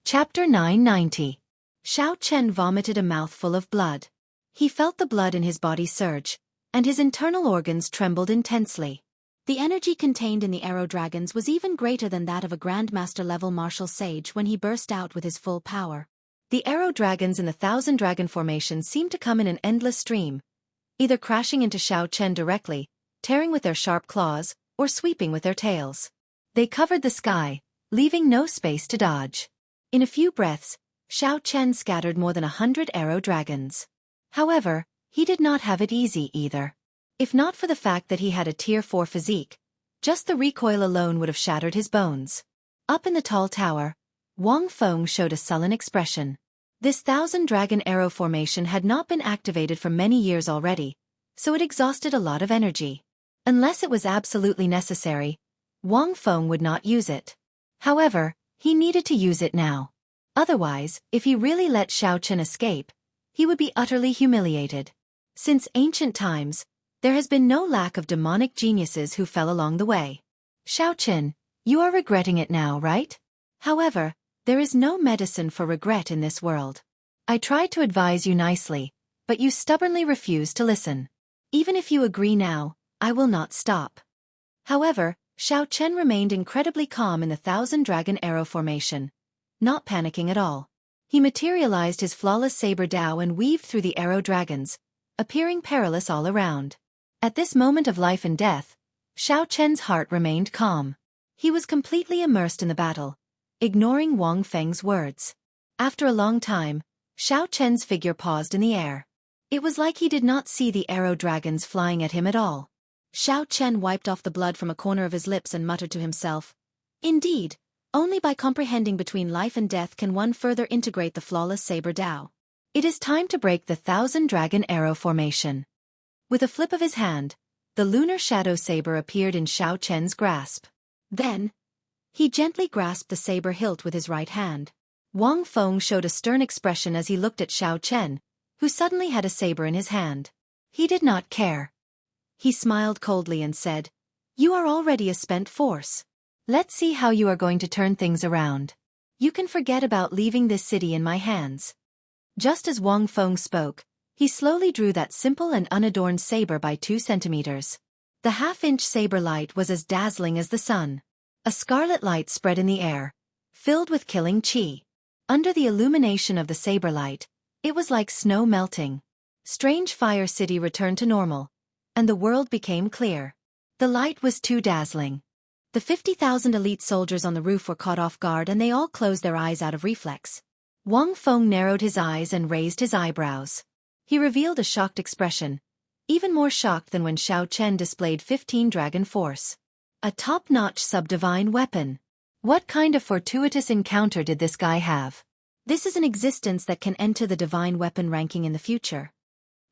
Chapter 990. Xiao Chen vomited a mouthful of blood. He felt the blood in his body surge, and his internal organs trembled intensely. The energy contained in the arrow dragons was even greater than that of a Grandmaster-level martial sage when he burst out with his full power. The arrow dragons in the Thousand Dragon Formation seemed to come in an endless stream, either crashing into Xiao Chen directly, tearing with their sharp claws, or sweeping with their tails. They covered the sky, leaving no space to dodge. In a few breaths, Xiao Chen scattered more than 100 arrow dragons. However, he did not have it easy either. If not for the fact that he had a Tier 4 physique, just the recoil alone would have shattered his bones. Up in the tall tower, Wang Feng showed a sullen expression. This 1,000-dragon arrow formation had not been activated for many years already, so it exhausted a lot of energy. Unless it was absolutely necessary, Wang Feng would not use it. However, he needed to use it now. Otherwise, if he really let Xiao Chen escape, he would be utterly humiliated. Since ancient times, there has been no lack of demonic geniuses who fell along the way. Xiao Chen, you are regretting it now, right? However, there is no medicine for regret in this world. I tried to advise you nicely, but you stubbornly refused to listen. Even if you agree now, I will not stop. However, Xiao Chen remained incredibly calm in the 1,000-dragon arrow formation, not panicking at all. He materialized his flawless saber dao and weaved through the arrow dragons, appearing perilous all around. At this moment of life and death, Xiao Chen's heart remained calm. He was completely immersed in the battle, ignoring Wang Feng's words. After a long time, Xiao Chen's figure paused in the air. It was like he did not see the arrow dragons flying at him at all. Xiao Chen wiped off the blood from a corner of his lips and muttered to himself, "Indeed, only by comprehending between life and death can one further integrate the flawless saber dao. It is time to break the 1,000-dragon arrow formation." With a flip of his hand, the lunar shadow saber appeared in Xiao Chen's grasp. Then, he gently grasped the saber hilt with his right hand. Wang Feng showed a stern expression as he looked at Xiao Chen, who suddenly had a saber in his hand. He did not care. He smiled coldly and said, "You are already a spent force. Let's see how you are going to turn things around. You can forget about leaving this city in my hands." Just as Wang Feng spoke, he slowly drew that simple and unadorned saber by 2 centimeters. The half-inch saber light was as dazzling as the sun. A scarlet light spread in the air, filled with killing qi. Under the illumination of the saber light, it was like snow melting. Strange Fire City returned to normal, and the world became clear. The light was too dazzling. The 50,000 elite soldiers on the roof were caught off guard and they all closed their eyes out of reflex. Wang Feng narrowed his eyes and raised his eyebrows. He revealed a shocked expression, even more shocked than when Xiao Chen displayed 15 dragon force. A top-notch sub-divine weapon. What kind of fortuitous encounter did this guy have? This is an existence that can enter the divine weapon ranking in the future.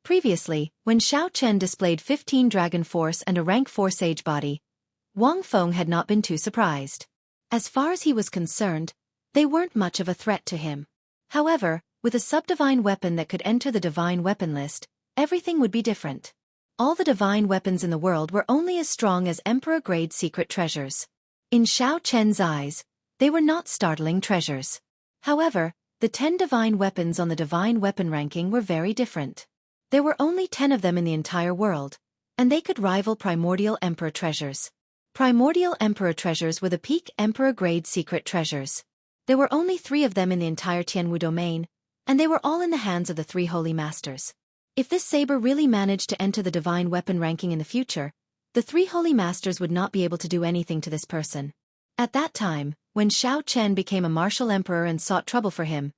Previously, when Xiao Chen displayed 15 dragon force and a rank 4 sage body, Wang Feng had not been too surprised. As far as he was concerned, they weren't much of a threat to him. However, with a sub-divine weapon that could enter the divine weapon list, everything would be different. All the divine weapons in the world were only as strong as Emperor-grade secret treasures. In Xiao Chen's eyes, they were not startling treasures. However, the 10 divine weapons on the divine weapon ranking were very different. There were only 10 of them in the entire world, and they could rival primordial emperor treasures. Primordial emperor treasures were the peak emperor-grade secret treasures. There were only 3 of them in the entire Tianwu domain, and they were all in the hands of the 3 holy masters. If this saber really managed to enter the divine weapon ranking in the future, the 3 holy masters would not be able to do anything to this person. At that time, when Xiao Chen became a martial emperor and sought trouble for him,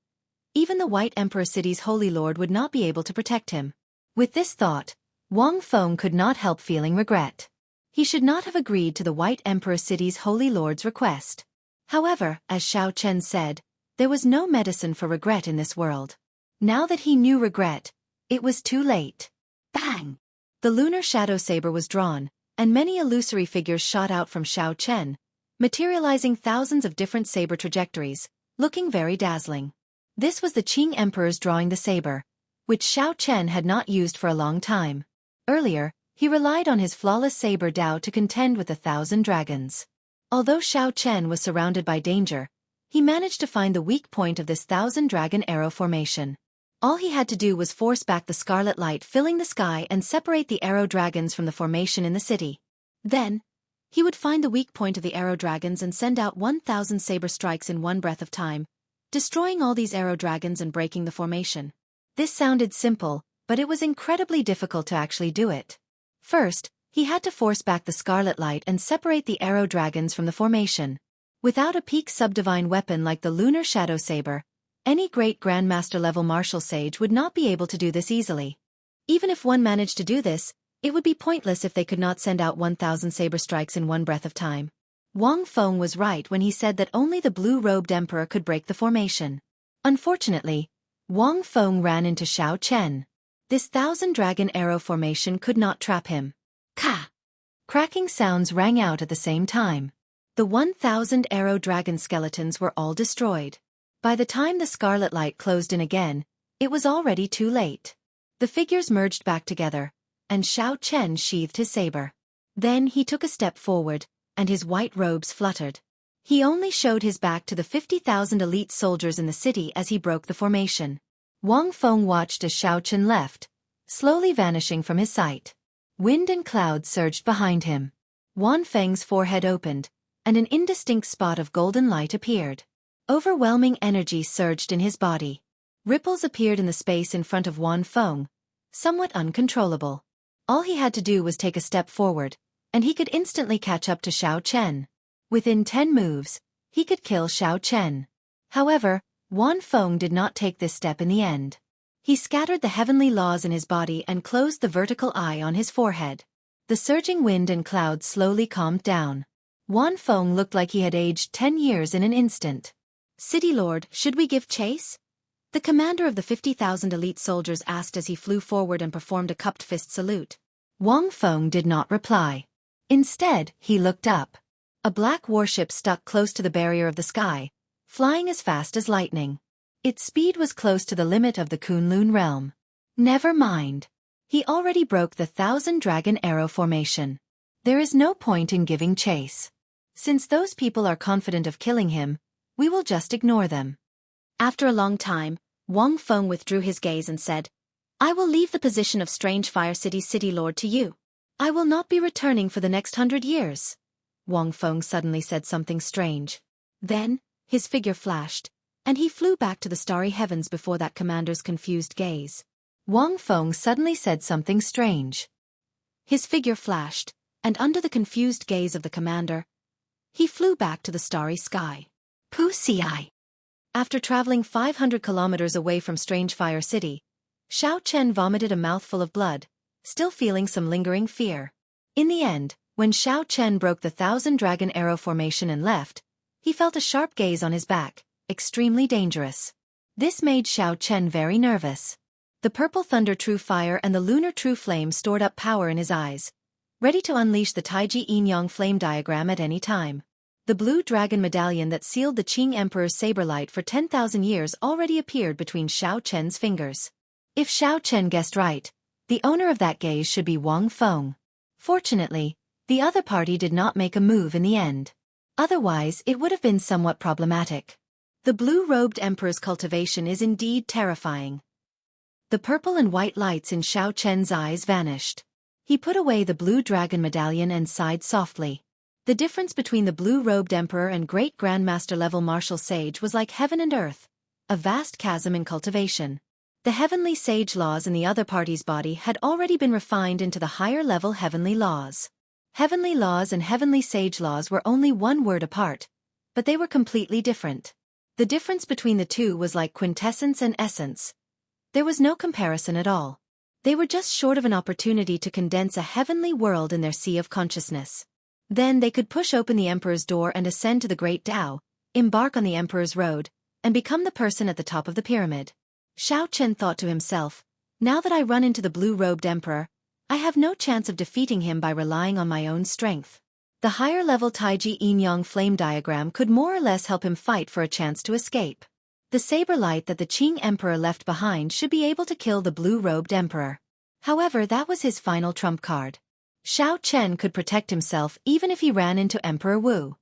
even the White Emperor City's holy lord would not be able to protect him. With this thought, Wang Feng could not help feeling regret. He should not have agreed to the White Emperor City's holy lord's request. However, as Xiao Chen said, there was no medicine for regret in this world. Now that he knew regret, it was too late. Bang! The lunar shadow saber was drawn, and many illusory figures shot out from Xiao Chen, materializing thousands of different saber trajectories, looking very dazzling. This was the Qing Emperor's drawing the saber, which Xiao Chen had not used for a long time. Earlier, he relied on his flawless saber dao to contend with 1,000 dragons. Although Xiao Chen was surrounded by danger, He managed to find the weak point of this thousand-dragon arrow formation. All he had to do was force back the scarlet light filling the sky and separate the arrow dragons from the formation in the city. Then, he would find the weak point of the arrow dragons and send out 1,000 saber strikes in one breath of time, destroying all these arrow dragons and breaking the formation. This sounded simple, but it was incredibly difficult to actually do it. First, he had to force back the scarlet light and separate the arrow dragons from the formation. Without a peak subdivine weapon like the lunar shadow saber, any great grandmaster level martial sage would not be able to do this easily. Even if one managed to do this, it would be pointless if they could not send out 1,000 saber strikes in one breath of time. Wang Feng was right when he said that only the blue-robed emperor could break the formation. Unfortunately, Wang Feng ran into Xiao Chen. This thousand-dragon arrow formation could not trap him. Ka! Cracking sounds rang out at the same time. The 1,000 arrow dragon skeletons were all destroyed. By the time the scarlet light closed in again, it was already too late. The figures merged back together, and Xiao Chen sheathed his saber. Then he took a step forward, and his white robes fluttered. He only showed his back to the 50,000 elite soldiers in the city as he broke the formation. Wang Feng watched as Xiao Chen left, slowly vanishing from his sight. Wind and clouds surged behind him. Wan Feng's forehead opened, and an indistinct spot of golden light appeared. Overwhelming energy surged in his body. Ripples appeared in the space in front of Wan Feng, somewhat uncontrollable. All he had to do was take a step forward, and he could instantly catch up to Xiao Chen. Within 10 moves, he could kill Xiao Chen. However, Wan Feng did not take this step in the end. He scattered the heavenly laws in his body and closed the vertical eye on his forehead. The surging wind and clouds slowly calmed down. Wan Feng looked like he had aged 10 years in an instant. "City Lord, should we give chase?" The commander of the 50,000 elite soldiers asked as he flew forward and performed a cupped fist salute. Wang Feng did not reply. Instead, he looked up. A black warship stuck close to the barrier of the sky, flying as fast as lightning. Its speed was close to the limit of the Kunlun realm. Never mind. He already broke the 1,000-dragon arrow formation. There is no point in giving chase. Since those people are confident of killing him, we will just ignore them. After a long time, Wang Feng withdrew his gaze and said, "I will leave the position of Strange Fire City's city lord to you. I will not be returning for the next 100 years. Wang Feng suddenly said something strange. Then, his figure flashed, and he flew back to the starry heavens before that commander's confused gaze. Wang Feng suddenly said something strange. His figure flashed, and under the confused gaze of the commander, he flew back to the starry sky. Pussy-eye. After traveling 500 kilometers away from Strange Fire City, Xiao Chen vomited a mouthful of blood, still feeling some lingering fear. In the end, when Xiao Chen broke the 1,000-dragon arrow formation and left, he felt a sharp gaze on his back, extremely dangerous. This made Xiao Chen very nervous. The purple thunder true fire and the lunar true flame stored up power in his eyes, ready to unleash the Taiji Yin-Yang flame diagram at any time. The blue dragon medallion that sealed the Qing Emperor's saber light for 10,000 years already appeared between Xiao Chen's fingers. If Xiao Chen guessed right, the owner of that gaze should be Wang Feng. Fortunately, the other party did not make a move in the end. Otherwise, it would have been somewhat problematic. The blue-robed emperor's cultivation is indeed terrifying. The purple and white lights in Xiao Chen's eyes vanished. He put away the blue dragon medallion and sighed softly. The difference between the blue-robed emperor and great grandmaster-level martial sage was like heaven and earth, a vast chasm in cultivation. The heavenly sage laws in the other party's body had already been refined into the higher-level heavenly laws. Heavenly laws and heavenly sage laws were only one word apart, but they were completely different. The difference between the two was like quintessence and essence. There was no comparison at all. They were just short of an opportunity to condense a heavenly world in their sea of consciousness. Then they could push open the Emperor's door and ascend to the Great Tao, embark on the Emperor's road, and become the person at the top of the pyramid. Xiao Chen thought to himself, now that I run into the blue-robed Emperor, I have no chance of defeating him by relying on my own strength. The higher-level Taiji Yin-Yang flame diagram could more or less help him fight for a chance to escape. The saber light that the Qing Emperor left behind should be able to kill the blue-robed Emperor. However, that was his final trump card. Xiao Chen could protect himself even if he ran into Emperor Wu.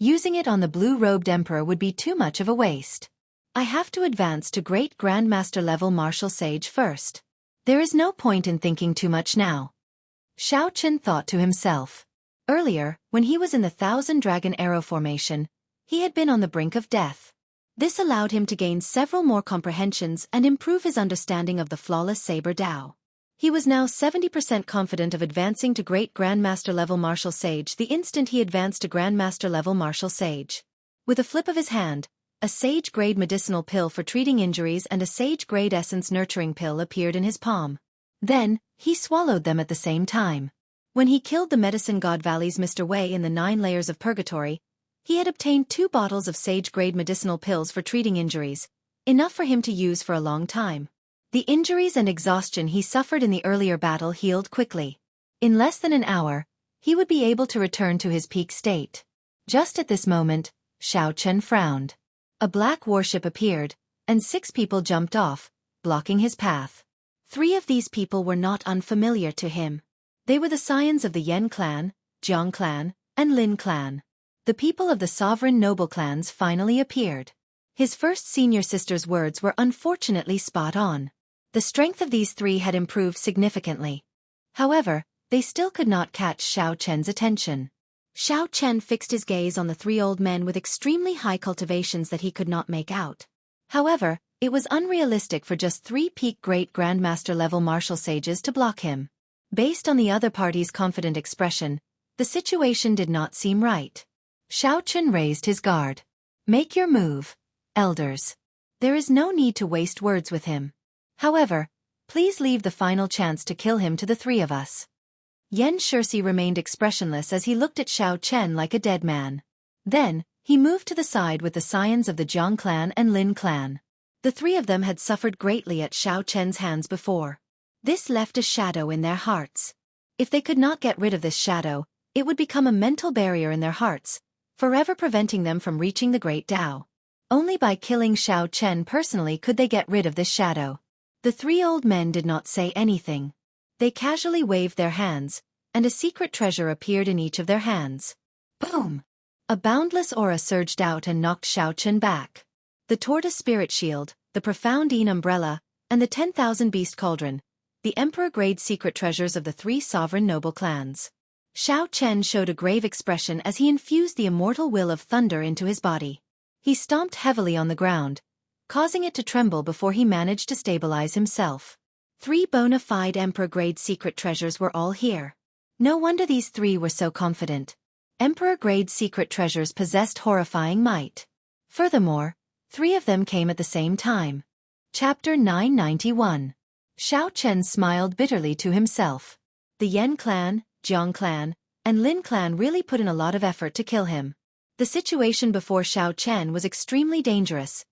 Using it on the blue-robed emperor would be too much of a waste. I have to advance to Great Grandmaster level Martial Sage first. There is no point in thinking too much now. Xiao Chen thought to himself. Earlier, when he was in the Thousand Dragon Arrow formation, he had been on the brink of death. This allowed him to gain several more comprehensions and improve his understanding of the flawless Saber Dao. He was now 70% confident of advancing to Great Grandmaster level Martial Sage the instant he advanced to Grandmaster level Martial Sage. With a flip of his hand, a Sage-grade medicinal pill for treating injuries and a Sage-grade essence nurturing pill appeared in his palm. Then, he swallowed them at the same time. When he killed the medicine god Valley's Mr. Wei in the 9 layers of purgatory, he had obtained 2 bottles of Sage-grade medicinal pills for treating injuries, enough for him to use for a long time. The injuries and exhaustion he suffered in the earlier battle healed quickly. In less than an hour, he would be able to return to his peak state. Just at this moment, Xiao Chen frowned. A black warship appeared, and 6 people jumped off, blocking his path. 3 of these people were not unfamiliar to him. They were the scions of the Yan clan, Jiang clan, and Lin clan. The people of the sovereign noble clans finally appeared. His first senior sister's words were unfortunately spot on. The strength of these 3 had improved significantly. However, they still could not catch Xiao Chen's attention. Xiao Chen fixed his gaze on the 3 old men with extremely high cultivations that he could not make out. However, it was unrealistic for just 3 peak Great Grandmaster level Martial Sages to block him. Based on the other party's confident expression, the situation did not seem right. Xiao Chen raised his guard. Make your move, elders. There is no need to waste words with him. However, please leave the final chance to kill him to the 3 of us. Yan Shirsi remained expressionless as he looked at Xiao Chen like a dead man. Then, he moved to the side with the scions of the Jiang clan and Lin clan. The 3 of them had suffered greatly at Xiao Chen's hands before. This left a shadow in their hearts. If they could not get rid of this shadow, it would become a mental barrier in their hearts, forever preventing them from reaching the Great Tao. Only by killing Xiao Chen personally could they get rid of this shadow. The 3 old men did not say anything. They casually waved their hands, and a secret treasure appeared in each of their hands. Boom! A boundless aura surged out and knocked Xiao Chen back. The Tortoise Spirit Shield, the Profound Een Umbrella, and the 10,000 Beast Cauldron, the Emperor-grade secret treasures of the 3 sovereign noble clans. Xiao Chen showed a grave expression as he infused the immortal will of thunder into his body. He stomped heavily on the ground, causing it to tremble before he managed to stabilize himself. 3 bona fide Emperor-grade secret treasures were all here. No wonder these 3 were so confident. Emperor-grade secret treasures possessed horrifying might. Furthermore, 3 of them came at the same time. Chapter 991. Xiao Chen smiled bitterly to himself. The Yan clan, Jiang clan, and Lin clan really put in a lot of effort to kill him. The situation before Xiao Chen was extremely dangerous,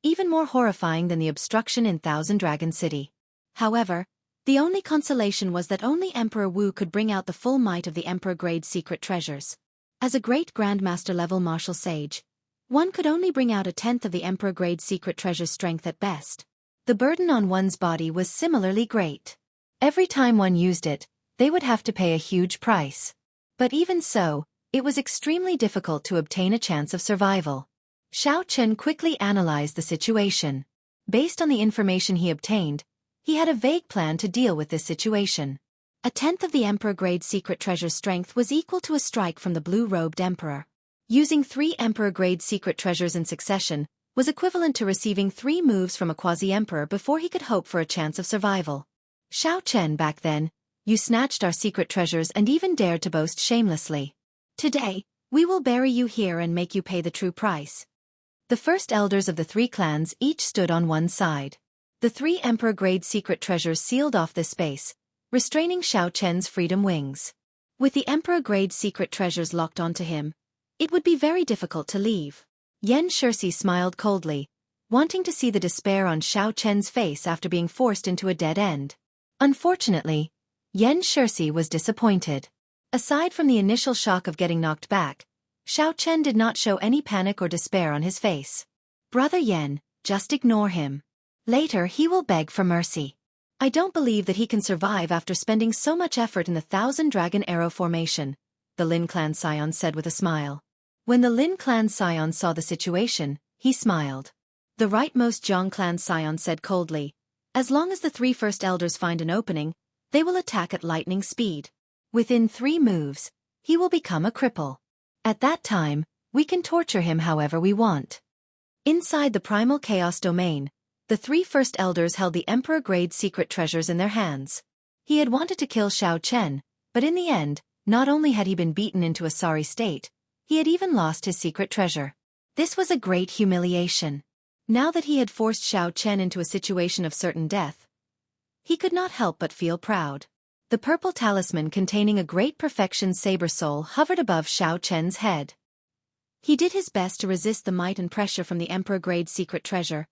even more horrifying than the obstruction in Thousand Dragon City. However, the only consolation was that only Emperor Wu could bring out the full might of the Emperor-grade secret treasures. As a great Grandmaster-level martial sage, one could only bring out 1/10 of the Emperor-grade secret treasure's strength at best. The burden on one's body was similarly great. Every time one used it, they would have to pay a huge price. But even so, it was extremely difficult to obtain a chance of survival. Xiao Chen quickly analyzed the situation. Based on the information he obtained, he had a vague plan to deal with this situation. 1/10 of the Emperor-grade secret treasure's strength was equal to a strike from the blue-robed Emperor. Using 3 Emperor-grade secret treasures in succession was equivalent to receiving 3 moves from a quasi-emperor before he could hope for a chance of survival. Xiao Chen, back then, you snatched our secret treasures and even dared to boast shamelessly. Today, we will bury you here and make you pay the true price. The first elders of the 3 clans each stood on one side. The 3 Emperor-grade secret treasures sealed off this space, restraining Xiao Chen's freedom wings. With the Emperor-grade secret treasures locked onto him, it would be very difficult to leave. Yan Shirsi smiled coldly, wanting to see the despair on Xiao Chen's face after being forced into a dead end. Unfortunately, Yan Shirsi was disappointed. Aside from the initial shock of getting knocked back, Xiao Chen did not show any panic or despair on his face. Brother Yan, just ignore him. Later he will beg for mercy. I don't believe that he can survive after spending so much effort in the 1,000 Dragon Arrow formation, the Lin clan scion said with a smile. When the Lin clan scion saw the situation, he smiled. The rightmost Jiang clan scion said coldly, "As long as the three first elders find an opening, they will attack at lightning speed. Within 3 moves, he will become a cripple. At that time, we can torture him however we want." Inside the primal chaos domain, the 3 first elders held the emperor-grade secret treasures in their hands. He had wanted to kill Xiao Chen, but in the end, not only had he been beaten into a sorry state, he had even lost his secret treasure. This was a great humiliation. Now that he had forced Xiao Chen into a situation of certain death, he could not help but feel proud. The purple talisman containing a great perfection saber soul hovered above Xiao Chen's head. He did his best to resist the might and pressure from the emperor-grade secret treasure,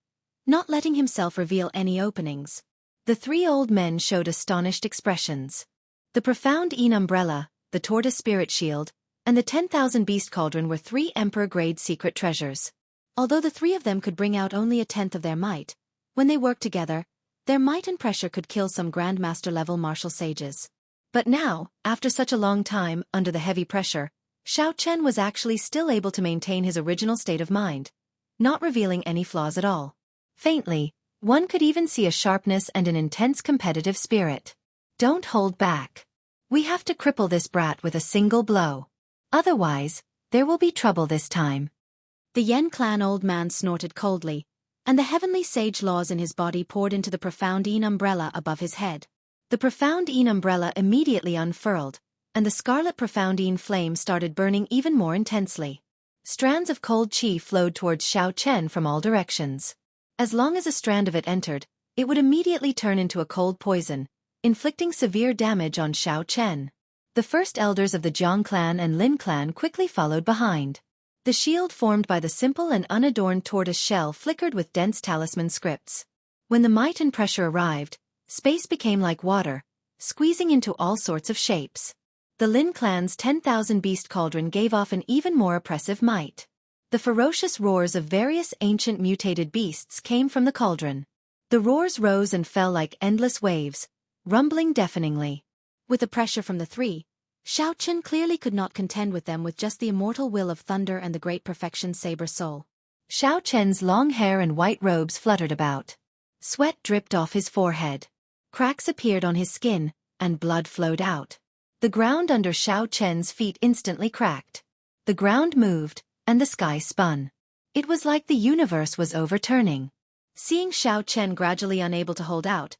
not letting himself reveal any openings. The 3 old men showed astonished expressions. The profound Een umbrella, the tortoise spirit shield, and the 10,000 beast cauldron were 3 emperor-grade secret treasures. Although the 3 of them could bring out only a tenth of their might, when they worked together, their might and pressure could kill some grandmaster-level martial sages. But now, after such a long time, under the heavy pressure, Xiao Chen was actually still able to maintain his original state of mind, not revealing any flaws at all. Faintly, one could even see a sharpness and an intense competitive spirit. "Don't hold back. We have to cripple this brat with a single blow. Otherwise, there will be trouble this time." The Yen clan old man snorted coldly, and the heavenly sage laws in his body poured into the profound Een umbrella above his head. The profound Een umbrella immediately unfurled, and the scarlet profound Een flame started burning even more intensely. Strands of cold qi flowed towards Xiao Chen from all directions. As long as a strand of it entered, it would immediately turn into a cold poison, inflicting severe damage on Xiao Chen. The first elders of the Jiang clan and Lin clan quickly followed behind. The shield formed by the simple and unadorned tortoise shell flickered with dense talisman scripts. When the might and pressure arrived, space became like water, squeezing into all sorts of shapes. The Lin clan's 10,000 beast cauldron gave off an even more oppressive might. The ferocious roars of various ancient mutated beasts came from the cauldron. The roars rose and fell like endless waves, rumbling deafeningly. With the pressure from the 3, Xiao Chen clearly could not contend with them with just the immortal will of thunder and the great perfection saber soul. Xiao Chen's long hair and white robes fluttered about. Sweat dripped off his forehead. Cracks appeared on his skin, and blood flowed out. The ground under Xiao Chen's feet instantly cracked. The ground moved, and the sky spun. It was like the universe was overturning. Seeing Xiao Chen gradually unable to hold out,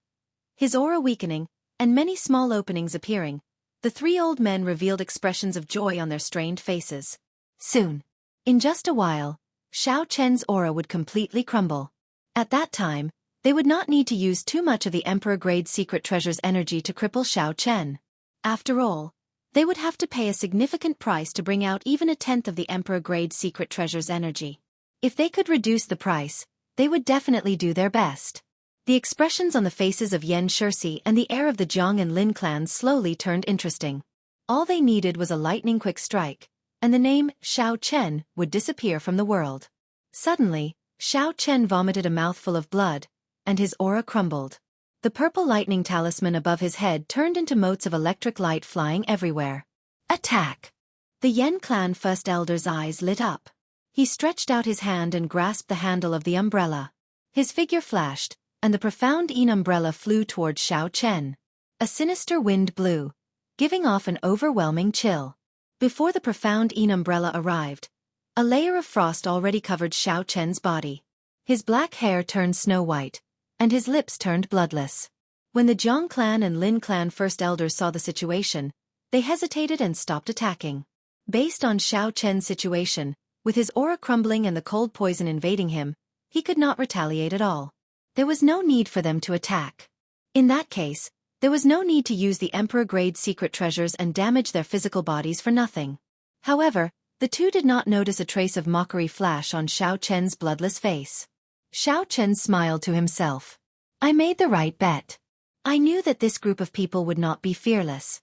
his aura weakening, and many small openings appearing, the 3 old men revealed expressions of joy on their strained faces. Soon, in just a while, Xiao Chen's aura would completely crumble. At that time, they would not need to use too much of the Emperor-grade secret treasure's energy to cripple Xiao Chen. After all, they would have to pay a significant price to bring out even a tenth of the Emperor-grade secret treasure's energy. If they could reduce the price, they would definitely do their best. The expressions on the faces of Yen Shirsi and the heir of the Jiang and Lin clans slowly turned interesting. All they needed was a lightning-quick strike, and the name Xiao Chen would disappear from the world. Suddenly, Xiao Chen vomited a mouthful of blood, and his aura crumbled. The purple lightning talisman above his head turned into motes of electric light flying everywhere. Attack! The Yen clan first elder's eyes lit up. He stretched out his hand and grasped the handle of the umbrella. His figure flashed, and the profound Een umbrella flew towards Xiao Chen. A sinister wind blew, giving off an overwhelming chill. Before the profound Een umbrella arrived, a layer of frost already covered Xiao Chen's body. His black hair turned snow-white, and his lips turned bloodless. When the Jiang clan and Lin clan first elders saw the situation, they hesitated and stopped attacking. Based on Xiao Chen's situation, with his aura crumbling and the cold poison invading him, he could not retaliate at all. There was no need for them to attack. In that case, there was no need to use the Emperor-grade secret treasures and damage their physical bodies for nothing. However, the 2 did not notice a trace of mockery flash on Xiao Chen's bloodless face. Xiao Chen smiled to himself. I made the right bet. I knew that this group of people would not be fearless.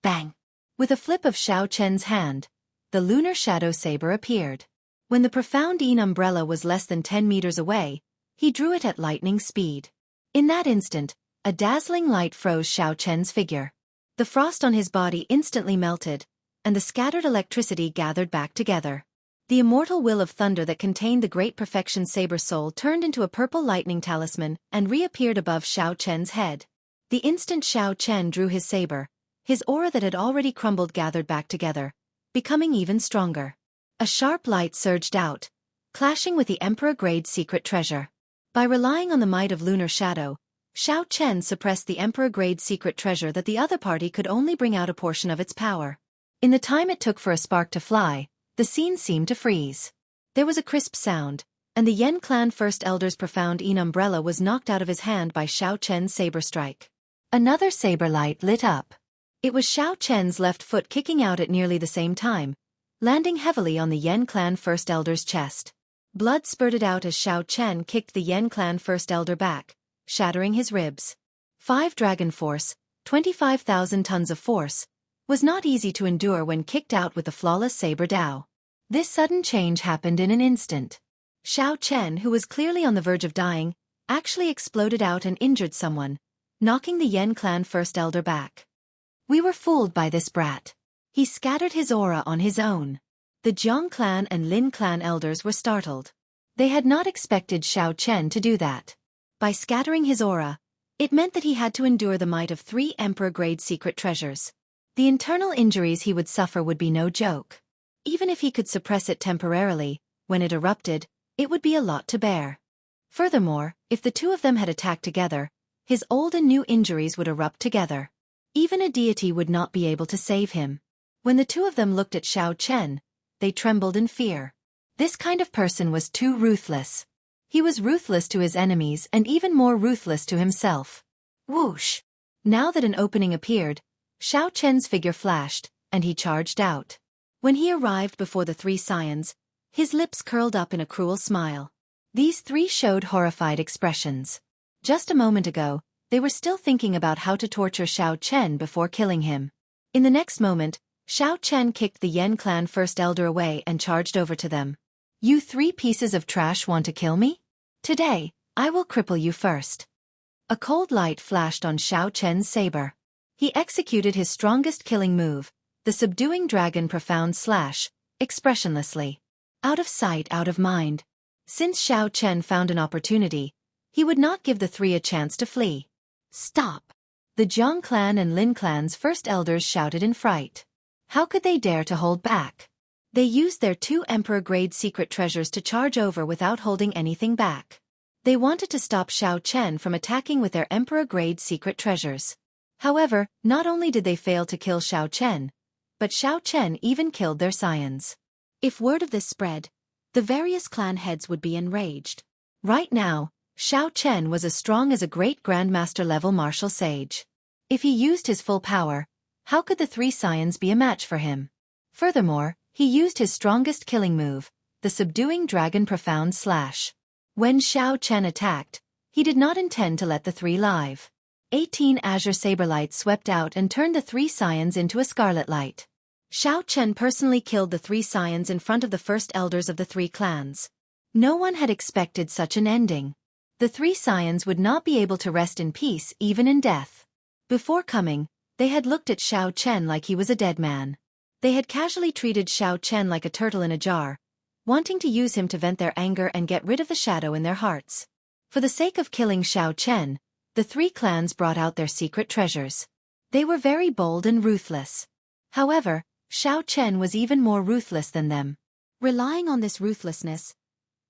Bang! With a flip of Xiao Chen's hand, the lunar shadow saber appeared. When the profound Een umbrella was less than 10 meters away, he drew it at lightning speed. In that instant, a dazzling light froze Xiao Chen's figure. The frost on his body instantly melted, and the scattered electricity gathered back together. The immortal will of thunder that contained the great perfection saber soul turned into a purple lightning talisman and reappeared above Xiao Chen's head. The instant Xiao Chen drew his saber, his aura that had already crumbled gathered back together, becoming even stronger. A sharp light surged out, clashing with the Emperor-grade secret treasure. By relying on the might of lunar shadow, Xiao Chen suppressed the Emperor-grade secret treasure that the other party could only bring out a portion of its power. In the time it took for a spark to fly, the scene seemed to freeze. There was a crisp sound, and the Yen clan First Elder's profound Yin umbrella was knocked out of his hand by Xiao Chen's saber strike. Another saber light lit up. It was Xiao Chen's left foot kicking out at nearly the same time, landing heavily on the Yen clan First Elder's chest. Blood spurted out as Xiao Chen kicked the Yen clan First Elder back, shattering his ribs. 5 Dragon Force, 25,000 tons of force, was not easy to endure when kicked out with the flawless saber Dao. This sudden change happened in an instant. Xiao Chen, who was clearly on the verge of dying, actually exploded out and injured someone, knocking the Yen clan First Elder back. We were fooled by this brat. He scattered his aura on his own. The Jiang clan and Lin clan elders were startled. They had not expected Xiao Chen to do that. By scattering his aura, it meant that he had to endure the might of 3 Emperor-grade secret treasures. The internal injuries he would suffer would be no joke. Even if he could suppress it temporarily, when it erupted, it would be a lot to bear. Furthermore, if the two of them had attacked together, his old and new injuries would erupt together. Even a deity would not be able to save him. When the two of them looked at Xiao Chen, they trembled in fear. This kind of person was too ruthless. He was ruthless to his enemies and even more ruthless to himself. Whoosh! Now that an opening appeared, Xiao Chen's figure flashed, and he charged out. When he arrived before the 3 scions, his lips curled up in a cruel smile. These 3 showed horrified expressions. Just a moment ago, they were still thinking about how to torture Xiao Chen before killing him. In the next moment, Xiao Chen kicked the Yen clan First Elder away and charged over to them. You 3 pieces of trash want to kill me? Today, I will cripple you first. A cold light flashed on Xiao Chen's saber. He executed his strongest killing move, the subduing dragon profound slash, expressionlessly. Out of sight, out of mind. Since Xiao Chen found an opportunity, he would not give the 3 a chance to flee. Stop! The Jiang clan and Lin clan's First Elders shouted in fright. How could they dare to hold back? They used their 2 Emperor-grade secret treasures to charge over without holding anything back. They wanted to stop Xiao Chen from attacking with their Emperor-grade secret treasures. However, not only did they fail to kill Xiao Chen, but Xiao Chen even killed their scions. If word of this spread, the various clan heads would be enraged. Right now, Xiao Chen was as strong as a great grandmaster-level martial sage. If he used his full power, how could the 3 scions be a match for him? Furthermore, he used his strongest killing move, the subduing dragon profound slash. When Xiao Chen attacked, he did not intend to let the 3 live. 18 azure saber lights swept out and turned the 3 scions into a scarlet light. Xiao Chen personally killed the 3 scions in front of the First Elders of the 3 clans. No one had expected such an ending. The 3 scions would not be able to rest in peace even in death. Before coming, they had looked at Xiao Chen like he was a dead man. They had casually treated Xiao Chen like a turtle in a jar, wanting to use him to vent their anger and get rid of the shadow in their hearts. For the sake of killing Xiao Chen, the 3 clans brought out their secret treasures. They were very bold and ruthless. However, Xiao Chen was even more ruthless than them. Relying on this ruthlessness,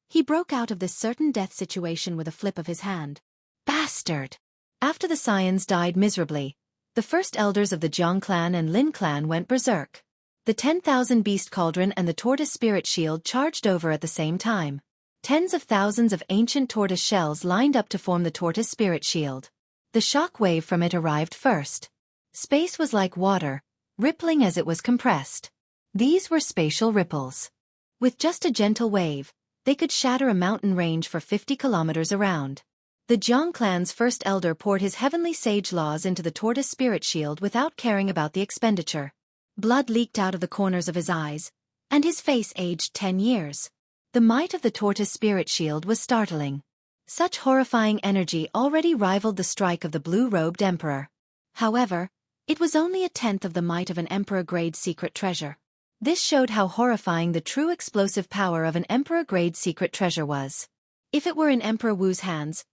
he broke out of this certain death situation with a flip of his hand. Bastard! After the scions died miserably, the First Elders of the Jiang clan and Lin clan went berserk. The 10,000 Beast Cauldron and the Tortoise Spirit Shield charged over at the same time. Tens of thousands of ancient tortoise shells lined up to form the Tortoise Spirit Shield. The shock wave from it arrived first. Space was like water, rippling as it was compressed. These were spatial ripples. With just a gentle wave, they could shatter a mountain range for 50 kilometers around. The Jiang clan's First Elder poured his heavenly sage laws into the Tortoise Spirit Shield without caring about the expenditure. Blood leaked out of the corners of his eyes, and his face aged 10 years. The might of the Tortoise Spirit Shield was startling. Such horrifying energy already rivaled the strike of the blue-robed Emperor. However, it was only a tenth of the might of an Emperor-grade secret treasure. This showed how horrifying the true explosive power of an Emperor-grade secret treasure was. If it were in Emperor Wu's hands,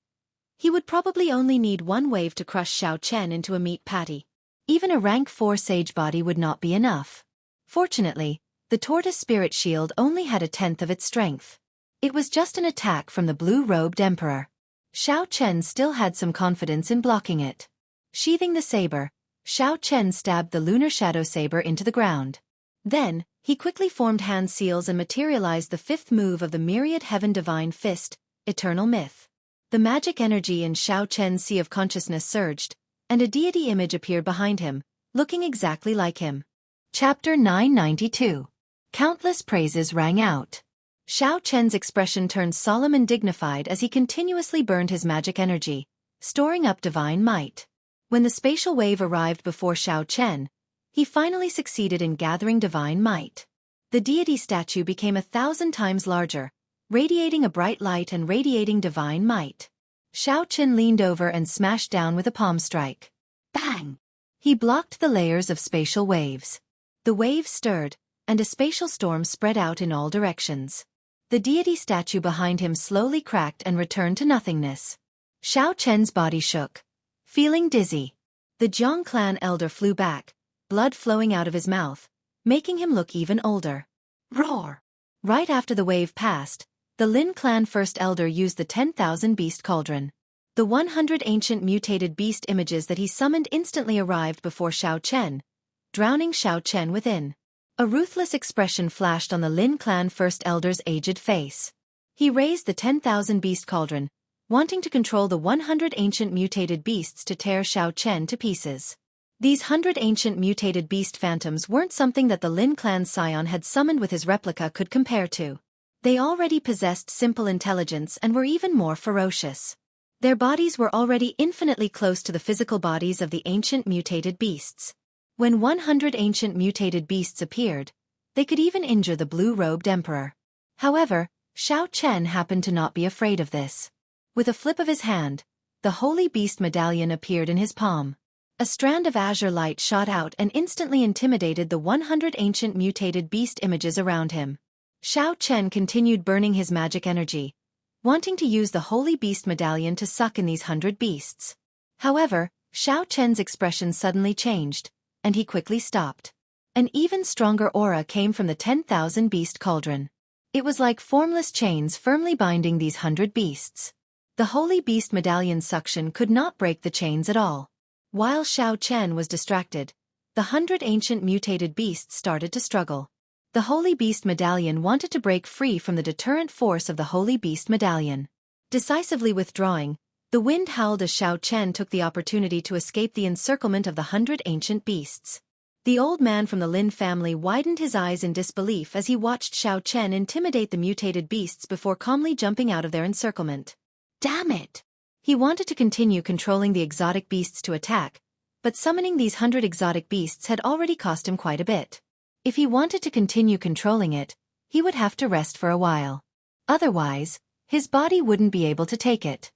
he would probably only need one wave to crush Xiao Chen into a meat patty. Even a rank 4 sage body would not be enough. Fortunately, the tortoise spirit shield only had 1/10 of its strength. It was just an attack from the blue-robed emperor. Xiao Chen still had some confidence in blocking it. Sheathing the saber, Xiao Chen stabbed the lunar shadow saber into the ground. Then, he quickly formed hand seals and materialized the 5th move of the myriad heaven divine fist, Eternal Myth. The magic energy in Xiao Chen's sea of consciousness surged, and a deity image appeared behind him, looking exactly like him. Chapter 992. Countless praises rang out. Xiao Chen's expression turned solemn and dignified as he continuously burned his magic energy, storing up divine might. When the spatial wave arrived before Xiao Chen, he finally succeeded in gathering divine might. The deity statue became 1,000 times larger, radiating a bright light and radiating divine might. Xiao Chen leaned over and smashed down with a palm strike. Bang! He blocked the layers of spatial waves. The waves stirred, and a spatial storm spread out in all directions. The deity statue behind him slowly cracked and returned to nothingness. Xiao Chen's body shook. Feeling dizzy, the Jiang clan elder flew back, blood flowing out of his mouth, making him look even older. Roar! Right after the wave passed, the Lin clan first elder used the 10,000 beast cauldron. The 100 ancient mutated beast images that he summoned instantly arrived before Xiao Chen, drowning Xiao Chen within. A ruthless expression flashed on the Lin clan first elder's aged face. He raised the 10,000 beast cauldron, wanting to control the 100 ancient mutated beasts to tear Xiao Chen to pieces. These 100 ancient mutated beast phantoms weren't something that the Lin clan's scion had summoned with his replica could compare to. They already possessed simple intelligence and were even more ferocious. Their bodies were already infinitely close to the physical bodies of the ancient mutated beasts. When 100 ancient mutated beasts appeared, they could even injure the blue-robed emperor. However, Xiao Chen happened to not be afraid of this. With a flip of his hand, the holy beast medallion appeared in his palm. A strand of azure light shot out and instantly intimidated the 100 ancient mutated beast images around him. Xiao Chen continued burning his magic energy, wanting to use the holy beast medallion to suck in these 100 beasts. However, Xiao Chen's expression suddenly changed, and he quickly stopped. An even stronger aura came from the 10,000 beast cauldron. It was like formless chains firmly binding these 100 beasts. The holy beast medallion suction could not break the chains at all. While Xiao Chen was distracted, the 100 ancient mutated beasts started to struggle. The holy beast medallion wanted to break free from the deterrent force of the holy beast medallion. Decisively withdrawing, the wind howled as Xiao Chen took the opportunity to escape the encirclement of the 100 ancient beasts. The old man from the Lin family widened his eyes in disbelief as he watched Xiao Chen intimidate the mutated beasts before calmly jumping out of their encirclement. Damn it! He wanted to continue controlling the exotic beasts to attack, but summoning these 100 exotic beasts had already cost him quite a bit. If he wanted to continue controlling it, he would have to rest for a while. Otherwise, his body wouldn't be able to take it.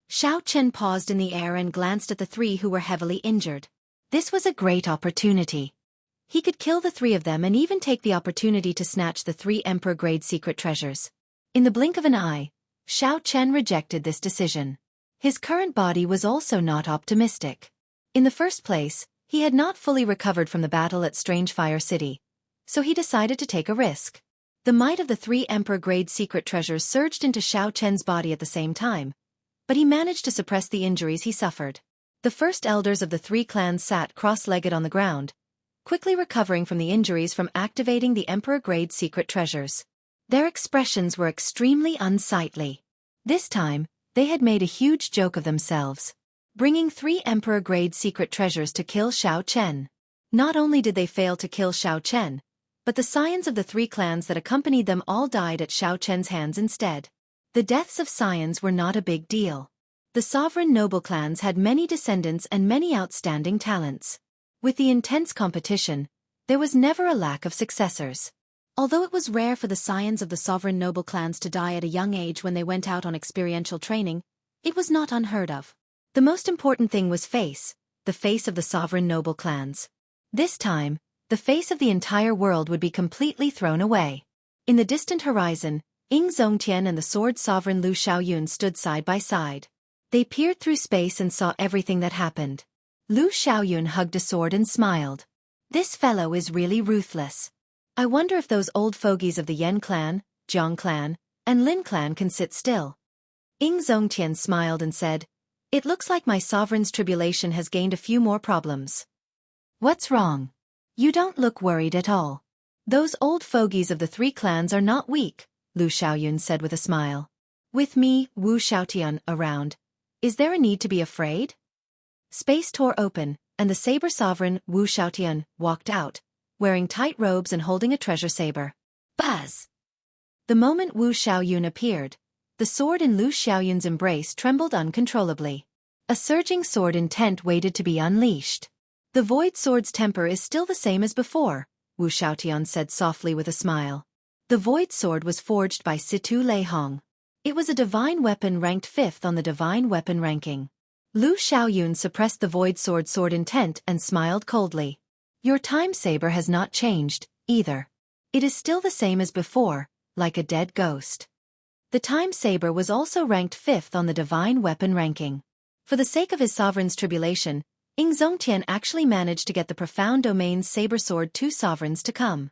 Xiao Chen paused in the air and glanced at the 3 who were heavily injured. This was a great opportunity. He could kill the 3 of them and even take the opportunity to snatch the 3 Emperor-grade secret treasures. In the blink of an eye, Xiao Chen rejected this decision. His current body was also not optimistic. In the first place, he had not fully recovered from the battle at Strange Fire City, so he decided to take a risk. The might of the 3 Emperor-grade secret treasures surged into Xiao Chen's body at the same time, but he managed to suppress the injuries he suffered. The first elders of the 3 clans sat cross-legged on the ground, quickly recovering from the injuries from activating the Emperor-grade secret treasures. Their expressions were extremely unsightly. This time, they had made a huge joke of themselves, bringing 3 Emperor-grade secret treasures to kill Xiao Chen. Not only did they fail to kill Xiao Chen, but the scions of the 3 clans that accompanied them all died at Xiao Chen's hands instead. The deaths of scions were not a big deal. The sovereign noble clans had many descendants and many outstanding talents. With the intense competition, there was never a lack of successors. Although it was rare for the scions of the sovereign noble clans to die at a young age when they went out on experiential training, it was not unheard of. The most important thing was the face of the sovereign noble clans. This time, the face of the entire world would be completely thrown away. In the distant horizon, Ying Zongtian and the sword sovereign Lu Xiaoyun stood side by side. They peered through space and saw everything that happened. Lu Xiaoyun hugged a sword and smiled. This fellow is really ruthless. I wonder if those old fogies of the Yan clan, Jiang clan, and Lin clan can sit still. Ying Zongtian smiled and said, "It looks like my sovereign's tribulation has gained a few more problems." "What's wrong? You don't look worried at all." "Those old fogies of the three clans are not weak," Lu Xiaoyun said with a smile. "With me, Wu Xiaotian, around, is there a need to be afraid?" Space tore open, and the saber sovereign, Wu Xiaotian, walked out, wearing tight robes and holding a treasure saber. Buzz! The moment Wu Xiaoyun appeared, the sword in Lu Xiaoyun's embrace trembled uncontrollably. A surging sword intent waited to be unleashed. "The void sword's temper is still the same as before," Wu Xiaotian said softly with a smile. The void sword was forged by Situ Lei Hong. It was a divine weapon ranked 5th on the divine weapon ranking. Lu Xiaoyun suppressed the void sword intent and smiled coldly. "Your time saber has not changed, either. It is still the same as before, like a dead ghost." The time saber was also ranked 5th on the divine weapon ranking. For the sake of his sovereign's tribulation, Ying Zongtian actually managed to get the profound domain's saber sword 2 sovereigns to come.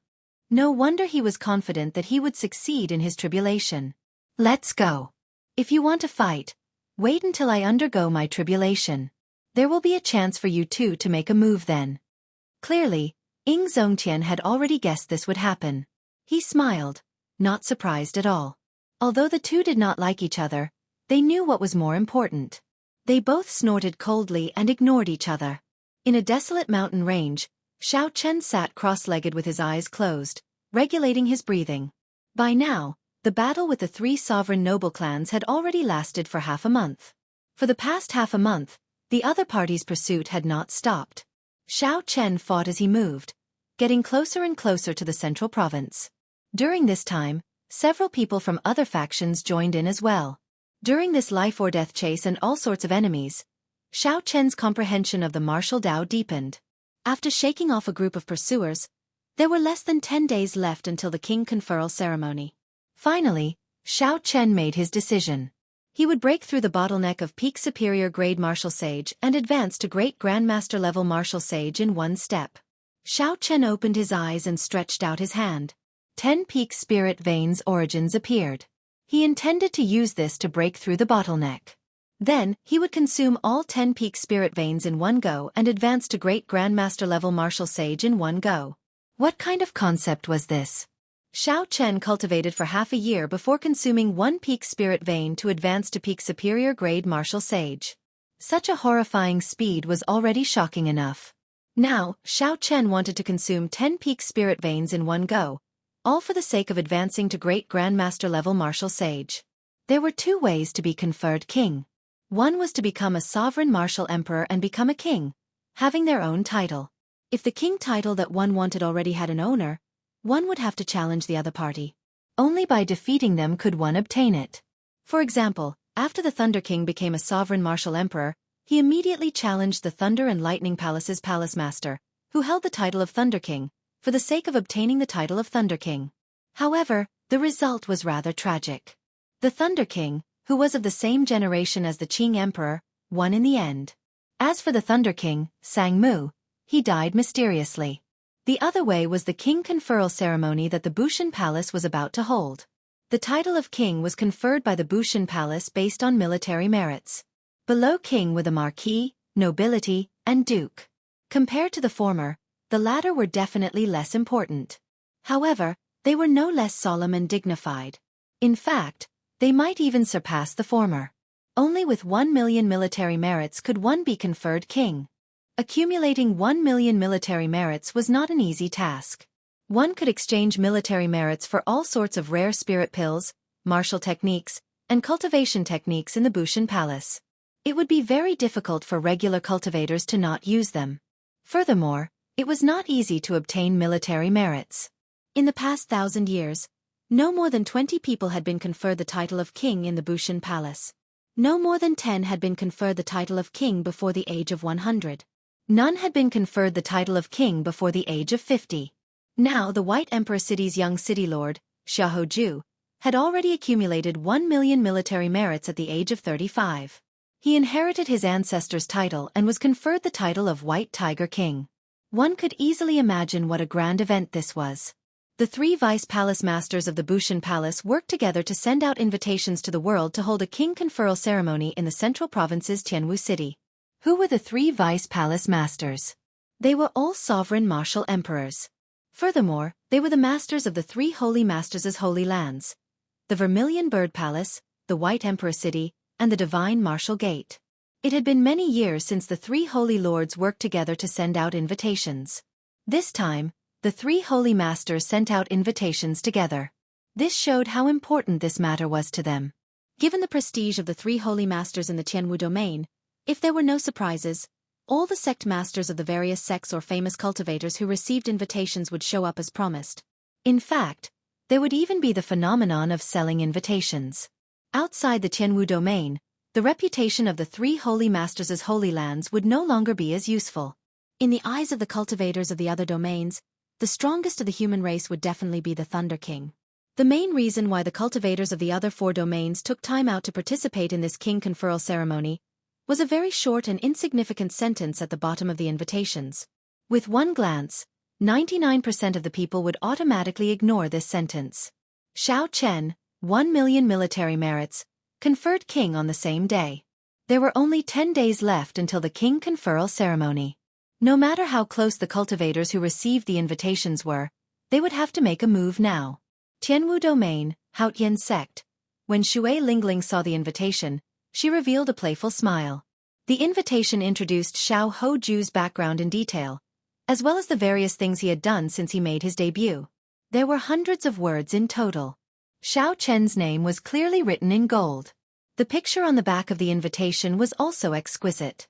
No wonder he was confident that he would succeed in his tribulation. "Let's go. If you want to fight, wait until I undergo my tribulation. There will be a chance for you two to make a move then." Clearly, Ying Zongtian had already guessed this would happen. He smiled, not surprised at all. Although the two did not like each other, they knew what was more important. They both snorted coldly and ignored each other. In a desolate mountain range, Xiao Chen sat cross-legged with his eyes closed, regulating his breathing. By now, the battle with the 3 sovereign noble clans had already lasted for half a month. For the past half a month, the other party's pursuit had not stopped. Xiao Chen fought as he moved, getting closer and closer to the central province. During this time, several people from other factions joined in as well. During this life-or-death chase and all sorts of enemies, Xiao Chen's comprehension of the martial Tao deepened. After shaking off a group of pursuers, there were less than 10 days left until the king conferral ceremony. Finally, Xiao Chen made his decision. He would break through the bottleneck of peak superior grade martial sage and advance to great grandmaster level martial sage in one step. Xiao Chen opened his eyes and stretched out his hand. 10 peak spirit veins origins appeared. He intended to use this to break through the bottleneck. Then, he would consume all 10 peak spirit veins in one go and advance to great grandmaster level martial sage in one go. What kind of concept was this? Xiao Chen cultivated for half a year before consuming 1 peak spirit vein to advance to peak superior grade martial sage. Such a horrifying speed was already shocking enough. Now, Xiao Chen wanted to consume 10 peak spirit veins in one go, all for the sake of advancing to great grandmaster level martial sage. There were 2 ways to be conferred king. One was to become a sovereign martial emperor and become a king, having their own title. If the king title that one wanted already had an owner, one would have to challenge the other party. Only by defeating them could one obtain it. For example, after the Thunder King became a sovereign martial emperor, he immediately challenged the Thunder and Lightning Palace's palace master, who held the title of Thunder King, for the sake of obtaining the title of Thunder King. However, the result was rather tragic. The Thunder King, who was of the same generation as the Qing Emperor, won in the end. As for the Thunder King, Sang Mu, he died mysteriously. The other way was the king conferral ceremony that the Bushan Palace was about to hold. The title of king was conferred by the Bushan Palace based on military merits. Below king were the marquis, nobility, and duke. Compared to the former, the latter were definitely less important. However, they were no less solemn and dignified. In fact, they might even surpass the former. Only with 1 million military merits could one be conferred king. Accumulating 1 million military merits was not an easy task. One could exchange military merits for all sorts of rare spirit pills, martial techniques, and cultivation techniques in the Bushan Palace. It would be very difficult for regular cultivators to not use them. Furthermore, it was not easy to obtain military merits. In the past 1,000 years, no more than 20 people had been conferred the title of king in the Bushan Palace. No more than 10 had been conferred the title of king before the age of 100. None had been conferred the title of king before the age of 50. Now the White Emperor City's young city lord, Xiaohoju, had already accumulated 1 million military merits at the age of 35. He inherited his ancestor's title and was conferred the title of White Tiger King. One could easily imagine what a grand event this was. The 3 vice palace masters of the Bushan Palace worked together to send out invitations to the world to hold a king conferral ceremony in the central province's Tianwu city. Who were the 3 vice palace masters? They were all sovereign martial emperors. Furthermore, they were the masters of the 3 holy masters' holy lands: the Vermilion Bird Palace, the White Emperor City, and the Divine Martial Gate. It had been many years since the 3 holy lords worked together to send out invitations. This time, the 3 holy masters sent out invitations together. This showed how important this matter was to them. Given the prestige of the 3 holy masters in the Tianwu domain, if there were no surprises, all the sect masters of the various sects or famous cultivators who received invitations would show up as promised. In fact, there would even be the phenomenon of selling invitations. Outside the Tianwu domain, the reputation of the 3 holy masters' holy lands would no longer be as useful. In the eyes of the cultivators of the other domains, the strongest of the human race would definitely be the Thunder King. The main reason why the cultivators of the other 4 domains took time out to participate in this king conferral ceremony was a very short and insignificant sentence at the bottom of the invitations. With one glance, 99% of the people would automatically ignore this sentence. Xiao Chen, 1 million military merits, conferred king on the same day. There were only 10 days left until the king conferral ceremony. No matter how close the cultivators who received the invitations were, they would have to make a move now. Tianwu domain, Haotian sect. When Shui Lingling saw the invitation, she revealed a playful smile. The invitation introduced Xiaohoju's background in detail, as well as the various things he had done since he made his debut. There were hundreds of words in total. Xiao Chen's name was clearly written in gold. The picture on the back of the invitation was also exquisite.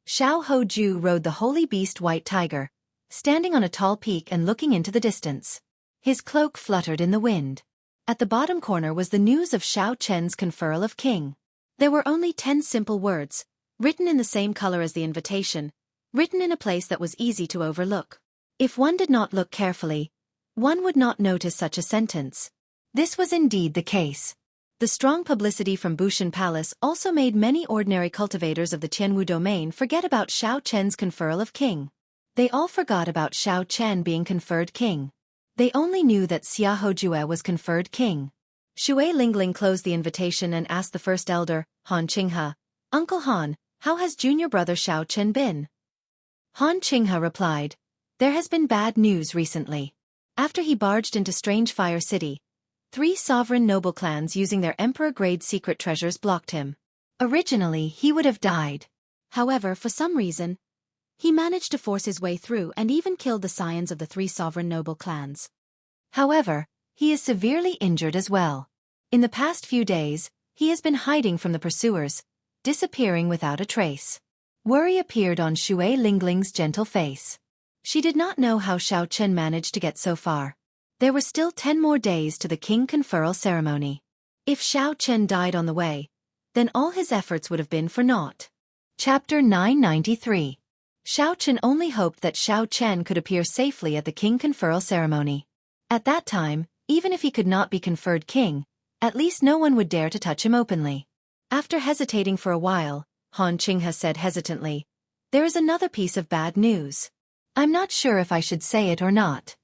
Xiaohoju rode the holy beast White Tiger, standing on a tall peak and looking into the distance. His cloak fluttered in the wind. At the bottom corner was the news of Xiao Chen's conferral of king. There were only 10 simple words, written in the same color as the invitation, written in a place that was easy to overlook. If one did not look carefully, one would not notice such a sentence. This was indeed the case. The strong publicity from Bushan Palace also made many ordinary cultivators of the Tianwu domain forget about Xiao Chen's conferral of king. They all forgot about Xiao Chen being conferred king. They only knew that Xiahojue was conferred king. Shui Lingling closed the invitation and asked the first elder, Han Qinghe, "Uncle Han, how has junior brother Xiao Chen been?" Han Qinghe replied, "There has been bad news recently. After he barged into Strange Fire City, 3 sovereign noble clans using their emperor-grade secret treasures blocked him. Originally, he would have died. However, for some reason, he managed to force his way through and even killed the scions of the 3 sovereign noble clans. However, he is severely injured as well. In the past few days, he has been hiding from the pursuers, disappearing without a trace." Worry appeared on Shui Lingling's gentle face. She did not know how Xiao Chen managed to get so far. There were still 10 more days to the king conferral ceremony. If Xiao Chen died on the way, then all his efforts would have been for naught. Chapter 993. Xiao Chen only hoped that Xiao Chen could appear safely at the king conferral ceremony. At that time, even if he could not be conferred king, at least no one would dare to touch him openly. After hesitating for a while, Han Qinghe said hesitantly, "There is another piece of bad news. I'm not sure if I should say it or not."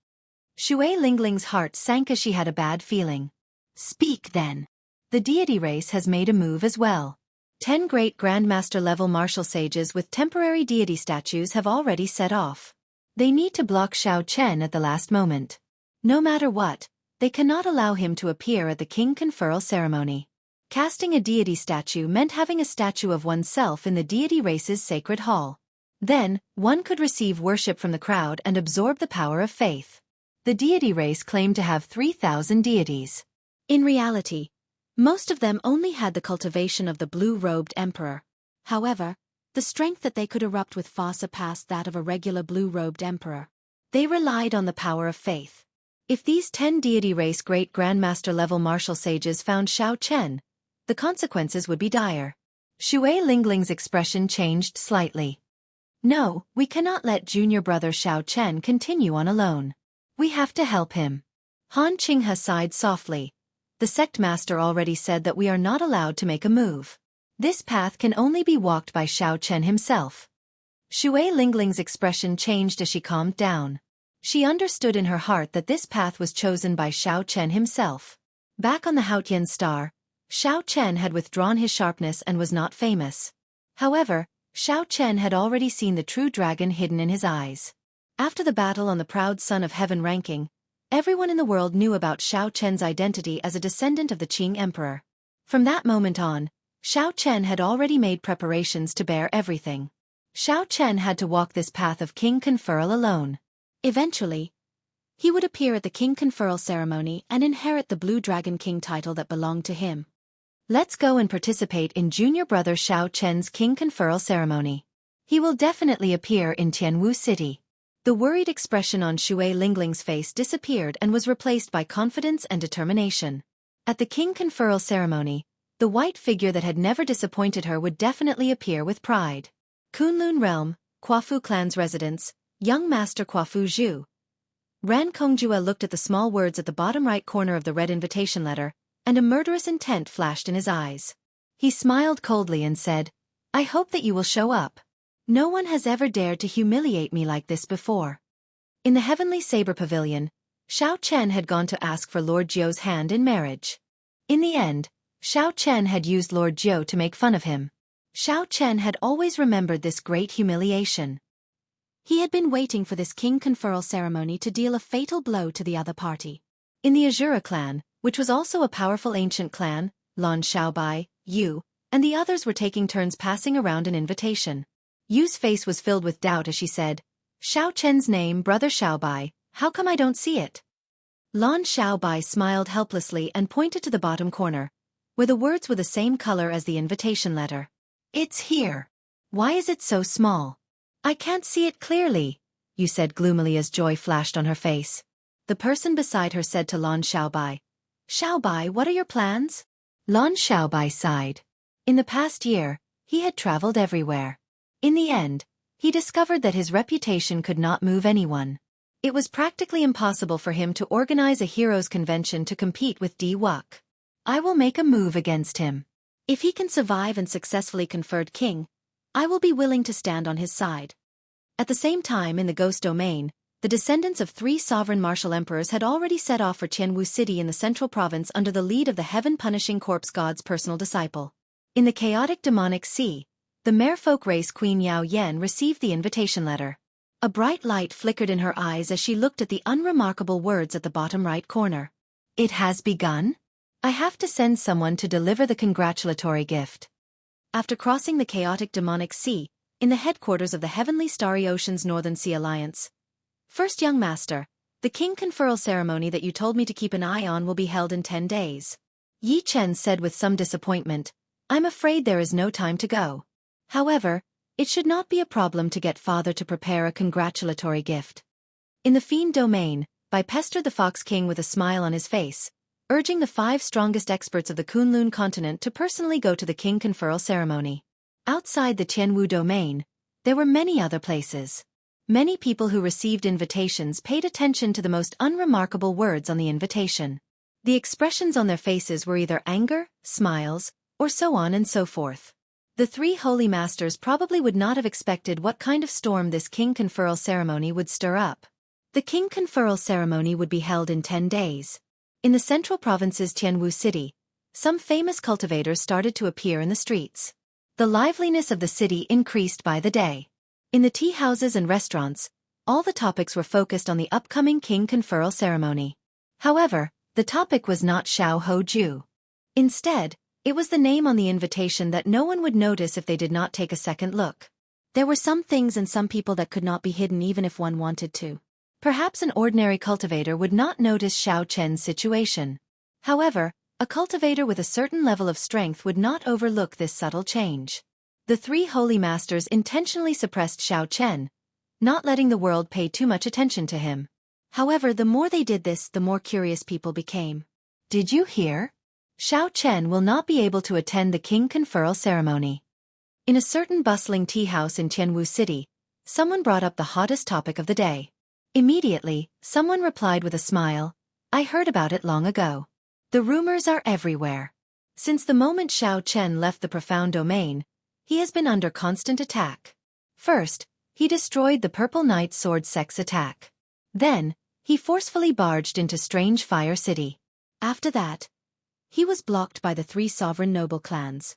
Shui Lingling's heart sank as she had a bad feeling. "Speak then." The deity race has made a move as well. 10 great Grandmaster-level martial sages with temporary deity statues have already set off. They need to block Xiao Chen at the last moment. No matter what, they cannot allow him to appear at the king conferral ceremony. Casting a deity statue meant having a statue of oneself in the deity race's sacred hall. Then, one could receive worship from the crowd and absorb the power of faith. The deity race claimed to have 3,000 deities. In reality, most of them only had the cultivation of the blue-robed emperor. However, the strength that they could erupt with far surpassed that of a regular blue-robed emperor. They relied on the power of faith. If these 10 deity race great grandmaster-level martial sages found Xiao Chen, the consequences would be dire. Shui Lingling's expression changed slightly. No, we cannot let junior brother Xiao Chen continue on alone. We have to help him. Han Qinghe sighed softly. The sect master already said that we are not allowed to make a move. This path can only be walked by Xiao Chen himself. Shui Lingling's expression changed as she calmed down. She understood in her heart that this path was chosen by Xiao Chen himself. Back on the Haotian star, Xiao Chen had withdrawn his sharpness and was not famous. However, Xiao Chen had already seen the true dragon hidden in his eyes. After the battle on the proud Son of Heaven ranking, everyone in the world knew about Xiao Chen's identity as a descendant of the Qing Emperor. From that moment on, Xiao Chen had already made preparations to bear everything. Xiao Chen had to walk this path of king conferral alone. Eventually, he would appear at the king conferral ceremony and inherit the Blue Dragon King title that belonged to him. Let's go and participate in junior brother Xiao Chen's king conferral ceremony. He will definitely appear in Tianwu City. The worried expression on Shui Lingling's face disappeared and was replaced by confidence and determination. At the king conferral ceremony, the white figure that had never disappointed her would definitely appear with pride. Kunlun Realm, Kuafu clan's residence, young master Kuafu Zhu. Ran Kongjue looked at the small words at the bottom right corner of the red invitation letter, and a murderous intent flashed in his eyes. He smiled coldly and said, "I hope that you will show up. No one has ever dared to humiliate me like this before." In the Heavenly Saber Pavilion, Xiao Chen had gone to ask for Lord Jiu's hand in marriage. In the end, Xiao Chen had used Lord Jiu to make fun of him. Xiao Chen had always remembered this great humiliation. He had been waiting for this king conferral ceremony to deal a fatal blow to the other party. In the Azura clan, which was also a powerful ancient clan, Lan Xiaobai, Yu, and the others were taking turns passing around an invitation. Yu's face was filled with doubt as she said, "Xiao Chen's name, Brother Xiaobai, how come I don't see it?" Lan Xiaobai smiled helplessly and pointed to the bottom corner, where the words were the same color as the invitation letter. "It's here. Why is it so small? I can't see it clearly," Yu said gloomily as joy flashed on her face. The person beside her said to Lan Xiaobai, "Xiaobai, what are your plans?" Lan Xiaobai sighed. In the past year, he had traveled everywhere. In the end, he discovered that his reputation could not move anyone. It was practically impossible for him to organize a heroes' convention to compete with Di Wuk. "I will make a move against him. If he can survive and successfully conferred king, I will be willing to stand on his side." At the same time in the Ghost Domain, the descendants of 3 sovereign martial emperors had already set off for Tianwu City in the central province under the lead of the heaven-punishing corpse god's personal disciple. In the chaotic demonic sea, the merfolk race Queen Yao Yen received the invitation letter. A bright light flickered in her eyes as she looked at the unremarkable words at the bottom right corner. "It has begun? I have to send someone to deliver the congratulatory gift." After crossing the chaotic demonic sea, in the headquarters of the Heavenly Starry Ocean's Northern Sea Alliance. "First young master, the king conferral ceremony that you told me to keep an eye on will be held in 10 days. Yi Chen said with some disappointment, "I'm afraid there is no time to go. However, it should not be a problem to get father to prepare a congratulatory gift." In the Fiend Domain, Bai pestered the Fox King with a smile on his face, urging the 5 strongest experts of the Kunlun continent to personally go to the king conferral ceremony. Outside the Tianwu Domain, there were many other places. Many people who received invitations paid attention to the most unremarkable words on the invitation. The expressions on their faces were either anger, smiles, or so on and so forth. The 3 holy masters probably would not have expected what kind of storm this king conferral ceremony would stir up. The king conferral ceremony would be held in 10 days. In the central province's Tianwu City, some famous cultivators started to appear in the streets. The liveliness of the city increased by the day. In the tea houses and restaurants, all the topics were focused on the upcoming king conferral ceremony. However, the topic was not Xiao Ho Ju. Instead, it was the name on the invitation that no one would notice if they did not take a second look. There were some things and some people that could not be hidden even if one wanted to. Perhaps an ordinary cultivator would not notice Xiao Chen's situation. However, a cultivator with a certain level of strength would not overlook this subtle change. The 3 holy masters intentionally suppressed Xiao Chen, not letting the world pay too much attention to him. However, the more they did this, the more curious people became. "Did you hear? Xiao Chen will not be able to attend the king conferral ceremony." In a certain bustling tea house in Tianwu City, Someone brought up the hottest topic of the day. Immediately, someone replied with a smile, "I heard about it long ago." The rumors are everywhere. Since the moment Xiao Chen left the profound domain, he has been under constant attack. First, he destroyed the Purple Knight Sword Sex attack. Then, he forcefully barged into Strange Fire City. After that, he was blocked by the 3 sovereign noble clans.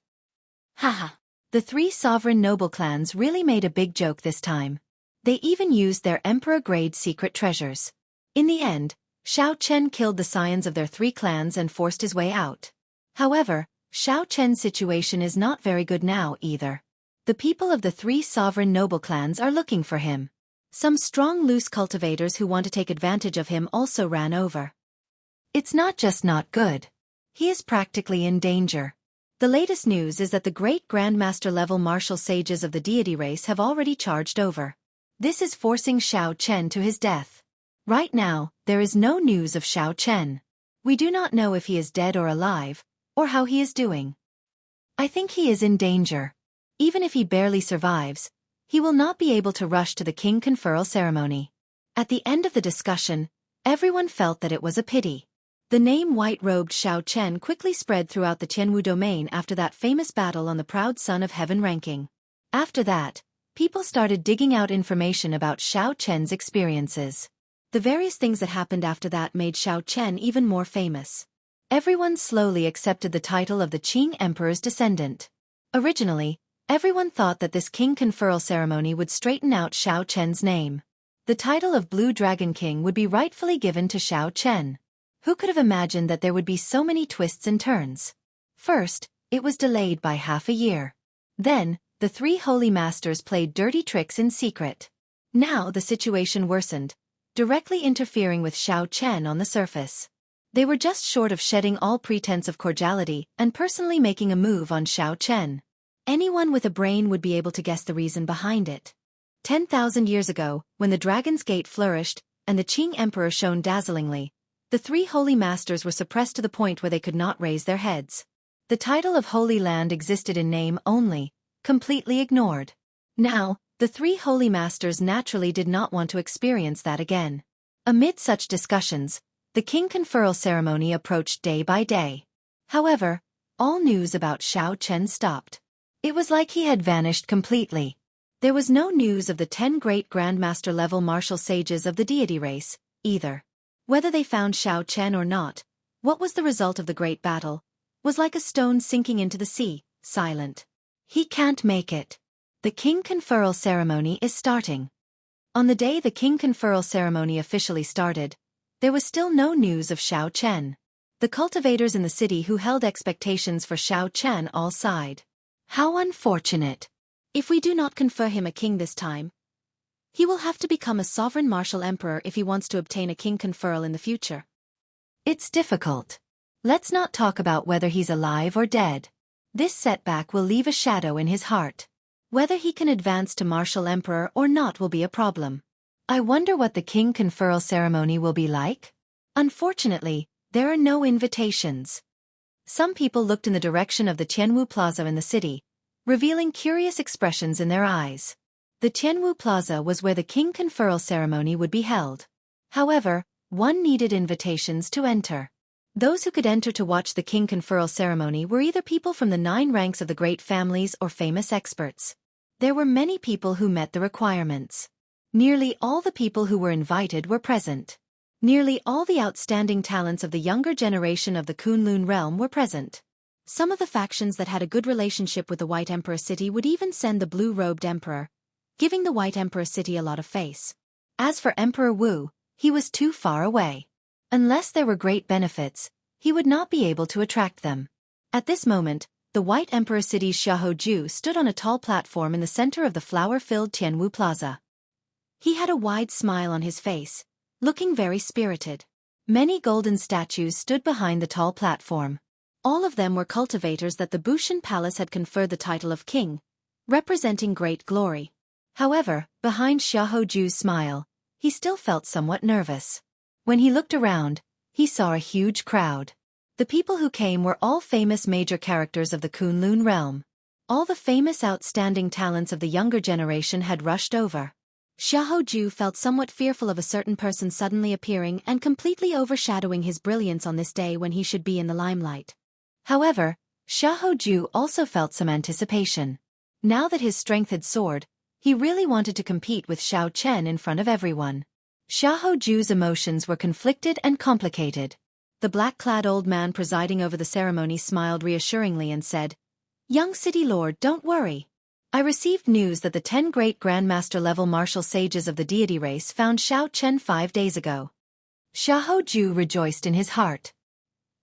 Haha. The 3 sovereign noble clans really made a big joke this time. They even used their emperor-grade secret treasures. In the end, Xiao Chen killed the scions of their 3 clans and forced his way out. However, Xiao Chen's situation is not very good now either. The people of the 3 sovereign noble clans are looking for him. Some strong loose cultivators who want to take advantage of him also ran over. It's not just not good. He is practically in danger. The latest news is that the great Grandmaster level martial sages of the deity race have already charged over. This is forcing Xiao Chen to his death. Right now, there is no news of Xiao Chen. We do not know if he is dead or alive, or how he is doing. I think he is in danger. Even if he barely survives, he will not be able to rush to the king conferral ceremony. At the end of the discussion, everyone felt that it was a pity. The name white-robed Xiao Chen quickly spread throughout the Tianwu domain after that famous battle on the Proud Son of Heaven ranking. After that, people started digging out information about Xiao Chen's experiences. The various things that happened after that made Xiao Chen even more famous. Everyone slowly accepted the title of the Qing Emperor's descendant. Originally, everyone thought that this king conferral ceremony would straighten out Xiao Chen's name. The title of Blue Dragon King would be rightfully given to Xiao Chen. Who could have imagined that there would be so many twists and turns? First, it was delayed by half a year. Then, the 3 holy masters played dirty tricks in secret. Now the situation worsened, directly interfering with Xiao Chen on the surface. They were just short of shedding all pretense of cordiality and personally making a move on Xiao Chen. Anyone with a brain would be able to guess the reason behind it. 10,000 years ago, when the Dragon's Gate flourished, and the Qing Emperor shone dazzlingly, the 3 holy masters were suppressed to the point where they could not raise their heads. The title of Holy Land existed in name only, completely ignored. Now, the 3 holy masters naturally did not want to experience that again. Amid such discussions, the king conferral ceremony approached day by day. However, all news about Xiao Chen stopped. It was like he had vanished completely. There was no news of the 10 great Grandmaster level martial sages of the deity race, either. Whether they found Xiao Chen or not, what was the result of the great battle, was like a stone sinking into the sea, silent. He can't make it. The king conferral ceremony is starting. On the day the king conferral ceremony officially started, there was still no news of Xiao Chen. The cultivators in the city who held expectations for Xiao Chen all sighed. How unfortunate. If we do not confer him a king this time, he will have to become a sovereign martial emperor if he wants to obtain a king conferral in the future. It's difficult. Let's not talk about whether he's alive or dead. This setback will leave a shadow in his heart. Whether he can advance to martial emperor or not will be a problem. I wonder what the king conferral ceremony will be like? Unfortunately, there are no invitations. Some people looked in the direction of the Tianwu Plaza in the city, revealing curious expressions in their eyes. The Tianwu Plaza was where the king conferral ceremony would be held. However, one needed invitations to enter. Those who could enter to watch the king conferral ceremony were either people from the 9 ranks of the great families or famous experts. There were many people who met the requirements. Nearly all the people who were invited were present. Nearly all the outstanding talents of the younger generation of the Kunlun realm were present. Some of the factions that had a good relationship with the White Emperor City would even send the blue-robed emperor, giving the White Emperor City a lot of face. As for Emperor Wu, he was too far away. Unless there were great benefits, he would not be able to attract them. At this moment, the White Emperor City's Xiaoju stood on a tall platform in the center of the flower-filled Tianwu Plaza. He had a wide smile on his face, looking very spirited. Many golden statues stood behind the tall platform. All of them were cultivators that the Bushan Palace had conferred the title of king, representing great glory. However, behind Xiaoju's smile, he still felt somewhat nervous. When he looked around, he saw a huge crowd. The people who came were all famous major characters of the Kunlun realm. All the famous outstanding talents of the younger generation had rushed over. Xiaoju felt somewhat fearful of a certain person suddenly appearing and completely overshadowing his brilliance on this day when he should be in the limelight. However, Xiaoju also felt some anticipation. Now that his strength had soared, he really wanted to compete with Xiao Chen in front of everyone. Xiaoju's emotions were conflicted and complicated. The black-clad old man presiding over the ceremony smiled reassuringly and said, "Young city lord, don't worry. I received news that the 10 great grandmaster-level martial sages of the deity race found Xiao Chen 5 days ago." Xiaoju rejoiced in his heart.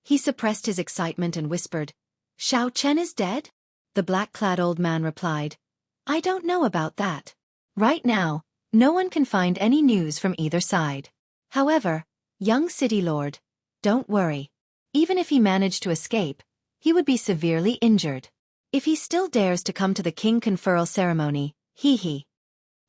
He suppressed his excitement and whispered, "Xiao Chen is dead?" The black-clad old man replied, "I don't know about that. Right now, no one can find any news from either side. However, young city lord, don't worry. Even if he managed to escape, he would be severely injured. If he still dares to come to the king conferral ceremony, he.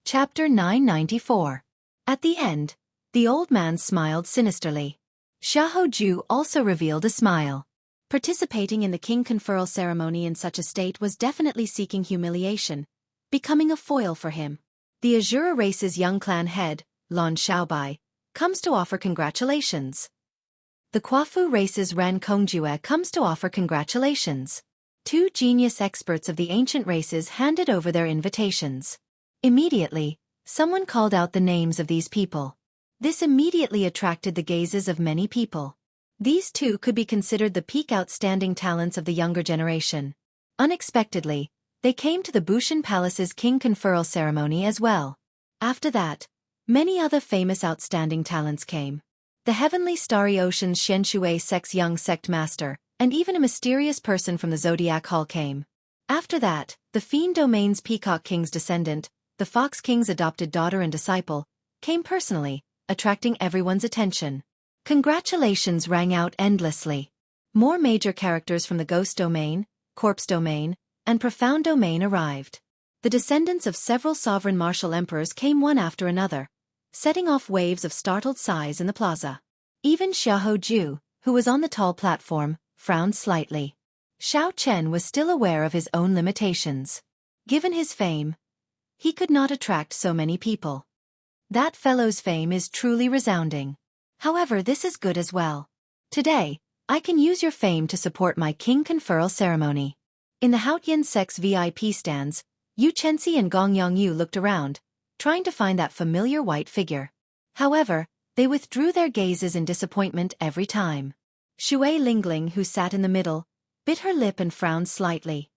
Chapter 994. At the end, the old man smiled sinisterly. Xiaoju also revealed a smile. Participating in the king conferral ceremony in such a state was definitely seeking humiliation, becoming a foil for him. The Azura race's young clan head, Lan Xiaobai, comes to offer congratulations. The Quafu race's Ran Kongjue comes to offer congratulations. 2 genius experts of the ancient races handed over their invitations. Immediately, someone called out the names of these people. This immediately attracted the gazes of many people. These 2 could be considered the peak outstanding talents of the younger generation. Unexpectedly, they came to the Bushan Palace's king conferral ceremony as well. After that, many other famous outstanding talents came. The heavenly starry ocean's Shenshui Sect's young sect master, and even a mysterious person from the Zodiac Hall came. After that, the Fiend Domain's Peacock King's descendant, the Fox King's adopted daughter and disciple, came personally, attracting everyone's attention. Congratulations rang out endlessly. More major characters from the Ghost Domain, Corpse Domain, and Profound Domain arrived. The descendants of several sovereign martial emperors came one after another, setting off waves of startled sighs in the plaza. Even Xiaoju, who was on the tall platform, frowned slightly. Xiao Chen was still aware of his own limitations. Given his fame, he could not attract so many people. That fellow's fame is truly resounding. However, this is good as well. Today, I can use your fame to support my king conferral ceremony. In the Haotian Sect's VIP stands, Yu Chenxi and Gong Yongyu looked around, trying to find that familiar white figure. However, they withdrew their gazes in disappointment every time. Shui Lingling, who sat in the middle, bit her lip and frowned slightly.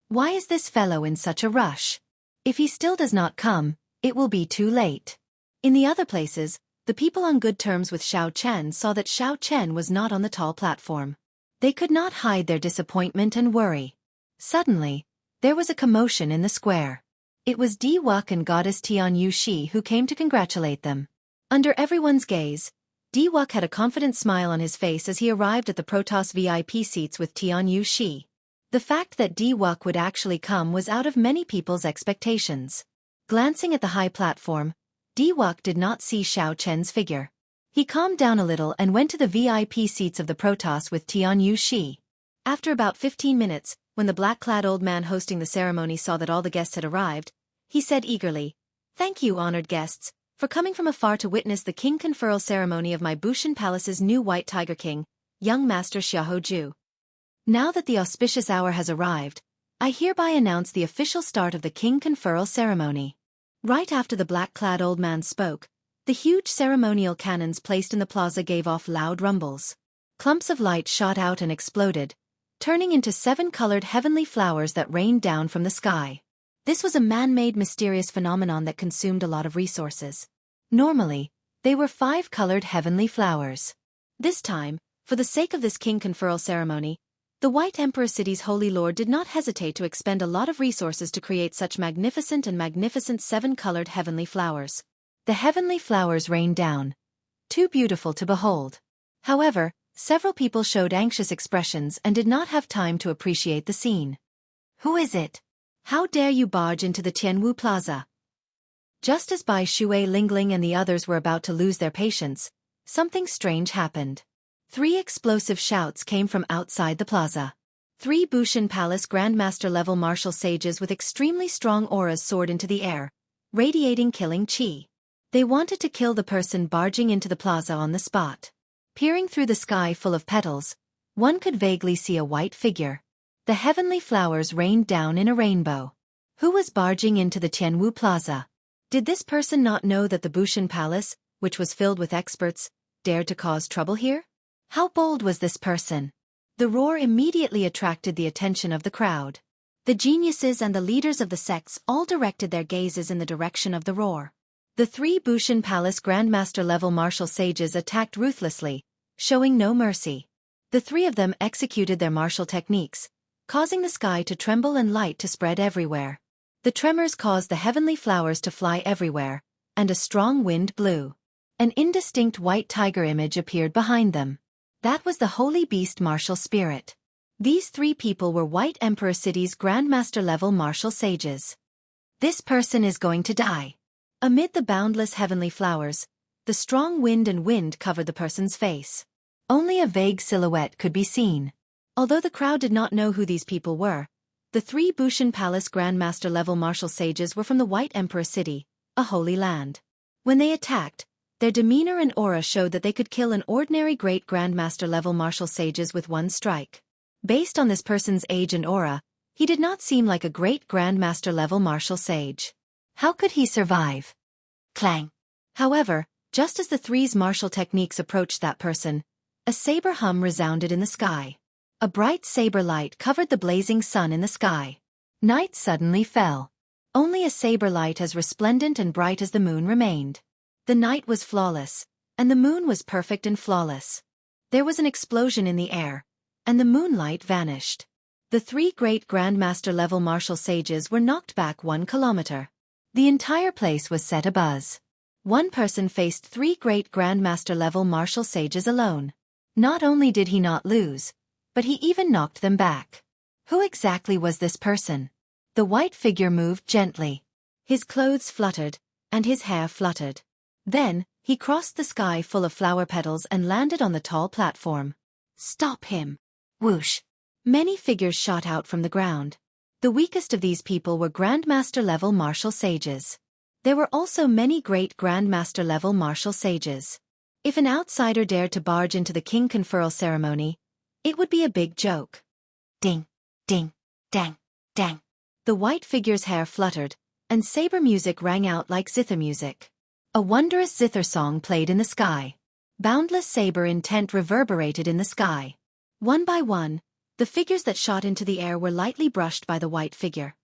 Why is this fellow in such a rush? If he still does not come, it will be too late. In the other places, the people on good terms with Xiao Chen saw that Xiao Chen was not on the tall platform. They could not hide their disappointment and worry. Suddenly, there was a commotion in the square. It was Di Wuk and goddess Tian Yu Shi who came to congratulate them. Under everyone's gaze, Di Wuk had a confident smile on his face as he arrived at the Protoss VIP seats with Tian Yu Shi. The fact that Di Wuk would actually come was out of many people's expectations. Glancing at the high platform, Di Wuk did not see Xiao Chen's figure. He calmed down a little and went to the VIP seats of the Protoss with Tian Yu Shi. After about 15 minutes, when the black-clad old man hosting the ceremony saw that all the guests had arrived, he said eagerly, "Thank you, honored guests, for coming from afar to witness the king conferral ceremony of my Bushan Palace's new White Tiger King, young Master Xiaoju. Now that the auspicious hour has arrived, I hereby announce the official start of the king conferral ceremony." Right after the black-clad old man spoke, the huge ceremonial cannons placed in the plaza gave off loud rumbles. Clumps of light shot out and exploded, turning into 7-colored heavenly flowers that rained down from the sky. This was a man-made mysterious phenomenon that consumed a lot of resources. Normally, they were 5-colored heavenly flowers. This time, for the sake of this king conferral ceremony, the White Emperor City's Holy Lord did not hesitate to expend a lot of resources to create such magnificent 7-colored heavenly flowers. The heavenly flowers rained down, too beautiful to behold. However, several people showed anxious expressions and did not have time to appreciate the scene. "Who is it? How dare you barge into the Tianwu Plaza?" Just as Bai Shui Lingling and the others were about to lose their patience, something strange happened. 3 explosive shouts came from outside the plaza. 3 Bushan Palace Grandmaster-level martial sages with extremely strong auras soared into the air, radiating killing chi. They wanted to kill the person barging into the plaza on the spot. Peering through the sky full of petals, one could vaguely see a white figure. The heavenly flowers rained down in a rainbow. Who was barging into the Tianwu Plaza? Did this person not know that the Bushan Palace, which was filled with experts, dared to cause trouble here? How bold was this person? The roar immediately attracted the attention of the crowd. The geniuses and the leaders of the sects all directed their gazes in the direction of the roar. The 3 Bushan Palace Grandmaster-level martial sages attacked ruthlessly, showing no mercy. The 3 of them executed their martial techniques, causing the sky to tremble and light to spread everywhere. The tremors caused the heavenly flowers to fly everywhere, and a strong wind blew. An indistinct white tiger image appeared behind them. That was the holy beast martial spirit. These 3 people were White Emperor City's Grandmaster-level martial sages. This person is going to die. Amid the boundless heavenly flowers, the strong wind covered the person's face. Only a vague silhouette could be seen. Although the crowd did not know who these people were, the 3 Bushan Palace Grandmaster-level martial sages were from the White Emperor City, a holy land. When they attacked, their demeanor and aura showed that they could kill an ordinary great Grandmaster-level martial sages with one strike. Based on this person's age and aura, he did not seem like a great Grandmaster-level martial sage. How could he survive? Clang. However, just as the 3's martial techniques approached that person, a saber hum resounded in the sky. A bright saber light covered the blazing sun in the sky. Night suddenly fell. Only a saber light as resplendent and bright as the moon remained. The night was flawless, and the moon was perfect and flawless. There was an explosion in the air, and the moonlight vanished. The 3 great Grandmaster-level martial sages were knocked back 1 kilometer. The entire place was set abuzz. One person faced 3 great Grandmaster-level martial sages alone. Not only did he not lose, but he even knocked them back. Who exactly was this person? The white figure moved gently. His clothes fluttered, and his hair fluttered. Then, he crossed the sky full of flower petals and landed on the tall platform. Stop him! Whoosh! Many figures shot out from the ground. The weakest of these people were Grandmaster-level martial sages. There were also many great Grandmaster-level martial sages. If an outsider dared to barge into the king conferral ceremony, it would be a big joke. Ding, ding, dang, dang. The white figure's hair fluttered, and saber music rang out like zither music. A wondrous zither song played in the sky. Boundless saber intent reverberated in the sky. One by one, the figures that shot into the air were lightly brushed by the white figure.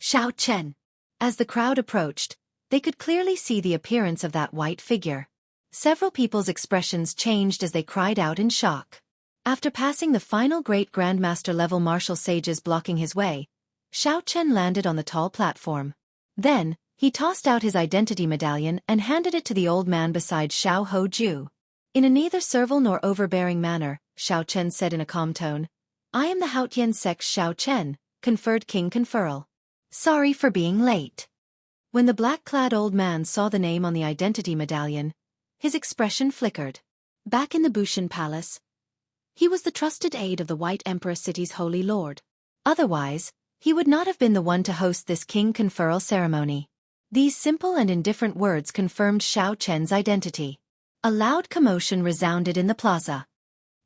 Xiao Chen. As the crowd approached, they could clearly see the appearance of that white figure. Several people's expressions changed as they cried out in shock. After passing the final great Grandmaster-level martial sages blocking his way, Xiao Chen landed on the tall platform. Then, he tossed out his identity medallion and handed it to the old man beside Xiao Ho-ju. In a neither servile nor overbearing manner, Xiao Chen said in a calm tone, "I am the Haotian sect's Xiao Chen, conferred king conferral. Sorry for being late." When the black-clad old man saw the name on the identity medallion, his expression flickered. Back in the Bushan Palace, he was the trusted aide of the White Emperor City's Holy Lord. Otherwise, he would not have been the one to host this king conferral ceremony. These simple and indifferent words confirmed Xiao Chen's identity. A loud commotion resounded in the plaza.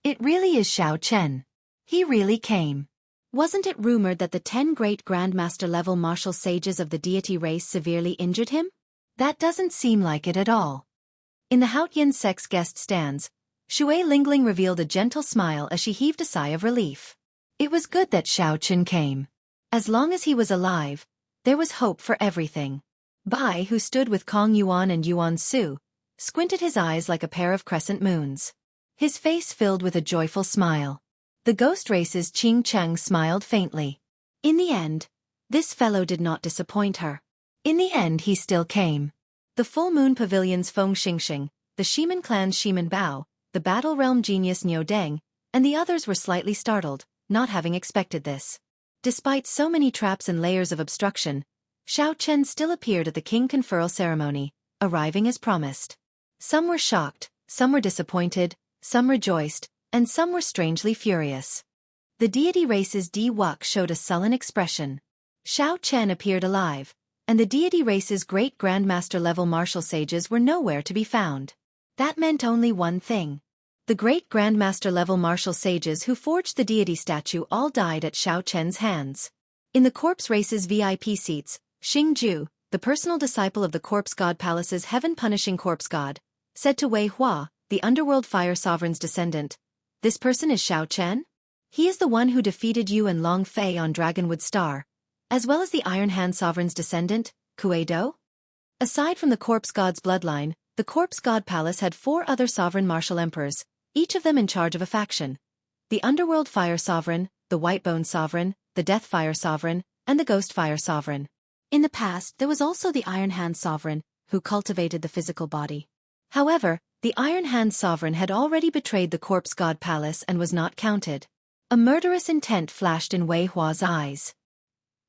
It really is Xiao Chen. He really came. Wasn't it rumored that the 10 great Grandmaster-level martial sages of the deity race severely injured him? That doesn't seem like it at all. In the Haotian sect's guest stands, Shui Lingling revealed a gentle smile as she heaved a sigh of relief. It was good that Xiao Chen came. As long as he was alive, there was hope for everything. Bai, who stood with Kong Yuan and Yuan Su, squinted his eyes like a pair of crescent moons. His face filled with a joyful smile. The ghost race's Qing Cheng smiled faintly. In the end, this fellow did not disappoint her. In the end he still came. The Full Moon Pavilion's Feng Xingxing, the Shiman clan's Shiman Bao, the Battle Realm genius Niu Deng, and the others were slightly startled, not having expected this. Despite so many traps and layers of obstruction, Xiao Chen still appeared at the king conferral ceremony, arriving as promised. Some were shocked, some were disappointed, some rejoiced, and some were strangely furious. The deity race's Di-Wuk showed a sullen expression. Xiao Chen appeared alive, and the deity race's great grandmaster-level martial sages were nowhere to be found. That meant only one thing. The great grandmaster-level martial sages who forged the deity statue all died at Xiao Chen's hands. In the corpse race's VIP seats, Xing Ju, the personal disciple of the corpse god palace's heaven-punishing corpse god, said to Wei Hua, the underworld fire sovereign's descendant, "This person is Xiao Chen? He is the one who defeated you and Long Fei on Dragonwood Star, as well as the Iron Hand sovereign's descendant, Kue Do?" Aside from the corpse god's bloodline, the corpse god palace had 4 other sovereign martial emperors, each of them in charge of a faction. The underworld fire sovereign, the white-bone sovereign, the death fire sovereign, and the ghost fire sovereign. In the past, there was also the Iron Hand sovereign, who cultivated the physical body. However, the Iron Hand sovereign had already betrayed the corpse god palace and was not counted. A murderous intent flashed in Wei Hua's eyes.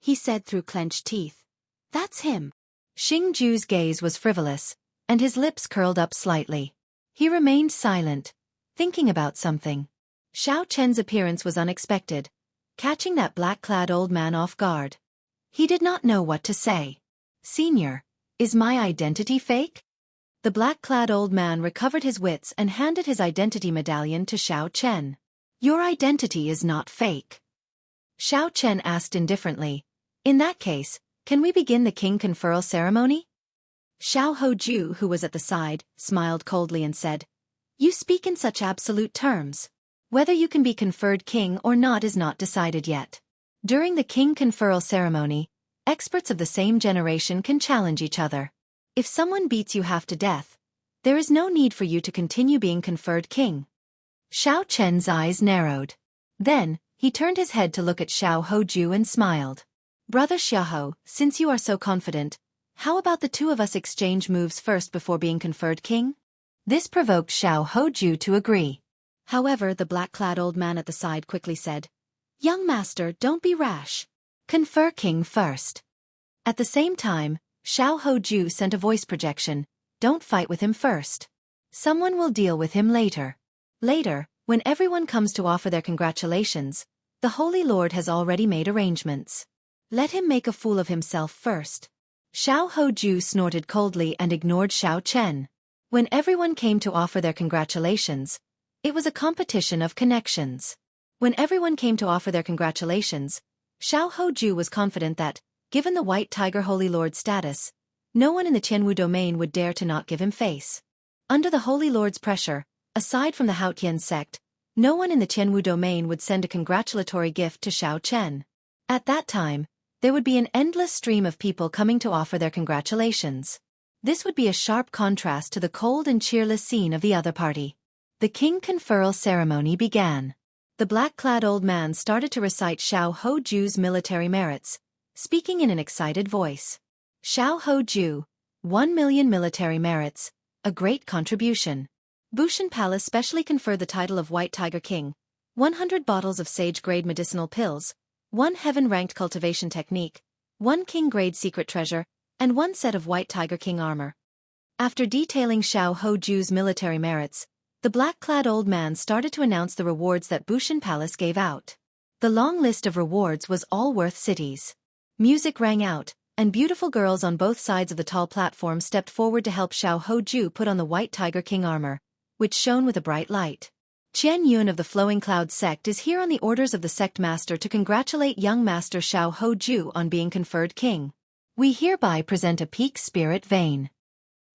He said through clenched teeth, "That's him." Xing Ju's gaze was frivolous, and his lips curled up slightly. He remained silent, thinking about something. Xiao Chen's appearance was unexpected, catching that black-clad old man off guard. He did not know what to say. "Senior, is my identity fake?" The black-clad old man recovered his wits and handed his identity medallion to Xiao Chen. "Your identity is not fake." Xiao Chen asked indifferently, "In that case, can we begin the king conferral ceremony?" Xiao Hoju, who was at the side, smiled coldly and said, "You speak in such absolute terms. Whether you can be conferred king or not is not decided yet. During the king conferral ceremony, experts of the same generation can challenge each other. If someone beats you half to death, there is no need for you to continue being conferred king." Xiao Chen's eyes narrowed. Then, he turned his head to look at Xiao Hoju and smiled. "Brother Xiaoho, since you are so confident, how about the 2 of us exchange moves first before being conferred king?" This provoked Xiao Hoju to agree. However, the black-clad old man at the side quickly said, "Young master, don't be rash. Confer king first." At the same time, Xiao Hoju sent a voice projection, "Don't fight with him first. Someone will deal with him later. Later, when everyone comes to offer their congratulations, the Holy Lord has already made arrangements. Let him make a fool of himself first." Xiao Hoju snorted coldly and ignored Xiao Chen. When everyone came to offer their congratulations, it was a competition of connections. When everyone came to offer their congratulations, Xiao Hoju was confident that, given the White Tiger Holy Lord status, no one in the Qianwu domain would dare to not give him face. Under the Holy Lord's pressure, aside from the Haotian sect, no one in the Qianwu domain would send a congratulatory gift to Xiao Chen. At that time, there would be an endless stream of people coming to offer their congratulations. This would be a sharp contrast to the cold and cheerless scene of the other party. The king conferral ceremony began. The black-clad old man started to recite Xiao Hoju's military merits, speaking in an excited voice. Xiao Hoju, 1 million military merits, a great contribution. Bushan Palace specially conferred the title of White Tiger King, 100 bottles of sage-grade medicinal pills, 1 heaven-ranked cultivation technique, 1 king-grade secret treasure, and 1 set of White Tiger King armor. After detailing Xiao Hoju's military merits, the black-clad old man started to announce the rewards that Bushan Palace gave out. The long list of rewards was all worth cities. Music rang out, and beautiful girls on both sides of the tall platform stepped forward to help Xiao Hoju put on the White Tiger King armor, which shone with a bright light. Qian Yun of the Flowing Cloud sect is here on the orders of the sect master to congratulate young master Xiao Hoju on being conferred king. We hereby present a peak spirit vein.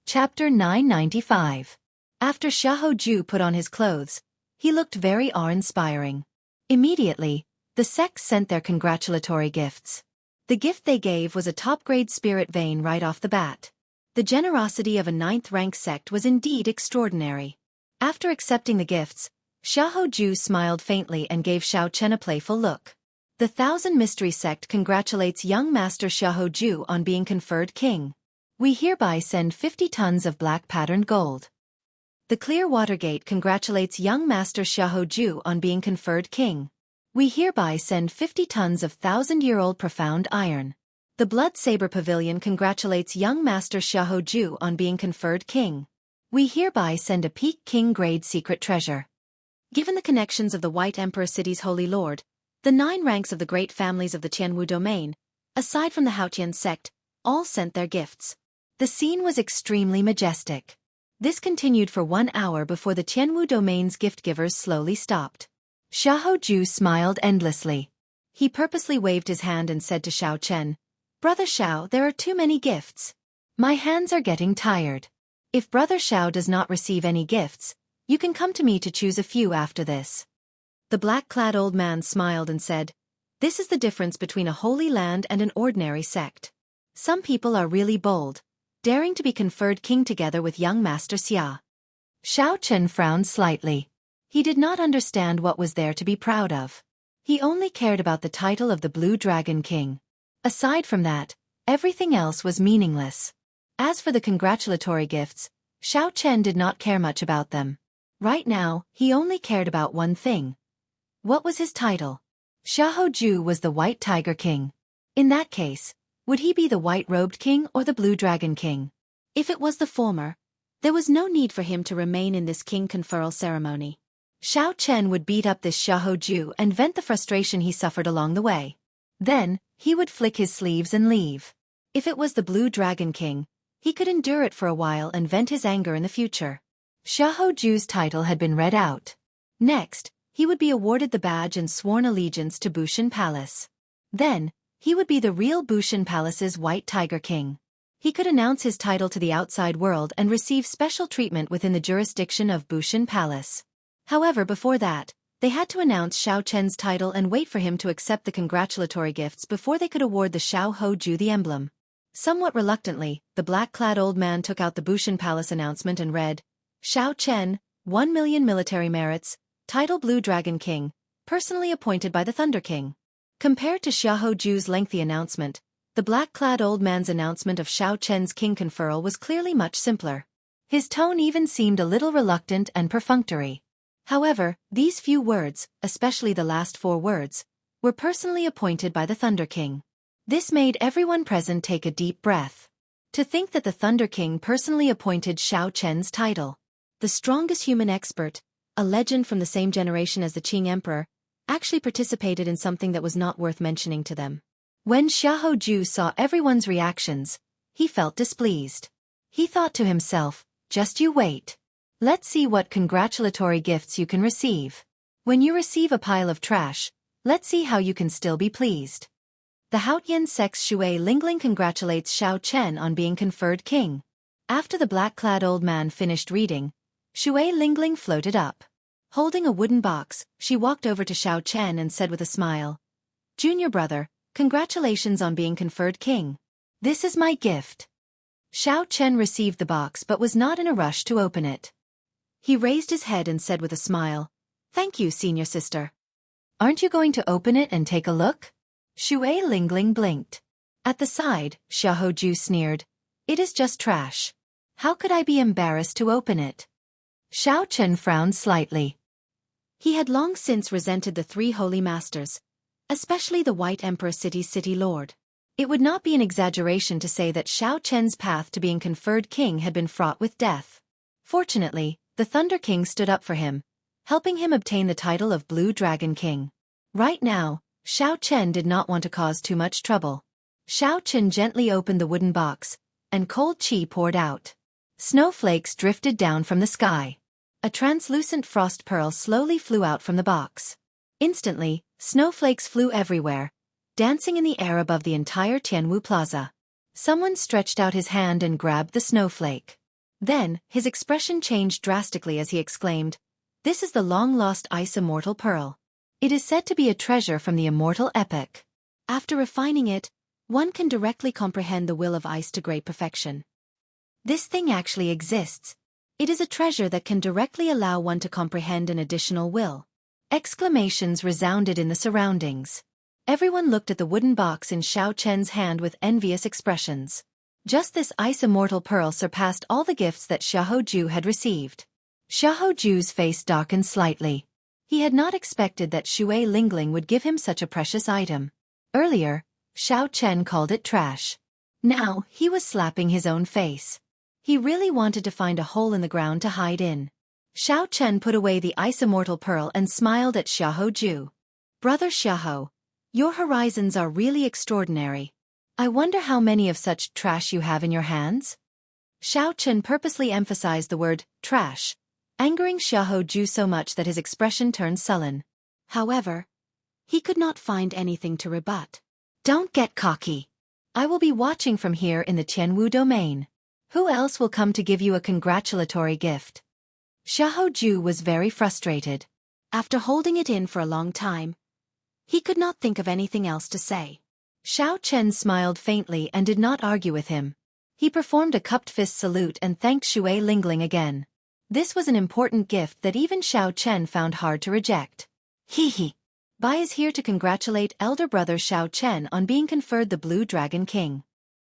Chapter 995. After Xiao Hoju put on his clothes, he looked very awe-inspiring. Immediately, the sect sent their congratulatory gifts. The gift they gave was a top-grade spirit vein right off the bat. The generosity of a 9th-rank sect was indeed extraordinary. After accepting the gifts, Xiao Hoju smiled faintly and gave Xiao Chen a playful look. The Thousand Mystery Sect congratulates young master Xiao Hoju on being conferred king. We hereby send 50 tons of black-patterned gold. The Clearwater Gate congratulates young master Xiao Hoju on being conferred king. We hereby send 50 tons of 1,000-year-old profound iron. The Blood Saber Pavilion congratulates young master Xiao Hoju on being conferred king. We hereby send a peak king-grade secret treasure. Given the connections of the White Emperor City's Holy Lord, The 9 ranks of the great families of the Tianwu domain, aside from the Haotian sect, all sent their gifts. The scene was extremely majestic. This continued for 1 hour before the Tianwu domain's gift-givers slowly stopped. Xiaoju smiled endlessly. He purposely waved his hand and said to Xiao Chen, "Brother Xiao, there are too many gifts. My hands are getting tired. If Brother Xiao does not receive any gifts, you can come to me to choose a few after this." The black-clad old man smiled and said, "This is the difference between a holy land and an ordinary sect. Some people are really bold, daring to be conferred king together with young Master Xia." Xiao Chen frowned slightly. He did not understand what was there to be proud of. He only cared about the title of the Blue Dragon King. Aside from that, everything else was meaningless. As for the congratulatory gifts, Xiao Chen did not care much about them. Right now, he only cared about one thing. What was his title? Xiaoju was the White Tiger King. In that case, would he be the White-Robed King or the Blue Dragon King? If it was the former, there was no need for him to remain in this king conferral ceremony. Xiao Chen would beat up this Xiaoju and vent the frustration he suffered along the way. Then, he would flick his sleeves and leave. If it was the Blue Dragon King, he could endure it for a while and vent his anger in the future. Xiaoju's title had been read out. Next, he would be awarded the badge and sworn allegiance to Bushan Palace. Then, he would be the real Bushan Palace's White Tiger King. He could announce his title to the outside world and receive special treatment within the jurisdiction of Bushan Palace. However, before that, they had to announce Xiao Chen's title and wait for him to accept the congratulatory gifts before they could award the Xiaoju the emblem. Somewhat reluctantly, the black-clad old man took out the Bushan Palace announcement and read, "Xiao Chen, 1 million military merits, title Blue Dragon King, personally appointed by the Thunder King." Compared to Xiaoju's lengthy announcement, the black-clad old man's announcement of Xiao Chen's king conferral was clearly much simpler. His tone even seemed a little reluctant and perfunctory. However, these few words, especially the last 4 words, were personally appointed by the Thunder King. This made everyone present take a deep breath. To think that the Thunder King personally appointed Xiao Chen's title. The strongest human expert, a legend from the same generation as the Qing Emperor, actually participated in something that was not worth mentioning to them. When Xiaoju saw everyone's reactions, he felt displeased. He thought to himself, "Just you wait. Let's see what congratulatory gifts you can receive. When you receive a pile of trash, let's see how you can still be pleased." The Haotian sect's Shui Lingling congratulates Xiao Chen on being conferred king. After the black-clad old man finished reading, Shui Lingling floated up. Holding a wooden box, she walked over to Xiao Chen and said with a smile, "Junior brother, congratulations on being conferred king. This is my gift." Xiao Chen received the box but was not in a rush to open it. He raised his head and said with a smile, "Thank you, senior sister." "Aren't you going to open it and take a look?" Shui Lingling blinked. At the side, Xiaoju sneered, "It is just trash. How could I be embarrassed to open it?" Xiao Chen frowned slightly. He had long since resented the 3 holy masters, especially the White Emperor City's city lord. It would not be an exaggeration to say that Xiao Chen's path to being conferred king had been fraught with death. Fortunately, the Thunder King stood up for him, helping him obtain the title of Blue Dragon King. Right now, Xiao Chen did not want to cause too much trouble. Xiao Chen gently opened the wooden box, and cold qi poured out. Snowflakes drifted down from the sky. A translucent frost pearl slowly flew out from the box. Instantly, snowflakes flew everywhere, dancing in the air above the entire Tianwu Plaza. Someone stretched out his hand and grabbed the snowflake. Then, his expression changed drastically as he exclaimed, "This is the long-lost Ice Immortal Pearl. It is said to be a treasure from the immortal epic. After refining it, one can directly comprehend the will of ice to great perfection. This thing actually exists. It is a treasure that can directly allow one to comprehend an additional will." Exclamations resounded in the surroundings. Everyone looked at the wooden box in Xiao Chen's hand with envious expressions. Just this Ice Immortal Pearl surpassed all the gifts that Xiaoju had received. Xiaoju's face darkened slightly. He had not expected that Shui Lingling would give him such a precious item. Earlier, Xiao Chen called it trash. Now, he was slapping his own face. He really wanted to find a hole in the ground to hide in. Xiao Chen put away the Ice Immortal Pearl and smiled at Xiaoju. Brother Xiahou, your horizons are really extraordinary. I wonder how many of such trash you have in your hands? Xiao Chen purposely emphasized the word trash, angering Xiahou Ju so much that his expression turned sullen. However, he could not find anything to rebut. Don't get cocky. I will be watching from here in the Tianwu domain. Who else will come to give you a congratulatory gift? Xiahou Ju was very frustrated. After holding it in for a long time, he could not think of anything else to say. Xiao Chen smiled faintly and did not argue with him. He performed a cupped fist salute and thanked Shui Lingling again. This was an important gift that even Xiao Chen found hard to reject. Hee. Bai is here to congratulate elder brother Xiao Chen on being conferred the Blue Dragon King.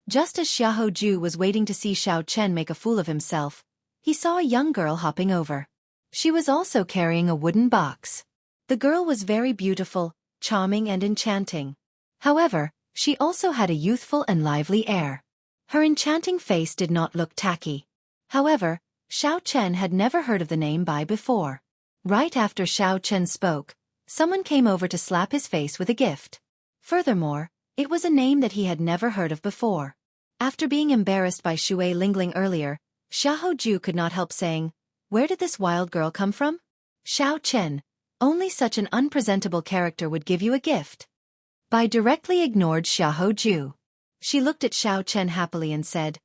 Just as Xiahou Ju was waiting to see Xiao Chen make a fool of himself, he saw a young girl hopping over. She was also carrying a wooden box. The girl was very beautiful, charming and enchanting. However, she also had a youthful and lively air. Her enchanting face did not look tacky. However, Xiao Chen had never heard of the name Bai before. Right after Xiao Chen spoke, someone came over to slap his face with a gift. Furthermore, it was a name that he had never heard of before. After being embarrassed by Shui Lingling earlier, Xiahou Ju could not help saying, "Where did this wild girl come from?" Xiao Chen, only such an unpresentable character would give you a gift. Bai directly ignored Xiahou Ju. She looked at Xiao Chen happily and said,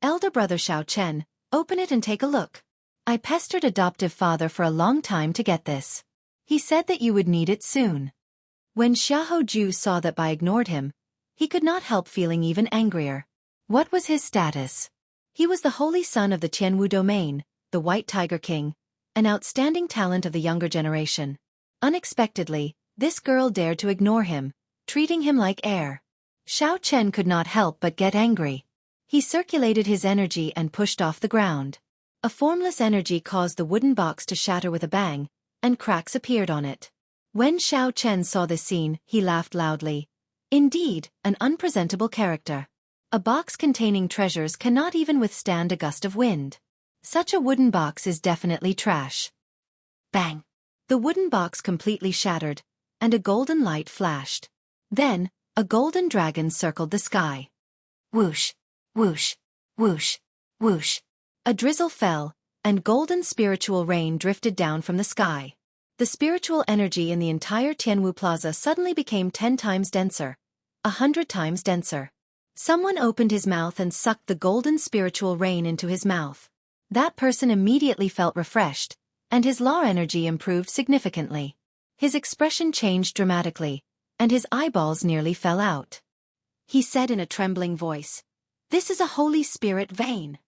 "Elder brother Xiao Chen, open it and take a look. I pestered adoptive father for a long time to get this. He said that you would need it soon." When Xiahou Ju saw that Bai ignored him, he could not help feeling even angrier. What was his status? He was the holy son of the Tianwu domain, the White Tiger King, an outstanding talent of the younger generation. Unexpectedly, this girl dared to ignore him, treating him like air. Xiao Chen could not help but get angry. He circulated his energy and pushed off the ground. A formless energy caused the wooden box to shatter with a bang, and cracks appeared on it. When Xiao Chen saw this scene, he laughed loudly. Indeed, an unpresentable character. A box containing treasures cannot even withstand a gust of wind. Such a wooden box is definitely trash. Bang! The wooden box completely shattered, and a golden light flashed. Then, a golden dragon circled the sky. Whoosh! Whoosh! Whoosh! Whoosh! A drizzle fell, and golden spiritual rain drifted down from the sky. The spiritual energy in the entire Tianwu Plaza suddenly became 10 times denser, 100 times denser. Someone opened his mouth and sucked the golden spiritual rain into his mouth. That person immediately felt refreshed, and his law energy improved significantly. His expression changed dramatically, and his eyeballs nearly fell out. He said in a trembling voice, "This is a Holy Spirit vein."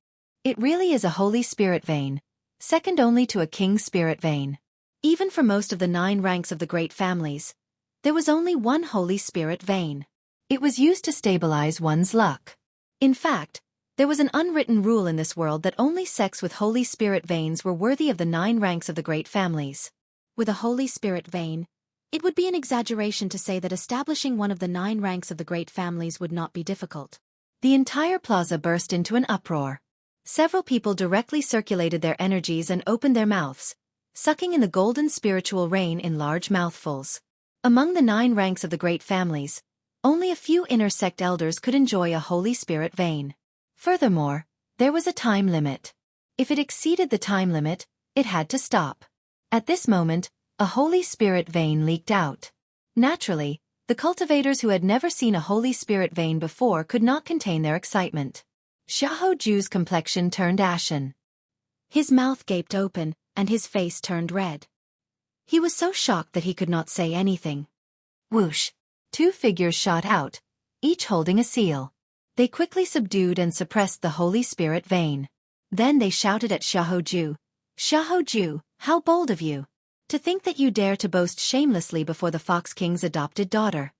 It really is a Holy Spirit vein, second only to a King Spirit vein. Even for most of the 9 ranks of the great families, there was only one Holy Spirit vein. It was used to stabilize one's luck. In fact, there was an unwritten rule in this world that only sects with Holy Spirit veins were worthy of the 9 ranks of the great families. With a Holy Spirit vein, it would be an exaggeration to say that establishing one of the 9 ranks of the great families would not be difficult. The entire plaza burst into an uproar. Several people directly circulated their energies and opened their mouths, sucking in the golden spiritual rain in large mouthfuls. Among the 9 ranks of the great families, only a few inner sect elders could enjoy a Holy Spirit vein. Furthermore, there was a time limit. If it exceeded the time limit, it had to stop. At this moment, a Holy Spirit vein leaked out. Naturally, the cultivators who had never seen a Holy Spirit vein before could not contain their excitement. Xiahou Ju's complexion turned ashen. His mouth gaped open, and his face turned red. He was so shocked that he could not say anything. Whoosh! 2 figures shot out, each holding a seal. They quickly subdued and suppressed the Holy Spirit vein. Then they shouted at Xiahou Ju, "Xiahou Ju, how bold of you! To think that you dare to boast shamelessly before the Fox King's adopted daughter.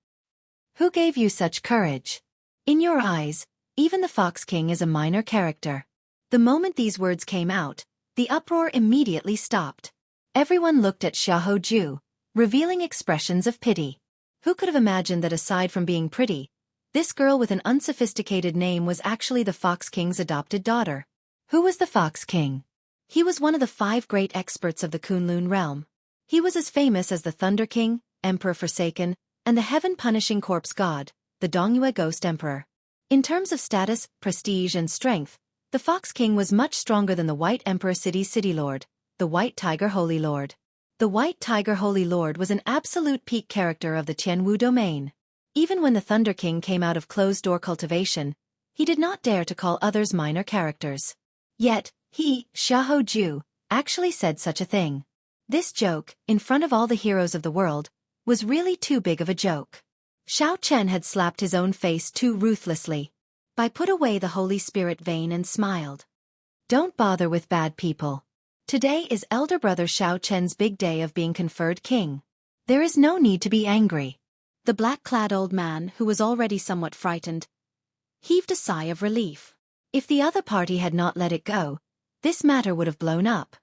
Who gave you such courage? In your eyes, even the Fox King is a minor character." The moment these words came out, the uproar immediately stopped. Everyone looked at Xiahou Ju, revealing expressions of pity. Who could have imagined that aside from being pretty, this girl with an unsophisticated name was actually the Fox King's adopted daughter? Who was the Fox King? He was one of the 5 great experts of the Kunlun realm. He was as famous as the Thunder King, Emperor Forsaken, and the heaven-punishing corpse god, the Dongyue Ghost Emperor. In terms of status, prestige and strength, the Fox King was much stronger than the White Emperor City Lord, the White Tiger Holy Lord. The White Tiger Holy Lord was an absolute peak character of the Tianwu domain. Even when the Thunder King came out of closed-door cultivation, he did not dare to call others minor characters. Yet, he, Xiahou Ju, actually said such a thing. This joke, in front of all the heroes of the world, was really too big of a joke. Xiao Chen had slapped his own face too ruthlessly. Bai put away the Holy Spirit vein and smiled. Don't bother with bad people. Today is elder brother Xiao Chen's big day of being conferred king. There is no need to be angry. The black-clad old man, who was already somewhat frightened, heaved a sigh of relief. If the other party had not let it go, this matter would have blown up.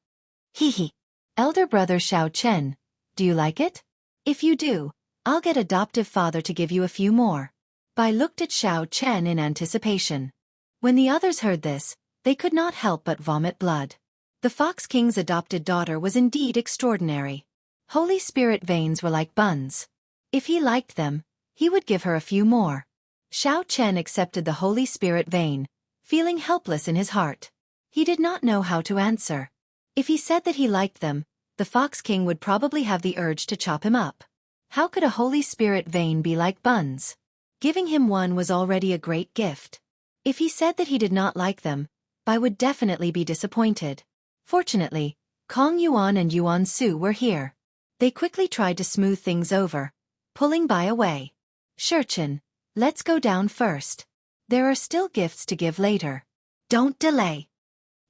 Hee. Elder brother Xiao Chen, do you like it? If you do, I'll get adoptive father to give you a few more. Bai looked at Xiao Chen in anticipation. When the others heard this, they could not help but vomit blood. The Fox King's adopted daughter was indeed extraordinary. Holy Spirit veins were like buns. If he liked them, he would give her a few more. Xiao Chen accepted the Holy Spirit vein, feeling helpless in his heart. He did not know how to answer. If he said that he liked them, the Fox King would probably have the urge to chop him up. How could a Holy Spirit vein be like buns? Giving him one was already a great gift. If he said that he did not like them, Bai would definitely be disappointed. Fortunately, Kong Yuan and Yuan Su were here. They quickly tried to smooth things over, pulling Bai away. Shurchen, let's go down first. There are still gifts to give later. Don't delay.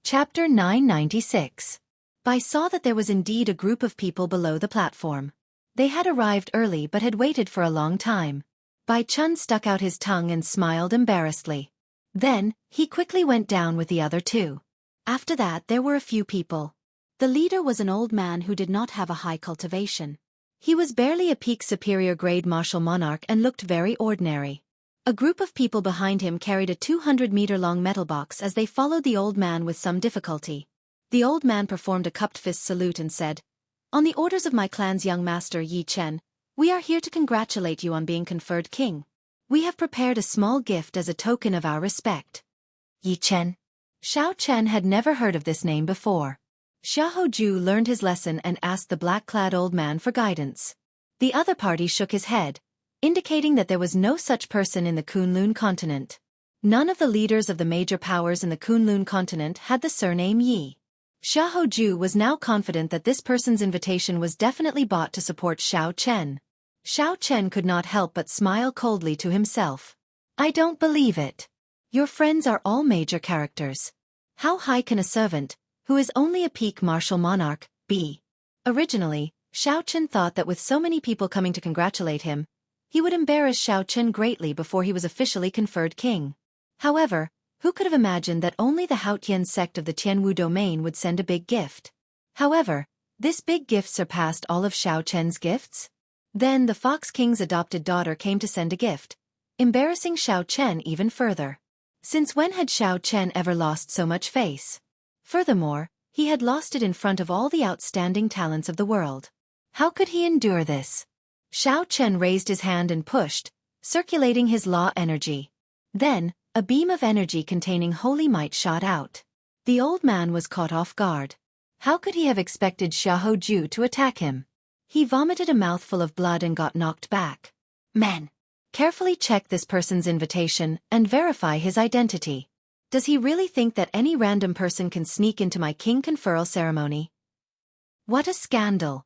Chapter 996. Bai saw that there was indeed a group of people below the platform. They had arrived early but had waited for a long time. Bai Chun stuck out his tongue and smiled embarrassedly. Then, he quickly went down with the other two. After that there were a few people. The leader was an old man who did not have a high cultivation. He was barely a peak superior grade martial monarch and looked very ordinary. A group of people behind him carried a 200-meter-long metal box as they followed the old man with some difficulty. The old man performed a cupped fist salute and said, "On the orders of my clan's young master Yi Chen, we are here to congratulate you on being conferred king. We have prepared a small gift as a token of our respect." Yi Chen. Xiao Chen had never heard of this name before. Xiahou Ju learned his lesson and asked the black-clad old man for guidance. The other party shook his head, indicating that there was no such person in the Kunlun continent. None of the leaders of the major powers in the Kunlun continent had the surname Yi. Xiahou Ju was now confident that this person's invitation was definitely bought to support Xiao Chen. Xiao Chen could not help but smile coldly to himself. I don't believe it. Your friends are all major characters. How high can a servant, who is only a peak martial monarch, be? Originally, Xiao Chen thought that with so many people coming to congratulate him, he would embarrass Xiao Chen greatly before he was officially conferred king. However, who could have imagined that only the Haotian sect of the Tianwu domain would send a big gift? However, this big gift surpassed all of Xiao Chen's gifts. Then the Fox King's adopted daughter came to send a gift, embarrassing Xiao Chen even further. Since when had Xiao Chen ever lost so much face? Furthermore, he had lost it in front of all the outstanding talents of the world. How could he endure this? Xiao Chen raised his hand and pushed, circulating his law energy. Then, a beam of energy containing holy might shot out. The old man was caught off guard. How could he have expected Xiahou Ju to attack him? He vomited a mouthful of blood and got knocked back. Men, carefully check this person's invitation and verify his identity. Does he really think that any random person can sneak into my king conferral ceremony? What a scandal!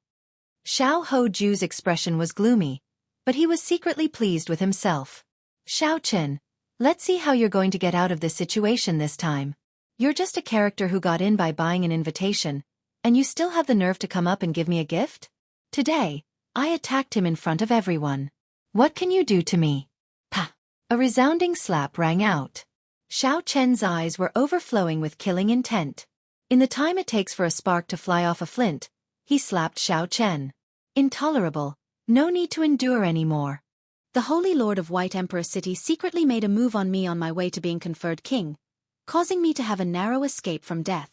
Xiahou Ju's expression was gloomy, but he was secretly pleased with himself. Xiao Chen, let's see how you're going to get out of this situation this time. You're just a character who got in by buying an invitation, and you still have the nerve to come up and give me a gift? Today, I attacked him in front of everyone. What can you do to me? Pah! A resounding slap rang out. Xiao Chen's eyes were overflowing with killing intent. In the time it takes for a spark to fly off a flint, he slapped Xiao Chen. Intolerable, no need to endure anymore. The Holy Lord of White Emperor City secretly made a move on me on my way to being conferred king, causing me to have a narrow escape from death.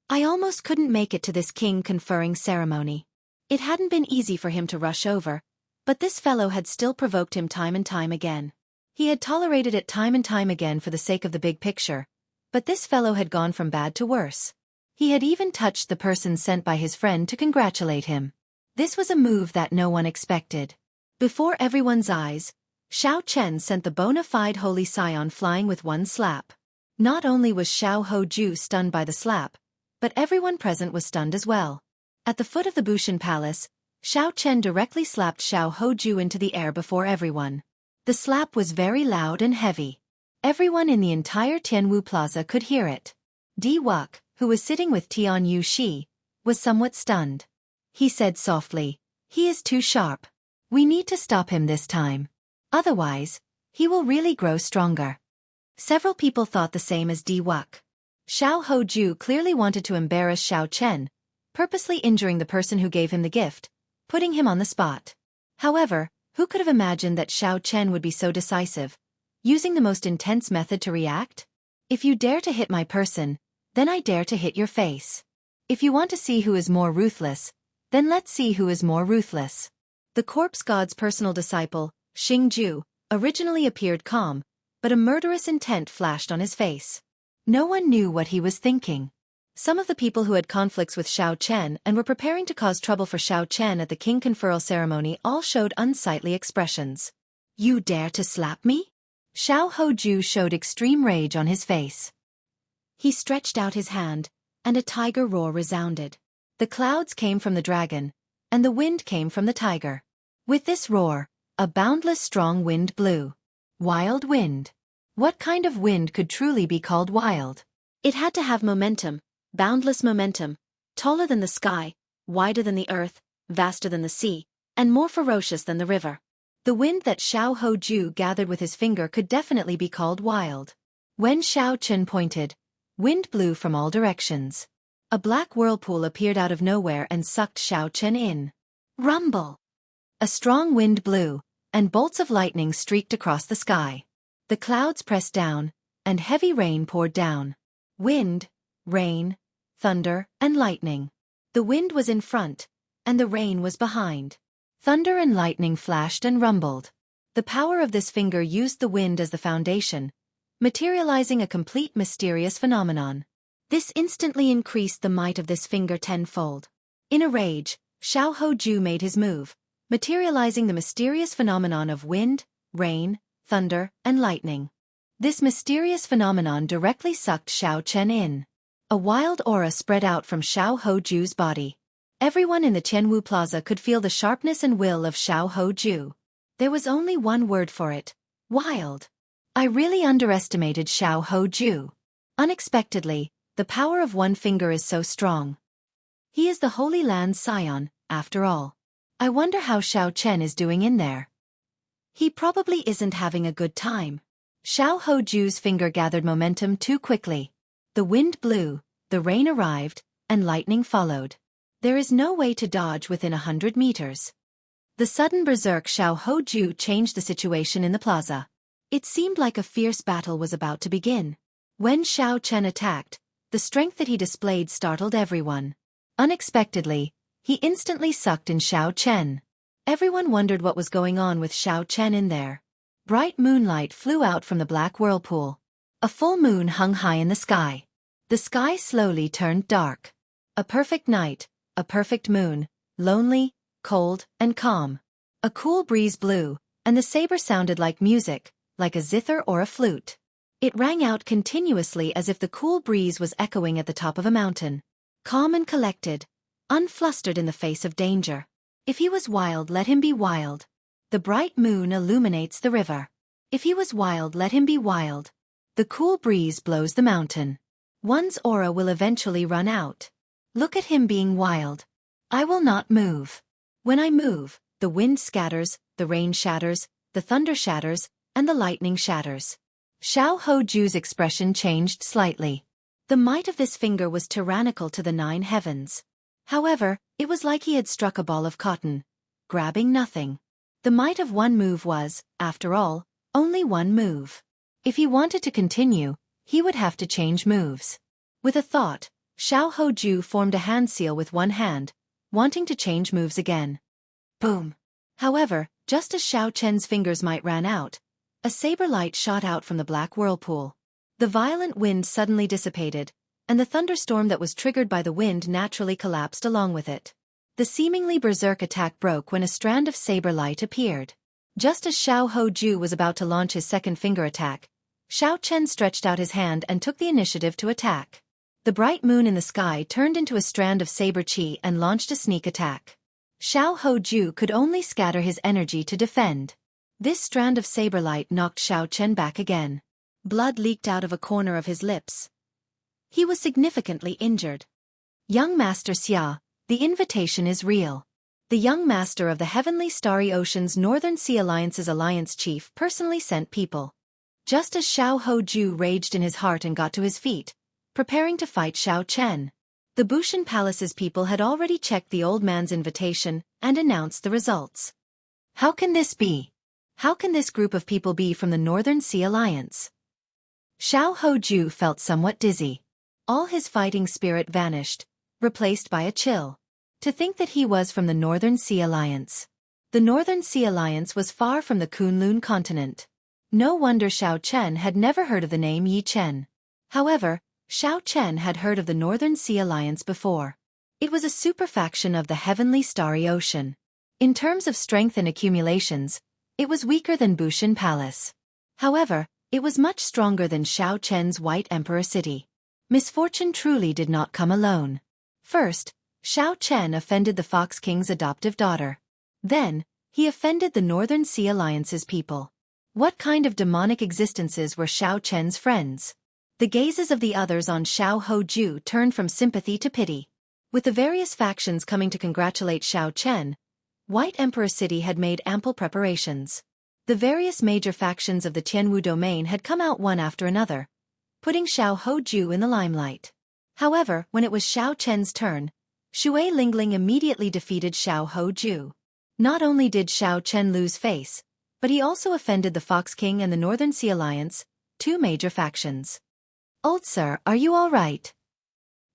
I almost couldn't make it to this king conferring ceremony. It hadn't been easy for him to rush over, But this fellow had still provoked him time and time again. He had tolerated it time and time again for the sake of the big picture. But this fellow had gone from bad to worse. He had even touched the person sent by his friend to congratulate him. This was a move that no one expected. Before everyone's eyes, Xiao Chen sent the bona fide holy scion flying with one slap. Not only was Xiao Hoju stunned by the slap, but everyone present was stunned as well. At the foot of the Bushan Palace, Xiao Chen directly slapped Xiao Hoju into the air before everyone. The slap was very loud and heavy. Everyone in the entire Tianwu Plaza could hear it. Di Wuk, who was sitting with Tian Yu Shi, was somewhat stunned. He said softly, "He is too sharp. We need to stop him this time. Otherwise, he will really grow stronger." Several people thought the same as Di Wuk. Xiao Hoju clearly wanted to embarrass Xiao Chen, purposely injuring the person who gave him the gift, putting him on the spot. However, who could have imagined that Xiao Chen would be so decisive, using the most intense method to react? "If you dare to hit my person, then I dare to hit your face. If you want to see who is more ruthless, then let's see who is more ruthless." The corpse god's personal disciple, Xing Ju, originally appeared calm, but a murderous intent flashed on his face. No one knew what he was thinking. Some of the people who had conflicts with Xiao Chen and were preparing to cause trouble for Xiao Chen at the king conferral ceremony all showed unsightly expressions. "You dare to slap me?" Xiao Hoju showed extreme rage on his face. He stretched out his hand, and a tiger roar resounded. The clouds came from the dragon, and the wind came from the tiger. With this roar, a boundless strong wind blew. Wild wind. What kind of wind could truly be called wild? It had to have momentum. Boundless momentum, taller than the sky, wider than the earth, vaster than the sea, and more ferocious than the river. The wind that Xiao Hoju gathered with his finger could definitely be called wild. When Xiao Chen pointed, wind blew from all directions. A black whirlpool appeared out of nowhere and sucked Xiao Chen in. Rumble! A strong wind blew, and bolts of lightning streaked across the sky. The clouds pressed down, and heavy rain poured down. Wind, rain, thunder, and lightning. The wind was in front, and the rain was behind. Thunder and lightning flashed and rumbled. The power of this finger used the wind as the foundation, materializing a complete mysterious phenomenon. This instantly increased the might of this finger tenfold. In a rage, Xiao Hoju made his move, materializing the mysterious phenomenon of wind, rain, thunder, and lightning. This mysterious phenomenon directly sucked Xiao Chen in. A wild aura spread out from Xiao Hoju's body. Everyone in the Tianwu Plaza could feel the sharpness and will of Xiao Hoju. There was only one word for it: wild. I really underestimated Xiao Hoju. Unexpectedly, the power of one finger is so strong. He is the Holy Land's scion, after all. I wonder how Xiao Chen is doing in there. He probably isn't having a good time. Xiao Hoju's finger gathered momentum too quickly. The wind blew, the rain arrived, and lightning followed. There is no way to dodge within 100 meters. The sudden berserk Xiao Hoju changed the situation in the plaza. It seemed like a fierce battle was about to begin. When Xiao Chen attacked, the strength that he displayed startled everyone. Unexpectedly, he instantly sucked in Xiao Chen. Everyone wondered what was going on with Xiao Chen in there. Bright moonlight flew out from the black whirlpool. A full moon hung high in the sky. The sky slowly turned dark. A perfect night, a perfect moon, lonely, cold, and calm. A cool breeze blew, and the saber sounded like music, like a zither or a flute. It rang out continuously as if the cool breeze was echoing at the top of a mountain. Calm and collected, unflustered in the face of danger. If he was wild, let him be wild. The bright moon illuminates the river. If he was wild, let him be wild. The cool breeze blows the mountain. One's aura will eventually run out. Look at him being wild. I will not move. When I move, the wind scatters, the rain shatters, the thunder shatters, and the lightning shatters. Xiao Hoju's expression changed slightly. The might of this finger was tyrannical to the 9 heavens. However, it was like he had struck a ball of cotton, grabbing nothing. The might of one move was, after all, only one move. If he wanted to continue, he would have to change moves. With a thought, Xiao Hoju formed a hand seal with one hand, wanting to change moves again. Boom! However, just as Xiao Chen's fingers might ran out, a saber light shot out from the black whirlpool. The violent wind suddenly dissipated, and the thunderstorm that was triggered by the wind naturally collapsed along with it. The seemingly berserk attack broke when a strand of saber light appeared. Just as Xiao Hoju was about to launch his second finger attack, Xiao Chen stretched out his hand and took the initiative to attack. The bright moon in the sky turned into a strand of saber chi and launched a sneak attack. Xiao Hoju could only scatter his energy to defend. This strand of saber light knocked Xiao Chen back again. Blood leaked out of a corner of his lips. He was significantly injured. Young Master Xia, the invitation is real. The young master of the Heavenly Starry Ocean's Northern Sea Alliance's alliance chief personally sent people. Just as Xiao Hoju raged in his heart and got to his feet, preparing to fight Xiao Chen, the Bushan Palace's people had already checked the old man's invitation and announced the results. How can this be? How can this group of people be from the Northern Sea Alliance? Xiao Hoju felt somewhat dizzy. All his fighting spirit vanished, replaced by a chill. To think that he was from the Northern Sea Alliance. The Northern Sea Alliance was far from the Kunlun continent. No wonder Xiao Chen had never heard of the name Yi Chen. However, Xiao Chen had heard of the Northern Sea Alliance before. It was a superfaction of the Heavenly Starry Ocean. In terms of strength and accumulations, it was weaker than Bushan Palace. However, it was much stronger than Xiao Chen's White Emperor City. Misfortune truly did not come alone. First, Xiao Chen offended the Fox King's adoptive daughter. Then, he offended the Northern Sea Alliance's people. What kind of demonic existences were Xiao Chen's friends? The gazes of the others on Xiao Hoju turned from sympathy to pity. With the various factions coming to congratulate Xiao Chen, White Emperor City had made ample preparations. The various major factions of the Tianwu domain had come out one after another, putting Xiao Hoju in the limelight. However, when it was Xiao Chen's turn, Shui Lingling immediately defeated Xiao Hoju. Not only did Xiao Chen lose face, but he also offended the Fox King and the Northern Sea Alliance, two major factions. "Old sir, are you all right?"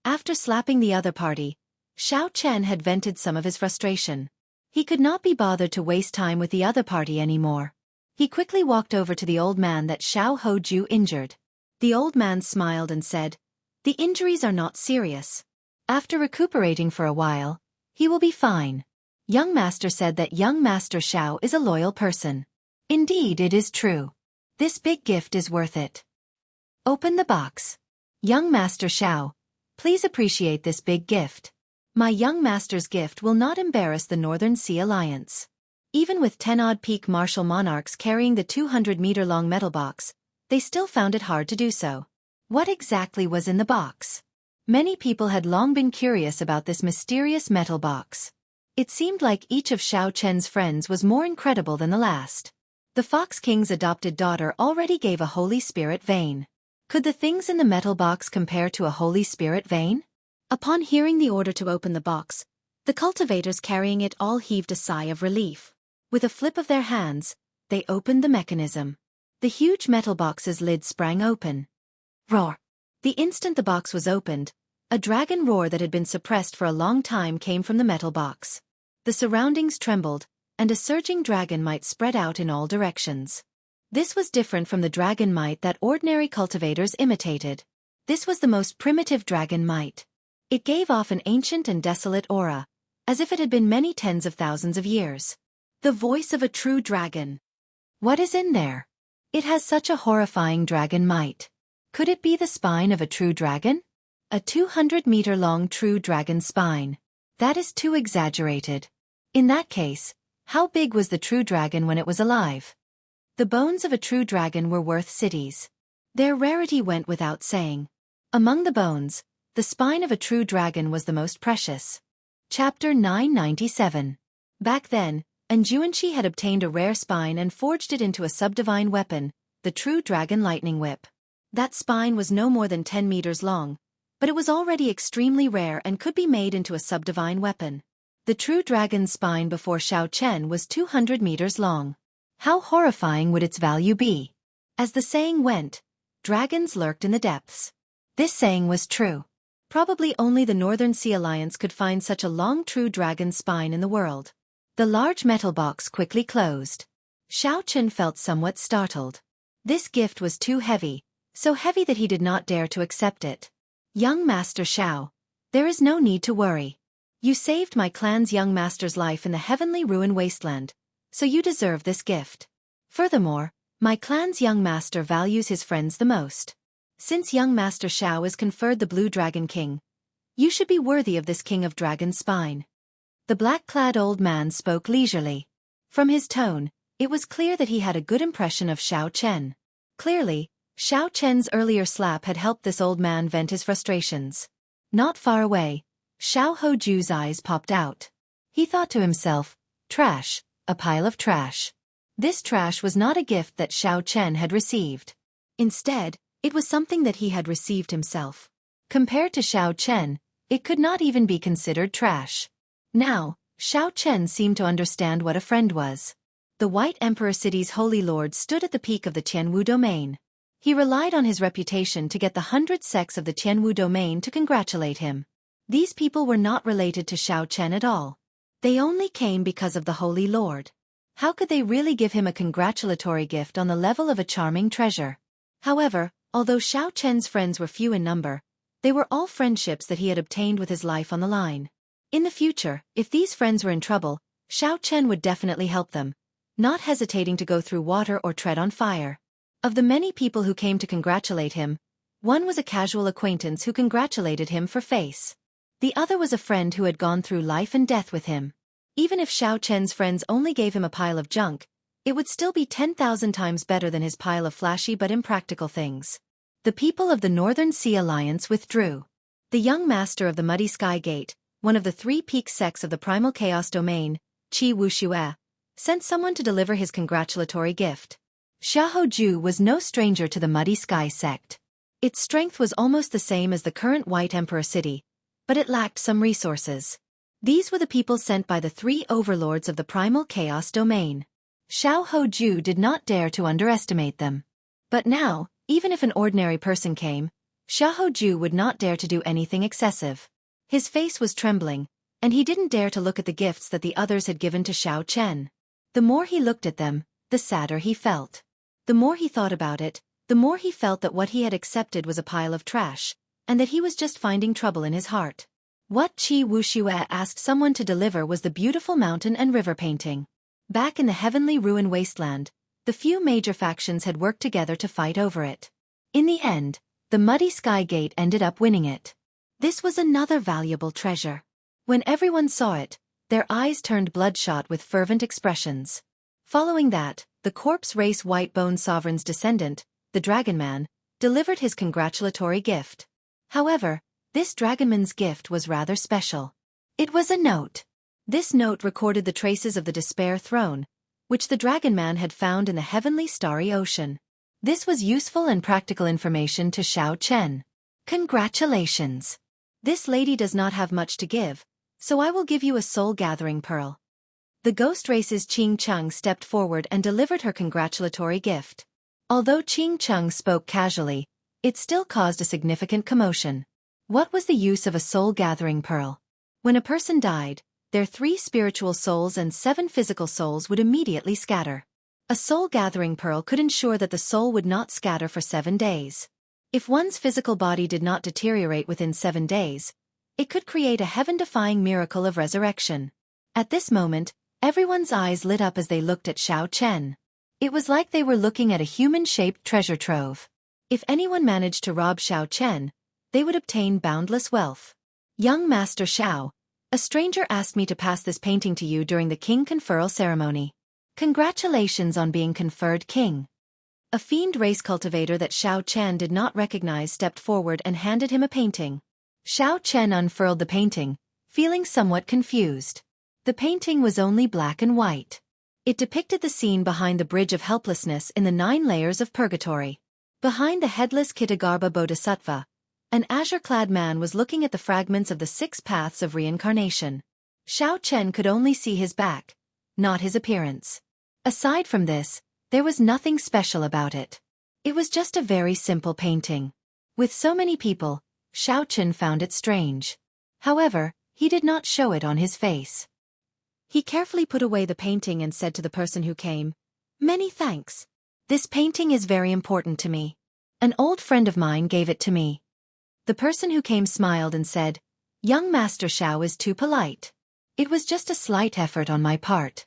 After slapping the other party, Xiao Chen had vented some of his frustration. He could not be bothered to waste time with the other party anymore. He quickly walked over to the old man that Xiao Hoju injured. The old man smiled and said, "The injuries are not serious. After recuperating for a while, he will be fine." Young Master said that young Master Xiao is a loyal person. Indeed, it is true. This big gift is worth it. Open the box. Young Master Xiao, please appreciate this big gift. My young master's gift will not embarrass the Northern Sea Alliance. Even with 10-odd peak martial monarchs carrying the 200-meter-long metal box, they still found it hard to do so. What exactly was in the box? Many people had long been curious about this mysterious metal box. It seemed like each of Xiao Chen's friends was more incredible than the last. The Fox King's adopted daughter already gave a Holy Spirit vein. Could the things in the metal box compare to a Holy Spirit vein? Upon hearing the order to open the box, the cultivators carrying it all heaved a sigh of relief. With a flip of their hands, they opened the mechanism. The huge metal box's lid sprang open. Roar! The instant the box was opened, a dragon roar that had been suppressed for a long time came from the metal box. The surroundings trembled, and a surging dragon might spread out in all directions. This was different from the dragon might that ordinary cultivators imitated. This was the most primitive dragon might. It gave off an ancient and desolate aura, as if it had been many tens of thousands of years. The voice of a true dragon. What is in there? It has such a horrifying dragon might. Could it be the spine of a true dragon? A 200-meter-long true dragon spine. That is too exaggerated. In that case, how big was the true dragon when it was alive? The bones of a true dragon were worth cities. Their rarity went without saying. Among the bones, the spine of a true dragon was the most precious. Chapter 997. Back then, Anjuanshi had obtained a rare spine and forged it into a subdivine weapon, the true dragon lightning whip. That spine was no more than 10 meters long, but it was already extremely rare and could be made into a subdivine weapon. The true dragon's spine before Xiao Chen was 200 meters long. How horrifying would its value be? As the saying went, dragons lurked in the depths. This saying was true. Probably only the Northern Sea Alliance could find such a long true dragon spine in the world. The large metal box quickly closed. Xiao Chen felt somewhat startled. This gift was too heavy, so heavy that he did not dare to accept it. Young Master Xiao, there is no need to worry. You saved my clan's young master's life in the heavenly ruin wasteland, so you deserve this gift. Furthermore, my clan's young master values his friends the most. Since young Master Xiao is conferred the Blue Dragon King, you should be worthy of this King of Dragon's Spine. The black-clad old man spoke leisurely. From his tone, it was clear that he had a good impression of Xiao Chen. Clearly, Xiao Chen's earlier slap had helped this old man vent his frustrations. Not far away, Xiao Hoju's eyes popped out. He thought to himself, trash, a pile of trash. This trash was not a gift that Xiao Chen had received. Instead, it was something that he had received himself. Compared to Xiao Chen, it could not even be considered trash. Now, Xiao Chen seemed to understand what a friend was. The White Emperor City's Holy Lord stood at the peak of the Tianwu domain. He relied on his reputation to get the 100 sects of the Tianwu domain to congratulate him. These people were not related to Xiao Chen at all. They only came because of the Holy Lord. How could they really give him a congratulatory gift on the level of a charming treasure? However, although Xiao Chen's friends were few in number, they were all friendships that he had obtained with his life on the line. In the future, if these friends were in trouble, Xiao Chen would definitely help them, not hesitating to go through water or tread on fire. Of the many people who came to congratulate him, one was a casual acquaintance who congratulated him for face. The other was a friend who had gone through life and death with him. Even if Xiao Chen's friends only gave him a pile of junk, it would still be 10,000 times better than his pile of flashy but impractical things. The people of the Northern Sea Alliance withdrew. The young master of the Muddy Sky Gate, one of the 3 peak sects of the Primal Chaos Domain, Qi Wuxue, sent someone to deliver his congratulatory gift. Xiaoju was no stranger to the Muddy Sky sect. Its strength was almost the same as the current White Emperor City, but it lacked some resources. These were the people sent by the 3 overlords of the Primal Chaos Domain. Xiaoju did not dare to underestimate them. But now, even if an ordinary person came, Xiaoju would not dare to do anything excessive. His face was trembling, and he didn't dare to look at the gifts that the others had given to Xiao Chen. The more he looked at them, the sadder he felt. The more he thought about it, the more he felt that what he had accepted was a pile of trash, and that he was just finding trouble in his heart. What Qi Wuxue asked someone to deliver was the beautiful mountain and river painting. Back in the heavenly ruin wasteland, the few major factions had worked together to fight over it. In the end, the Muddy Sky Gate ended up winning it. This was another valuable treasure. When everyone saw it, their eyes turned bloodshot with fervent expressions. Following that, the corpse race White Bone Sovereign's descendant, the Dragonman, delivered his congratulatory gift. However, this Dragonman's gift was rather special. It was a note. This note recorded the traces of the Despair Throne, which the Dragonman had found in the heavenly starry ocean. This was useful and practical information to Xiao Chen. Congratulations! This lady does not have much to give, so I will give you a soul-gathering pearl. The ghost race's Qing Cheng stepped forward and delivered her congratulatory gift. Although Qing Cheng spoke casually, it still caused a significant commotion. What was the use of a soul-gathering pearl? When a person died, their 3 spiritual souls and 7 physical souls would immediately scatter. A soul-gathering pearl could ensure that the soul would not scatter for 7 days. If one's physical body did not deteriorate within 7 days, it could create a heaven-defying miracle of resurrection. At this moment, everyone's eyes lit up as they looked at Xiao Chen. It was like they were looking at a human-shaped treasure trove. If anyone managed to rob Xiao Chen, they would obtain boundless wealth. Young Master Xiao, a stranger asked me to pass this painting to you during the king conferral ceremony. Congratulations on being conferred king. A fiend race cultivator that Xiao Chen did not recognize stepped forward and handed him a painting. Xiao Chen unfurled the painting, feeling somewhat confused. The painting was only black and white. It depicted the scene behind the Bridge of Helplessness in the 9 layers of purgatory. Behind the headless Kitagarbha Bodhisattva, an azure-clad man was looking at the fragments of the 6 paths of reincarnation. Xiao Chen could only see his back, not his appearance. Aside from this, there was nothing special about it. It was just a very simple painting. With so many people, Xiao Chen found it strange. However, he did not show it on his face. He carefully put away the painting and said to the person who came, "Many thanks. This painting is very important to me. An old friend of mine gave it to me." The person who came smiled and said, "Young Master Xiao is too polite. It was just a slight effort on my part."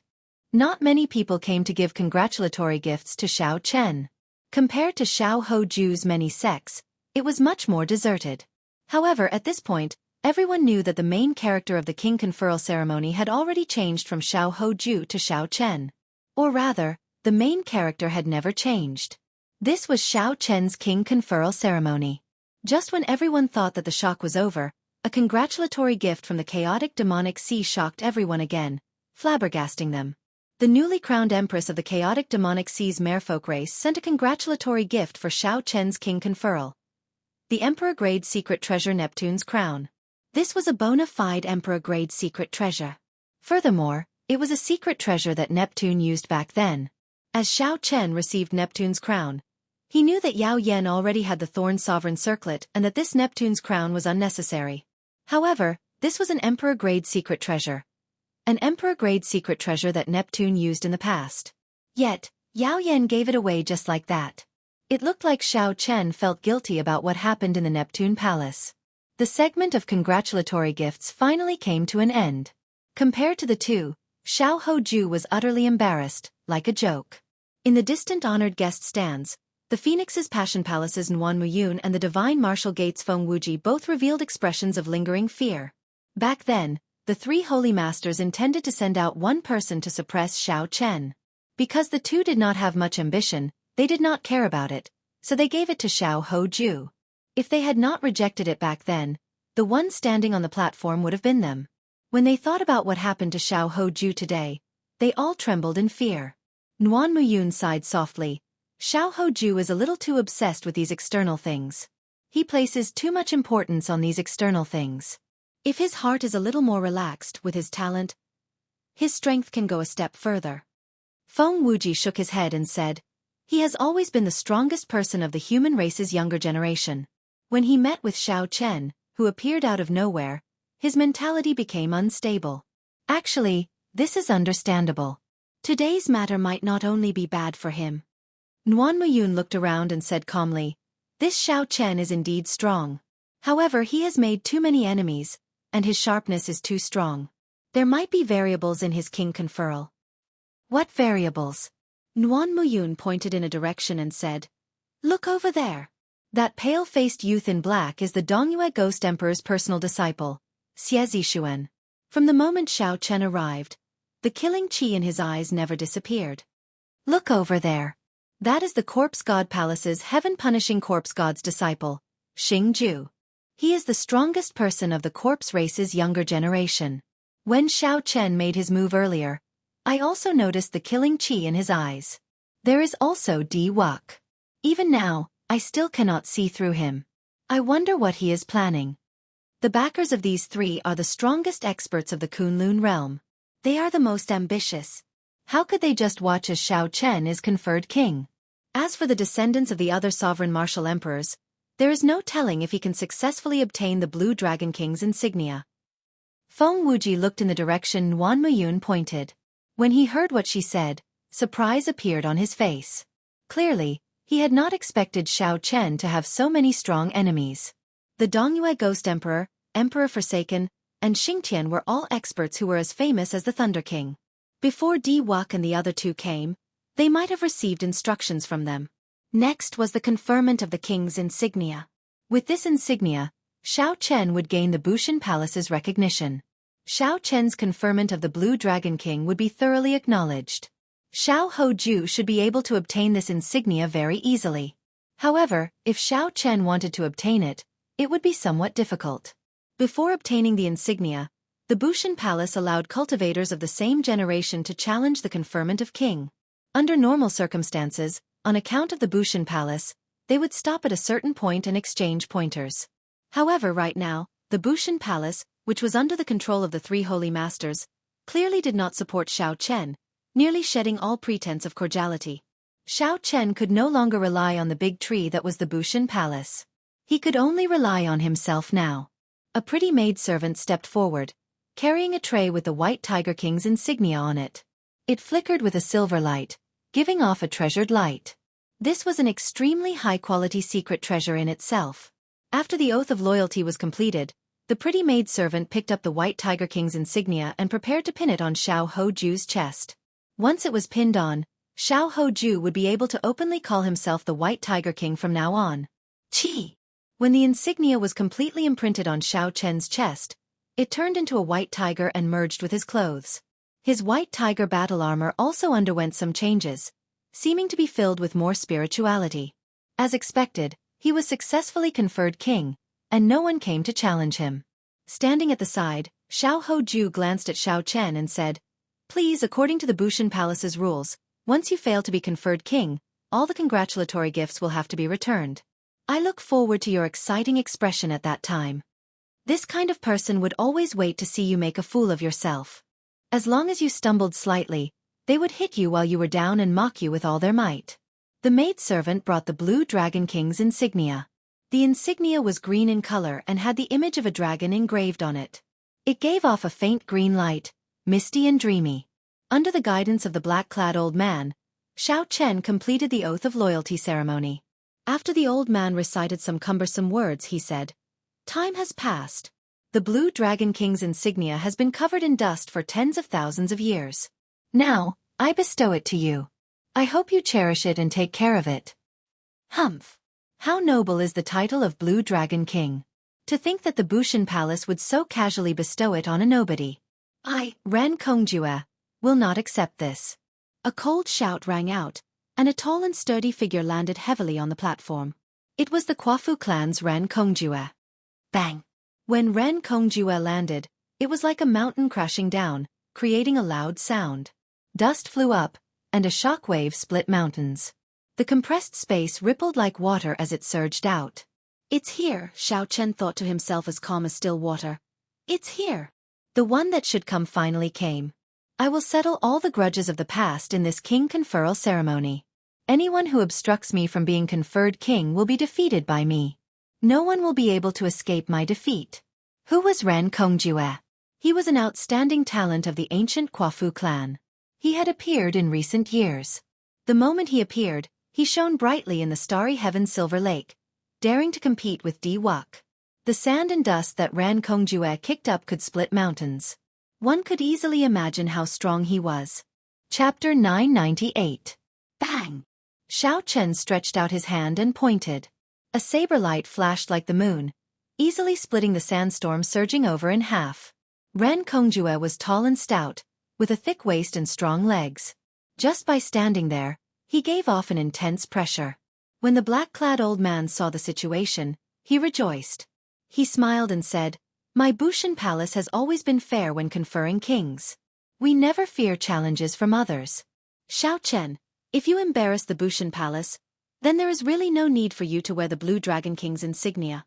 Not many people came to give congratulatory gifts to Xiao Chen. Compared to Xiao Hoju's many sects, it was much more deserted. However, at this point, everyone knew that the main character of the king conferral ceremony had already changed from Xiao Hoju to Xiao Chen. Or rather, the main character had never changed. This was Xiao Chen's king conferral ceremony. Just when everyone thought that the shock was over, a congratulatory gift from the chaotic demonic sea shocked everyone again, flabbergasting them. The newly crowned empress of the chaotic demonic sea's merfolk race sent a congratulatory gift for Xiao Chen's king conferral. The emperor-grade secret treasure Neptune's crown. This was a bona fide emperor-grade secret treasure. Furthermore, it was a secret treasure that Neptune used back then. As Xiao Chen received Neptune's crown, he knew that Yao Yan already had the Thorn Sovereign Circlet and that this Neptune's crown was unnecessary. However, this was an emperor-grade secret treasure. An emperor-grade secret treasure that Neptune used in the past. Yet, Yao Yan gave it away just like that. It looked like Xiao Chen felt guilty about what happened in the Neptune Palace. The segment of congratulatory gifts finally came to an end. Compared to the two, Xiao Hoju was utterly embarrassed, like a joke. In the distant honored guest stands, the Phoenix's Passion Palace's Nuan Muyun and the Divine Martial Gate's Feng Wuji both revealed expressions of lingering fear. Back then, the three holy masters intended to send out one person to suppress Xiao Chen. Because the two did not have much ambition, they did not care about it, so they gave it to Xiao Hoju. If they had not rejected it back then, the one standing on the platform would have been them. When they thought about what happened to Xiao Hoju today, they all trembled in fear. Nuan Muyun sighed softly. Xiao Hoju is a little too obsessed with these external things. He places too much importance on these external things. If his heart is a little more relaxed with his talent, his strength can go a step further. Feng Wuji shook his head and said, "He has always been the strongest person of the human race's younger generation." When he met with Xiao Chen, who appeared out of nowhere, his mentality became unstable. Actually, this is understandable. Today's matter might not only be bad for him. Nuan Muyun looked around and said calmly, "This Xiao Chen is indeed strong. However, he has made too many enemies, and his sharpness is too strong. There might be variables in his king conferral." "What variables?" Nuan Muyun pointed in a direction and said, "Look over there. That pale-faced youth in black is the Dongyue Ghost Emperor's personal disciple, Xie Zixuan. From the moment Xiao Chen arrived, the killing qi in his eyes never disappeared. Look over there. That is the Corpse God Palace's heaven-punishing corpse god's disciple, Xing Ju. He is the strongest person of the corpse race's younger generation. When Xiao Chen made his move earlier, I also noticed the killing qi in his eyes. There is also Di Wuk. Even now, I still cannot see through him. I wonder what he is planning." The backers of these three are the strongest experts of the Kunlun realm. They are the most ambitious. How could they just watch as Xiao Chen is conferred king? As for the descendants of the other sovereign martial emperors, there is no telling if he can successfully obtain the Blue Dragon King's insignia. Feng Wuji looked in the direction Nuan Muyun pointed. When he heard what she said, surprise appeared on his face. Clearly, he had not expected Xiao Chen to have so many strong enemies. The Dongyue Ghost Emperor, Emperor Forsaken, and Xingtian were all experts who were as famous as the Thunder King. Before Di Wuk and the other two came, they might have received instructions from them. Next was the conferment of the king's insignia. With this insignia, Xiao Chen would gain the Bushan Palace's recognition. Xiao Chen's conferment of the Blue Dragon King would be thoroughly acknowledged. Xiao Hoju should be able to obtain this insignia very easily. However, if Xiao Chen wanted to obtain it, it would be somewhat difficult. Before obtaining the insignia, the Bushan Palace allowed cultivators of the same generation to challenge the conferment of king. Under normal circumstances, on account of the Bushan Palace, they would stop at a certain point and exchange pointers. However, right now, the Bushan Palace, which was under the control of the three holy masters, clearly did not support Xiao Chen, nearly shedding all pretense of cordiality. Xiao Chen could no longer rely on the big tree that was the Bushan Palace. He could only rely on himself now. A pretty maidservant stepped forward. carrying a tray with the White Tiger King's insignia on it. It flickered with a silver light, giving off a treasured light. This was an extremely high-quality secret treasure in itself. After the oath of loyalty was completed, the pretty maidservant picked up the White Tiger King's insignia and prepared to pin it on Xiao Hoju's chest. Once it was pinned on, Xiao Hoju would be able to openly call himself the White Tiger King from now on. Chi! When the insignia was completely imprinted on Xiao Chen's chest, it turned into a white tiger and merged with his clothes. His white tiger battle armor also underwent some changes, seeming to be filled with more spirituality. As expected, he was successfully conferred king, and no one came to challenge him. Standing at the side, Xiao Hoju glanced at Xiao Chen and said, "Please, according to the Bushan Palace's rules, once you fail to be conferred king, all the congratulatory gifts will have to be returned. I look forward to your exciting expression at that time." This kind of person would always wait to see you make a fool of yourself. As long as you stumbled slightly, they would hit you while you were down and mock you with all their might. The maidservant brought the Blue Dragon King's insignia. The insignia was green in color and had the image of a dragon engraved on it. It gave off a faint green light, misty and dreamy. Under the guidance of the black-clad old man, Xiao Chen completed the oath of loyalty ceremony. After the old man recited some cumbersome words, he said, "Time has passed. The Blue Dragon King's insignia has been covered in dust for tens of thousands of years. Now, I bestow it to you. I hope you cherish it and take care of it." Humph! How noble is the title of Blue Dragon King. To think that the Bushan Palace would so casually bestow it on a nobody. I, Ren Kongjue, will not accept this. A cold shout rang out, and a tall and sturdy figure landed heavily on the platform. It was the Kwafu clan's Ren Kongjue. Bang! When Ren Kongjue landed, it was like a mountain crashing down, creating a loud sound. Dust flew up, and a shockwave split mountains. The compressed space rippled like water as it surged out. "It's here," Xiao Chen thought to himself as calm as still water. "It's here. The one that should come finally came. I will settle all the grudges of the past in this king conferral ceremony. Anyone who obstructs me from being conferred king will be defeated by me. No one will be able to escape my defeat." Who was Ren Kongjue? He was an outstanding talent of the ancient Kwafu clan. He had appeared in recent years. The moment he appeared, he shone brightly in the starry heaven Silver Lake, daring to compete with Di Wuk. The sand and dust that Ren Kongjue kicked up could split mountains. One could easily imagine how strong he was. Chapter 998. Bang! Xiao Chen stretched out his hand and pointed. A saber light flashed like the moon, easily splitting the sandstorm surging over in half. Ren Kongjue was tall and stout, with a thick waist and strong legs. Just by standing there, he gave off an intense pressure. When the black-clad old man saw the situation, he rejoiced. He smiled and said, "My Bushan Palace has always been fair when conferring kings. We never fear challenges from others. Xiao Chen, if you embarrass the Bushan Palace, then there is really no need for you to wear the Blue Dragon King's insignia."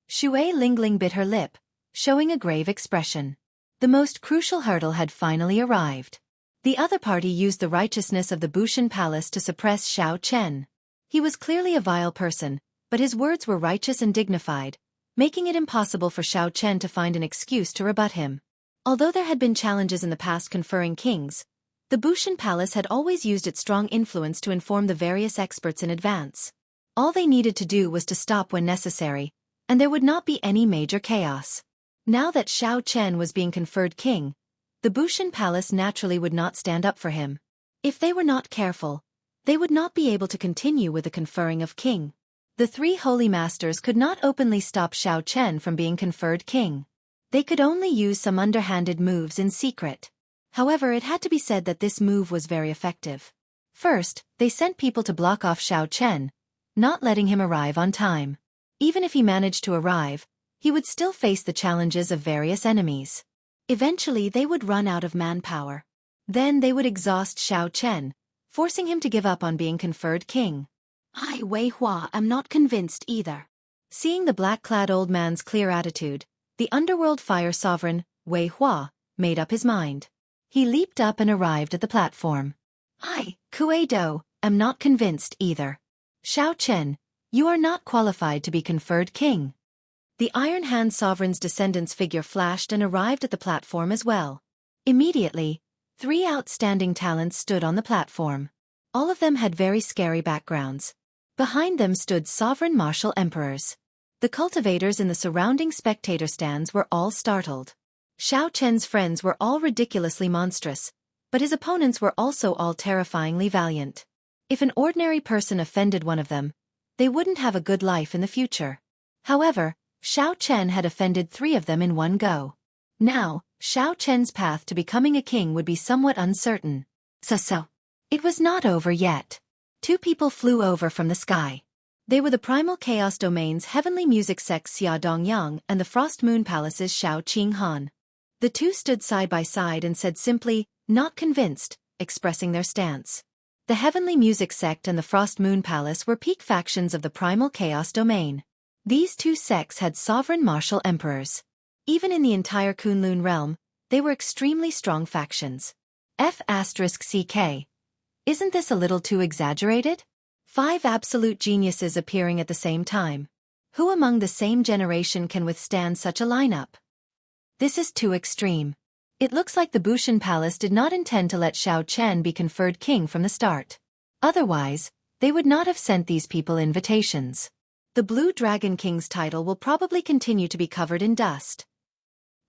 Shui Lingling bit her lip, showing a grave expression. The most crucial hurdle had finally arrived. The other party used the righteousness of the Bushan Palace to suppress Xiao Chen. He was clearly a vile person, but his words were righteous and dignified, making it impossible for Xiao Chen to find an excuse to rebut him. Although there had been challenges in the past conferring kings, the Bushan Palace had always used its strong influence to inform the various experts in advance. All they needed to do was to stop when necessary, and there would not be any major chaos. Now that Xiao Chen was being conferred king, the Bushan Palace naturally would not stand up for him. If they were not careful, they would not be able to continue with the conferring of king. The three holy masters could not openly stop Xiao Chen from being conferred king. They could only use some underhanded moves in secret. However, it had to be said that this move was very effective. First, they sent people to block off Xiao Chen, not letting him arrive on time. Even if he managed to arrive, he would still face the challenges of various enemies. Eventually they would run out of manpower. Then they would exhaust Xiao Chen, forcing him to give up on being conferred king. I, Wei Hua, am not convinced either. Seeing the black-clad old man's clear attitude, the underworld fire sovereign, Wei Hua, made up his mind. He leaped up and arrived at the platform. I, Kue Do, am not convinced either. Xiao Chen, you are not qualified to be conferred king. The Iron Hand Sovereign's descendant's figure flashed and arrived at the platform as well. Immediately, 3 outstanding talents stood on the platform. All of them had very scary backgrounds. Behind them stood sovereign martial emperors. The cultivators in the surrounding spectator stands were all startled. Xiao Chen's friends were all ridiculously monstrous, but his opponents were also all terrifyingly valiant. If an ordinary person offended one of them, they wouldn't have a good life in the future. However, Xiao Chen had offended 3 of them in one go. Now, Xiao Chen's path to becoming a king would be somewhat uncertain. So. It was not over yet. 2 people flew over from the sky. They were the Primal Chaos Domain's Heavenly Music Sect Xia Dongyang and the Frost Moon Palace's Xiao Qinghan. The 2 stood side by side and said simply, "Not convinced," expressing their stance. The Heavenly Music Sect and the Frost Moon Palace were peak factions of the Primal Chaos Domain. These 2 sects had sovereign martial emperors. Even in the entire Kunlun realm, they were extremely strong factions. F***CK. Isn't this a little too exaggerated? 5 absolute geniuses appearing at the same time. Who among the same generation can withstand such a lineup? This is too extreme. It looks like the Bushan Palace did not intend to let Xiao Chen be conferred king from the start. Otherwise, they would not have sent these people invitations. The Blue Dragon King's title will probably continue to be covered in dust.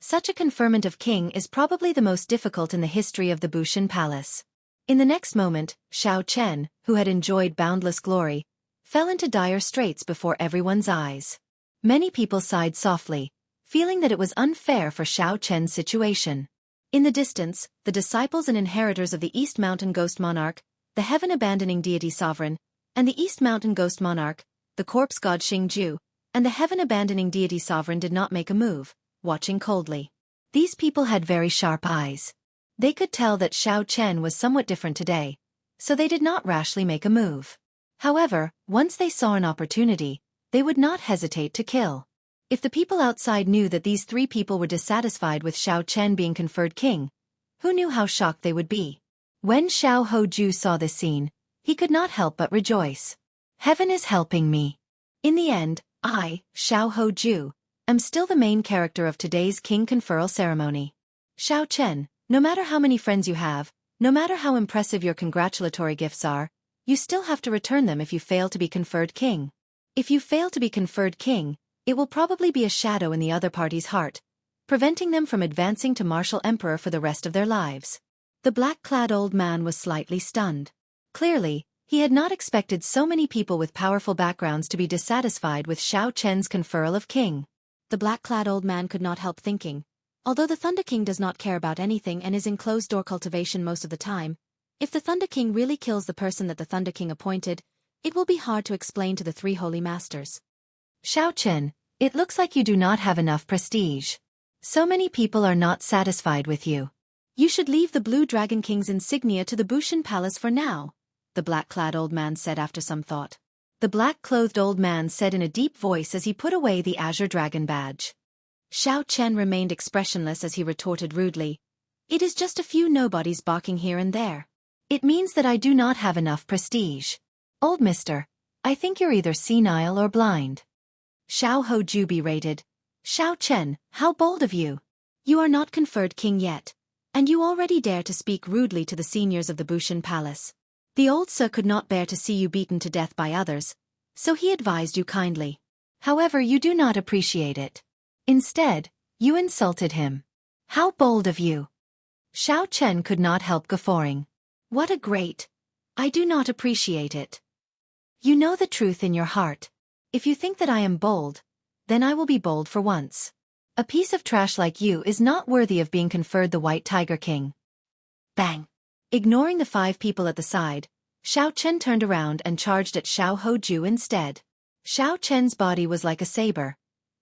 Such a conferment of king is probably the most difficult in the history of the Bushan Palace. In the next moment, Xiao Chen, who had enjoyed boundless glory, fell into dire straits before everyone's eyes. Many people sighed softly, feeling that it was unfair for Xiao Chen's situation. In the distance, the disciples and inheritors of the East Mountain Ghost Monarch, the heaven-abandoning deity sovereign, and the East Mountain Ghost Monarch, the corpse god Xingju, and the heaven-abandoning deity sovereign did not make a move, watching coldly. These people had very sharp eyes. They could tell that Xiao Chen was somewhat different today, so they did not rashly make a move. However, once they saw an opportunity, they would not hesitate to kill. If the people outside knew that these 3 people were dissatisfied with Xiao Chen being conferred king, who knew how shocked they would be? When Xiao Hoju saw this scene, he could not help but rejoice. Heaven is helping me. In the end, I, Xiao Hoju, am still the main character of today's king conferral ceremony. Xiao Chen, no matter how many friends you have, no matter how impressive your congratulatory gifts are, you still have to return them if you fail to be conferred king. If you fail to be conferred king, it will probably be a shadow in the other party's heart, preventing them from advancing to martial emperor for the rest of their lives. The black-clad old man was slightly stunned. Clearly, he had not expected so many people with powerful backgrounds to be dissatisfied with Xiao Chen's conferral of king. The black-clad old man could not help thinking, although the Thunder King does not care about anything and is in closed-door cultivation most of the time, if the Thunder King really kills the person that the Thunder King appointed, it will be hard to explain to the 3 holy masters. Xiao Chen, it looks like you do not have enough prestige. So many people are not satisfied with you. You should leave the Blue Dragon King's insignia to the Bushan Palace for now, the black-clad old man said after some thought. The black-clothed old man said in a deep voice as he put away the Azure Dragon badge. Xiao Chen remained expressionless as he retorted rudely, "It is just a few nobodies barking here and there. It means that I do not have enough prestige. Old mister, I think you're either senile or blind." Xiao Hoju berated, "Xiao Chen, how bold of you! You are not conferred king yet, and you already dare to speak rudely to the seniors of the Bushan Palace. The old sir could not bear to see you beaten to death by others, so he advised you kindly. However, you do not appreciate it. Instead, you insulted him. How bold of you!" Xiao Chen could not help guffawing. "What a great! I do not appreciate it. You know the truth in your heart. If you think that I am bold, then I will be bold for once. A piece of trash like you is not worthy of being conferred the White Tiger King." Bang! Ignoring the 5 people at the side, Xiao Chen turned around and charged at Xiao Hoju instead. Xiao Chen's body was like a saber,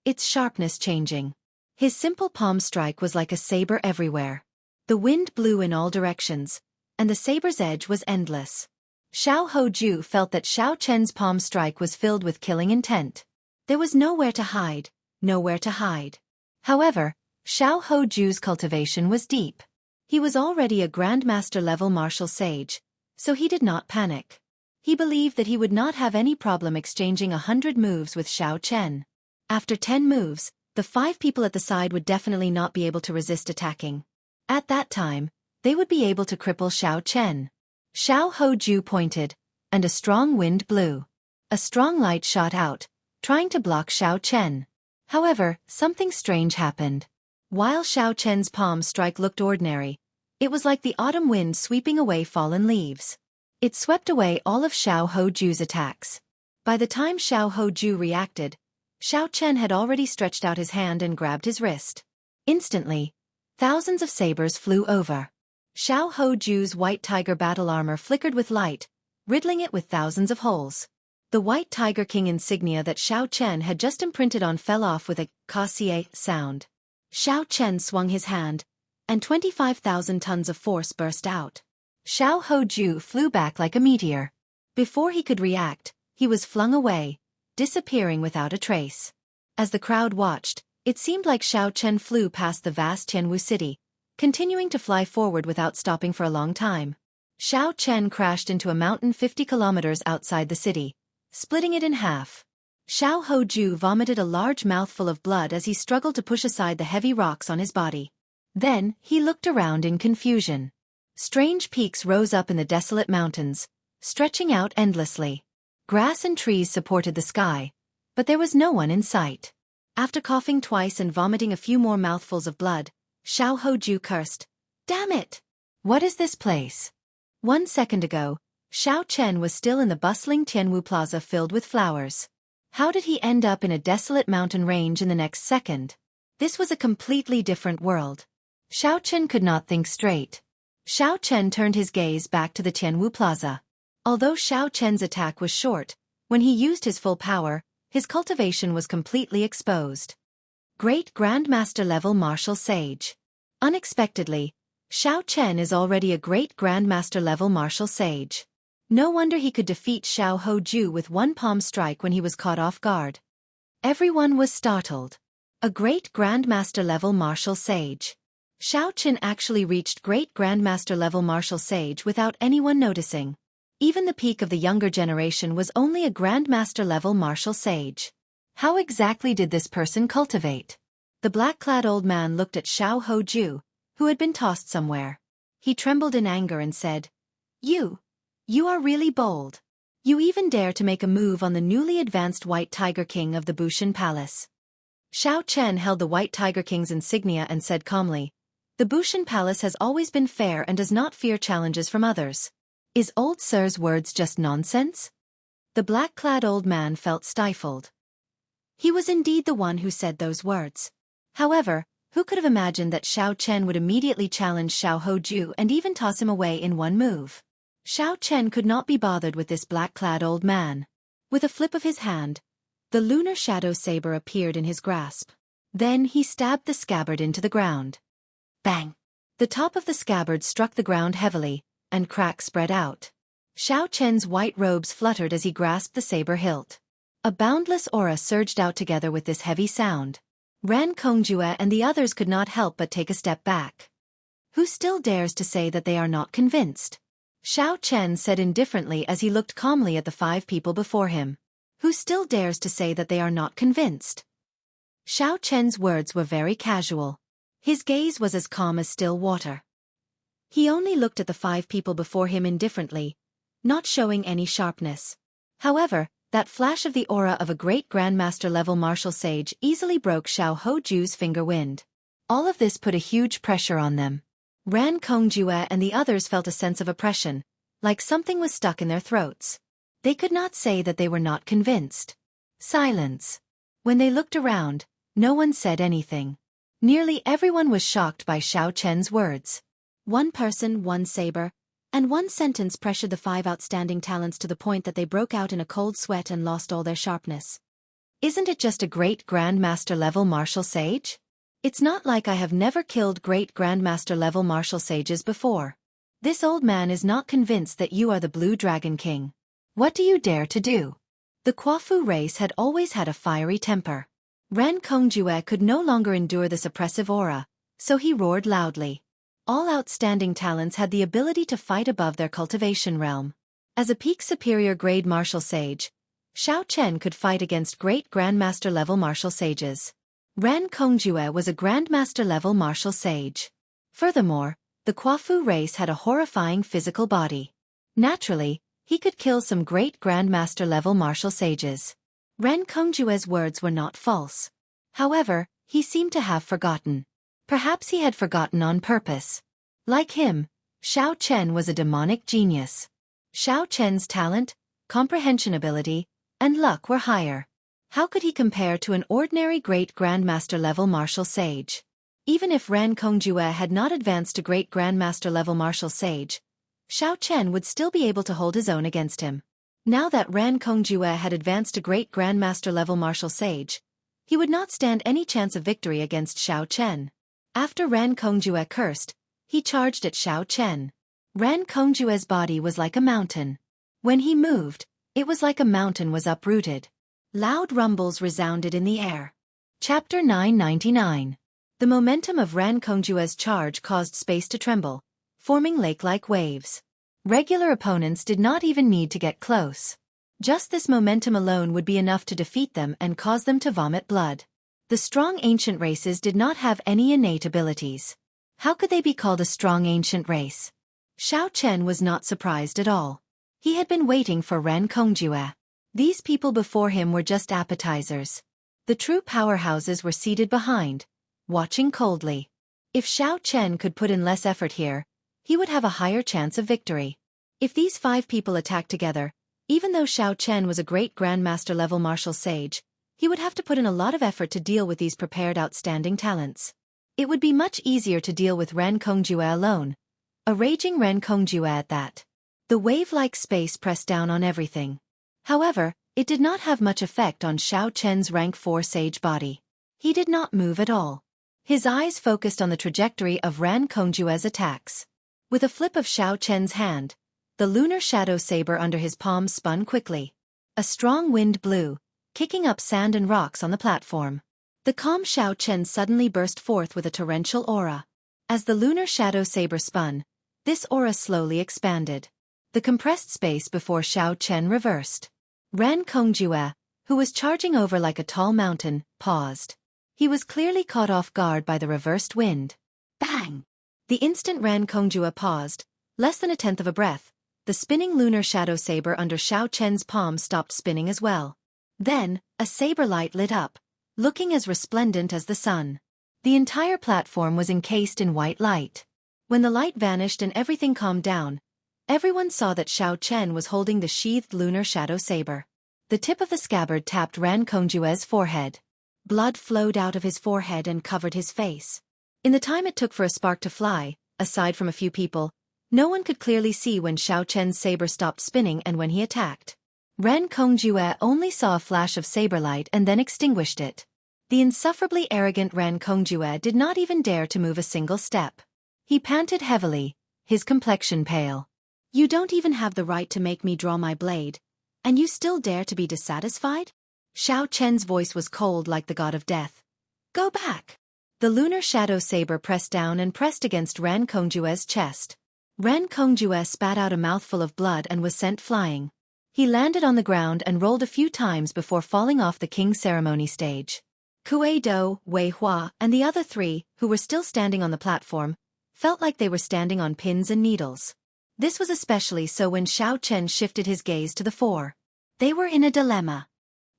its sharpness changing. His simple palm strike was like a saber everywhere. The wind blew in all directions, and the saber's edge was endless. Xiao Hoju felt that Xiao Chen's palm strike was filled with killing intent. There was nowhere to hide, nowhere to hide. However, Xiao Hoju's cultivation was deep. He was already a Grandmaster-level martial sage, so he did not panic. He believed that he would not have any problem exchanging 100 moves with Xiao Chen. After 10 moves, the 5 people at the side would definitely not be able to resist attacking. At that time, they would be able to cripple Xiao Chen. Xiao Hoju pointed, and a strong wind blew. A strong light shot out, trying to block Xiao Chen. However, something strange happened. While Xiao Chen's palm strike looked ordinary, it was like the autumn wind sweeping away fallen leaves. It swept away all of Xiao Hoju's attacks. By the time Xiao Hoju reacted, Xiao Chen had already stretched out his hand and grabbed his wrist. Instantly, thousands of sabers flew over. Xiao Hoju's white tiger battle armor flickered with light, riddling it with thousands of holes. The white Tiger King insignia that Xiao Chen had just imprinted on fell off with a "cassier" sound. Xiao Chen swung his hand, and 25,000 tons of force burst out. Xiao Hoju flew back like a meteor. Before he could react, he was flung away, disappearing without a trace. As the crowd watched, it seemed like Xiao Chen flew past the vast Tianwu city, continuing to fly forward without stopping for a long time. Xiao Chen crashed into a mountain 50 kilometers outside the city, splitting it in half. Xiao Hoju vomited a large mouthful of blood as he struggled to push aside the heavy rocks on his body. Then, he looked around in confusion. Strange peaks rose up in the desolate mountains, stretching out endlessly. Grass and trees supported the sky, but there was no one in sight. After coughing twice and vomiting a few more mouthfuls of blood, Xiao Hoju cursed, "Damn it! What is this place?" 1 second ago, Xiao Chen was still in the bustling Tianwu Plaza filled with flowers. How did he end up in a desolate mountain range in the next second? This was a completely different world. Xiao Chen could not think straight. Xiao Chen turned his gaze back to the Tianwu Plaza. Although Xiao Chen's attack was short, when he used his full power, his cultivation was completely exposed. Great Grandmaster level martial sage. Unexpectedly, Xiao Chen is already a great Grandmaster level martial sage. No wonder he could defeat Xiao Hoju with one palm strike when he was caught off guard. Everyone was startled. A great Grandmaster level martial sage. Xiao Chen actually reached great Grandmaster level martial sage without anyone noticing. Even the peak of the younger generation was only a Grandmaster level martial sage. How exactly did this person cultivate? The black-clad old man looked at Xiao Hoju, who had been tossed somewhere. He trembled in anger and said, You are really bold. You even dare to make a move on the newly advanced White Tiger King of the Bushan Palace." Xiao Chen held the White Tiger King's insignia and said calmly, "The Bushan Palace has always been fair and does not fear challenges from others. Is old sir's words just nonsense?" The black-clad old man felt stifled. He was indeed the one who said those words. However, who could have imagined that Xiao Chen would immediately challenge Xiao Hoju and even toss him away in one move? Xiao Chen could not be bothered with this black-clad old man. With a flip of his hand, the lunar shadow saber appeared in his grasp. Then he stabbed the scabbard into the ground. Bang! The top of the scabbard struck the ground heavily, and cracks spread out. Xiao Chen's white robes fluttered as he grasped the saber hilt. A boundless aura surged out together with this heavy sound. Ran Kongjue and the others could not help but take a step back. Who still dares to say that they are not convinced? Xiao Chen said indifferently as he looked calmly at the 5 people before him. Who still dares to say that they are not convinced? Xiao Chen's words were very casual. His gaze was as calm as still water. He only looked at the 5 people before him indifferently, not showing any sharpness. However, that flash of the aura of a great Grandmaster-level martial sage easily broke Xiao Hoju's finger wind. All of this put a huge pressure on them. Ran Kongjue and the others felt a sense of oppression, like something was stuck in their throats. They could not say that they were not convinced. Silence. When they looked around, no one said anything. Nearly everyone was shocked by Xiao Chen's words. One person, one saber, and one sentence pressured the 5 outstanding talents to the point that they broke out in a cold sweat and lost all their sharpness. Isn't it just a great Grandmaster-level martial sage? It's not like I have never killed great Grandmaster-level martial sages before. This old man is not convinced that you are the Blue Dragon King. What do you dare to do? The Kwafu race had always had a fiery temper. Ran Kongjue could no longer endure this oppressive aura, so he roared loudly. All outstanding talents had the ability to fight above their cultivation realm. As a peak superior grade martial sage, Xiao Chen could fight against great Grandmaster-level martial sages. Ran Kongjue was a Grandmaster-level martial sage. Furthermore, the Quafu race had a horrifying physical body. Naturally, he could kill some great Grandmaster-level martial sages. Ren Kongjue's words were not false. However, he seemed to have forgotten. Perhaps he had forgotten on purpose. Like him, Xiao Chen was a demonic genius. Xiao Chen's talent, comprehension ability, and luck were higher. How could he compare to an ordinary great Grandmaster-level martial sage? Even if Ran Kongjue had not advanced to great Grandmaster-level martial sage, Xiao Chen would still be able to hold his own against him. Now that Ran Kongjue had advanced to great Grandmaster-level martial sage, he would not stand any chance of victory against Xiao Chen. After Ran Kongjue cursed, he charged at Xiao Chen. Ran Kongjue's body was like a mountain. When he moved, it was like a mountain was uprooted. Loud rumbles resounded in the air. Chapter 999. The momentum of Ran Kongjue's charge caused space to tremble, forming lake-like waves. Regular opponents did not even need to get close. Just this momentum alone would be enough to defeat them and cause them to vomit blood. The strong ancient races did not have any innate abilities. How could they be called a strong ancient race? Xiao Chen was not surprised at all. He had been waiting for Ran Kongjue. These people before him were just appetizers. The true powerhouses were seated behind, watching coldly. If Xiao Chen could put in less effort here, he would have a higher chance of victory. If these 5 people attacked together, even though Xiao Chen was a great Grandmaster-level martial sage, he would have to put in a lot of effort to deal with these prepared outstanding talents. It would be much easier to deal with Ran Kongjue alone. A raging Ran Kongjue at that. The wave-like space pressed down on everything. However, it did not have much effect on Xiao Chen's rank 4 sage body. He did not move at all. His eyes focused on the trajectory of Ran Kongjue's attacks. With a flip of Xiao Chen's hand, the lunar shadow saber under his palm spun quickly. A strong wind blew, kicking up sand and rocks on the platform. The calm Xiao Chen suddenly burst forth with a torrential aura. As the lunar shadow saber spun, this aura slowly expanded. The compressed space before Xiao Chen reversed. Ran Kongjue, who was charging over like a tall mountain, paused. He was clearly caught off guard by the reversed wind. Bang! The instant Ran Kongjue paused, less than a tenth of a breath, the spinning lunar shadow saber under Xiao Chen's palm stopped spinning as well. Then, a saber light lit up, looking as resplendent as the sun. The entire platform was encased in white light. When the light vanished and everything calmed down, everyone saw that Xiao Chen was holding the sheathed lunar shadow saber. The tip of the scabbard tapped Ran Kongjue's forehead. Blood flowed out of his forehead and covered his face. In the time it took for a spark to fly, aside from a few people, no one could clearly see when Xiao Chen's saber stopped spinning and when he attacked. Ran Kongjue only saw a flash of saber light and then extinguished it. The insufferably arrogant Ran Kongjue did not even dare to move a single step. He panted heavily, his complexion pale. "You don't even have the right to make me draw my blade, and you still dare to be dissatisfied?" Xiao Chen's voice was cold like the god of death. "Go back!" The lunar shadow saber pressed down and pressed against Ran Kongjue's chest. Ran Kongjue spat out a mouthful of blood and was sent flying. He landed on the ground and rolled a few times before falling off the king's ceremony stage. Kue Do, Wei Hua, and the other 3, who were still standing on the platform, felt like they were standing on pins and needles. This was especially so when Xiao Chen shifted his gaze to the fore. They were in a dilemma.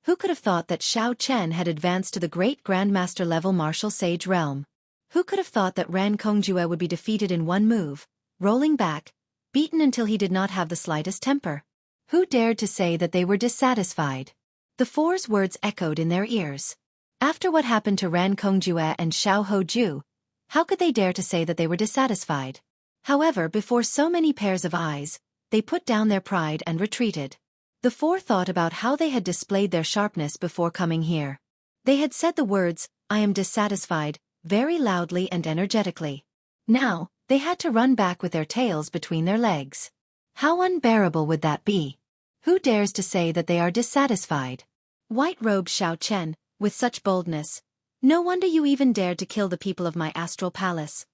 Who could have thought that Xiao Chen had advanced to the great Grandmaster-level martial sage realm? Who could have thought that Ran Kongjue would be defeated in one move, rolling back, beaten until he did not have the slightest temper? Who dared to say that they were dissatisfied? The 4's words echoed in their ears. After what happened to Ran Kongjue and Xiao Hoju, how could they dare to say that they were dissatisfied? However, before so many pairs of eyes, they put down their pride and retreated. The 4 thought about how they had displayed their sharpness before coming here. They had said the words, "I am dissatisfied," very loudly and energetically. Now, they had to run back with their tails between their legs. How unbearable would that be? Who dares to say that they are dissatisfied? White-robed Xiao Chen, with such boldness. No wonder you even dared to kill the people of my astral palace.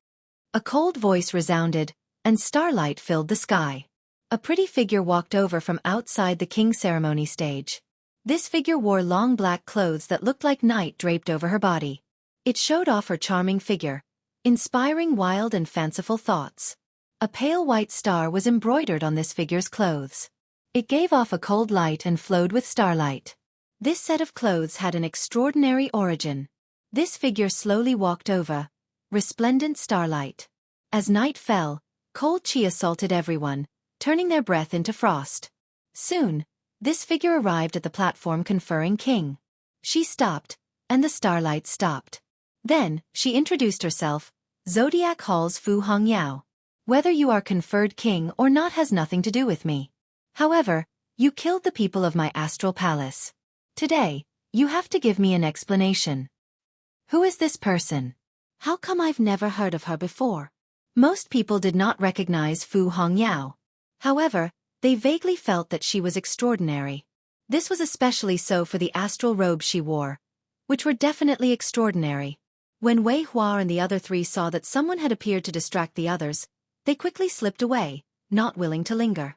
A cold voice resounded, and starlight filled the sky. A pretty figure walked over from outside the king's ceremony stage. This figure wore long black clothes that looked like night draped over her body. It showed off her charming figure, inspiring wild and fanciful thoughts. A pale white star was embroidered on this figure's clothes. It gave off a cold light and flowed with starlight. This set of clothes had an extraordinary origin. This figure slowly walked over resplendent starlight. As night fell, cold chi assaulted everyone, turning their breath into frost. Soon, this figure arrived at the platform conferring king. She stopped, and the starlight stopped. Then, she introduced herself, Zodiac Hall's Fu Hongyao. Whether you are conferred king or not has nothing to do with me. However, you killed the people of my astral palace. Today, you have to give me an explanation. Who is this person? How come I've never heard of her before? Most people did not recognize Fu Hongyao. However, they vaguely felt that she was extraordinary. This was especially so for the astral robes she wore, which were definitely extraordinary. When Wei Hua and the other three saw that someone had appeared to distract the others, they quickly slipped away, not willing to linger.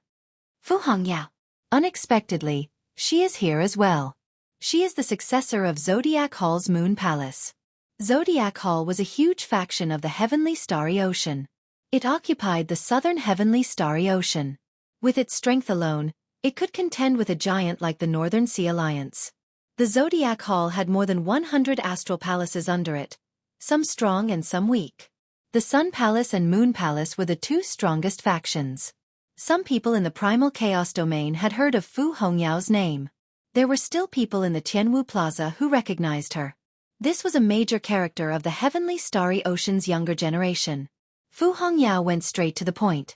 Fu Hongyao. Unexpectedly, she is here as well. She is the successor of Zodiac Hall's Moon Palace. Zodiac Hall was a huge faction of the Heavenly Starry Ocean. It occupied the southern Heavenly Starry Ocean. With its strength alone, it could contend with a giant like the Northern Sea Alliance. The Zodiac Hall had more than 100 astral palaces under it, some strong and some weak. The Sun Palace and Moon Palace were the two strongest factions. Some people in the Primal Chaos domain had heard of Fu Hongyao's name. There were still people in the Tianwu Plaza who recognized her. This was a major character of the Heavenly Starry Ocean's younger generation. Fu Hongyao went straight to the point.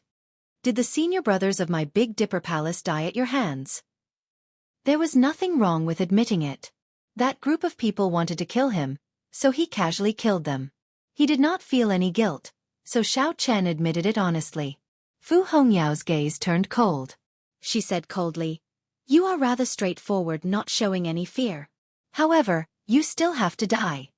Did the senior brothers of my Big Dipper Palace die at your hands? There was nothing wrong with admitting it. That group of people wanted to kill him, so he casually killed them. He did not feel any guilt, so Xiao Chen admitted it honestly. Fu Hongyao's gaze turned cold. She said coldly, "You are rather straightforward, not showing any fear. However, you still have to die."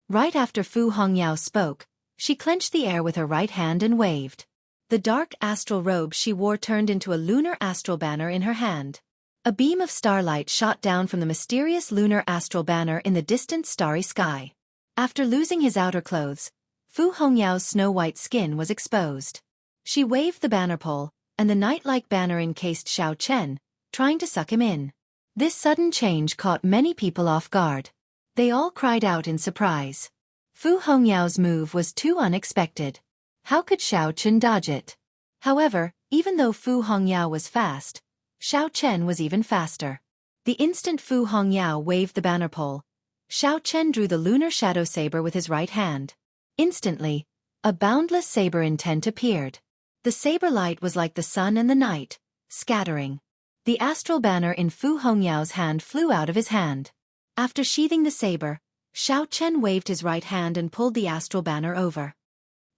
Right after Fu Hongyao spoke, she clenched the air with her right hand and waved. The dark astral robe she wore turned into a lunar astral banner in her hand. A beam of starlight shot down from the mysterious lunar astral banner in the distant starry sky. After losing his outer clothes, Fu Hongyao's snow-white skin was exposed. She waved the banner pole, and the night-like banner encased Xiao Chen, trying to suck him in. This sudden change caught many people off guard. They all cried out in surprise. Fu Hongyao's move was too unexpected. How could Xiao Chen dodge it? However, even though Fu Hongyao was fast, Xiao Chen was even faster. The instant Fu Hongyao waved the banner pole, Xiao Chen drew the lunar shadow saber with his right hand. Instantly, a boundless saber intent appeared. The saber light was like the sun and the night, scattering. The astral banner in Fu Hongyao's hand flew out of his hand. After sheathing the saber, Xiao Chen waved his right hand and pulled the astral banner over.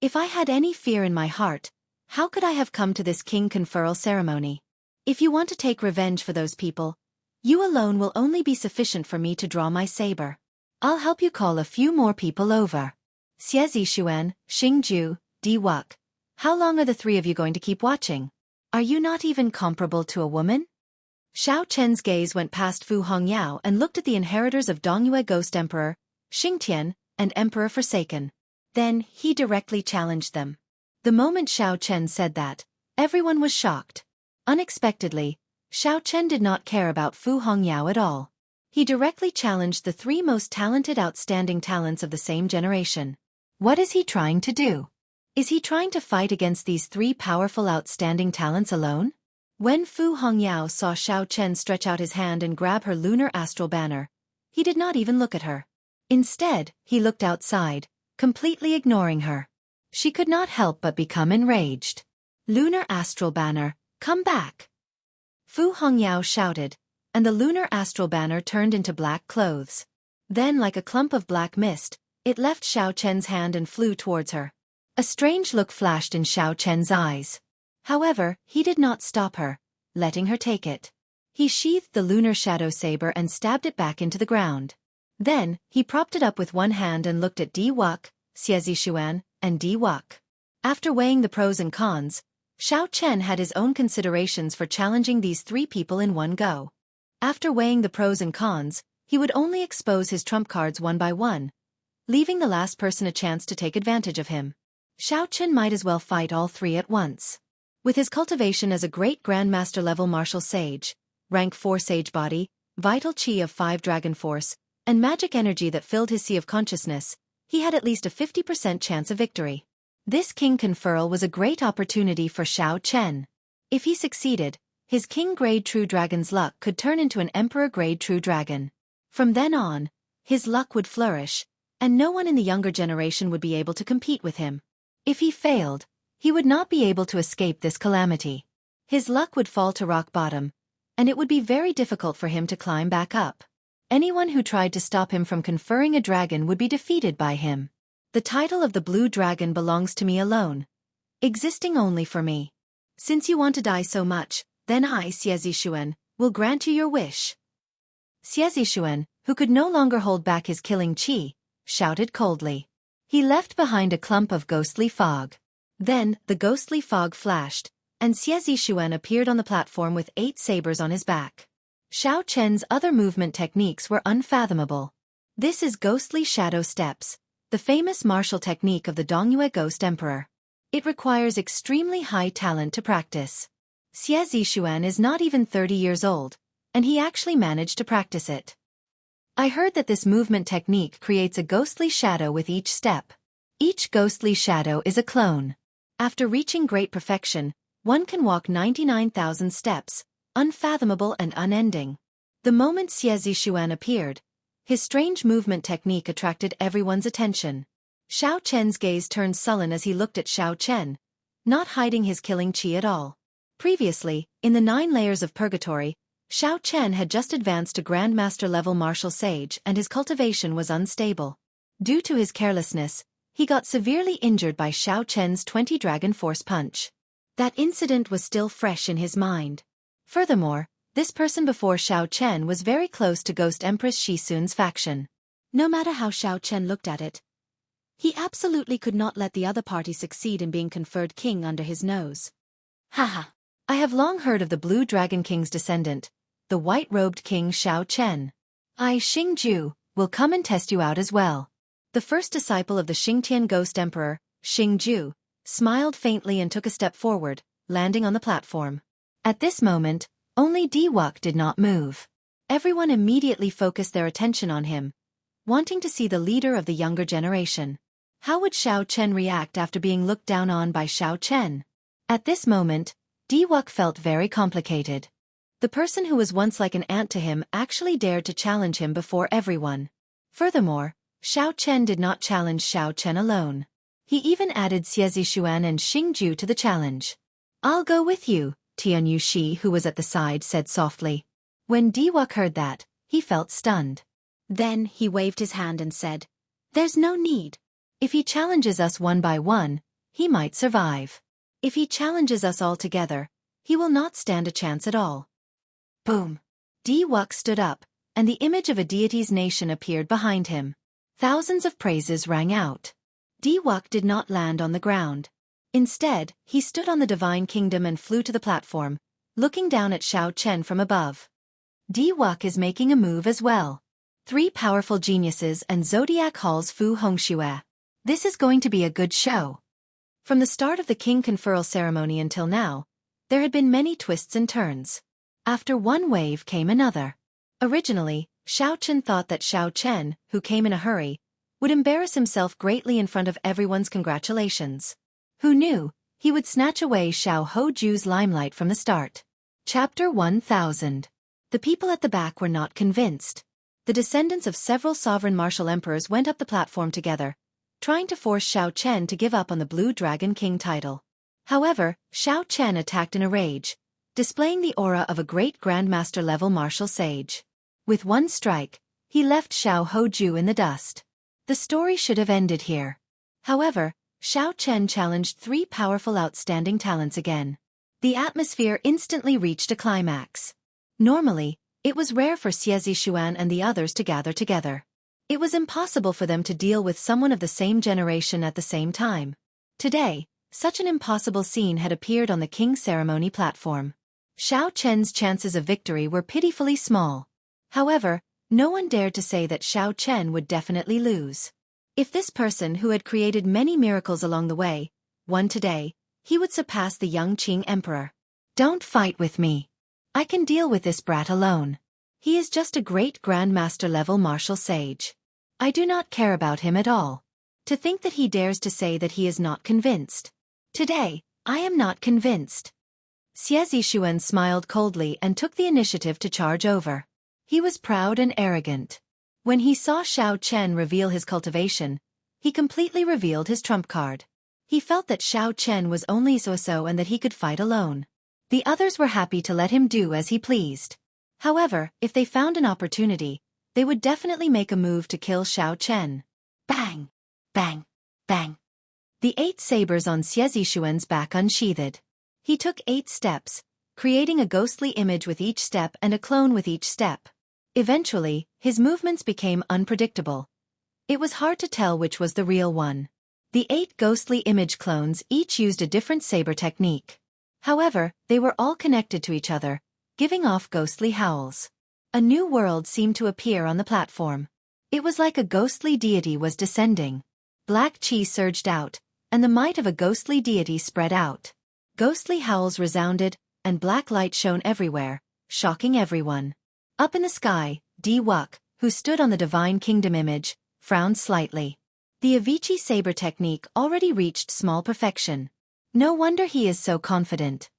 If I had any fear in my heart, how could I have come to this king conferral ceremony? If you want to take revenge for those people, you alone will only be sufficient for me to draw my saber. I'll help you call a few more people over. Xie Zixuan, Xingju, Di Wuk. How long are the three of you going to keep watching? Are you not even comparable to a woman? Xiao Chen's gaze went past Fu Hongyao and looked at the inheritors of Dongyue Ghost Emperor, Xingtian, and Emperor Forsaken. Then, he directly challenged them. The moment Xiao Chen said that, everyone was shocked. Unexpectedly, Xiao Chen did not care about Fu Hongyao at all. He directly challenged the three most talented outstanding talents of the same generation. What is he trying to do? Is he trying to fight against these three powerful outstanding talents alone? When Fu Hongyao saw Xiao Chen stretch out his hand and grab her lunar astral banner, he did not even look at her. Instead, he looked outside, completely ignoring her. She could not help but become enraged. Lunar astral banner, come back! Fu Hongyao shouted, and the lunar astral banner turned into black clothes. Then, like a clump of black mist, it left Xiao Chen's hand and flew towards her. A strange look flashed in Xiao Chen's eyes. However, he did not stop her, letting her take it. He sheathed the lunar shadow saber and stabbed it back into the ground. Then, he propped it up with one hand and looked at Di Wuk, Xie Zixuan, and Di Wuk. After weighing the pros and cons, Xiao Chen had his own considerations for challenging these three people in one go. After weighing the pros and cons, he would only expose his trump cards one by one, leaving the last person a chance to take advantage of him. Xiao Chen might as well fight all three at once. With his cultivation as a great Grandmaster-level martial sage, rank 4 sage body, vital chi of 5 dragon force, and magic energy that filled his sea of consciousness, he had at least a 50% chance of victory. This king conferral was a great opportunity for Xiao Chen. If he succeeded, his king-grade true dragon's luck could turn into an emperor-grade true dragon. From then on, his luck would flourish, and no one in the younger generation would be able to compete with him. If he failed, he would not be able to escape this calamity. His luck would fall to rock bottom, and it would be very difficult for him to climb back up. Anyone who tried to stop him from conferring a dragon would be defeated by him. The title of the blue dragon belongs to me alone, existing only for me. Since you want to die so much, then I, Xie Zixuan, will grant you your wish. Xie Zixuan, who could no longer hold back his killing chi, shouted coldly. He left behind a clump of ghostly fog. Then, the ghostly fog flashed, and Xie Zixuan appeared on the platform with 8 sabers on his back. Xiao Chen's other movement techniques were unfathomable. This is ghostly shadow steps, the famous martial technique of the Dongyue Ghost Emperor. It requires extremely high talent to practice. Xie Zixuan is not even 30 years old, and he actually managed to practice it. I heard that this movement technique creates a ghostly shadow with each step. Each ghostly shadow is a clone. After reaching great perfection, one can walk 99,000 steps, unfathomable and unending. The moment Xie Zixuan appeared, his strange movement technique attracted everyone's attention. Xiao Chen's gaze turned sullen as he looked at Xiao Chen, not hiding his killing chi at all. Previously, in the 9 layers of purgatory, Xiao Chen had just advanced to Grandmaster-level martial sage and his cultivation was unstable. Due to his carelessness, he got severely injured by Xiao Chen's 20 Dragon Force punch. That incident was still fresh in his mind. Furthermore, this person before Xiao Chen was very close to Ghost Empress Shisun's faction. No matter how Xiao Chen looked at it, he absolutely could not let the other party succeed in being conferred king under his nose. Haha! I have long heard of the Blue Dragon King's descendant, the white-robed King Xiao Chen. I, Xingju, will come and test you out as well. The first disciple of the Xingtian Ghost Emperor, Xingju, smiled faintly and took a step forward, landing on the platform. At this moment, only Diwuk did not move. Everyone immediately focused their attention on him, wanting to see the leader of the younger generation. How would Xiao Chen react after being looked down on by Xiao Chen? At this moment, Diwuk felt very complicated. The person who was once like an ant to him actually dared to challenge him before everyone. Furthermore, Xiao Chen did not challenge Xiao Chen alone. He even added Xie Zixuan and Xingju to the challenge. I'll go with you, Tian Yuxi, who was at the side, said softly. When Diwuk heard that, he felt stunned. Then he waved his hand and said, "There's no need. If he challenges us one by one, he might survive. If he challenges us all together, he will not stand a chance at all." Boom! Diwuk stood up, and the image of a deity's nation appeared behind him. Thousands of praises rang out. Diwuk did not land on the ground. Instead, he stood on the divine kingdom and flew to the platform, looking down at Xiao Chen from above. Diwuk is making a move as well. 3 powerful geniuses and Zodiac Hall's Fu Hongxue. This is going to be a good show. From the start of the king conferral ceremony until now, there had been many twists and turns. After one wave came another. Originally, Xiao Chen thought that Xiao Chen, who came in a hurry, would embarrass himself greatly in front of everyone's congratulations. Who knew, he would snatch away Xiao Hoju's limelight from the start. Chapter 1000. The people at the back were not convinced. The descendants of several sovereign martial emperors went up the platform together, trying to force Xiao Chen to give up on the Blue Dragon King title. However, Xiao Chen attacked in a rage, displaying the aura of a great Grandmaster-level martial sage. With one strike, he left Xiao Hoju in the dust. The story should have ended here. However, Xiao Chen challenged 3 powerful outstanding talents again. The atmosphere instantly reached a climax. Normally, it was rare for Xie Zixuan and the others to gather together. It was impossible for them to deal with someone of the same generation at the same time. Today, such an impossible scene had appeared on the king's ceremony platform. Xiao Chen's chances of victory were pitifully small. However, no one dared to say that Xiao Chen would definitely lose. If this person who had created many miracles along the way won today, he would surpass the young Qing emperor. Don't fight with me. I can deal with this brat alone. He is just a great grandmaster level martial sage. I do not care about him at all. To think that he dares to say that he is not convinced. Today, I am not convinced. Xie Zixuan smiled coldly and took the initiative to charge over. He was proud and arrogant. When he saw Xiao Chen reveal his cultivation, he completely revealed his trump card. He felt that Xiao Chen was only so-so and that he could fight alone. The others were happy to let him do as he pleased. However, if they found an opportunity, they would definitely make a move to kill Xiao Chen. Bang! Bang! Bang! The 8 sabers on Xie Zixuan's back unsheathed. He took 8 steps, creating a ghostly image with each step and a clone with each step. Eventually, his movements became unpredictable. It was hard to tell which was the real one. The 8 ghostly image clones each used a different saber technique. However, they were all connected to each other, giving off ghostly howls. A new world seemed to appear on the platform. It was like a ghostly deity was descending. Black chi surged out, and the might of a ghostly deity spread out. Ghostly howls resounded, and black light shone everywhere, shocking everyone. Up in the sky, Di Wuk, who stood on the divine kingdom image, frowned slightly. The Avicii saber technique already reached small perfection. No wonder he is so confident.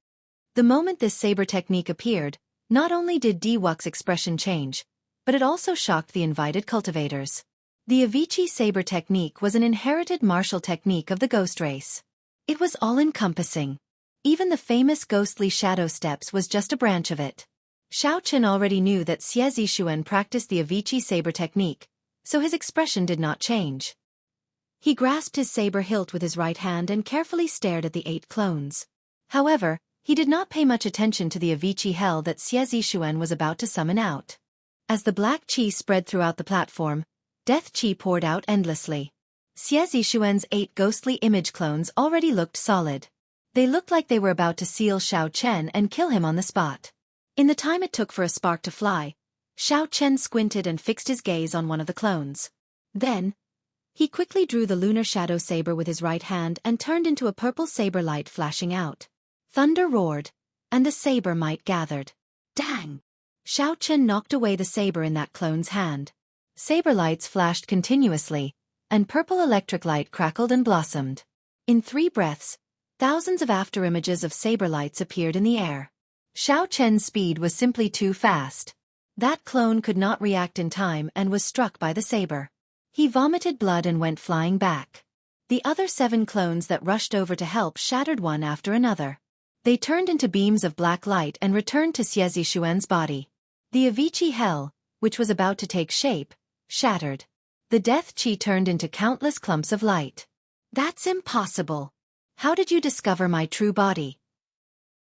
The moment this saber technique appeared, not only did Di Wuk's expression change, but it also shocked the invited cultivators. The Avicii saber technique was an inherited martial technique of the ghost race. It was all-encompassing. Even the famous ghostly shadow steps was just a branch of it. Xiao Chen already knew that Xie Zixuan practiced the Avicii saber technique, so his expression did not change. He grasped his saber hilt with his right hand and carefully stared at the 8 clones. However, he did not pay much attention to the Avicii hell that Xie Zixuan was about to summon out. As the black qi spread throughout the platform, death qi poured out endlessly. Xie Zixuan's 8 ghostly image clones already looked solid. They looked like they were about to seal Xiao Chen and kill him on the spot. In the time it took for a spark to fly, Xiao Chen squinted and fixed his gaze on one of the clones. Then, he quickly drew the lunar shadow saber with his right hand and turned into a purple saber light flashing out. Thunder roared, and the saber might gathered. Dang! Xiao Chen knocked away the saber in that clone's hand. Saber lights flashed continuously, and purple electric light crackled and blossomed. In 3 breaths, thousands of afterimages of saber lights appeared in the air. Xiao Chen's speed was simply too fast. That clone could not react in time and was struck by the saber. He vomited blood and went flying back. The other 7 clones that rushed over to help shattered one after another. They turned into beams of black light and returned to Xie Zixuan's body. The Avicii hell, which was about to take shape, shattered. The death qi turned into countless clumps of light. That's impossible. How did you discover my true body?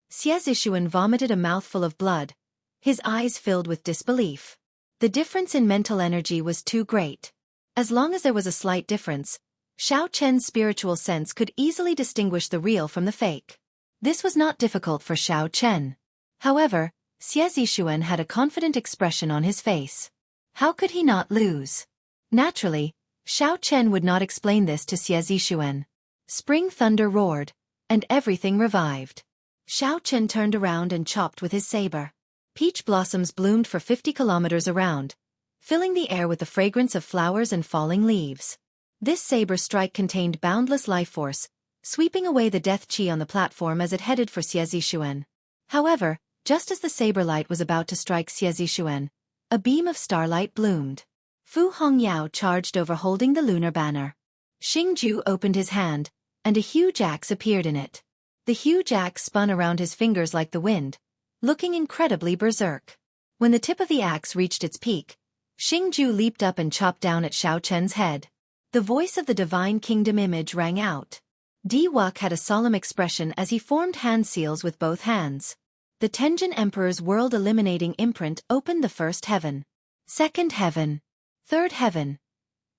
Xie Zixuan vomited a mouthful of blood, his eyes filled with disbelief. The difference in mental energy was too great. As long as there was a slight difference, Xiao Chen's spiritual sense could easily distinguish the real from the fake. This was not difficult for Xiao Chen. However, Xie Zixuan had a confident expression on his face. How could he not lose? Naturally, Xiao Chen would not explain this to Xie Zixuan. Spring thunder roared, and everything revived. Xiao Chen turned around and chopped with his saber. Peach blossoms bloomed for 50 kilometers around, filling the air with the fragrance of flowers and falling leaves. This saber strike contained boundless life force, sweeping away the death qi on the platform as it headed for Xie Zixuan. However, just as the saber light was about to strike Xie Zixuan, a beam of starlight bloomed. Fu Hongyao charged over holding the lunar banner. Xingju opened his hand, and a huge axe appeared in it. The huge axe spun around his fingers like the wind, looking incredibly berserk. When the tip of the axe reached its peak, Xingju leaped up and chopped down at Xiao Chen's head. The voice of the divine kingdom image rang out. Di Wuk had a solemn expression as he formed hand seals with both hands. The Tenjin Emperor's world-eliminating imprint opened the first heaven, second heaven, third heaven,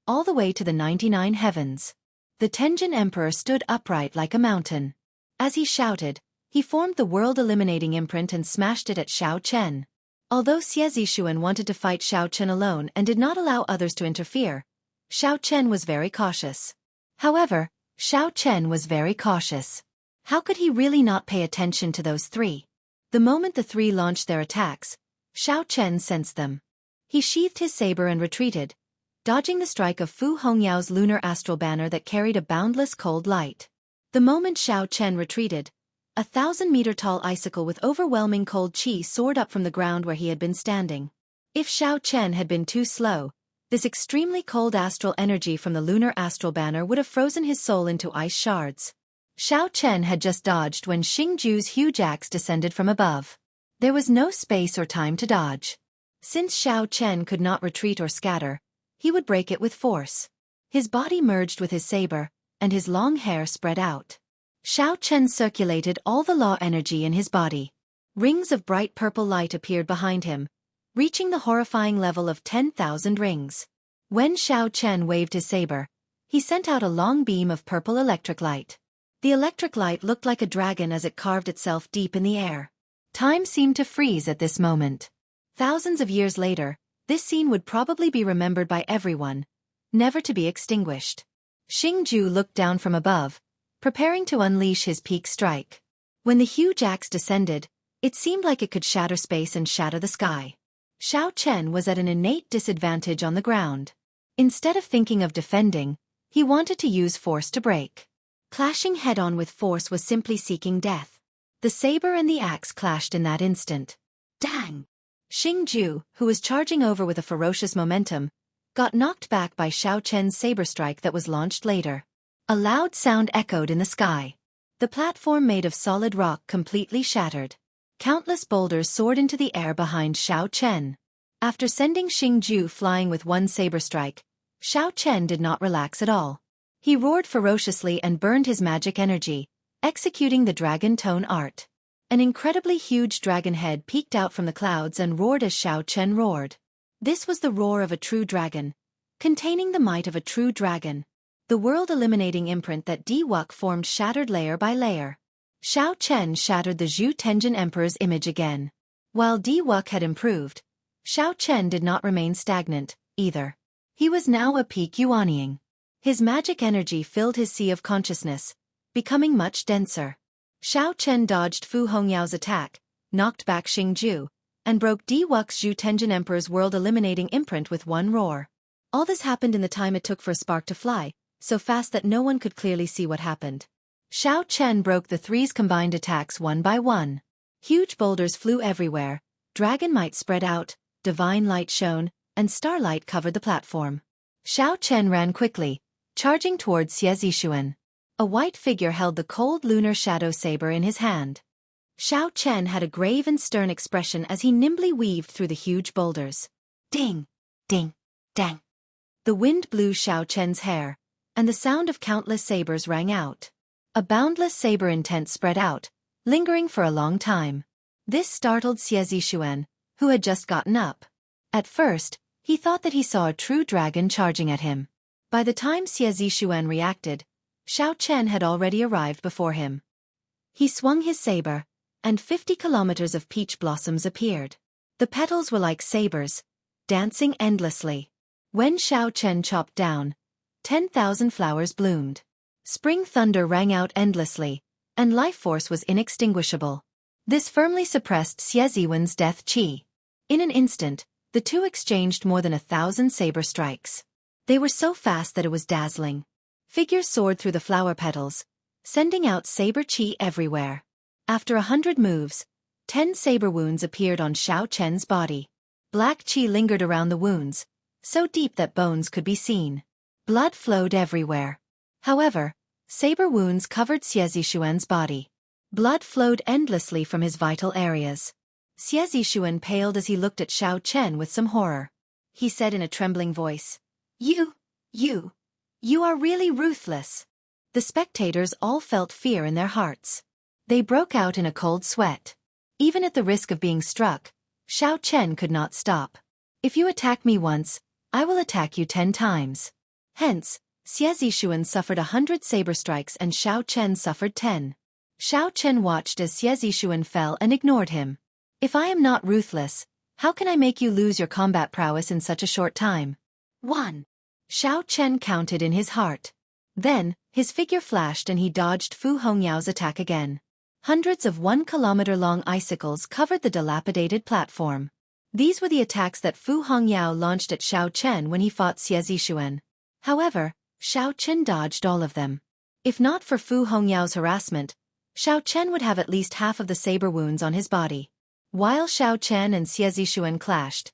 all the way to the 99 heavens. The Tenjin Emperor stood upright like a mountain. As he shouted, He formed the world-eliminating imprint and smashed it at Xiao Chen. Although Xie Zishuan wanted to fight Xiao Chen alone and did not allow others to interfere, Xiao Chen was very cautious. However, Xiao Chen was very cautious. How could he really not pay attention to those three? The moment the three launched their attacks, Xiao Chen sensed them. He sheathed his saber and retreated, dodging the strike of Fu Hongyao's lunar astral banner that carried a boundless cold light. The moment Xiao Chen retreated, a 1,000-meter-tall icicle with overwhelming cold qi soared up from the ground where he had been standing. If Xiao Chen had been too slow, this extremely cold astral energy from the lunar astral banner would have frozen his soul into ice shards. Xiao Chen had just dodged when Xingju's huge axe descended from above. There was no space or time to dodge. Since Xiao Chen could not retreat or scatter, he would break it with force. His body merged with his saber, and his long hair spread out. Xiao Chen circulated all the law energy in his body. Rings of bright purple light appeared behind him, reaching the horrifying level of 10,000 rings. When Xiao Chen waved his saber, he sent out a long beam of purple electric light. The electric light looked like a dragon as it carved itself deep in the air. Time seemed to freeze at this moment. Thousands of years later, this scene would probably be remembered by everyone, never to be extinguished. Xingju looked down from above, preparing to unleash his peak strike. When the huge axe descended, it seemed like it could shatter space and shatter the sky. Xiao Chen was at an innate disadvantage on the ground. Instead of thinking of defending, he wanted to use force to break. Clashing head-on with force was simply seeking death. The saber and the axe clashed in that instant. Dang! Xingju, who was charging over with a ferocious momentum, got knocked back by Xiao Chen's saber strike that was launched later. A loud sound echoed in the sky. The platform made of solid rock completely shattered. Countless boulders soared into the air behind Xiao Chen. After sending Xingju flying with one saber strike, Xiao Chen did not relax at all. He roared ferociously and burned his magic energy, executing the dragon tone art. An incredibly huge dragon head peeked out from the clouds and roared as Xiao Chen roared. This was the roar of a true dragon, containing the might of a true dragon. The world-eliminating imprint that Diwuk formed shattered layer by layer. Xiao Chen shattered the Zhu Tenjin Emperor's image again. While Diwuk had improved, Xiao Chen did not remain stagnant, either. He was now a peak Yuanying. His magic energy filled his sea of consciousness, becoming much denser. Xiao Chen dodged Fu Hongyao's attack, knocked back Xingju, and broke Diwuk's Zhu Tenjin Emperor's world-eliminating imprint with one roar. All this happened in the time it took for a spark to fly, so fast that no one could clearly see what happened. Xiao Chen broke the three's combined attacks one by one. Huge boulders flew everywhere, dragon might spread out, divine light shone, and starlight covered the platform. Xiao Chen ran quickly, charging towards Xie Zishuan. A white figure held the cold lunar shadow saber in his hand. Xiao Chen had a grave and stern expression as he nimbly weaved through the huge boulders. Ding! Ding! Dang! The wind blew Xiao Chen's hair, and the sound of countless sabers rang out. A boundless saber intent spread out, lingering for a long time. This startled Xie Zishuan, who had just gotten up. At first, he thought that he saw a true dragon charging at him. By the time Xie Zishuan reacted, Xiao Chen had already arrived before him. He swung his saber, and 50 kilometers of peach blossoms appeared. The petals were like sabers, dancing endlessly. When Xiao Chen chopped down, 10,000 flowers bloomed. Spring thunder rang out endlessly, and life force was inextinguishable. This firmly suppressed Xie Ziwen's death qi. In an instant, the two exchanged more than 1,000 saber strikes. They were so fast that it was dazzling. Figures soared through the flower petals, sending out saber qi everywhere. After 100 moves, 10 saber wounds appeared on Xiao Chen's body. Black qi lingered around the wounds, so deep that bones could be seen. Blood flowed everywhere. However, saber wounds covered Xie Zishuan's body. Blood flowed endlessly from his vital areas. Xie Zishuan paled as he looked at Xiao Chen with some horror. He said in a trembling voice, You are really ruthless." The spectators all felt fear in their hearts. They broke out in a cold sweat. Even at the risk of being struck, Xiao Chen could not stop. "If you attack me once, I will attack you 10 times. Hence, Xie Zishuan suffered 100 saber strikes and Xiao Chen suffered 10. Xiao Chen watched as Xie Zishuan fell and ignored him. If I am not ruthless, how can I make you lose your combat prowess in such a short time? 1. Xiao Chen counted in his heart. Then, his figure flashed and he dodged Fu Hongyao's attack again. Hundreds of 1-kilometer-long icicles covered the dilapidated platform. These were the attacks that Fu Hongyao launched at Xiao Chen when he fought Xie Zishuan. However, Xiao Chen dodged all of them. If not for Fu Hongyao's harassment, Xiao Chen would have at least half of the saber wounds on his body. While Xiao Chen and Xie Zishuan clashed,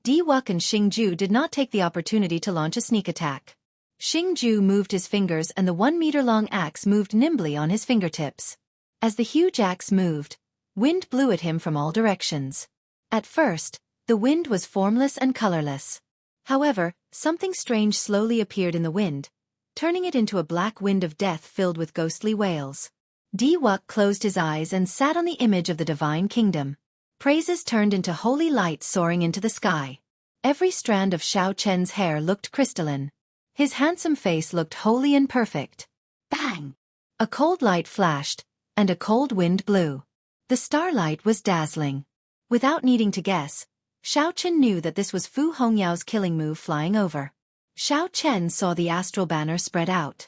Di Wuk and Xing Ju did not take the opportunity to launch a sneak attack. Xing Ju moved his fingers and the 1-meter-long axe moved nimbly on his fingertips. As the huge axe moved, wind blew at him from all directions. At first, the wind was formless and colorless. However, something strange slowly appeared in the wind, turning it into a black wind of death filled with ghostly wails. Di Wuk closed his eyes and sat on the image of the divine kingdom. Praises turned into holy light soaring into the sky. Every strand of Xiao Chen's hair looked crystalline. His handsome face looked holy and perfect. Bang! A cold light flashed, and a cold wind blew. The starlight was dazzling. Without needing to guess, Xiao Chen knew that this was Fu Hongyao's killing move flying over. Xiao Chen saw the astral banner spread out.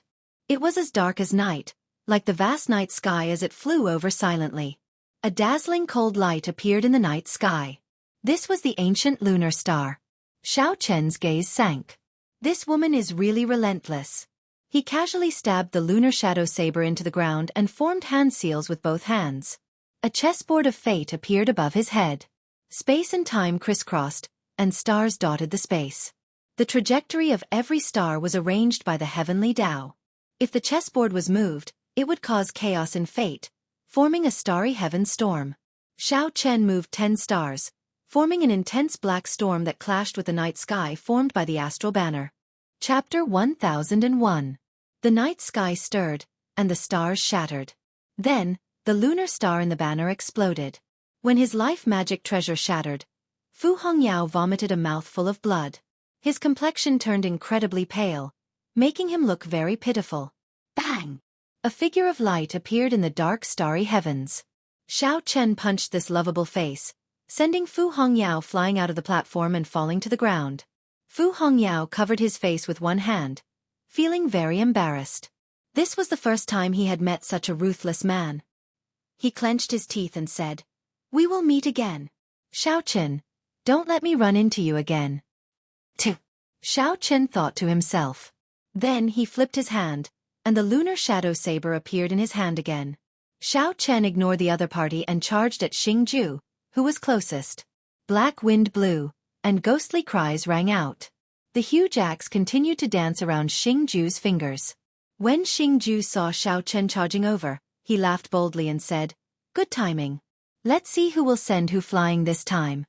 It was as dark as night, like the vast night sky as it flew over silently. A dazzling cold light appeared in the night sky. This was the ancient lunar star. Xiao Chen's gaze sank. This woman is really relentless. He casually stabbed the lunar shadow saber into the ground and formed hand seals with both hands. A chessboard of fate appeared above his head. Space and time crisscrossed, and stars dotted the space. The trajectory of every star was arranged by the heavenly Tao. If the chessboard was moved, it would cause chaos in fate, forming a starry heaven storm. Xiao Chen moved 10 stars, forming an intense black storm that clashed with the night sky formed by the astral banner. Chapter 1001. The night sky stirred, and the stars shattered. Then, the lunar star in the banner exploded. When his life magic treasure shattered, Fu Hongyao vomited a mouthful of blood. His complexion turned incredibly pale, making him look very pitiful. Bang! A figure of light appeared in the dark starry heavens. Xiao Chen punched this lovable face, sending Fu Hongyao flying out of the platform and falling to the ground. Fu Hongyao covered his face with one hand, feeling very embarrassed. This was the first time he had met such a ruthless man. He clenched his teeth and said, "We will meet again. Xiao Chen, don't let me run into you again." 2. Xiao Chen thought to himself. Then he flipped his hand, and the lunar shadow saber appeared in his hand again. Xiao Chen ignored the other party and charged at Xing Ju, who was closest. Black wind blew, and ghostly cries rang out. The huge axe continued to dance around Xing Ju's fingers. When Xing Ju saw Xiao Chen charging over, he laughed boldly and said, "Good timing. Let's see who will send who flying this time."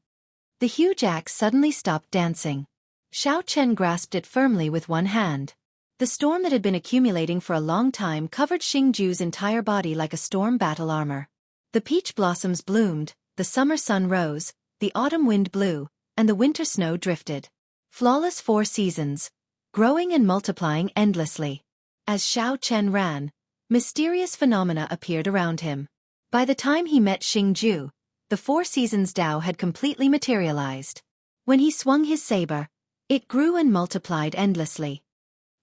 The huge axe suddenly stopped dancing. Xiao Chen grasped it firmly with one hand. The storm that had been accumulating for a long time covered Xing Ju's entire body like a storm battle armor. The peach blossoms bloomed, the summer sun rose, the autumn wind blew, and the winter snow drifted. Flawless 4 seasons, growing and multiplying endlessly. As Xiao Chen ran, mysterious phenomena appeared around him. By the time he met Xing Ju, the 4 seasons Tao had completely materialized. When he swung his saber, it grew and multiplied endlessly.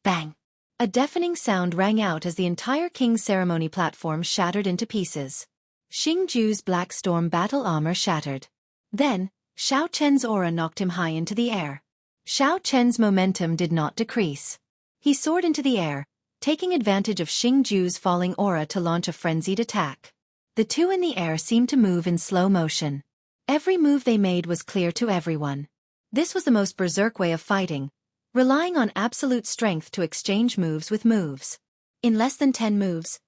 Bang! A deafening sound rang out as the entire king's ceremony platform shattered into pieces. Xing Ju's black storm battle armor shattered. Then, Xiao Chen's aura knocked him high into the air. Xiao Chen's momentum did not decrease. He soared into the air, taking advantage of Xing Ju's falling aura to launch a frenzied attack. The two in the air seemed to move in slow motion. Every move they made was clear to everyone. This was the most berserk way of fighting, relying on absolute strength to exchange moves with moves. In less than 10 moves,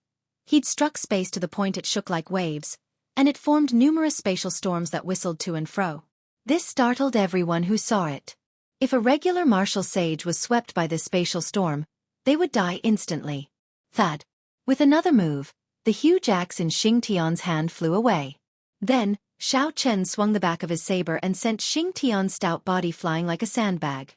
he'd struck space to the point it shook like waves, and it formed numerous spatial storms that whistled to and fro. This startled everyone who saw it. If a regular martial sage was swept by this spatial storm, they would die instantly. Thud. With another move, the huge axe in Xing Tian's hand flew away. Then, Xiao Chen swung the back of his saber and sent Xing Tian's stout body flying like a sandbag.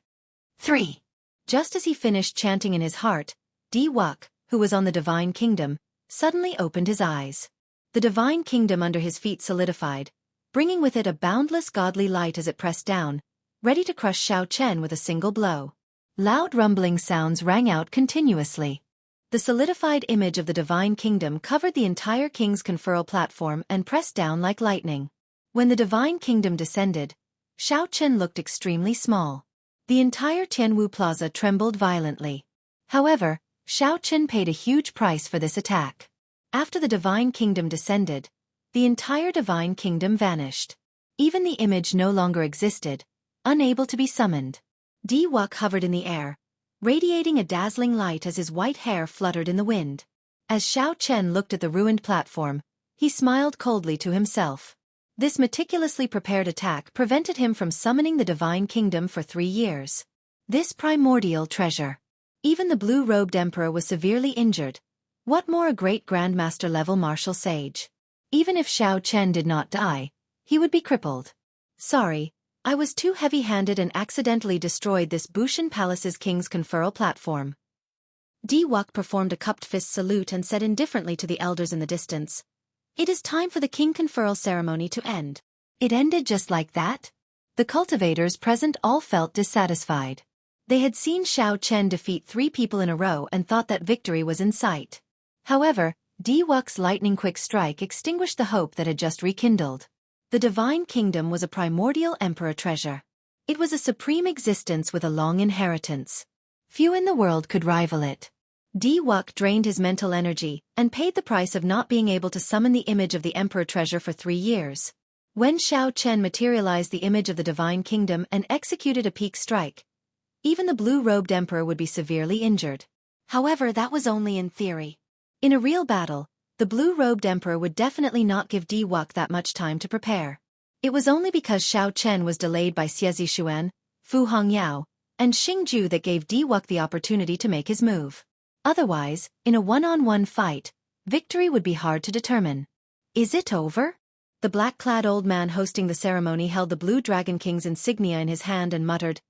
3. Just as he finished chanting in his heart, Di Wuk, who was on the divine kingdom, suddenly opened his eyes. The divine kingdom under his feet solidified, bringing with it a boundless godly light as it pressed down, ready to crush Xiao Chen with a single blow. Loud rumbling sounds rang out continuously. The solidified image of the divine kingdom covered the entire king's conferral platform and pressed down like lightning. When the divine kingdom descended, Xiao Chen looked extremely small. The entire Tianwu Plaza trembled violently. However, Xiao Chen paid a huge price for this attack. After the divine kingdom descended, the entire divine kingdom vanished. Even the image no longer existed, unable to be summoned. Di Wuk hovered in the air, radiating a dazzling light as his white hair fluttered in the wind. As Xiao Chen looked at the ruined platform, he smiled coldly to himself. This meticulously prepared attack prevented him from summoning the divine kingdom for 3 years. This primordial treasure. Even the blue-robed emperor was severely injured. What more a great grandmaster-level martial sage? Even if Xiao Chen did not die, he would be crippled. Sorry, I was too heavy-handed and accidentally destroyed this Bushan Palace's king's conferral platform. Di Wuk performed a cupped fist salute and said indifferently to the elders in the distance, "It is time for the king conferral ceremony to end." It ended just like that? The cultivators present all felt dissatisfied. They had seen Xiao Chen defeat 3 people in a row and thought that victory was in sight. However, Di Wuk's lightning-quick strike extinguished the hope that had just rekindled. The divine kingdom was a primordial emperor treasure. It was a supreme existence with a long inheritance. Few in the world could rival it. Di Wuk drained his mental energy and paid the price of not being able to summon the image of the emperor treasure for 3 years. When Xiao Chen materialized the image of the divine kingdom and executed a peak strike, even the blue-robed emperor would be severely injured. However, that was only in theory. In a real battle, the blue-robed emperor would definitely not give Di Wuk that much time to prepare. It was only because Xiao Chen was delayed by Xie Zixuan, Fu Hongyao, and Xing Ju that gave Di Wuk the opportunity to make his move. Otherwise, in a one-on-one fight, victory would be hard to determine. Is it over? The black-clad old man hosting the ceremony held the Blue Dragon King's insignia in his hand and muttered,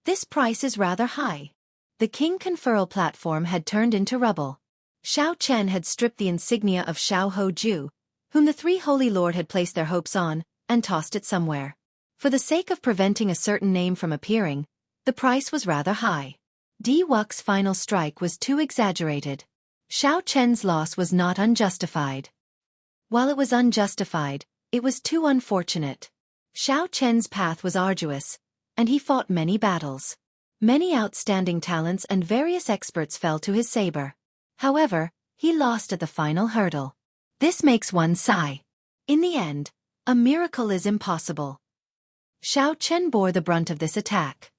"This price is rather high." The king conferral platform had turned into rubble. Xiao Chen had stripped the insignia of Xiao Hoju, whom the 3 Holy Lord had placed their hopes on, and tossed it somewhere. For the sake of preventing a certain name from appearing, the price was rather high. Di Wuk's final strike was too exaggerated. Xiao Chen's loss was not unjustified. While it was unjustified, it was too unfortunate. Xiao Chen's path was arduous, and he fought many battles. Many outstanding talents and various experts fell to his saber. However, he lost at the final hurdle. This makes one sigh. In the end, a miracle is impossible. Xiao Chen bore the brunt of this attack.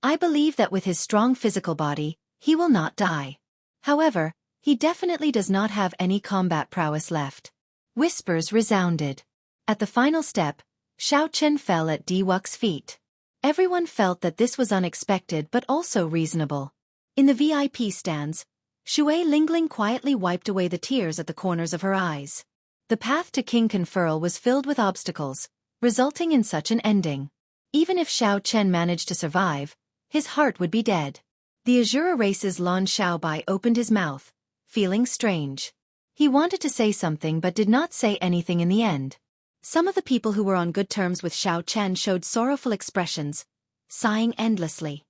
I believe that with his strong physical body, he will not die. However, he definitely does not have any combat prowess left. Whispers resounded. At the final step, Xiao Chen fell at Di Wuk's feet. Everyone felt that this was unexpected but also reasonable. In the VIP stands, Shui Lingling quietly wiped away the tears at the corners of her eyes. The path to King Conferral was filled with obstacles, resulting in such an ending. Even if Xiao Chen managed to survive, his heart would be dead. The Azura race's Lan Xiaobai opened his mouth, feeling strange. He wanted to say something but did not say anything in the end. Some of the people who were on good terms with Xiao Chen showed sorrowful expressions, sighing endlessly.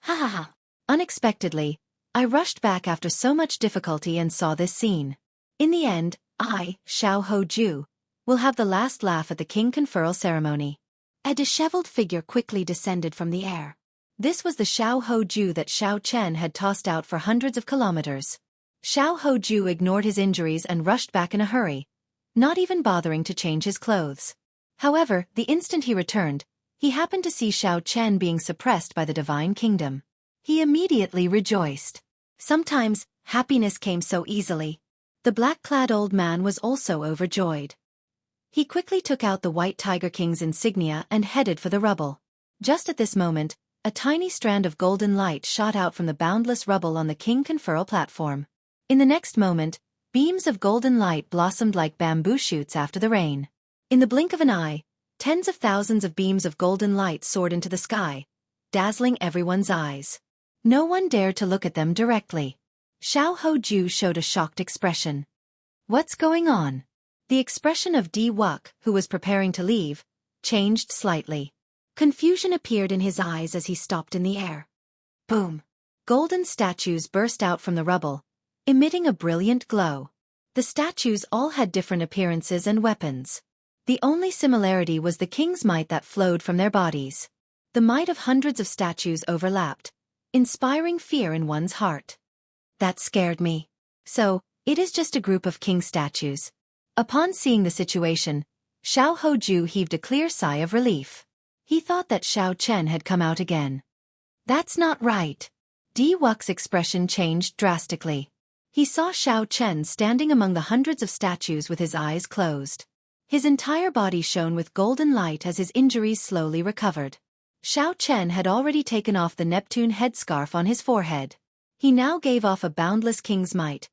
Ha ha ha. Unexpectedly, I rushed back after so much difficulty and saw this scene. In the end, I, Xiao Hoju, will have the last laugh at the king conferral ceremony. A disheveled figure quickly descended from the air. This was the Xiao Hoju that Xiao Chen had tossed out for hundreds of kilometers. Xiao Hoju ignored his injuries and rushed back in a hurry, not even bothering to change his clothes. However, the instant he returned, he happened to see Xiao Chen being suppressed by the divine kingdom. He immediately rejoiced. Sometimes, happiness came so easily. The black-clad old man was also overjoyed. He quickly took out the White Tiger King's insignia and headed for the rubble. Just at this moment, a tiny strand of golden light shot out from the boundless rubble on the king conferral platform. In the next moment, beams of golden light blossomed like bamboo shoots after the rain. In the blink of an eye, tens of thousands of beams of golden light soared into the sky, dazzling everyone's eyes. No one dared to look at them directly. Xiao Hoju showed a shocked expression. What's going on? The expression of Di Wuk, who was preparing to leave, changed slightly. Confusion appeared in his eyes as he stopped in the air. Boom! Golden statues burst out from the rubble, emitting a brilliant glow. The statues all had different appearances and weapons. The only similarity was the king's might that flowed from their bodies. The might of hundreds of statues overlapped, inspiring fear in one's heart. That scared me. So, it is just a group of king statues. Upon seeing the situation, Xiao Hoju heaved a clear sigh of relief. He thought that Xiao Chen had come out again. That's not right. Di Wuk's expression changed drastically. He saw Xiao Chen standing among the hundreds of statues with his eyes closed. His entire body shone with golden light as his injuries slowly recovered. Xiao Chen had already taken off the Neptune headscarf on his forehead. He now gave off a boundless king's might,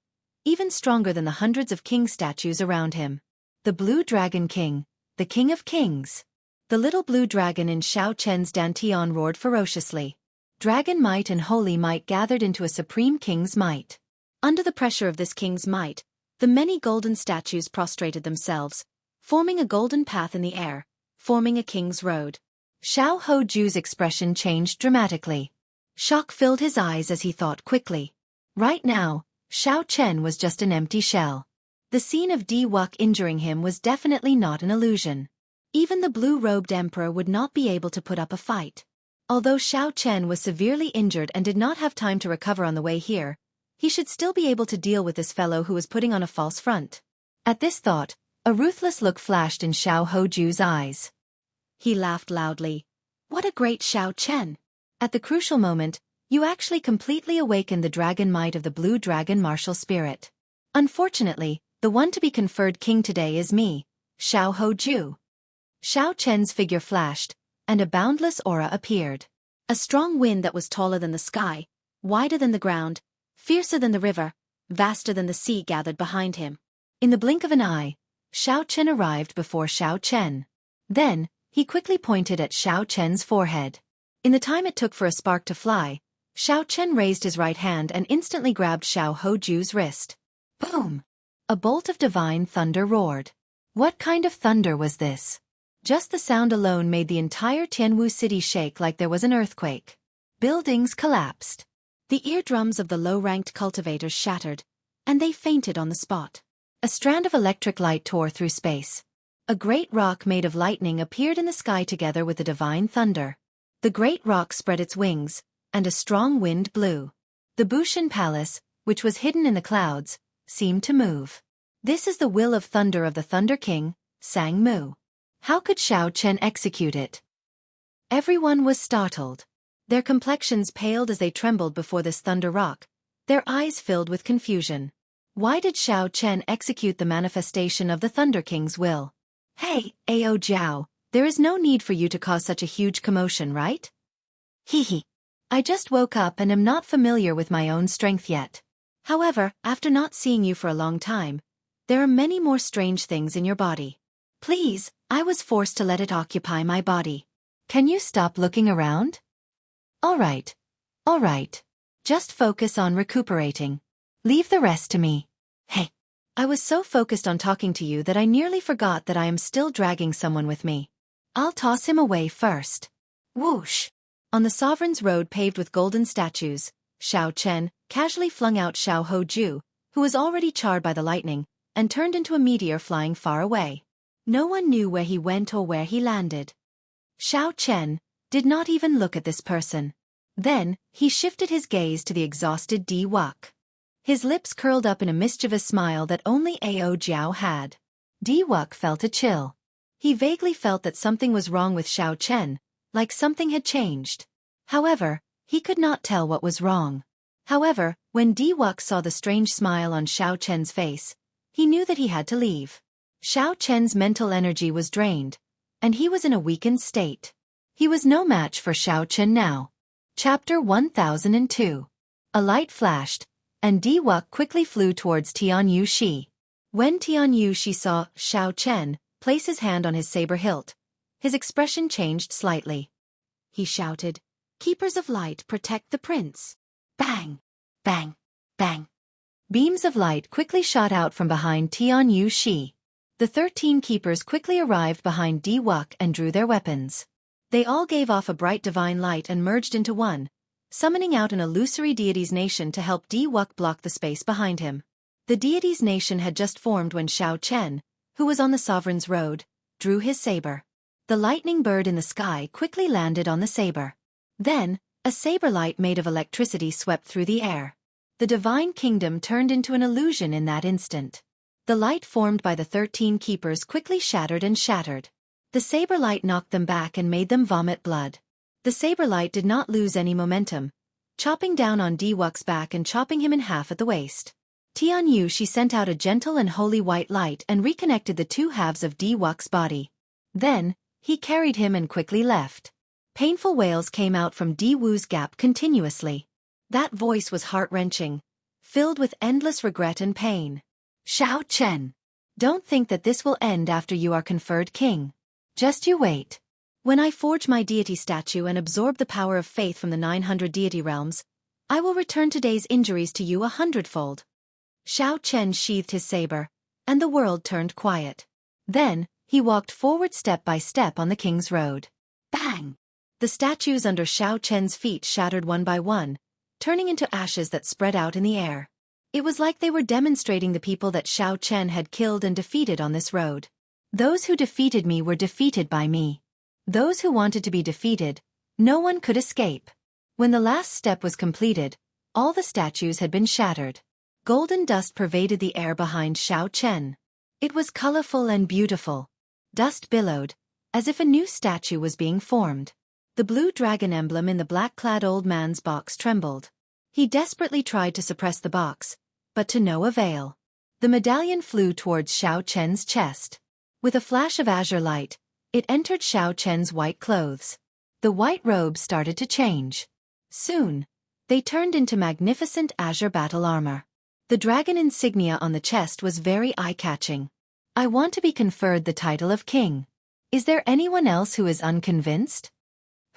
even stronger than the hundreds of king statues around him. The Blue Dragon King, the King of Kings. The little blue dragon in Xiao Chen's dantian roared ferociously. Dragon might and holy might gathered into a supreme king's might. Under the pressure of this king's might, the many golden statues prostrated themselves, forming a golden path in the air, forming a king's road. Xiao Hoju's expression changed dramatically. Shock filled his eyes as he thought quickly. Right now, Xiao Chen was just an empty shell. The scene of Di Wuk injuring him was definitely not an illusion. Even the blue-robed emperor would not be able to put up a fight. Although Xiao Chen was severely injured and did not have time to recover on the way here, he should still be able to deal with this fellow who was putting on a false front. At this thought, a ruthless look flashed in Xiao Hoju's eyes. He laughed loudly. What a great Xiao Chen! At the crucial moment, you actually completely awakened the dragon might of the blue dragon martial spirit. Unfortunately, the one to be conferred king today is me, Xiao Hoju. Xiao Chen's figure flashed, and a boundless aura appeared. A strong wind that was taller than the sky, wider than the ground, fiercer than the river, vaster than the sea gathered behind him. In the blink of an eye, Xiao Chen arrived before Xiao Chen. Then, he quickly pointed at Xiao Chen's forehead. In the time it took for a spark to fly, Xiao Chen raised his right hand and instantly grabbed Xiao Hoju's wrist. Boom! A bolt of divine thunder roared. What kind of thunder was this? Just the sound alone made the entire Tianwu city shake like there was an earthquake. Buildings collapsed. The eardrums of the low-ranked cultivators shattered, and they fainted on the spot. A strand of electric light tore through space. A great rock made of lightning appeared in the sky together with the divine thunder. The great rock spread its wings, and a strong wind blew. The Bushin Palace, which was hidden in the clouds, seemed to move. This is the will of thunder of the Thunder King, Sang Mu. How could Xiao Chen execute it? Everyone was startled. Their complexions paled as they trembled before this thunder rock, their eyes filled with confusion. Why did Xiao Chen execute the manifestation of the Thunder King's will? Hey, Ao Jiao, there is no need for you to cause such a huge commotion, right? Hee. I just woke up and am not familiar with my own strength yet. However, after not seeing you for a long time, there are many more strange things in your body. Please, I was forced to let it occupy my body. Can you stop looking around? All right. Just focus on recuperating. Leave the rest to me. Hey. I was so focused on talking to you that I nearly forgot that I am still dragging someone with me. I'll toss him away first. Whoosh! On the sovereign's road paved with golden statues, Xiao Chen casually flung out Xiao Hoju, who was already charred by the lightning, and turned into a meteor flying far away. No one knew where he went or where he landed. Xiao Chen did not even look at this person. Then, he shifted his gaze to the exhausted Di Wuk. His lips curled up in a mischievous smile that only Ao Jiao had. Di Wuk felt a chill. He vaguely felt that something was wrong with Xiao Chen, like something had changed. However, he could not tell what was wrong. However, when Di Wuk saw the strange smile on Xiao Chen's face, he knew that he had to leave. Xiao Chen's mental energy was drained, and he was in a weakened state. He was no match for Xiao Chen now. Chapter 1002. A light flashed, and Di Wuk quickly flew towards Tian Yu Shi. When Tian Yu Shi saw Xiao Chen place his hand on his saber hilt, his expression changed slightly. He shouted, "Keepers of light protect the prince." Bang! Bang! Bang! Beams of light quickly shot out from behind Tian Yu Shi. The 13 keepers quickly arrived behind Di Wuk and drew their weapons. They all gave off a bright divine light and merged into one, summoning out an illusory deity's nation to help Di Wuk block the space behind him. The deity's nation had just formed when Xiao Chen, who was on the sovereign's road, drew his saber. The lightning bird in the sky quickly landed on the saber. Then, a saber light made of electricity swept through the air. The divine kingdom turned into an illusion in that instant. The light formed by the 13 keepers quickly shattered and shattered. The saber light knocked them back and made them vomit blood. The saber light did not lose any momentum, chopping down on Di Wuk's back and chopping him in half at the waist. Tian Yu Shi sent out a gentle and holy white light and reconnected the two halves of Di Wuk's body. Then, he carried him and quickly left. Painful wails came out from Di Wu's gap continuously. That voice was heart-wrenching, filled with endless regret and pain. Xiao Chen, don't think that this will end after you are conferred king. Just you wait. When I forge my deity statue and absorb the power of faith from the 900 deity realms, I will return today's injuries to you 100-fold. Xiao Chen sheathed his saber, and the world turned quiet. Then, he walked forward step by step on the king's road. Bang! The statues under Xiao Chen's feet shattered one by one, turning into ashes that spread out in the air. It was like they were demonstrating the people that Xiao Chen had killed and defeated on this road. Those who defeated me were defeated by me. Those who wanted to be defeated, no one could escape. When the last step was completed, all the statues had been shattered. Golden dust pervaded the air behind Xiao Chen. It was colorful and beautiful. Dust billowed, as if a new statue was being formed. The blue dragon emblem in the black-clad old man's box trembled. He desperately tried to suppress the box, but to no avail. The medallion flew towards Xiao Chen's chest. With a flash of azure light, it entered Xiao Chen's white clothes. The white robes started to change. Soon, they turned into magnificent azure battle armor. The dragon insignia on the chest was very eye-catching. I want to be conferred the title of king. Is there anyone else who is unconvinced?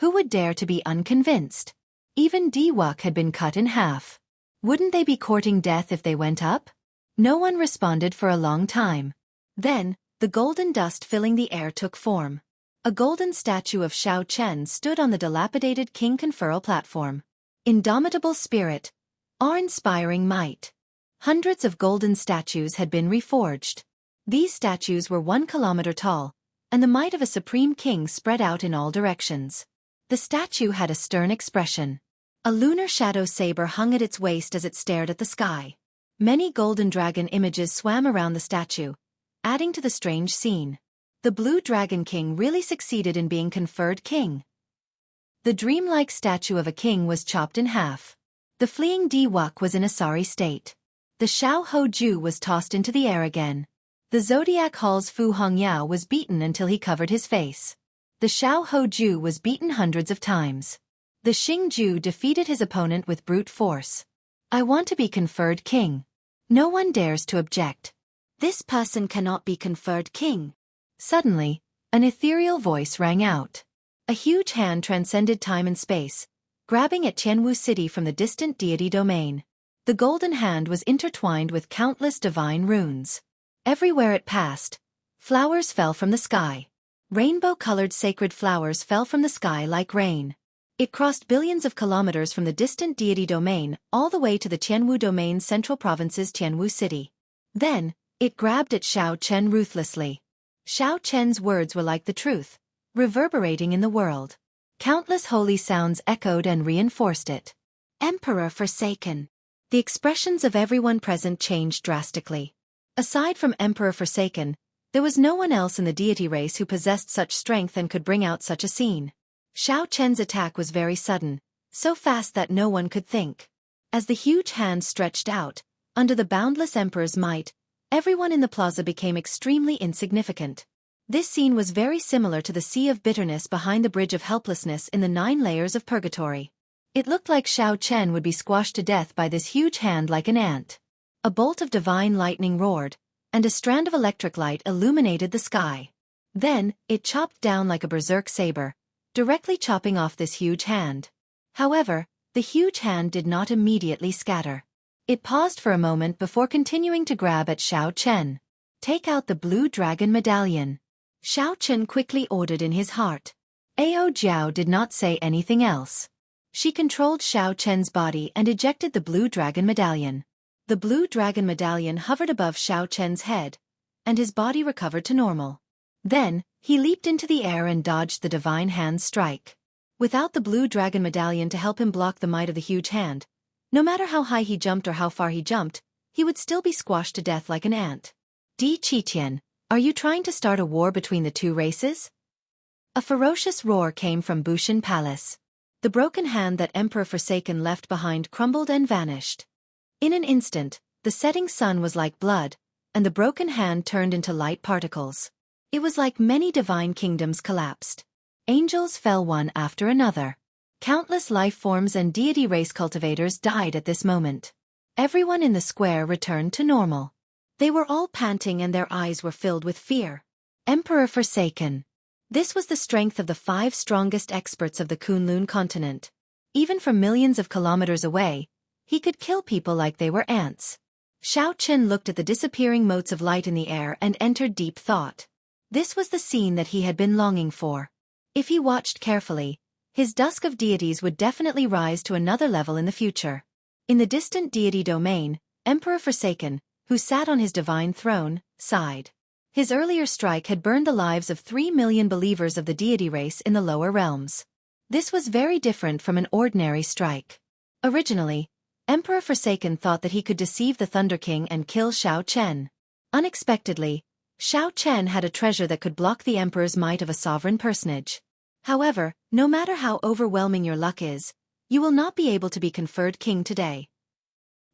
Who would dare to be unconvinced? Even Di Wuk had been cut in half. Wouldn't they be courting death if they went up? No one responded for a long time. Then, the golden dust filling the air took form. A golden statue of Xiao Chen stood on the dilapidated king conferral platform. Indomitable spirit, awe-inspiring might. Hundreds of golden statues had been reforged. These statues were 1 kilometer tall, and the might of a supreme king spread out in all directions. The statue had a stern expression. A lunar shadow saber hung at its waist as it stared at the sky. Many golden dragon images swam around the statue, adding to the strange scene. The blue dragon king really succeeded in being conferred king. The dreamlike statue of a king was chopped in half. The fleeing Di Wuk was in a sorry state. The Xiao Ho Ju was tossed into the air again. The Zodiac Hall's Fu Hongyao was beaten until he covered his face. The Xiao Ho Ju was beaten hundreds of times. The Xing Ju defeated his opponent with brute force. I want to be conferred king. No one dares to object. This person cannot be conferred king. Suddenly, an ethereal voice rang out. A huge hand transcended time and space, grabbing at Tianwu City from the distant deity domain. The golden hand was intertwined with countless divine runes. Everywhere it passed, flowers fell from the sky. Rainbow-colored sacred flowers fell from the sky like rain. It crossed billions of kilometers from the distant deity domain all the way to the Tianwu domain's central province's Tianwu City. Then, it grabbed at Xiao Chen ruthlessly. Xiao Chen's words were like the truth, reverberating in the world. Countless holy sounds echoed and reinforced it. Emperor Forsaken. The expressions of everyone present changed drastically. Aside from Emperor Forsaken, there was no one else in the deity race who possessed such strength and could bring out such a scene. Xiao Chen's attack was very sudden, so fast that no one could think. As the huge hand stretched out, under the boundless emperor's might, everyone in the plaza became extremely insignificant. This scene was very similar to the sea of bitterness behind the bridge of helplessness in the 9 layers of purgatory. It looked like Xiao Chen would be squashed to death by this huge hand like an ant. A bolt of divine lightning roared, and a strand of electric light illuminated the sky. Then, it chopped down like a berserk saber, directly chopping off this huge hand. However, the huge hand did not immediately scatter. It paused for a moment before continuing to grab at Xiao Chen. Take out the blue dragon medallion. Xiao Chen quickly ordered in his heart. Ao Jiao did not say anything else. She controlled Xiao Chen's body and ejected the blue dragon medallion. The blue dragon medallion hovered above Xiao Chen's head, and his body recovered to normal. Then, he leaped into the air and dodged the divine hand's strike. Without the blue dragon medallion to help him block the might of the huge hand, no matter how high he jumped or how far he jumped, he would still be squashed to death like an ant. Di Qitian, are you trying to start a war between the two races? A ferocious roar came from Bushan Palace. The broken hand that Emperor Forsaken left behind crumbled and vanished. In an instant, the setting sun was like blood, and the broken hand turned into light particles. It was like many divine kingdoms collapsed. Angels fell one after another. Countless life forms and deity race cultivators died at this moment. Everyone in the square returned to normal. They were all panting and their eyes were filled with fear. Emperor Forsaken. This was the strength of the 5 strongest experts of the Kunlun continent. Even from millions of kilometers away, he could kill people like they were ants. Xiao Chen looked at the disappearing motes of light in the air and entered deep thought. This was the scene that he had been longing for. If he watched carefully, his dusk of deities would definitely rise to another level in the future. In the distant deity domain, Emperor Forsaken, who sat on his divine throne, sighed. His earlier strike had burned the lives of 3 million believers of the deity race in the lower realms. This was very different from an ordinary strike. Originally, Emperor Forsaken thought that he could deceive the Thunder King and kill Xiao Chen. Unexpectedly, Xiao Chen had a treasure that could block the Emperor's might of a sovereign personage. However, no matter how overwhelming your luck is, you will not be able to be conferred king today.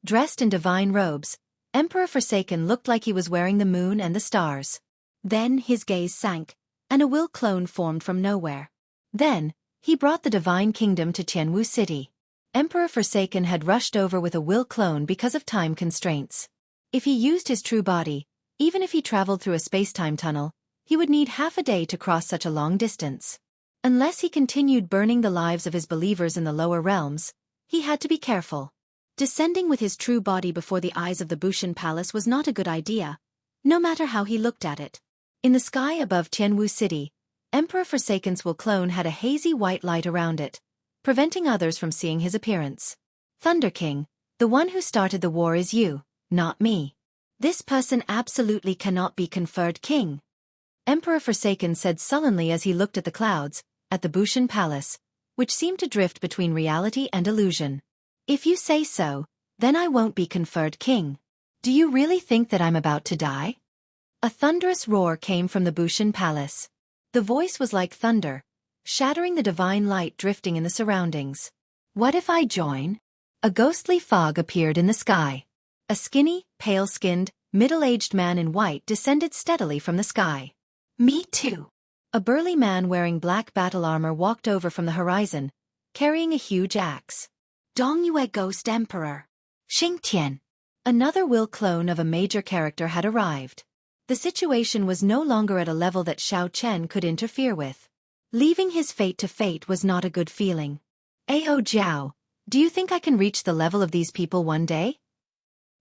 Dressed in divine robes, Emperor Forsaken looked like he was wearing the moon and the stars. Then his gaze sank, and a will clone formed from nowhere. Then, he brought the divine kingdom to Tianwu City. Emperor Forsaken had rushed over with a will clone because of time constraints. If he used his true body, even if he traveled through a space-time tunnel, he would need half a day to cross such a long distance. Unless he continued burning the lives of his believers in the lower realms, he had to be careful. Descending with his true body before the eyes of the Bushan Palace was not a good idea, no matter how he looked at it. In the sky above Tianwu City, Emperor Forsaken's will clone had a hazy white light around it, preventing others from seeing his appearance. Thunder King, the one who started the war is you, not me. This person absolutely cannot be conferred king. Emperor Forsaken said sullenly as he looked at the clouds, at the Bushan Palace, which seemed to drift between reality and illusion. If you say so, then I won't be conferred king. Do you really think that I'm about to die? A thunderous roar came from the Bushan Palace. The voice was like thunder, shattering the divine light drifting in the surroundings. What if I join? A ghostly fog appeared in the sky. A skinny, pale-skinned, middle-aged man in white descended steadily from the sky. Me too. A burly man wearing black battle armor walked over from the horizon, carrying a huge axe. Dongyue Ghost Emperor. Xingtian. Another will clone of a major character had arrived. The situation was no longer at a level that Xiao Chen could interfere with. Leaving his fate to fate was not a good feeling. Ao Jiao, do you think I can reach the level of these people one day?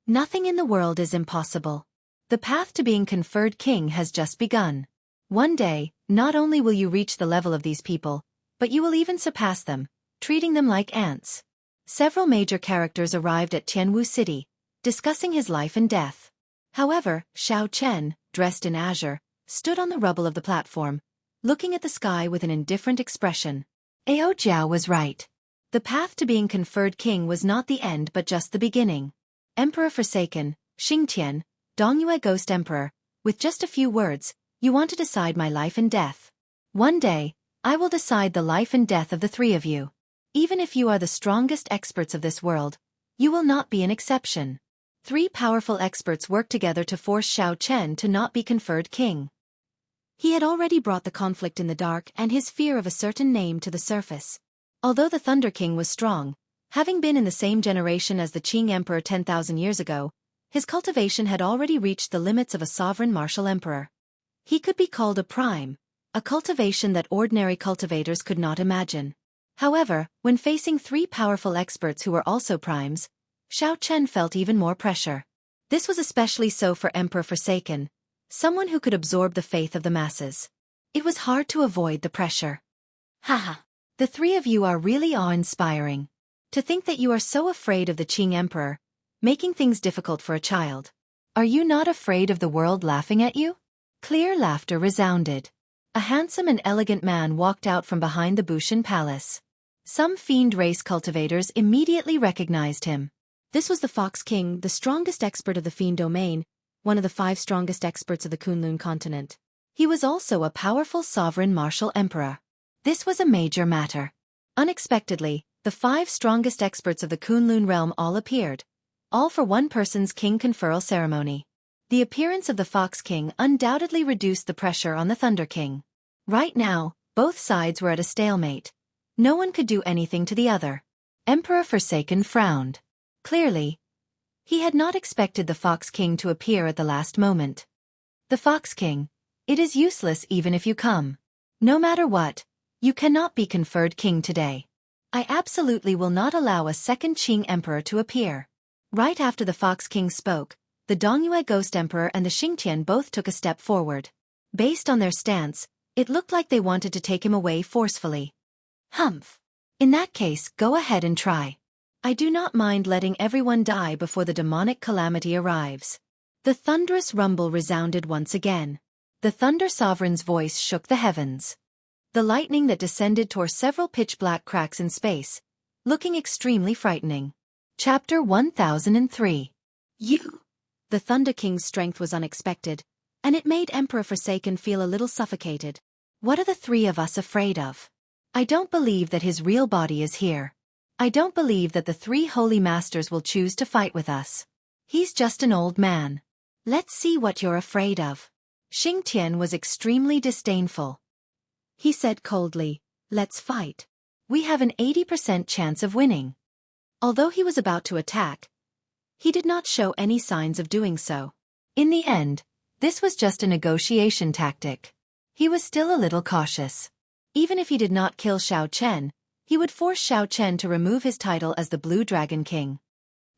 Nothing in the world is impossible. The path to being conferred king has just begun. One day, not only will you reach the level of these people, but you will even surpass them, treating them like ants. Several major characters arrived at Tianwu City, discussing his life and death. However, Xiao Chen, dressed in azure, stood on the rubble of the platform, looking at the sky with an indifferent expression. Ao Jiao was right. The path to being conferred king was not the end but just the beginning. Emperor Forsaken, Xingtian, Dongyue Ghost Emperor, with just a few words, you want to decide my life and death. One day, I will decide the life and death of the 3 of you. Even if you are the strongest experts of this world, you will not be an exception. 3 powerful experts worked together to force Xiao Chen to not be conferred king. He had already brought the conflict in the dark and his fear of a certain name to the surface. Although the Thunder King was strong, having been in the same generation as the Qing Emperor 10,000 years ago, his cultivation had already reached the limits of a sovereign martial emperor. He could be called a prime, a cultivation that ordinary cultivators could not imagine. However, when facing 3 powerful experts who were also primes, Xiao Chen felt even more pressure. This was especially so for Emperor Forsaken, someone who could absorb the faith of the masses. It was hard to avoid the pressure. Haha. The three of you are really awe-inspiring. To think that you are so afraid of the Qing Emperor, making things difficult for a child. Are you not afraid of the world laughing at you? Clear laughter resounded. A handsome and elegant man walked out from behind the Bushan Palace. Some fiend race cultivators immediately recognized him. This was the Fox King, the strongest expert of the fiend domain, one of the 5 strongest experts of the Kunlun continent. He was also a powerful sovereign martial emperor. This was a major matter. Unexpectedly, the 5 strongest experts of the Kunlun realm all appeared, all for one person's king conferral ceremony. The appearance of the Fox King undoubtedly reduced the pressure on the Thunder King. Right now, both sides were at a stalemate. No one could do anything to the other. Emperor Forsaken frowned. Clearly, he had not expected the Fox King to appear at the last moment. The Fox King, it is useless even if you come. No matter what, you cannot be conferred king today. I absolutely will not allow a second Qing Emperor to appear. Right after the Fox King spoke, the Dongyue Ghost Emperor and the Xingtian both took a step forward. Based on their stance, it looked like they wanted to take him away forcefully. Humph. In that case, go ahead and try. I do not mind letting everyone die before the demonic calamity arrives. The thunderous rumble resounded once again. The Thunder Sovereign's voice shook the heavens. The lightning that descended tore several pitch-black cracks in space, looking extremely frightening. Chapter 1003. You! The Thunder King's strength was unexpected, and it made Emperor Forsaken feel a little suffocated. What are the 3 of us afraid of? I don't believe that his real body is here. I don't believe that the 3 holy masters will choose to fight with us. He's just an old man. Let's see what you're afraid of. Xingtian was extremely disdainful. He said coldly, let's fight. We have an 80% chance of winning. Although he was about to attack, he did not show any signs of doing so. In the end, this was just a negotiation tactic. He was still a little cautious. Even if he did not kill Xiao Chen, he would force Xiao Chen to remove his title as the Blue Dragon King.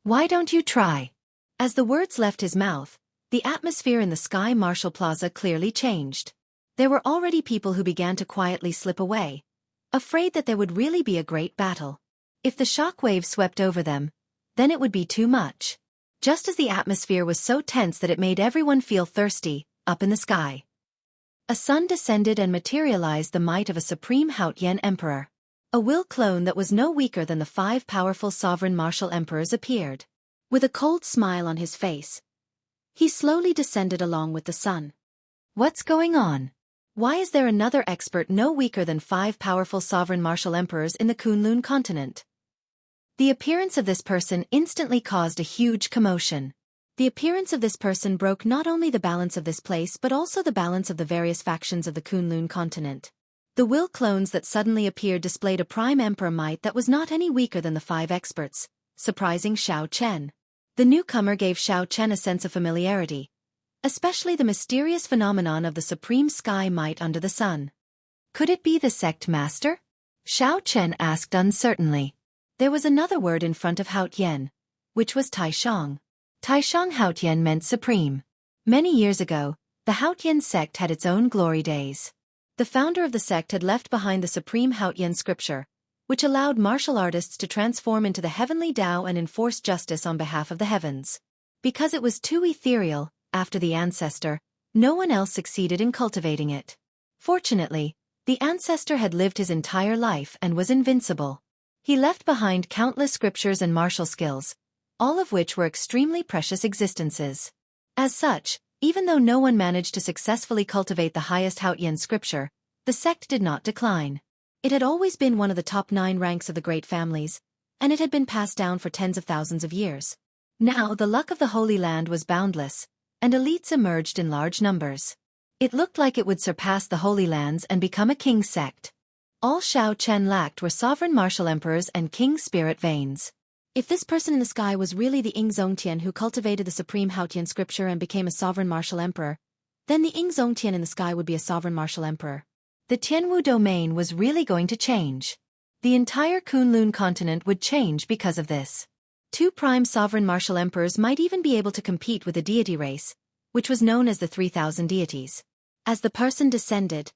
Why don't you try? As the words left his mouth, the atmosphere in the Sky Marshal Plaza clearly changed. There were already people who began to quietly slip away, afraid that there would really be a great battle. If the shockwave swept over them, then it would be too much. Just as the atmosphere was so tense that it made everyone feel thirsty, up in the sky, a sun descended and materialized the might of a supreme Haotian emperor. A will clone that was no weaker than the 5 powerful sovereign martial emperors appeared. With a cold smile on his face, he slowly descended along with the sun. What's going on? Why is there another expert no weaker than 5 powerful sovereign martial emperors in the Kunlun continent? The appearance of this person instantly caused a huge commotion. The appearance of this person broke not only the balance of this place but also the balance of the various factions of the Kunlun continent. The will clones that suddenly appeared displayed a prime emperor might that was not any weaker than the 5 experts, surprising Xiao Chen. The newcomer gave Xiao Chen a sense of familiarity, especially the mysterious phenomenon of the supreme sky might under the sun. Could it be the sect master? Xiao Chen asked uncertainly. There was another word in front of Haotian, which was Taishang. Taishang Haotian meant supreme. Many years ago, the Haotian sect had its own glory days. The founder of the sect had left behind the supreme Haotian scripture, which allowed martial artists to transform into the heavenly Tao and enforce justice on behalf of the heavens. Because it was too ethereal, after the ancestor, no one else succeeded in cultivating it. Fortunately, the ancestor had lived his entire life and was invincible. He left behind countless scriptures and martial skills, all of which were extremely precious existences. As such, even though no one managed to successfully cultivate the highest Haotian scripture, the sect did not decline. It had always been one of the top 9 ranks of the great families, and it had been passed down for tens of thousands of years. Now the luck of the Holy Land was boundless, and elites emerged in large numbers. It looked like it would surpass the Holy Lands and become a king sect. All Xiao Chen lacked were sovereign martial emperors and king spirit veins. If this person in the sky was really the Ing Zongtian who cultivated the supreme Haotian scripture and became a sovereign martial emperor, then the Ing Zongtian in the sky would be a sovereign martial emperor. The Tianwu domain was really going to change. The entire Kunlun continent would change because of this. Two prime sovereign martial emperors might even be able to compete with the deity race, which was known as the 3,000 deities. As the person descended,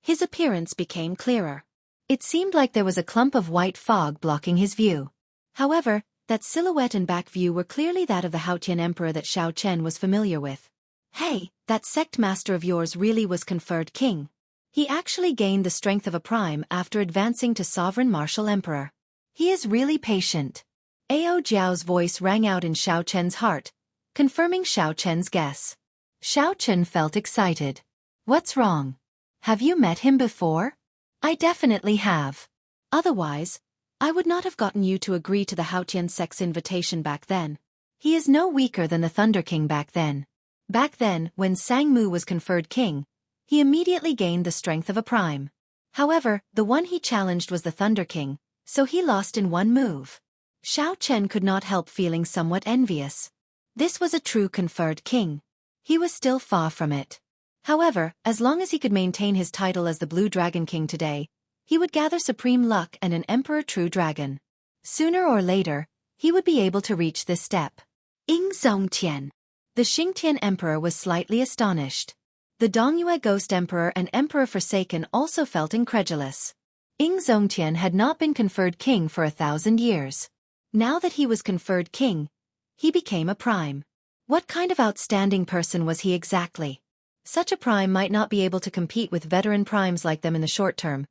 his appearance became clearer. It seemed like there was a clump of white fog blocking his view. However, that silhouette and back view were clearly that of the Haotian emperor that Xiao Chen was familiar with. Hey, that sect master of yours really was conferred king. He actually gained the strength of a prime after advancing to sovereign martial emperor. He is really patient. Ao Jiao's voice rang out in Xiao Chen's heart, confirming Xiao Chen's guess. Xiao Chen felt excited. What's wrong? Have you met him before? I definitely have. Otherwise, I would not have gotten you to agree to the Haotian sect's invitation back then. He is no weaker than the Thunder King back then. Back then, when Sang Mu was conferred king, he immediately gained the strength of a prime. However, the one he challenged was the Thunder King, so he lost in one move. Xiao Chen could not help feeling somewhat envious. This was a true conferred king. He was still far from it. However, as long as he could maintain his title as the Blue Dragon King today, he would gather supreme luck and an Emperor True Dragon. Sooner or later, he would be able to reach this step. Ying Zongtian. The Xingtian Emperor was slightly astonished. The Dongyue Ghost Emperor and Emperor Forsaken also felt incredulous. Ying Zongtian had not been conferred king for 1,000 years. Now that he was conferred king, he became a prime. What kind of outstanding person was he exactly? Such a prime might not be able to compete with veteran primes like them in the short term,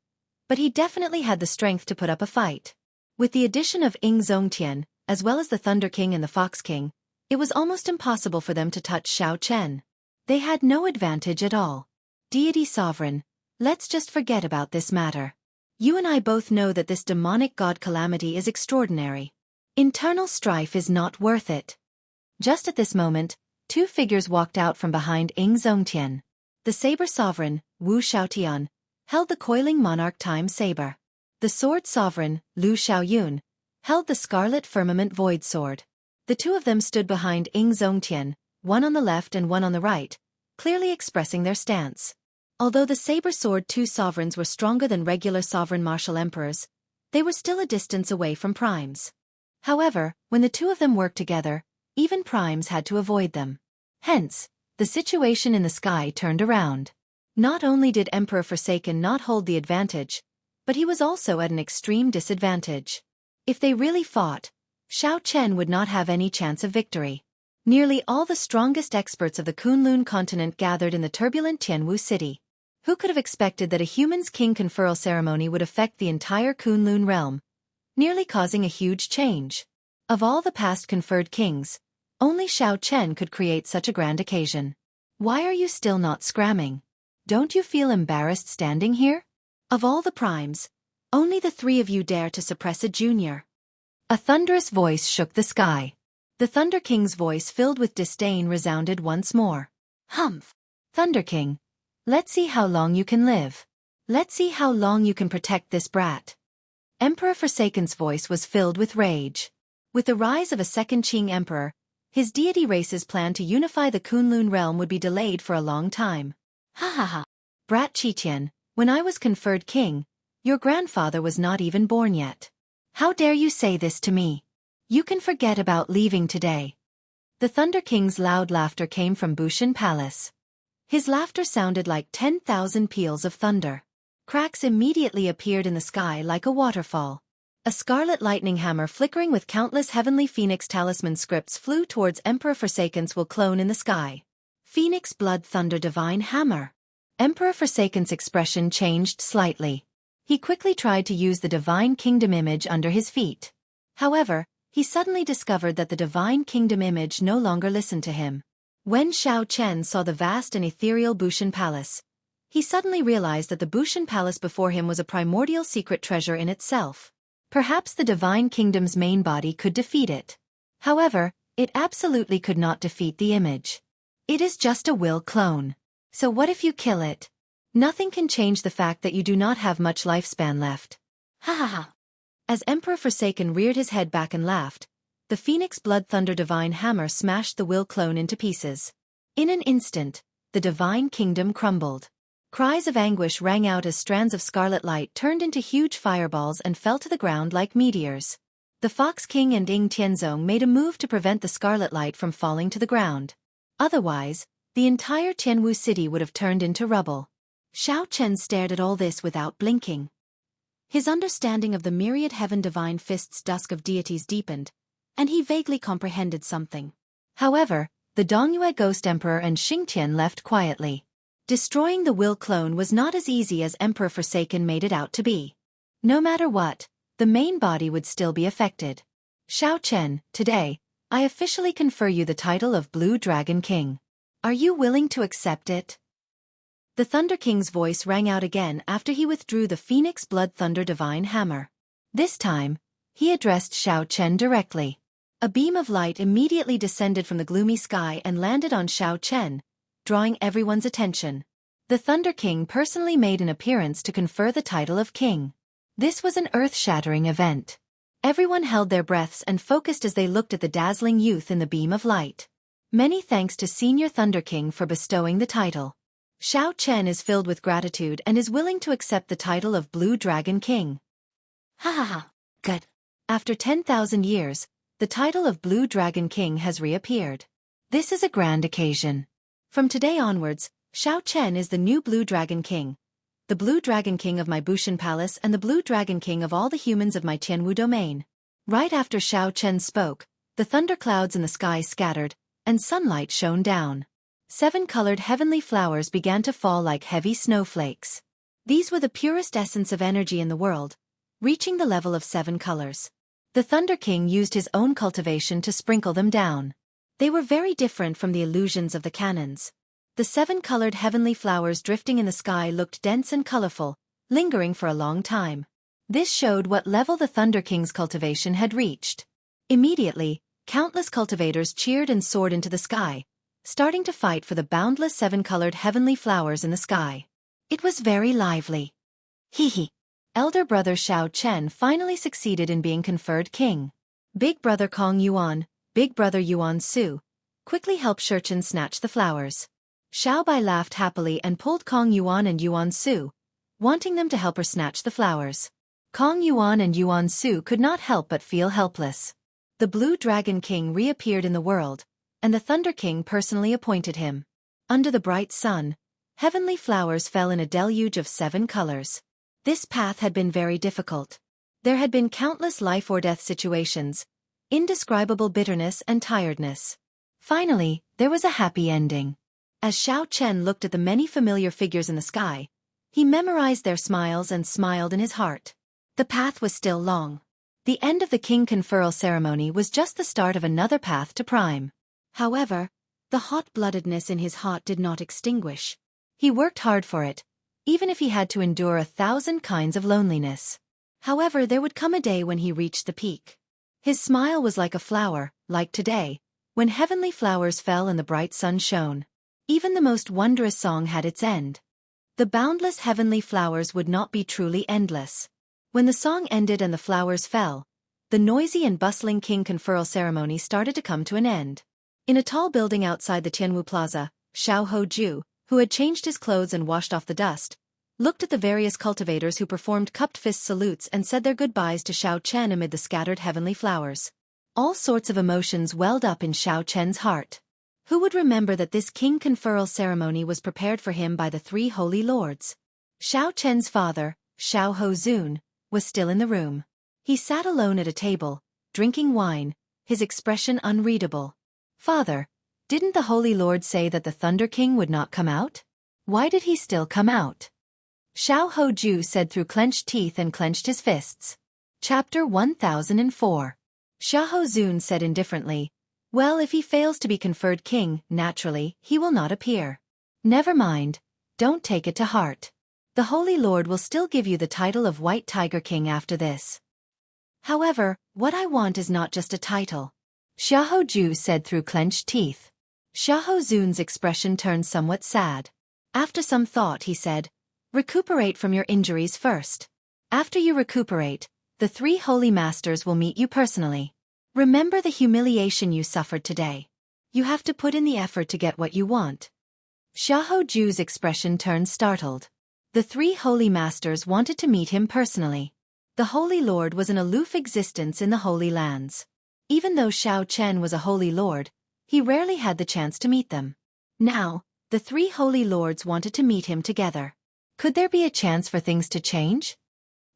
but he definitely had the strength to put up a fight. With the addition of Ying Zongtian, as well as the Thunder King and the Fox King, it was almost impossible for them to touch Xiao Chen. They had no advantage at all. Deity Sovereign, let's just forget about this matter. You and I both know that this demonic god calamity is extraordinary. Internal strife is not worth it. Just at this moment, two figures walked out from behind Ying Zongtian. The Saber Sovereign, Wu Xiaotian, held the coiling monarch time saber. The Sword Sovereign, Lu Xiaoyun, held the scarlet firmament void sword. The two of them stood behind Ying Zongtian, one on the left and one on the right, clearly expressing their stance. Although the Saber Sword two sovereigns were stronger than regular sovereign martial emperors, they were still a distance away from primes. However, when the two of them worked together, even primes had to avoid them. Hence, the situation in the sky turned around. Not only did Emperor Forsaken not hold the advantage, but he was also at an extreme disadvantage. If they really fought, Xiao Chen would not have any chance of victory. Nearly all the strongest experts of the Kunlun continent gathered in the turbulent Tianwu city. Who could have expected that a human's king conferral ceremony would affect the entire Kunlun realm, nearly causing a huge change? Of all the past conferred kings, only Xiao Chen could create such a grand occasion. Why are you still not scramming? Don't you feel embarrassed standing here? Of all the primes, only the three of you dare to suppress a junior. A thunderous voice shook the sky. The Thunder King's voice filled with disdain resounded once more. Humph! Thunder King, let's see how long you can live. Let's see how long you can protect this brat. Emperor Forsaken's voice was filled with rage. With the rise of a second Qing emperor, his deity race's plan to unify the Kunlun realm would be delayed for a long time. Ha ha ha! Brat Qitian, when I was conferred king, your grandfather was not even born yet. How dare you say this to me? You can forget about leaving today. The Thunder King's loud laughter came from Bushan Palace. His laughter sounded like 10,000 peals of thunder. Cracks immediately appeared in the sky like a waterfall. A scarlet lightning hammer flickering with countless heavenly phoenix talisman scripts flew towards Emperor Forsaken's will clone in the sky. Phoenix Blood Thunder Divine Hammer. Emperor Forsaken's expression changed slightly. He quickly tried to use the Divine Kingdom image under his feet. However, he suddenly discovered that the Divine Kingdom image no longer listened to him. When Xiao Chen saw the vast and ethereal Bushan Palace, he suddenly realized that the Bushan Palace before him was a primordial secret treasure in itself. Perhaps the Divine Kingdom's main body could defeat it. However, it absolutely could not defeat the image. It is just a will clone. So what if you kill it? Nothing can change the fact that you do not have much lifespan left. Ha ha ha. As Emperor Forsaken reared his head back and laughed, the Phoenix Blood Thunder Divine Hammer smashed the will clone into pieces. In an instant, the Divine Kingdom crumbled. Cries of anguish rang out as strands of scarlet light turned into huge fireballs and fell to the ground like meteors. The Fox King and Ing Tianzong made a move to prevent the scarlet light from falling to the ground. Otherwise, the entire Tianwu city would have turned into rubble. Xiao Chen stared at all this without blinking. His understanding of the myriad heaven divine fists dusk of deities deepened, and he vaguely comprehended something. However, the Dongyue Ghost Emperor and Xingtian left quietly. Destroying the will clone was not as easy as Emperor Forsaken made it out to be. No matter what, the main body would still be affected. Xiao Chen, today, I officially confer you the title of Blue Dragon King. Are you willing to accept it? The Thunder King's voice rang out again after he withdrew the Phoenix Blood Thunder Divine Hammer. This time, he addressed Xiao Chen directly. A beam of light immediately descended from the gloomy sky and landed on Xiao Chen, drawing everyone's attention. The Thunder King personally made an appearance to confer the title of King. This was an earth-shattering event. Everyone held their breaths and focused as they looked at the dazzling youth in the beam of light. Many thanks to Senior Thunder King for bestowing the title. Xiao Chen is filled with gratitude and is willing to accept the title of Blue Dragon King. Ha ha ha, good. After 10,000 years, the title of Blue Dragon King has reappeared. This is a grand occasion. From today onwards, Xiao Chen is the new Blue Dragon King, the Blue Dragon King of my Bushan Palace and the Blue Dragon King of all the humans of my Tianwu domain. Right after Xiao Chen spoke, the thunderclouds in the sky scattered, and sunlight shone down. 7-colored heavenly flowers began to fall like heavy snowflakes. These were the purest essence of energy in the world, reaching the level of 7 colors. The Thunder King used his own cultivation to sprinkle them down. They were very different from the illusions of the cannons. The 7-colored heavenly flowers drifting in the sky looked dense and colorful, lingering for a long time. This showed what level the Thunder King's cultivation had reached. Immediately, countless cultivators cheered and soared into the sky, starting to fight for the boundless 7-colored heavenly flowers in the sky. It was very lively. Hee. Elder brother Xiao Chen finally succeeded in being conferred king. Big brother Kong Yuan, big brother Yuan Su, quickly helped Shurchen snatch the flowers. Xiao Bai laughed happily and pulled Kong Yuan and Yuan Su, wanting them to help her snatch the flowers. Kong Yuan and Yuan Su could not help but feel helpless. The Blue Dragon King reappeared in the world, and the Thunder King personally appointed him. Under the bright sun, heavenly flowers fell in a deluge of 7 colors. This path had been very difficult. There had been countless life or death situations, indescribable bitterness and tiredness. Finally, there was a happy ending. As Xiao Chen looked at the many familiar figures in the sky, he memorized their smiles and smiled in his heart. The path was still long. The end of the king conferral ceremony was just the start of another path to prime. However, the hot-bloodedness in his heart did not extinguish. He worked hard for it, even if he had to endure 1,000 kinds of loneliness. However, there would come a day when he reached the peak. His smile was like a flower, like today, when heavenly flowers fell and the bright sun shone. Even the most wondrous song had its end. The boundless heavenly flowers would not be truly endless. When the song ended and the flowers fell, the noisy and bustling king conferral ceremony started to come to an end. In a tall building outside the Tianwu Plaza, Xiao Hoju, who had changed his clothes and washed off the dust, looked at the various cultivators who performed cupped fist salutes and said their goodbyes to Xiao Chen amid the scattered heavenly flowers. All sorts of emotions welled up in Xiao Chen's heart. Who would remember that this king conferral ceremony was prepared for him by the 3 holy lords? Xiao Chen's father, Xiao Hozun, was still in the room. He sat alone at a table, drinking wine, his expression unreadable. Father, didn't the Holy Lord say that the Thunder King would not come out? Why did he still come out? Xiao Hoju said through clenched teeth and clenched his fists. Chapter 1004. Xiao Hozun said indifferently, well, if he fails to be conferred king, naturally, he will not appear. Never mind, don't take it to heart. The Holy Lord will still give you the title of White Tiger King after this. However, what I want is not just a title. Xiao Hoju said through clenched teeth. Xiao Hozun's expression turned somewhat sad. After some thought he said, recuperate from your injuries first. After you recuperate, the 3 holy masters will meet you personally. Remember the humiliation you suffered today. You have to put in the effort to get what you want. Xiao Hoju's expression turned startled. The 3 holy masters wanted to meet him personally. The Holy Lord was an aloof existence in the Holy Lands. Even though Xiao Chen was a Holy Lord, he rarely had the chance to meet them. Now, the three Holy Lords wanted to meet him together. Could there be a chance for things to change?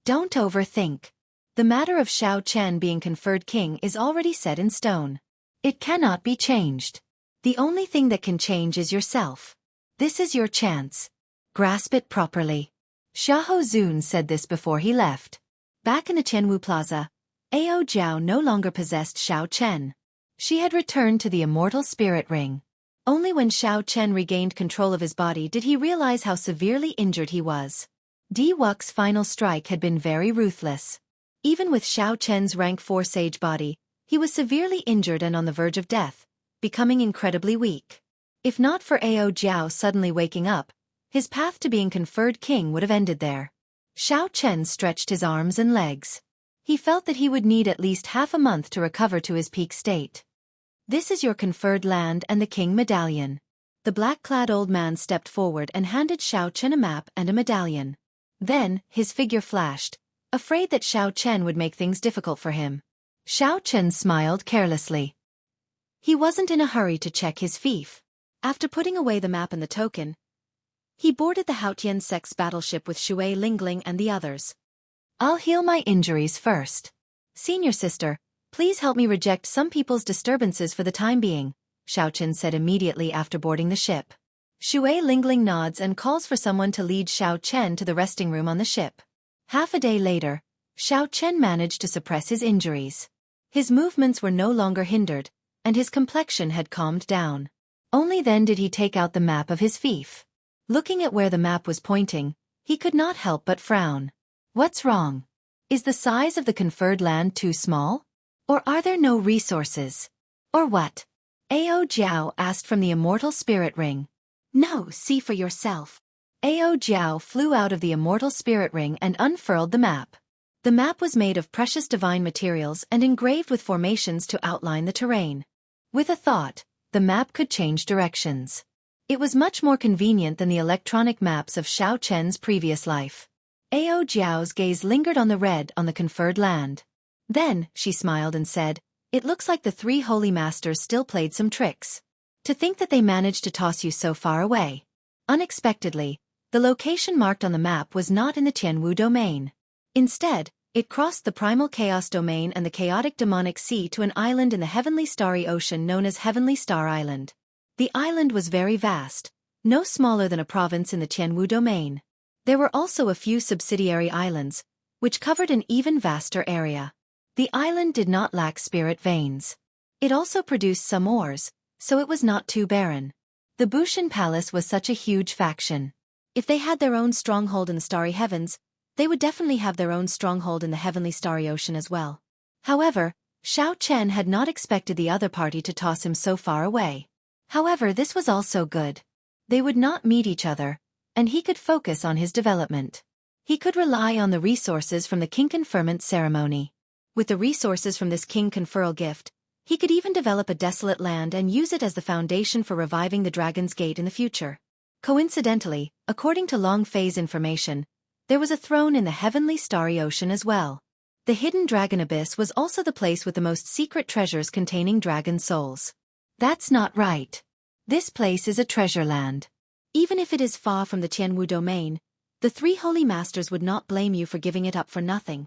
Don't overthink. The matter of Xiao Chen being conferred king is already set in stone. It cannot be changed. The only thing that can change is yourself. This is your chance. Grasp it properly. Xiahou Zun said this before he left. Back in the Qianwu Plaza, Ao Jiao no longer possessed Xiao Chen. She had returned to the immortal spirit ring. Only when Xiao Chen regained control of his body did he realize how severely injured he was. Di Wux's final strike had been very ruthless. Even with Xiao Chen's rank 4 sage body, he was severely injured and on the verge of death, becoming incredibly weak. If not for Ao Jiao suddenly waking up, his path to being conferred king would have ended there. Xiao Chen stretched his arms and legs. He felt that he would need at least half a month to recover to his peak state. This is your conferred land and the king medallion. The black-clad old man stepped forward and handed Xiao Chen a map and a medallion. Then, his figure flashed, afraid that Xiao Chen would make things difficult for him. Xiao Chen smiled carelessly. He wasn't in a hurry to check his fief. After putting away the map and the token, he boarded the Haotian Sex battleship with Shui Lingling and the others. I'll heal my injuries first. Senior sister, please help me reject some people's disturbances for the time being, Xiao Chen said immediately after boarding the ship. Shui Lingling nods and calls for someone to lead Xiao Chen to the resting room on the ship. Half a day later, Xiao Chen managed to suppress his injuries. His movements were no longer hindered, and his complexion had calmed down. Only then did he take out the map of his fief. Looking at where the map was pointing, he could not help but frown. What's wrong? Is the size of the conferred land too small? Or are there no resources? Or what? Ao Jiao asked from the immortal spirit ring. No, see for yourself. Ao Jiao flew out of the immortal spirit ring and unfurled the map. The map was made of precious divine materials and engraved with formations to outline the terrain. With a thought, the map could change directions. It was much more convenient than the electronic maps of Xiao Chen's previous life. Ao Jiao's gaze lingered on the red on the conferred land. Then, she smiled and said, it looks like the three holy masters still played some tricks. To think that they managed to toss you so far away. Unexpectedly, the location marked on the map was not in the Tianwu domain. Instead, it crossed the primal chaos domain and the chaotic demonic sea to an island in the heavenly starry ocean known as Heavenly Star Island. The island was very vast, no smaller than a province in the Tianwu domain. There were also a few subsidiary islands, which covered an even vaster area. The island did not lack spirit veins. It also produced some ores, so it was not too barren. The Bushan Palace was such a huge faction. If they had their own stronghold in the starry heavens, they would definitely have their own stronghold in the heavenly starry ocean as well. However, Xiao Chen had not expected the other party to toss him so far away. However, this was also good. They would not meet each other, and he could focus on his development. He could rely on the resources from the king conferment ceremony. With the resources from this king conferral gift, he could even develop a desolate land and use it as the foundation for reviving the Dragon's Gate in the future. Coincidentally, according to Long Fei's information, there was a throne in the heavenly starry ocean as well. The hidden dragon abyss was also the place with the most secret treasures containing dragon souls. That's not right. This place is a treasure land. Even if it is far from the Tianwu domain, the three holy masters would not blame you for giving it up for nothing.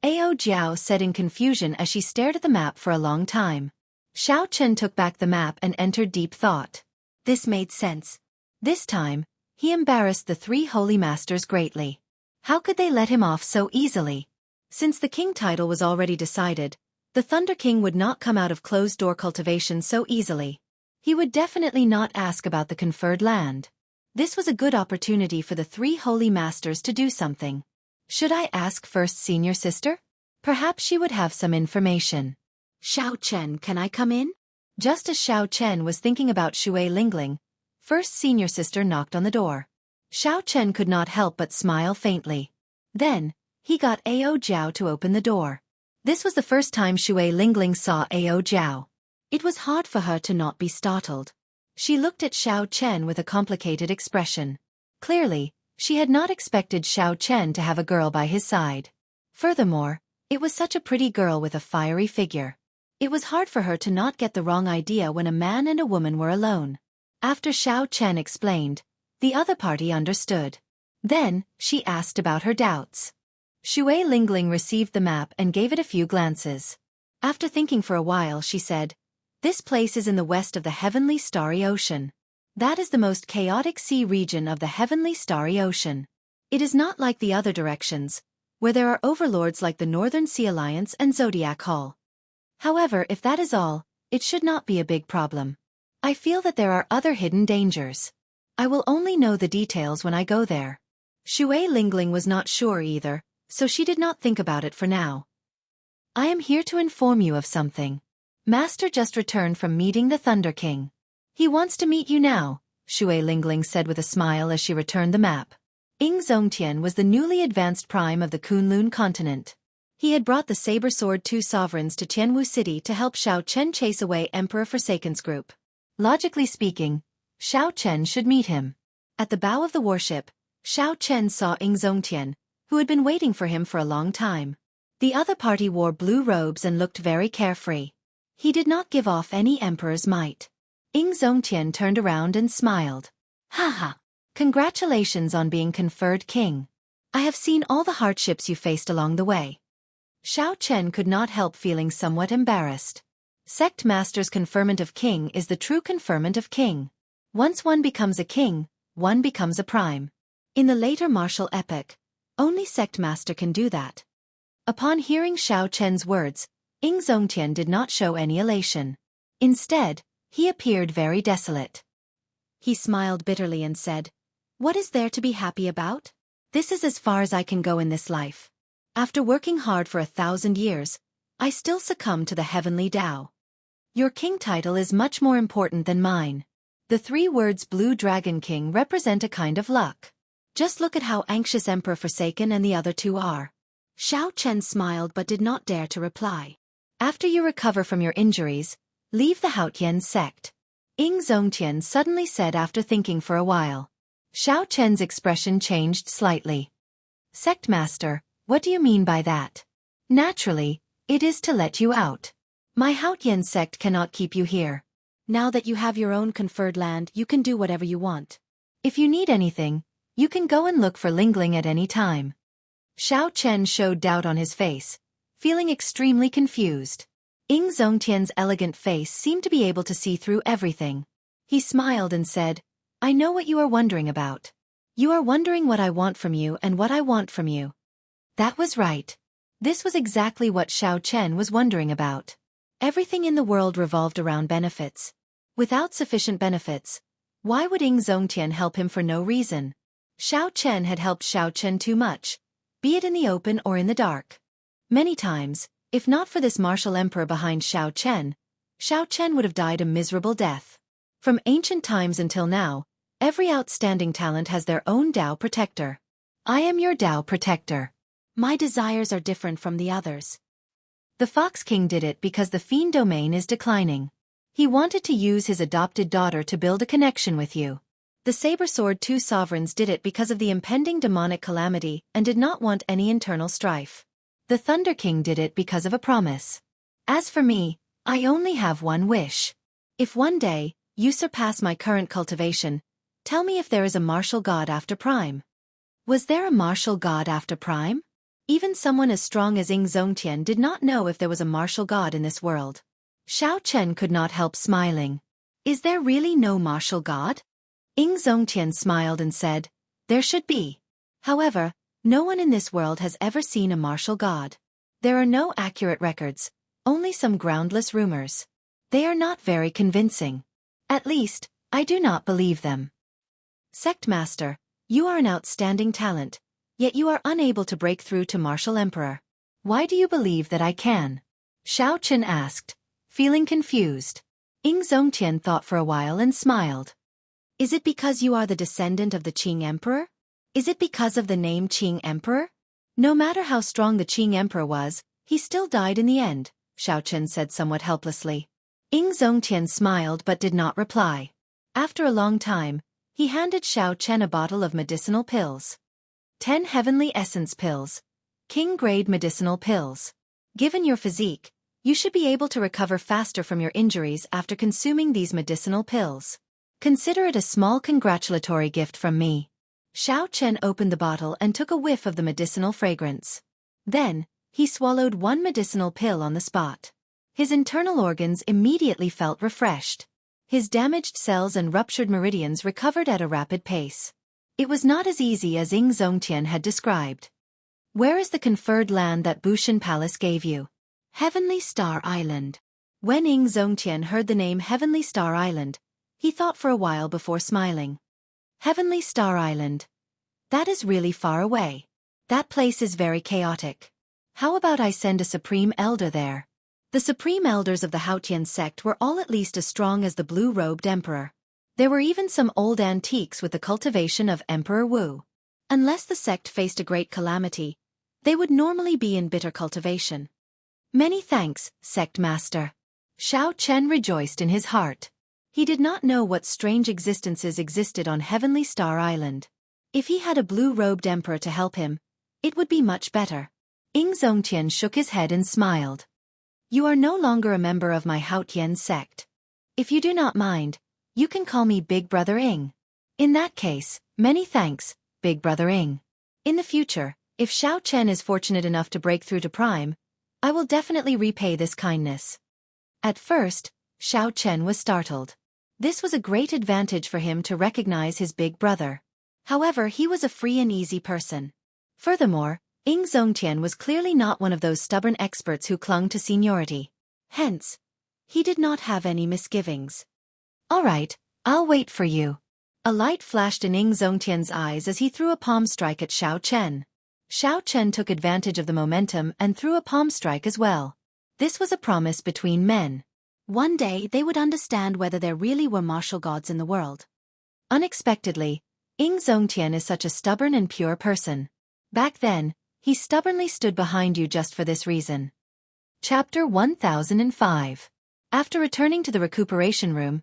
Ao Jiao said in confusion as she stared at the map for a long time. Xiao Chen took back the map and entered deep thought. This made sense. This time, he embarrassed the three holy masters greatly. How could they let him off so easily? Since the king title was already decided, the Thunder King would not come out of closed-door cultivation so easily. He would definitely not ask about the conferred land. This was a good opportunity for the three holy masters to do something. Should I ask first senior sister? Perhaps she would have some information. Xiao Chen, can I come in? Just as Xiao Chen was thinking about Shui Lingling, first senior sister knocked on the door. Xiao Chen could not help but smile faintly. Then, he got Ao Jiao to open the door. This was the first time Shui Lingling saw Ao Jiao. It was hard for her to not be startled. She looked at Xiao Chen with a complicated expression. Clearly, she had not expected Xiao Chen to have a girl by his side. Furthermore, it was such a pretty girl with a fiery figure. It was hard for her to not get the wrong idea when a man and a woman were alone. After Xiao Chen explained, the other party understood. Then, she asked about her doubts. Shui Lingling received the map and gave it a few glances. After thinking for a while she said, "This place is in the west of the heavenly starry ocean. That is the most chaotic sea region of the heavenly starry ocean. It is not like the other directions, where there are overlords like the Northern Sea Alliance and Zodiac Hall. However, if that is all, it should not be a big problem. I feel that there are other hidden dangers. I will only know the details when I go there." Shui Lingling was not sure either, so she did not think about it for now. "I am here to inform you of something. Master just returned from meeting the Thunder King. He wants to meet you now," Shui Lingling said with a smile as she returned the map. Ing Zongtian was the newly advanced prime of the Kunlun continent. He had brought the Saber Sword Two Sovereigns to Tianwu City to help Xiao Chen chase away Emperor Forsaken's group. Logically speaking, Xiao Chen should meet him. At the bow of the warship, Xiao Chen saw Ing Zongtian, who had been waiting for him for a long time. The other party wore blue robes and looked very carefree. He did not give off any emperor's might. Ing Zongtian turned around and smiled. "Haha! Congratulations on being conferred king. I have seen all the hardships you faced along the way." Xiao Chen could not help feeling somewhat embarrassed. Sect Master's conferment of king is the true conferment of king. Once one becomes a king, one becomes a prime. In the later martial epoch, only Sect Master can do that. Upon hearing Xiao Chen's words, Ing Zongtian did not show any elation. Instead, he appeared very desolate. He smiled bitterly and said, "What is there to be happy about? This is as far as I can go in this life. After working hard for 1,000 years, I still succumb to the heavenly Tao. Your king title is much more important than mine." The 3 words Blue Dragon King represent a kind of luck. Just look at how anxious Emperor Forsaken and the other 2 are. Xiao Chen smiled but did not dare to reply. "After you recover from your injuries, leave the Haotian sect," Ing Zongtian suddenly said after thinking for a while. Xiao Chen's expression changed slightly. "Sect Master, what do you mean by that?" "Naturally, it is to let you out. My Haotian sect cannot keep you here. Now that you have your own conferred land, you can do whatever you want. If you need anything, you can go and look for Lingling at any time." Xiao Chen showed doubt on his face, feeling extremely confused. Ing Zongtian's elegant face seemed to be able to see through everything. He smiled and said, "I know what you are wondering about. You are wondering what I want from you and what I want from you." That was right. This was exactly what Xiao Chen was wondering about. Everything in the world revolved around benefits. Without sufficient benefits, why would Ing Zongtian help him for no reason? Xiao Chen had helped Xiao Chen too much, be it in the open or in the dark. Many times, if not for this martial emperor behind Xiao Chen would have died a miserable death. From ancient times until now, every outstanding talent has their own Tao protector. I am your Tao protector. My desires are different from the others. The Fox King did it because the Fiend domain is declining. He wanted to use his adopted daughter to build a connection with you. The Saber Sword Two Sovereigns did it because of the impending demonic calamity and did not want any internal strife. The Thunder King did it because of a promise. As for me, I only have one wish. If one day, you surpass my current cultivation, tell me if there is a martial god after Prime. Was there a martial god after Prime? Even someone as strong as Ing Zongtian did not know if there was a martial god in this world. Xiao Chen could not help smiling. Is there really no martial god? Ing Zongtian smiled and said, "There should be. However, no one in this world has ever seen a martial god. There are no accurate records, only some groundless rumors. They are not very convincing. At least, I do not believe them. Sect Master, you are an outstanding talent, yet you are unable to break through to Martial Emperor. Why do you believe that I can?" Xiao Chen asked, feeling confused. Ing Zongtian thought for a while and smiled. "Is it because you are the descendant of the Qing Emperor? Is it because of the name Qing Emperor?" "No matter how strong the Qing Emperor was, he still died in the end," Xiao Chen said somewhat helplessly. Ing Zongtian smiled but did not reply. After a long time, he handed Xiao Chen a bottle of medicinal pills. 10 heavenly essence pills. King-grade medicinal pills. Given your physique, you should be able to recover faster from your injuries after consuming these medicinal pills. Consider it a small congratulatory gift from me. Xiao Chen opened the bottle and took a whiff of the medicinal fragrance. Then, he swallowed one medicinal pill on the spot. His internal organs immediately felt refreshed. His damaged cells and ruptured meridians recovered at a rapid pace. It was not as easy as Ying Zongtian had described. Where is the conferred land that Bushan Palace gave you? Heavenly Star Island. When Ying Zongtian heard the name Heavenly Star Island, he thought for a while before smiling. Heavenly Star Island. That is really far away. That place is very chaotic. How about I send a Supreme Elder there? The Supreme Elders of the Haotian sect were all at least as strong as the blue-robed Emperor. There were even some old antiques with the cultivation of Emperor Wu. Unless the sect faced a great calamity, they would normally be in bitter cultivation. Many thanks, Sect Master. Xiao Chen rejoiced in his heart. He did not know what strange existences existed on Heavenly Star Island. If he had a blue-robed emperor to help him, it would be much better. Ying Zongtian shook his head and smiled. You are no longer a member of my Haotian sect. If you do not mind, you can call me Big Brother Ying. In that case, many thanks, Big Brother Ying. In the future, if Xiao Chen is fortunate enough to break through to Prime, I will definitely repay this kindness. At first, Xiao Chen was startled. This was a great advantage for him to recognize his big brother. However, he was a free and easy person. Furthermore, Ying Zongtian was clearly not one of those stubborn experts who clung to seniority. Hence, he did not have any misgivings. All right, I'll wait for you. A light flashed in Ying Zongtian's eyes as he threw a palm strike at Xiao Chen. Xiao Chen took advantage of the momentum and threw a palm strike as well. This was a promise between men. One day they would understand whether there really were martial gods in the world. Unexpectedly, Ying Zongtian is such a stubborn and pure person. Back then, he stubbornly stood behind you just for this reason. Chapter 1005. After returning to the recuperation room,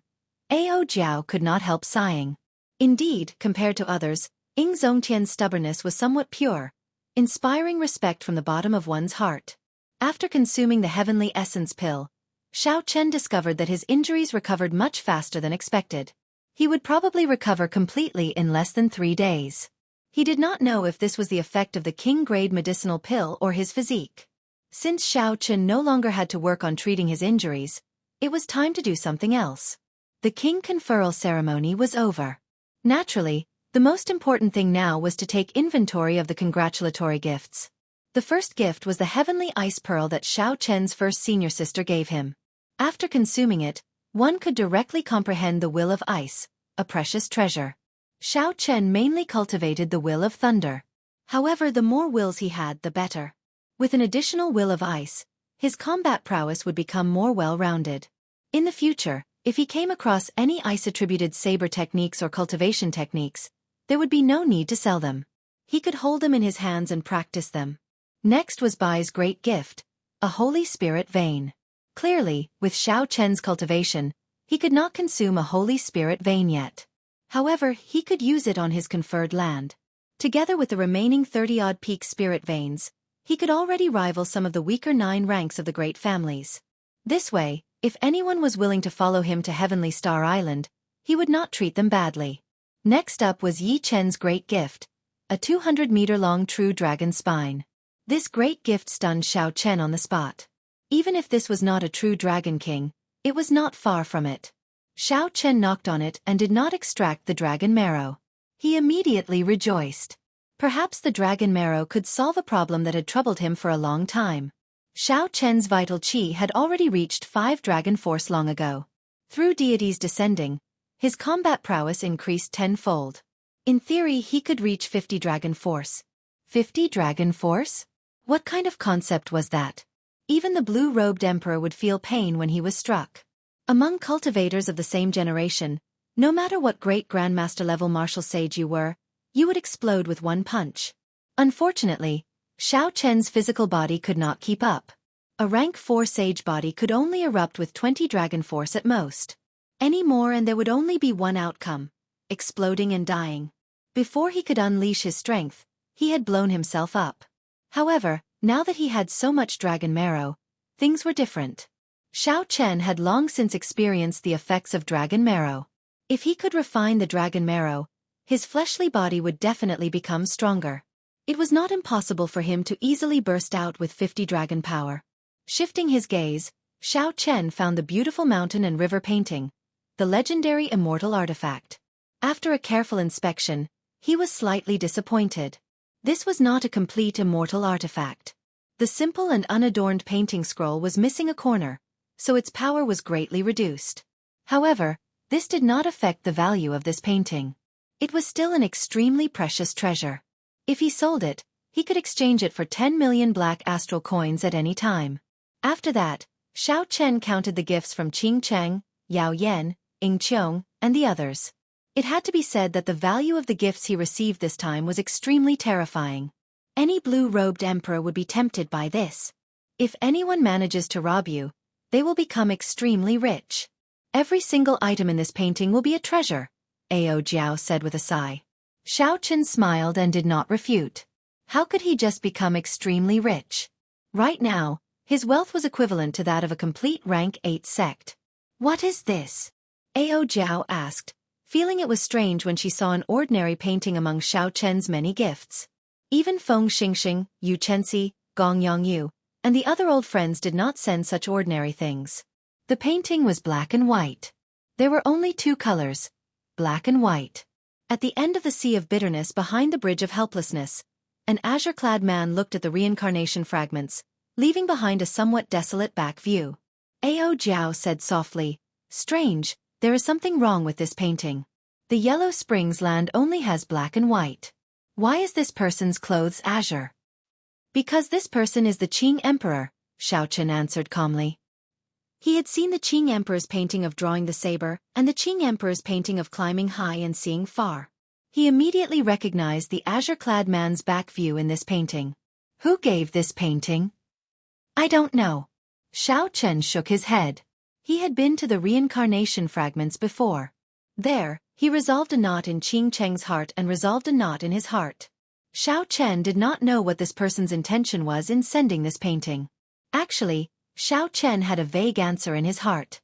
Ao Jiao could not help sighing. Indeed, compared to others, Ying Zongtian's stubbornness was somewhat pure, inspiring respect from the bottom of one's heart. After consuming the Heavenly Essence pill, Xiao Chen discovered that his injuries recovered much faster than expected. He would probably recover completely in less than 3 days. He did not know if this was the effect of the king-grade medicinal pill or his physique. Since Xiao Chen no longer had to work on treating his injuries, it was time to do something else. The king conferral ceremony was over. Naturally, the most important thing now was to take inventory of the congratulatory gifts. The first gift was the heavenly ice pearl that Xiao Chen's first senior sister gave him. After consuming it, one could directly comprehend the will of ice, a precious treasure. Xiao Chen mainly cultivated the will of thunder. However, the more wills he had, the better. With an additional will of ice, his combat prowess would become more well-rounded. In the future, if he came across any ice-attributed saber techniques or cultivation techniques, there would be no need to sell them. He could hold them in his hands and practice them. Next was Bai's great gift, a Holy Spirit vein. Clearly, with Xiao Chen's cultivation, he could not consume a Holy Spirit vein yet. However, he could use it on his conferred land. Together with the remaining 30-odd peak spirit veins, he could already rival some of the weaker 9 ranks of the great families. This way, if anyone was willing to follow him to Heavenly Star Island, he would not treat them badly. Next up was Yi Chen's great gift, a 200-meter-long true dragon spine. This great gift stunned Xiao Chen on the spot. Even if this was not a true Dragon King, it was not far from it. Xiao Chen knocked on it and did not extract the dragon marrow. He immediately rejoiced. Perhaps the dragon marrow could solve a problem that had troubled him for a long time. Xiao Chen's vital qi had already reached 5 dragon force long ago. Through deities descending, his combat prowess increased 10-fold. In theory, he could reach 50 dragon force. 50 dragon force? What kind of concept was that? Even the blue-robed emperor would feel pain when he was struck. Among cultivators of the same generation, no matter what great grandmaster-level martial sage you were, you would explode with one punch. Unfortunately, Xiao Chen's physical body could not keep up. A rank 4 sage body could only erupt with 20 dragon force at most. Any more and there would only be one outcome: exploding and dying. Before he could unleash his strength, he had blown himself up. However, now that he had so much dragon marrow, things were different. Xiao Chen had long since experienced the effects of dragon marrow. If he could refine the dragon marrow, his fleshly body would definitely become stronger. It was not impossible for him to easily burst out with 50 dragon power. Shifting his gaze, Xiao Chen found the beautiful mountain and river painting, the legendary immortal artifact. After a careful inspection, he was slightly disappointed. This was not a complete immortal artifact. The simple and unadorned painting scroll was missing a corner, so its power was greatly reduced. However, this did not affect the value of this painting. It was still an extremely precious treasure. If he sold it, he could exchange it for 10 million black astral coins at any time. After that, Xiao Chen counted the gifts from Qing Cheng, Yao Yan, Ying Qiong, and the others. It had to be said that the value of the gifts he received this time was extremely terrifying. Any blue-robed emperor would be tempted by this. If anyone manages to rob you, they will become extremely rich. Every single item in this painting will be a treasure, Ao Jiao said with a sigh. Xiao Chen smiled and did not refute. How could he just become extremely rich? Right now, his wealth was equivalent to that of a complete rank 8 sect. What is this? Ao Jiao asked, feeling it was strange when she saw an ordinary painting among Xiao Chen's many gifts. Even Feng Xingxing, Yu Chenxi, Gong Yongyu, and the other old friends did not send such ordinary things. The painting was black and white. There were only 2 colors, black and white. At the end of the Sea of Bitterness behind the Bridge of Helplessness, an azure-clad man looked at the reincarnation fragments, leaving behind a somewhat desolate back view. Ao Jiao said softly, "Strange, there is something wrong with this painting. The Yellow Springs land only has black and white. Why is this person's clothes azure?" "Because this person is the Qing Emperor," Xiao Chen answered calmly. He had seen the Qing Emperor's painting of drawing the saber and the Qing Emperor's painting of climbing high and seeing far. He immediately recognized the azure-clad man's back view in this painting. Who gave this painting? I don't know. Xiao Chen shook his head. He had been to the reincarnation fragments before. There, he resolved a knot in Qing Cheng's heart and resolved a knot in his heart. Xiao Chen did not know what this person's intention was in sending this painting. Actually, Xiao Chen had a vague answer in his heart.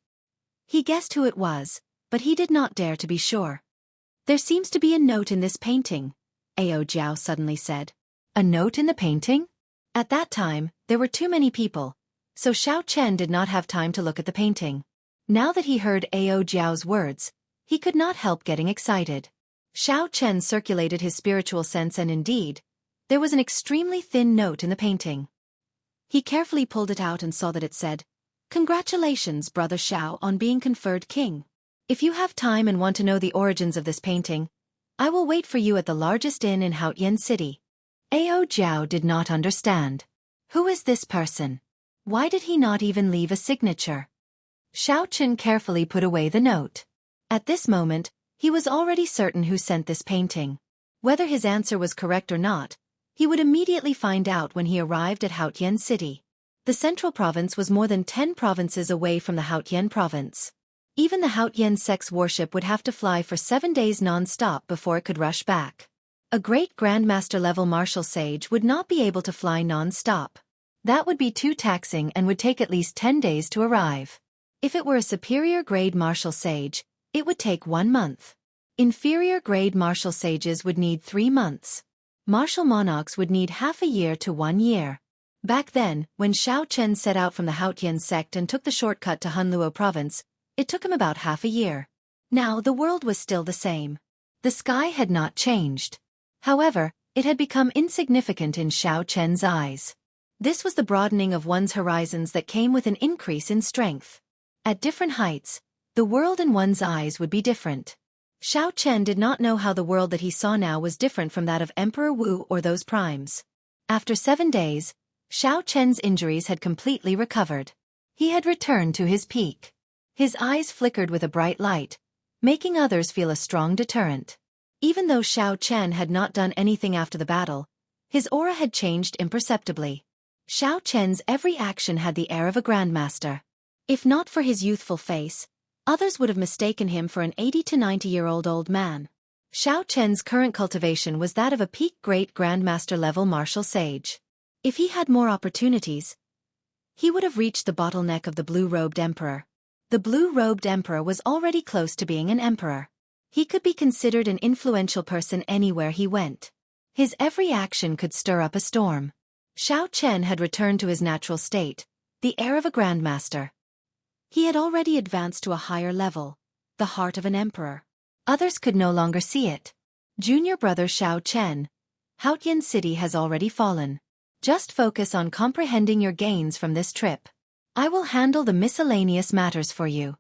He guessed who it was, but he did not dare to be sure. There seems to be a note in this painting, Ao Jiao suddenly said. A note in the painting? At that time, there were too many people, so Xiao Chen did not have time to look at the painting. Now that he heard Ao Jiao's words, he could not help getting excited. Xiao Chen circulated his spiritual sense and indeed, there was an extremely thin note in the painting. He carefully pulled it out and saw that it said, "Congratulations, Brother Xiao, on being conferred king. If you have time and want to know the origins of this painting, I will wait for you at the largest inn in Haotian City." Ao Jiao did not understand. Who is this person? Why did he not even leave a signature? Xiao Chen carefully put away the note. At this moment, he was already certain who sent this painting. Whether his answer was correct or not, he would immediately find out when he arrived at Haotian City. The central province was more than 10 provinces away from the Haotian province. Even the Haotian sex warship would have to fly for 7 days non-stop before it could rush back. A great Grandmaster-level martial sage would not be able to fly non-stop. That would be too taxing and would take at least 10 days to arrive. If it were a superior-grade martial sage, it would take 1 month. Inferior-grade martial sages would need 3 months. Martial monarchs would need half a year to 1 year. Back then, when Xiao Chen set out from the Haotian sect and took the shortcut to Hunluo province, it took him about half a year. Now the world was still the same. The sky had not changed. However, it had become insignificant in Xiao Chen's eyes. This was the broadening of one's horizons that came with an increase in strength. At different heights, the world in one's eyes would be different. Xiao Chen did not know how the world that he saw now was different from that of Emperor Wu or those primes. After 7 days, Xiao Chen's injuries had completely recovered. He had returned to his peak. His eyes flickered with a bright light, making others feel a strong deterrent. Even though Xiao Chen had not done anything after the battle, his aura had changed imperceptibly. Xiao Chen's every action had the air of a grandmaster. If not for his youthful face, others would have mistaken him for an 80 to 90-year-old old man. Xiao Chen's current cultivation was that of a peak great grandmaster-level martial sage. If he had more opportunities, he would have reached the bottleneck of the blue-robed emperor. The blue-robed emperor was already close to being an emperor. He could be considered an influential person anywhere he went. His every action could stir up a storm. Xiao Chen had returned to his natural state, the air of a grandmaster. He had already advanced to a higher level, the heart of an emperor. Others could no longer see it. Junior brother Xiao Chen, Haotian City has already fallen. Just focus on comprehending your gains from this trip. I will handle the miscellaneous matters for you.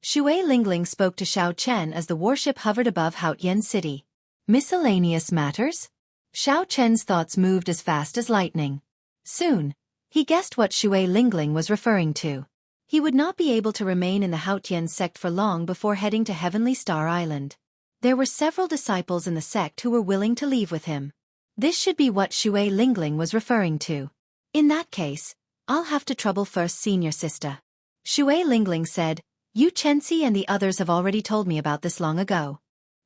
Shui Lingling spoke to Xiao Chen as the warship hovered above Haotian City. Miscellaneous matters? Xiao Chen's thoughts moved as fast as lightning. Soon, he guessed what Shui Lingling was referring to. He would not be able to remain in the Haotian sect for long before heading to Heavenly Star Island. There were several disciples in the sect who were willing to leave with him. This should be what Shui Lingling was referring to. In that case, I'll have to trouble first, senior sister. Shui Lingling said, Yu Chenxi and the others have already told me about this long ago.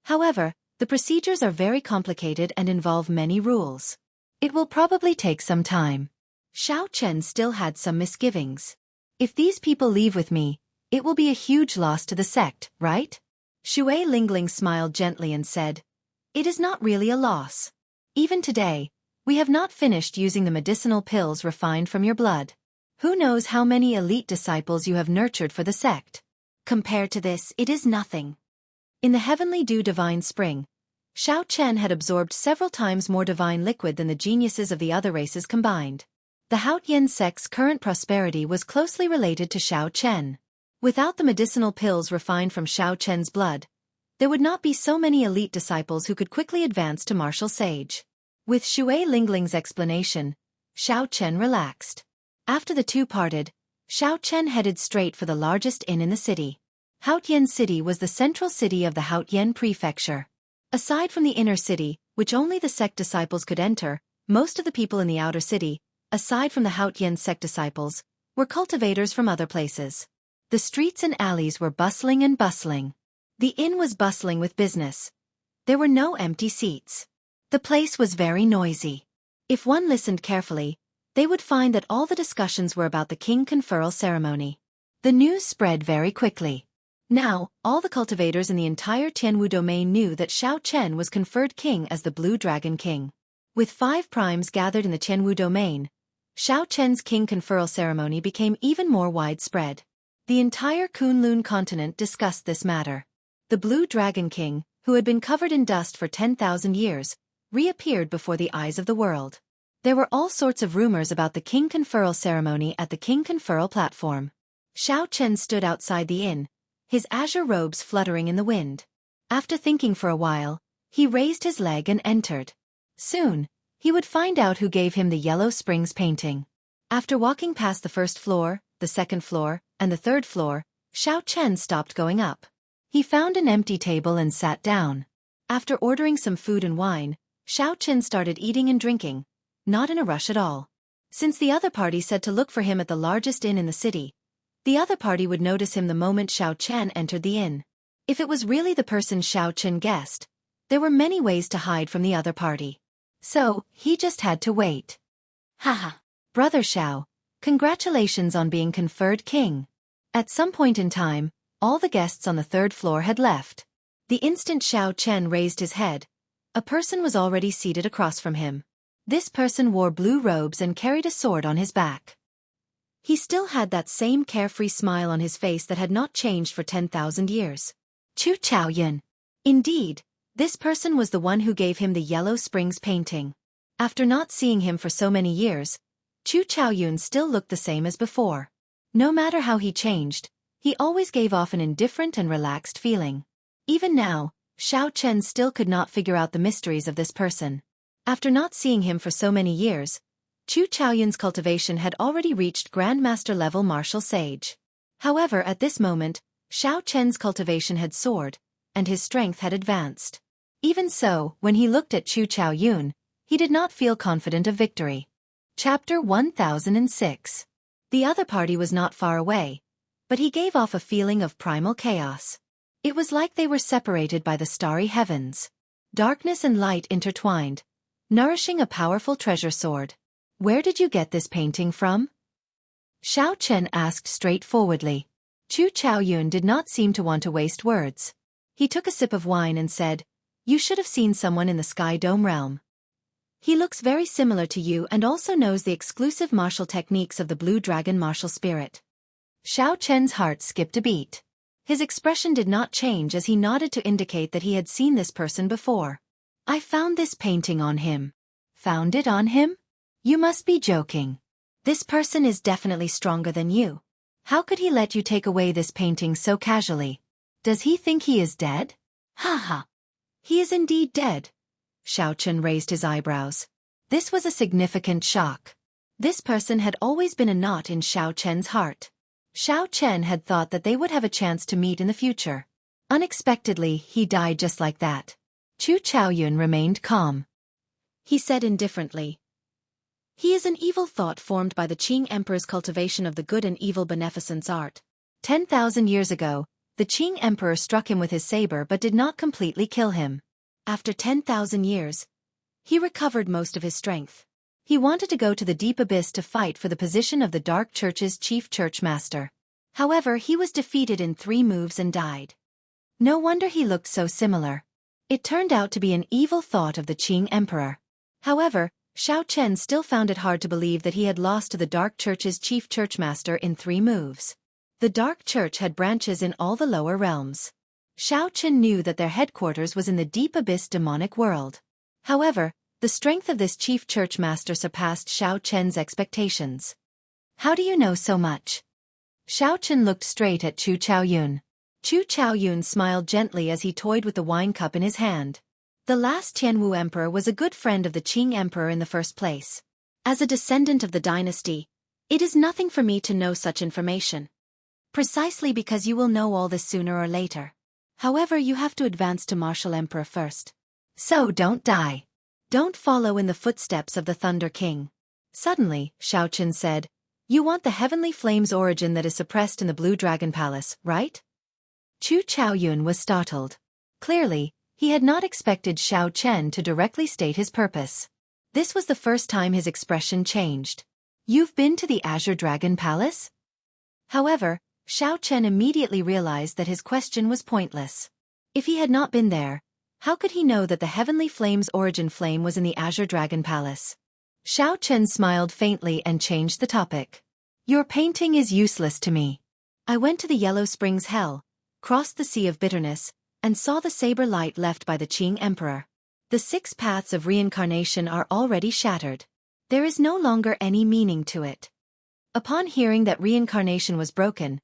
However, the procedures are very complicated and involve many rules. It will probably take some time. Xiao Chen still had some misgivings. If these people leave with me, it will be a huge loss to the sect, right? Shui Lingling smiled gently and said, It is not really a loss. Even today, we have not finished using the medicinal pills refined from your blood. Who knows how many elite disciples you have nurtured for the sect? Compared to this, it is nothing. In the Heavenly Dew Divine Spring, Xiao Chen had absorbed several times more divine liquid than the geniuses of the other races combined. The Haotian sect's current prosperity was closely related to Xiao Chen. Without the medicinal pills refined from Xiao Chen's blood, there would not be so many elite disciples who could quickly advance to martial sage. With Shui Lingling's explanation, Xiao Chen relaxed. After the two parted, Xiao Chen headed straight for the largest inn in the city. Haotian City was the central city of the Haotian Prefecture. Aside from the inner city, which only the sect disciples could enter, most of the people in the outer city, aside from the Haotian sect disciples, were cultivators from other places. The streets and alleys were bustling and bustling. The inn was bustling with business. There were no empty seats. The place was very noisy. If one listened carefully, they would find that all the discussions were about the king conferral ceremony. The news spread very quickly. Now, all the cultivators in the entire Tianwu domain knew that Xiao Chen was conferred king as the Blue Dragon King. With 5 primes gathered in the Tianwu domain, Xiao Chen's king conferral ceremony became even more widespread. The entire Kunlun continent discussed this matter. The Blue Dragon King, who had been covered in dust for 10,000 years, reappeared before the eyes of the world. There were all sorts of rumors about the king conferral ceremony at the king conferral platform. Xiao Chen stood outside the inn, his azure robes fluttering in the wind. After thinking for a while, he raised his leg and entered. Soon, he would find out who gave him the Yellow Springs painting. After walking past the first floor, the second floor, and the third floor, Xiao Chen stopped going up. He found an empty table and sat down. After ordering some food and wine, Xiao Chen started eating and drinking, not in a rush at all. Since the other party said to look for him at the largest inn in the city, the other party would notice him the moment Xiao Chen entered the inn. If it was really the person Xiao Chen guessed, there were many ways to hide from the other party. So, he just had to wait. Haha. Brother Xiao, congratulations on being conferred king. At some point in time, all the guests on the third floor had left. The instant Xiao Chen raised his head, a person was already seated across from him. This person wore blue robes and carried a sword on his back. He still had that same carefree smile on his face that had not changed for 10,000 years. Chu Chaoyun. Indeed, this person was the one who gave him the Yellow Springs painting. After not seeing him for so many years, Chu Chaoyun still looked the same as before. No matter how he changed, he always gave off an indifferent and relaxed feeling. Even now, Xiao Chen still could not figure out the mysteries of this person. After not seeing him for so many years, Chu Chaoyun's cultivation had already reached Grandmaster level martial sage. However, at this moment, Xiao Chen's cultivation had soared, and his strength had advanced. Even so, when he looked at Chu Chaoyun, he did not feel confident of victory. Chapter 1006. The other party was not far away, but he gave off a feeling of primal chaos. It was like they were separated by the starry heavens. Darkness and light intertwined, nourishing a powerful treasure sword. Where did you get this painting from? Xiao Chen asked straightforwardly. Chu Chaoyun did not seem to want to waste words. He took a sip of wine and said, "You should have seen someone in the Sky Dome realm. He looks very similar to you and also knows the exclusive martial techniques of the Blue Dragon martial spirit." Xiao Chen's heart skipped a beat. His expression did not change as he nodded to indicate that he had seen this person before. "I found this painting on him." "Found it on him? You must be joking. This person is definitely stronger than you. How could he let you take away this painting so casually? Does he think he is dead?" "Ha ha. He is indeed dead." Xiao Chen raised his eyebrows. This was a significant shock. This person had always been a knot in Xiao Chen's heart. Xiao Chen had thought that they would have a chance to meet in the future. Unexpectedly, he died just like that. Chu Chaoyun remained calm. He said indifferently, "He is an evil thought formed by the Qing Emperor's cultivation of the good and evil beneficence art. 10,000 years ago, the Qing Emperor struck him with his saber but did not completely kill him. After 10,000 years, he recovered most of his strength. He wanted to go to the deep abyss to fight for the position of the Dark Church's chief church master. However, he was defeated in 3 moves and died. No wonder he looked so similar. It turned out to be an evil thought of the Qing Emperor." However, Xiao Chen still found it hard to believe that he had lost to the Dark Church's chief churchmaster in 3 moves. The Dark Church had branches in all the lower realms. Xiao Chen knew that their headquarters was in the deep abyss demonic world. However, the strength of this chief churchmaster surpassed Xiao Chen's expectations. "How do you know so much?" Xiao Chen looked straight at Chu Chaoyun. Chu Chaoyun smiled gently as he toyed with the wine cup in his hand. The last Tianwu emperor was a good friend of the Qing emperor in the first place. As a descendant of the dynasty, it is nothing for me to know such information. Precisely because you will know all this sooner or later. However, you have to advance to martial emperor first. So don't die. Don't follow in the footsteps of the Thunder King." Suddenly, Xiao Chen said, "You want the heavenly flame's origin that is suppressed in the Blue Dragon Palace, right?" Chu Chaoyun was startled. Clearly, he had not expected Xiao Chen to directly state his purpose. This was the first time his expression changed. "You've been to the Azure Dragon Palace?" However, Xiao Chen immediately realized that his question was pointless. If he had not been there, how could he know that the heavenly flame's origin flame was in the Azure Dragon Palace? Xiao Chen smiled faintly and changed the topic. "Your painting is useless to me. I went to the Yellow Springs Hell, crossed the Sea of Bitterness, and saw the saber light left by the Qing Emperor. The 6 paths of reincarnation are already shattered. There is no longer any meaning to it." Upon hearing that reincarnation was broken,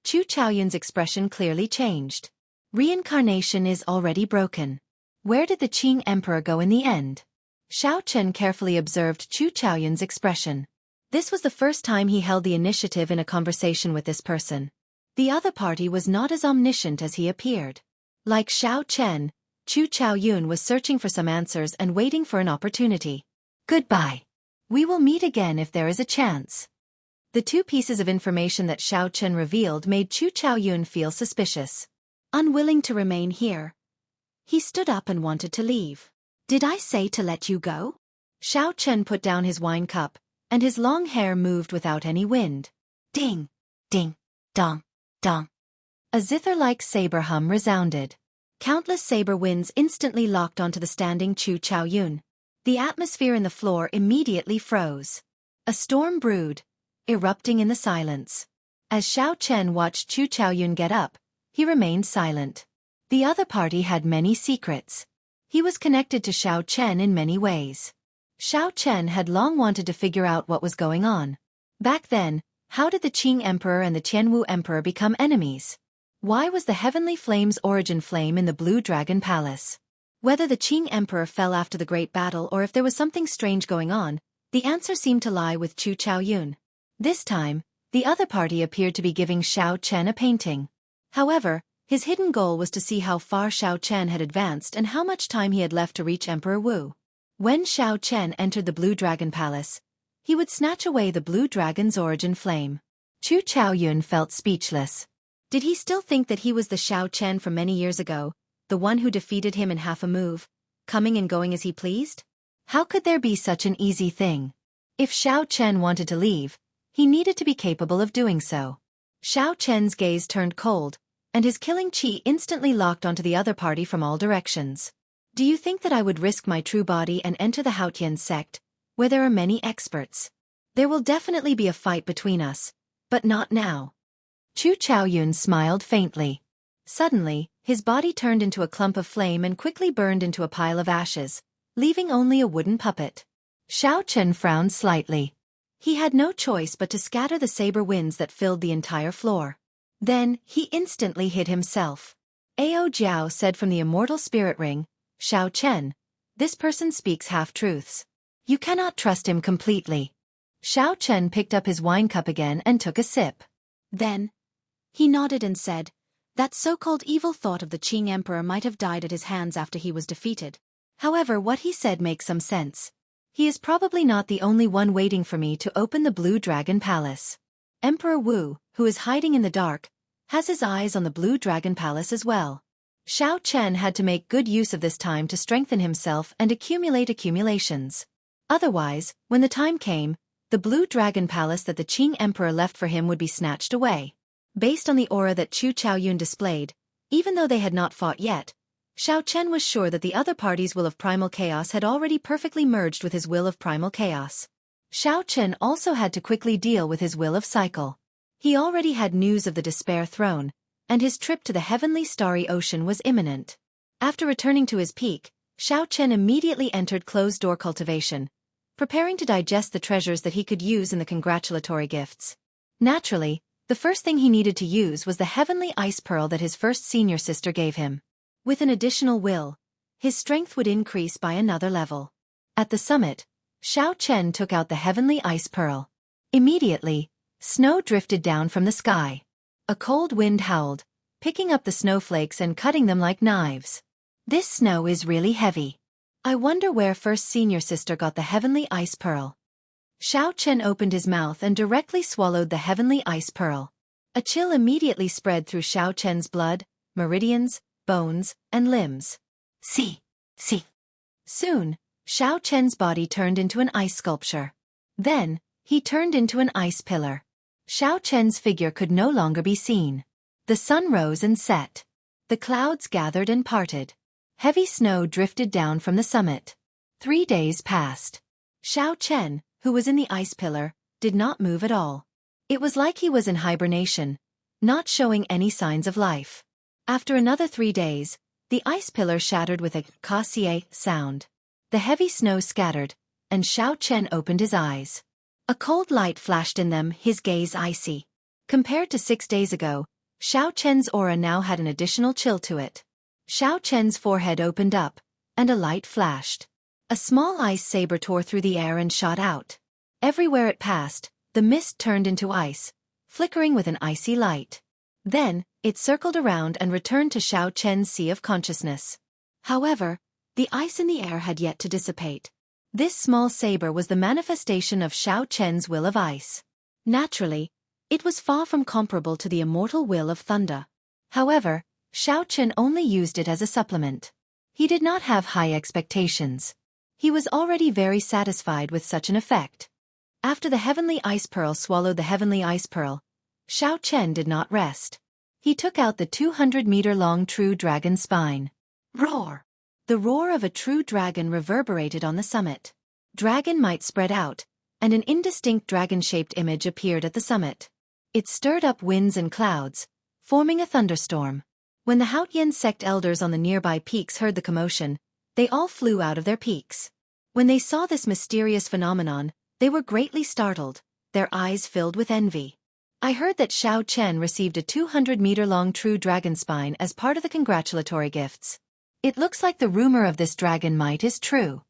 Chu Chaoyun's expression clearly changed. Reincarnation is already broken. Where did the Qing Emperor go in the end? Xiao Chen carefully observed Chu Chaoyun's expression. This was the first time he held the initiative in a conversation with this person. The other party was not as omniscient as he appeared. Like Xiao Chen, Chu Chaoyun was searching for some answers and waiting for an opportunity. "Goodbye. We will meet again if there is a chance." The 2 pieces of information that Xiao Chen revealed made Chu Chaoyun feel suspicious. Unwilling to remain here, he stood up and wanted to leave. "Did I say to let you go?" Xiao Chen put down his wine cup, and his long hair moved without any wind. Ding, ding, dong, dong. A zither-like saber hum resounded. Countless saber winds instantly locked onto the standing Chu Chaoyun. The atmosphere in the floor immediately froze. A storm brewed, erupting in the silence. As Xiao Chen watched Chu Chaoyun get up, he remained silent. The other party had many secrets. He was connected to Xiao Chen in many ways. Xiao Chen had long wanted to figure out what was going on. Back then, how did the Qing Emperor and the Tianwu Emperor become enemies? Why was the heavenly flame's origin flame in the Blue Dragon Palace? Whether the Qing Emperor fell after the Great Battle or if there was something strange going on, the answer seemed to lie with Chu Chaoyun. This time, the other party appeared to be giving Xiao Chen a painting. However, his hidden goal was to see how far Xiao Chen had advanced and how much time he had left to reach Emperor Wu. When Xiao Chen entered the Blue Dragon Palace, he would snatch away the Blue Dragon's origin flame. Chu Chaoyun felt speechless. Did he still think that he was the Xiao Chen from many years ago, the one who defeated him in half a move, coming and going as he pleased? How could there be such an easy thing? If Xiao Chen wanted to leave, he needed to be capable of doing so. Xiao Chen's gaze turned cold, and his killing chi instantly locked onto the other party from all directions. Do you think that I would risk my true body and enter the Haotian sect, where there are many experts? There will definitely be a fight between us, but not now. Chu Chaoyun smiled faintly. Suddenly, his body turned into a clump of flame and quickly burned into a pile of ashes, leaving only a wooden puppet. Xiao Chen frowned slightly. He had no choice but to scatter the saber winds that filled the entire floor. Then, he instantly hid himself. Ao Jiao said from the immortal spirit ring, Xiao Chen, this person speaks half-truths. You cannot trust him completely. Xiao Chen picked up his wine cup again and took a sip. Then, he nodded and said, that so-called evil thought of the Qing Emperor might have died at his hands after he was defeated. However, what he said makes some sense. He is probably not the only one waiting for me to open the Blue Dragon Palace. Emperor Wu, who is hiding in the dark, has his eyes on the Blue Dragon Palace as well. Xiao Chen had to make good use of this time to strengthen himself and accumulate accumulations. Otherwise, when the time came, the Blue Dragon Palace that the Qing Emperor left for him would be snatched away. Based on the aura that Chu Chaoyun displayed, even though they had not fought yet, Xiao Chen was sure that the other party's will of primal chaos had already perfectly merged with his will of primal chaos. Xiao Chen also had to quickly deal with his will of cycle. He already had news of the Despair Throne, and his trip to the heavenly starry ocean was imminent. After returning to his peak, Xiao Chen immediately entered closed-door cultivation, preparing to digest the treasures that he could use in the congratulatory gifts. Naturally, the first thing he needed to use was the heavenly ice pearl that his first senior sister gave him. With an additional will, his strength would increase by another level. At the summit, Xiao Chen took out the heavenly ice pearl. Immediately, snow drifted down from the sky. A cold wind howled, picking up the snowflakes and cutting them like knives. This snow is really heavy. I wonder where first senior sister got the heavenly ice pearl. Xiao Chen opened his mouth and directly swallowed the heavenly ice pearl. A chill immediately spread through Xiao Chen's blood, meridians, bones, and limbs. See. Soon, Xiao Chen's body turned into an ice sculpture. Then, he turned into an ice pillar. Xiao Chen's figure could no longer be seen. The sun rose and set. The clouds gathered and parted. Heavy snow drifted down from the summit. 3 days passed. Xiao Chen, who was in the ice pillar, did not move at all. It was like he was in hibernation, not showing any signs of life. After another 3 days, the ice pillar shattered with a cassier sound. The heavy snow scattered, and Xiao Chen opened his eyes. A cold light flashed in them, his gaze icy. Compared to 6 days ago, Xiao Chen's aura now had an additional chill to it. Xiao Chen's forehead opened up, and a light flashed. A small ice saber tore through the air and shot out. Everywhere it passed, the mist turned into ice, flickering with an icy light. Then, it circled around and returned to Xiao Chen's sea of consciousness. However, the ice in the air had yet to dissipate. This small saber was the manifestation of Xiao Chen's will of ice. Naturally, it was far from comparable to the immortal will of thunder. However, Xiao Chen only used it as a supplement. He did not have high expectations. He was already very satisfied with such an effect. After the heavenly ice pearl swallowed the heavenly ice pearl, Xiao Chen did not rest. He took out the 200-meter-long true dragon spine. Roar! The roar of a true dragon reverberated on the summit. Dragon might spread out, and an indistinct dragon-shaped image appeared at the summit. It stirred up winds and clouds, forming a thunderstorm. When the Haotian sect elders on the nearby peaks heard the commotion, they all flew out of their peaks. When they saw this mysterious phenomenon, they were greatly startled, their eyes filled with envy. I heard that Xiao Chen received a 200-meter-long true dragon spine as part of the congratulatory gifts. It looks like the rumor of this dragon might is true.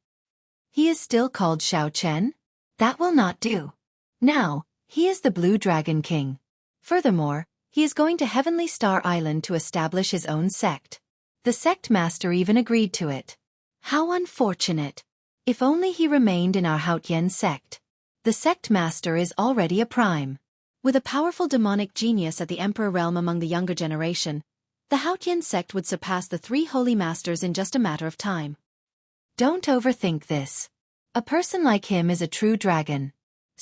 He is still called Xiao Chen? That will not do. Now, he is the Blue Dragon King. Furthermore, he is going to Heavenly Star Island to establish his own sect. The sect master even agreed to it. How unfortunate. If only he remained in our Haotian sect. The sect master is already a prime. With a powerful demonic genius at the Emperor realm among the younger generation, the Haotian sect would surpass the 3 holy masters in just a matter of time. Don't overthink this. A person like him is a true dragon.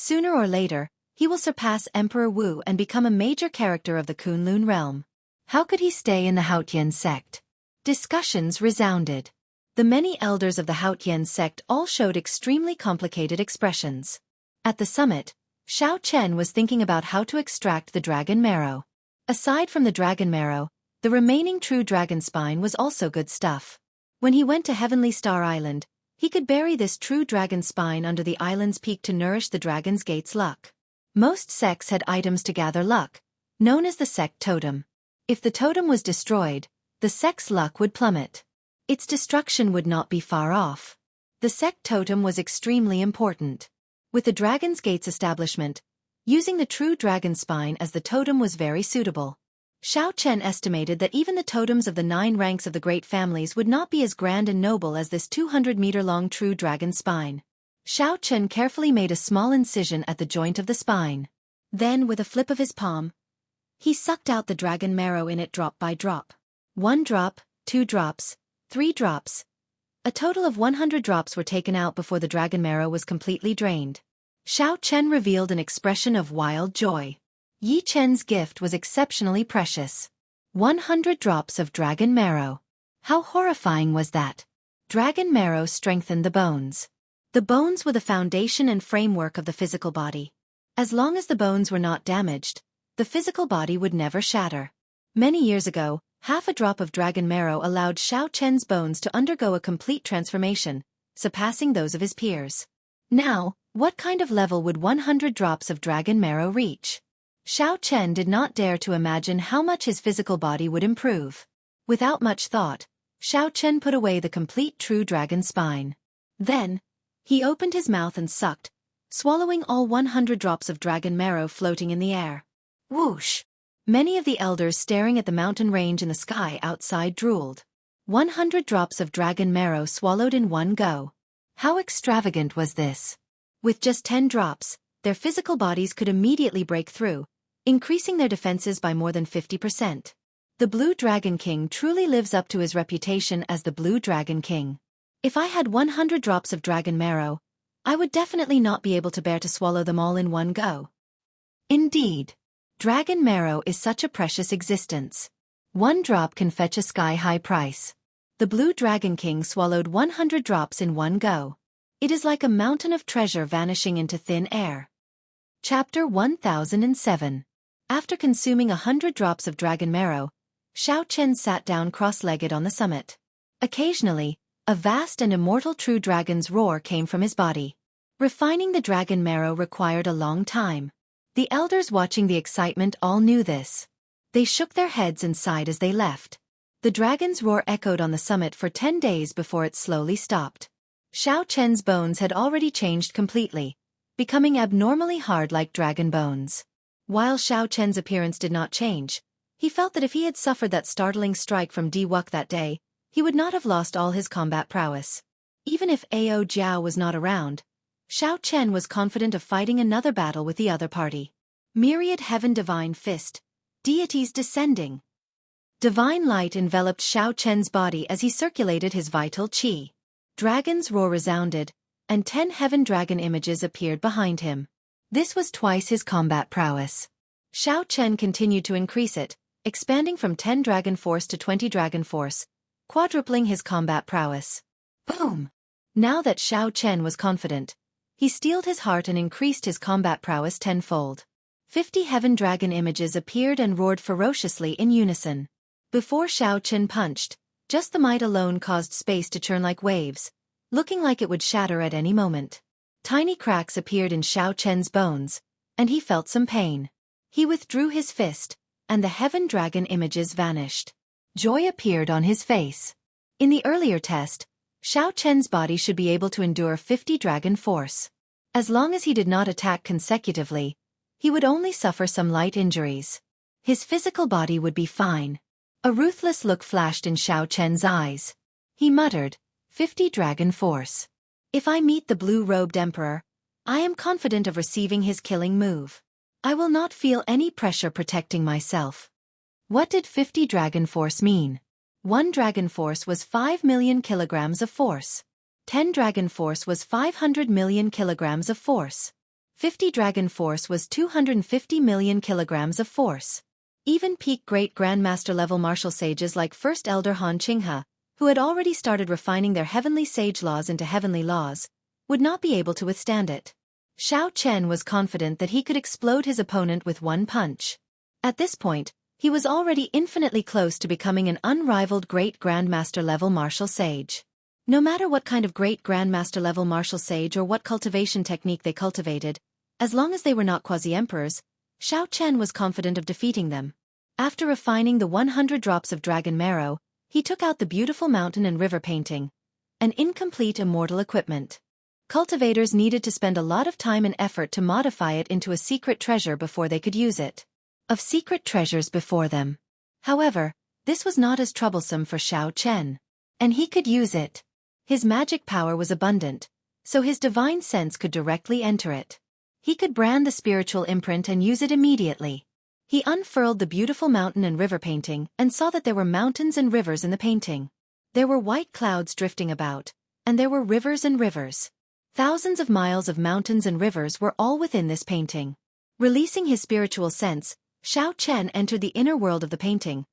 Sooner or later, he will surpass Emperor Wu and become a major character of the Kunlun realm. How could he stay in the Haotian sect? Discussions resounded. The many elders of the Haotian sect all showed extremely complicated expressions. At the summit, Xiao Chen was thinking about how to extract the dragon marrow. Aside from the dragon marrow, the remaining true dragon spine was also good stuff. When he went to Heavenly Star Island, he could bury this true dragon spine under the island's peak to nourish the dragon's gate's luck. Most sects had items to gather luck, known as the sect totem. If the totem was destroyed, the sect's luck would plummet. Its destruction would not be far off. The sect totem was extremely important. With the dragon's gate's establishment, using the true dragon spine as the totem was very suitable. Xiao Chen estimated that even the totems of the 9 ranks of the great families would not be as grand and noble as this 200-meter-long true dragon spine. Xiao Chen carefully made a small incision at the joint of the spine. Then, with a flip of his palm, he sucked out the dragon marrow in it drop by drop. 1 drop, 2 drops, 3 drops. A total of 100 drops were taken out before the dragon marrow was completely drained. Xiao Chen revealed an expression of wild joy. Yi Chen's gift was exceptionally precious. 100 drops of dragon marrow. How horrifying was that? Dragon marrow strengthened the bones. The bones were the foundation and framework of the physical body. As long as the bones were not damaged, the physical body would never shatter. Many years ago, half a drop of dragon marrow allowed Xiao Chen's bones to undergo a complete transformation, surpassing those of his peers. Now, what kind of level would 100 drops of dragon marrow reach? Xiao Chen did not dare to imagine how much his physical body would improve. Without much thought, Xiao Chen put away the complete true dragon spine. Then, he opened his mouth and sucked, swallowing all 100 drops of dragon marrow floating in the air. Whoosh! Many of the elders staring at the mountain range in the sky outside drooled. 100 drops of dragon marrow swallowed in one go. How extravagant was this? With just 10 drops, their physical bodies could immediately break through, increasing their defenses by more than 50%. The Blue Dragon King truly lives up to his reputation as the Blue Dragon King. If I had 100 drops of dragon marrow, I would definitely not be able to bear to swallow them all in one go. Indeed. Dragon marrow is such a precious existence. 1 drop can fetch a sky-high price. The Blue Dragon King swallowed 100 drops in one go. It is like a mountain of treasure vanishing into thin air. Chapter 1007. After consuming 100 drops of dragon marrow, Xiao Chen sat down cross-legged on the summit. Occasionally, a vast and immortal true dragon's roar came from his body. Refining the dragon marrow required a long time. The elders watching the excitement all knew this. They shook their heads and sighed as they left. The dragon's roar echoed on the summit for 10 days before it slowly stopped. Xiao Chen's bones had already changed completely, becoming abnormally hard like dragon bones. While Xiao Chen's appearance did not change, he felt that if he had suffered that startling strike from Di Wuk that day, he would not have lost all his combat prowess. Even if Ao Jiao was not around, Xiao Chen was confident of fighting another battle with the other party. Myriad Heaven Divine Fist. Deities descending. Divine light enveloped Xiao Chen's body as he circulated his vital qi. Dragon's roar resounded, and 10 heaven dragon images appeared behind him. This was twice his combat prowess. Xiao Chen continued to increase it, expanding from 10 dragon force to 20 dragon force, quadrupling his combat prowess. Boom! Now that Xiao Chen was confident, he steeled his heart and increased his combat prowess tenfold. 50 heaven dragon images appeared and roared ferociously in unison. Before Xiao Chen punched, just the might alone caused space to churn like waves, looking like it would shatter at any moment. Tiny cracks appeared in Xiao Chen's bones, and he felt some pain. He withdrew his fist, and the heaven dragon images vanished. Joy appeared on his face. In the earlier test, Xiao Chen's body should be able to endure 50 dragon force. As long as he did not attack consecutively, he would only suffer some light injuries. His physical body would be fine. A ruthless look flashed in Xiao Chen's eyes. He muttered, 50 dragon force. If I meet the blue-robed emperor, I am confident of receiving his killing move. I will not feel any pressure protecting myself. What did 50 dragon force mean? 1 dragon force was 5 million kilograms of force. 10 dragon force was 500 million kilograms of force. 50 dragon force was 250 million kilograms of force. Even peak great grandmaster level martial sages like First Elder Han Qinghe, who had already started refining their heavenly sage laws into heavenly laws, would not be able to withstand it. Xiao Chen was confident that he could explode his opponent with one punch. At this point, he was already infinitely close to becoming an unrivaled great grandmaster level martial sage. No matter what kind of great grandmaster level martial sage or what cultivation technique they cultivated, as long as they were not quasi-emperors, Xiao Chen was confident of defeating them. After refining the 100 drops of dragon marrow, he took out the beautiful mountain and river painting, an incomplete immortal equipment. Cultivators needed to spend a lot of time and effort to modify it into a secret treasure before they could use it. Of secret treasures before them. However, this was not as troublesome for Xiao Chen. And he could use it. His magic power was abundant, so his divine sense could directly enter it. He could brand the spiritual imprint and use it immediately. He unfurled the beautiful mountain and river painting and saw that there were mountains and rivers in the painting. There were white clouds drifting about, and there were rivers and rivers. Thousands of miles of mountains and rivers were all within this painting. Releasing his spiritual sense, Xiao Chen entered the inner world of the painting,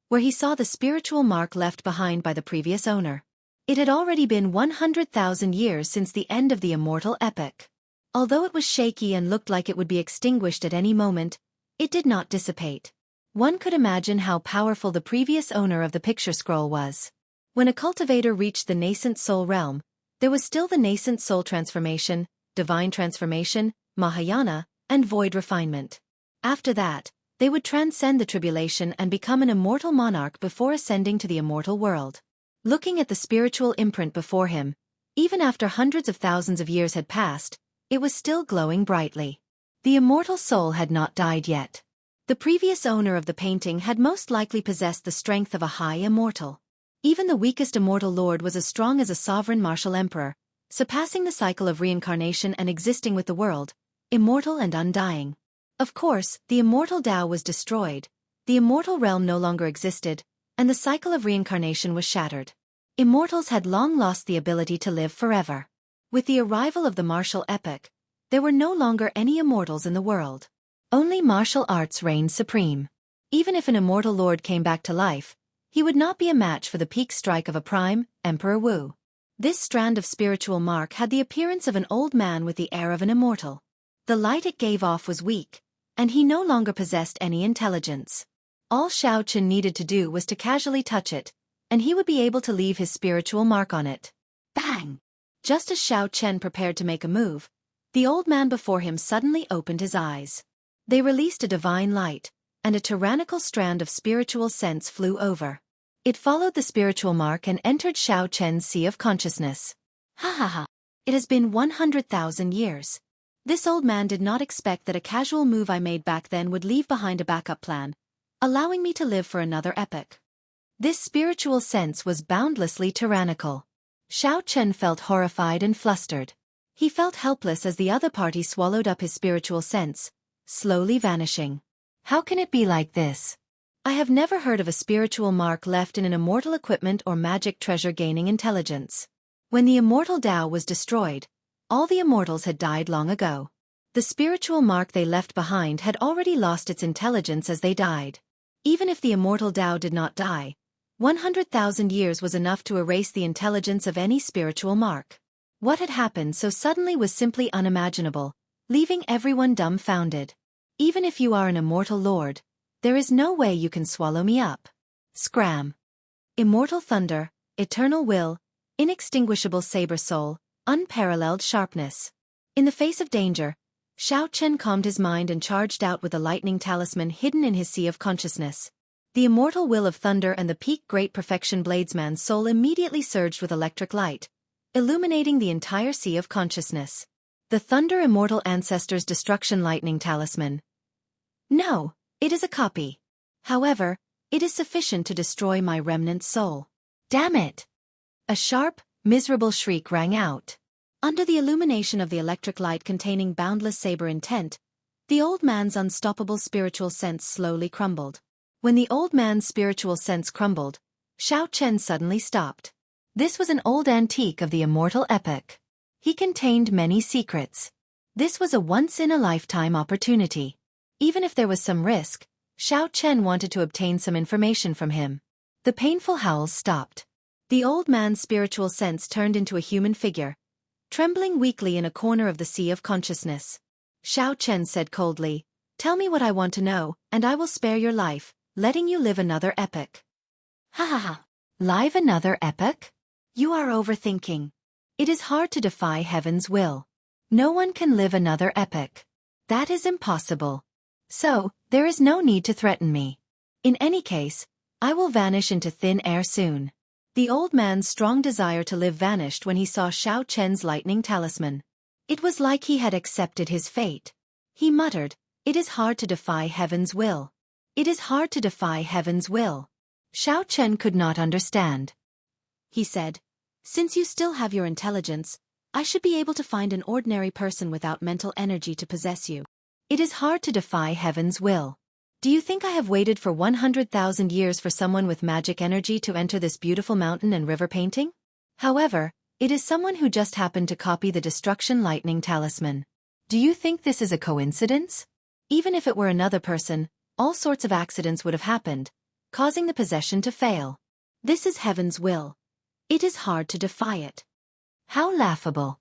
where he saw the spiritual mark left behind by the previous owner. It had already been 100,000 years since the end of the immortal epic. Although it was shaky and looked like it would be extinguished at any moment, it did not dissipate. One could imagine how powerful the previous owner of the picture scroll was. When a cultivator reached the nascent soul realm, there was still the nascent soul transformation, divine transformation, Mahayana, and void refinement. After that, they would transcend the tribulation and become an immortal monarch before ascending to the immortal world. Looking at the spiritual imprint before him, even after hundreds of thousands of years had passed, it was still glowing brightly. The immortal soul had not died yet. The previous owner of the painting had most likely possessed the strength of a high immortal. Even the weakest immortal lord was as strong as a sovereign martial emperor, surpassing the cycle of reincarnation and existing with the world, immortal and undying. Of course, the immortal Tao was destroyed, the immortal realm no longer existed, and the cycle of reincarnation was shattered. Immortals had long lost the ability to live forever. With the arrival of the martial epoch, there were no longer any immortals in the world. Only martial arts reigned supreme. Even if an immortal lord came back to life, he would not be a match for the peak strike of a prime, Emperor Wu. This strand of spiritual mark had the appearance of an old man with the air of an immortal. The light it gave off was weak, and he no longer possessed any intelligence. All Xiao Chen needed to do was to casually touch it, and he would be able to leave his spiritual mark on it. Bang! Just as Xiao Chen prepared to make a move, the old man before him suddenly opened his eyes. They released a divine light, and a tyrannical strand of spiritual sense flew over. It followed the spiritual mark and entered Xiao Chen's sea of consciousness. Ha ha ha! It has been 100,000 years. This old man did not expect that a casual move I made back then would leave behind a backup plan, allowing me to live for another epoch. This spiritual sense was boundlessly tyrannical. Xiao Chen felt horrified and flustered. He felt helpless as the other party swallowed up his spiritual sense, slowly vanishing. How can it be like this? I have never heard of a spiritual mark left in an immortal equipment or magic treasure gaining intelligence. When the immortal Tao was destroyed, all the immortals had died long ago. The spiritual mark they left behind had already lost its intelligence as they died. Even if the immortal Tao did not die, 100,000 years was enough to erase the intelligence of any spiritual mark. What had happened so suddenly was simply unimaginable, leaving everyone dumbfounded. Even if you are an immortal lord, there is no way you can swallow me up. Scram. Immortal thunder, eternal will, inextinguishable saber soul, unparalleled sharpness. In the face of danger, Xiao Chen calmed his mind and charged out with a lightning talisman hidden in his sea of consciousness. The immortal will of thunder and the peak great perfection bladesman's soul immediately surged with electric light, illuminating the entire sea of consciousness. The thunder immortal ancestor's destruction lightning talisman. No, it is a copy. However, it is sufficient to destroy my remnant soul. Damn it! A sharp, miserable shriek rang out. Under the illumination of the electric light containing boundless saber intent, the old man's unstoppable spiritual sense slowly crumbled. When the old man's spiritual sense crumbled, Xiao Chen suddenly stopped. This was an old antique of the immortal epoch. He contained many secrets. This was a once-in-a-lifetime opportunity. Even if there was some risk, Xiao Chen wanted to obtain some information from him. The painful howls stopped. The old man's spiritual sense turned into a human figure, trembling weakly in a corner of the sea of consciousness. Xiao Chen said coldly, "Tell me what I want to know, and I will spare your life, letting you live another epoch." Ha ha ha. Live another epoch? You are overthinking. It is hard to defy heaven's will. No one can live another epoch. That is impossible. So, there is no need to threaten me. In any case, I will vanish into thin air soon. The old man's strong desire to live vanished when he saw Xiao Chen's lightning talisman. It was like he had accepted his fate. He muttered, "It is hard to defy heaven's will. It is hard to defy heaven's will." Xiao Chen could not understand. He said, "Since you still have your intelligence, I should be able to find an ordinary person without mental energy to possess you. It is hard to defy heaven's will. Do you think I have waited for 100,000 years for someone with magic energy to enter this beautiful mountain and river painting? However, it is someone who just happened to copy the destruction lightning talisman. Do you think this is a coincidence? Even if it were another person, all sorts of accidents would have happened, causing the possession to fail. This is heaven's will. It is hard to defy it." How laughable.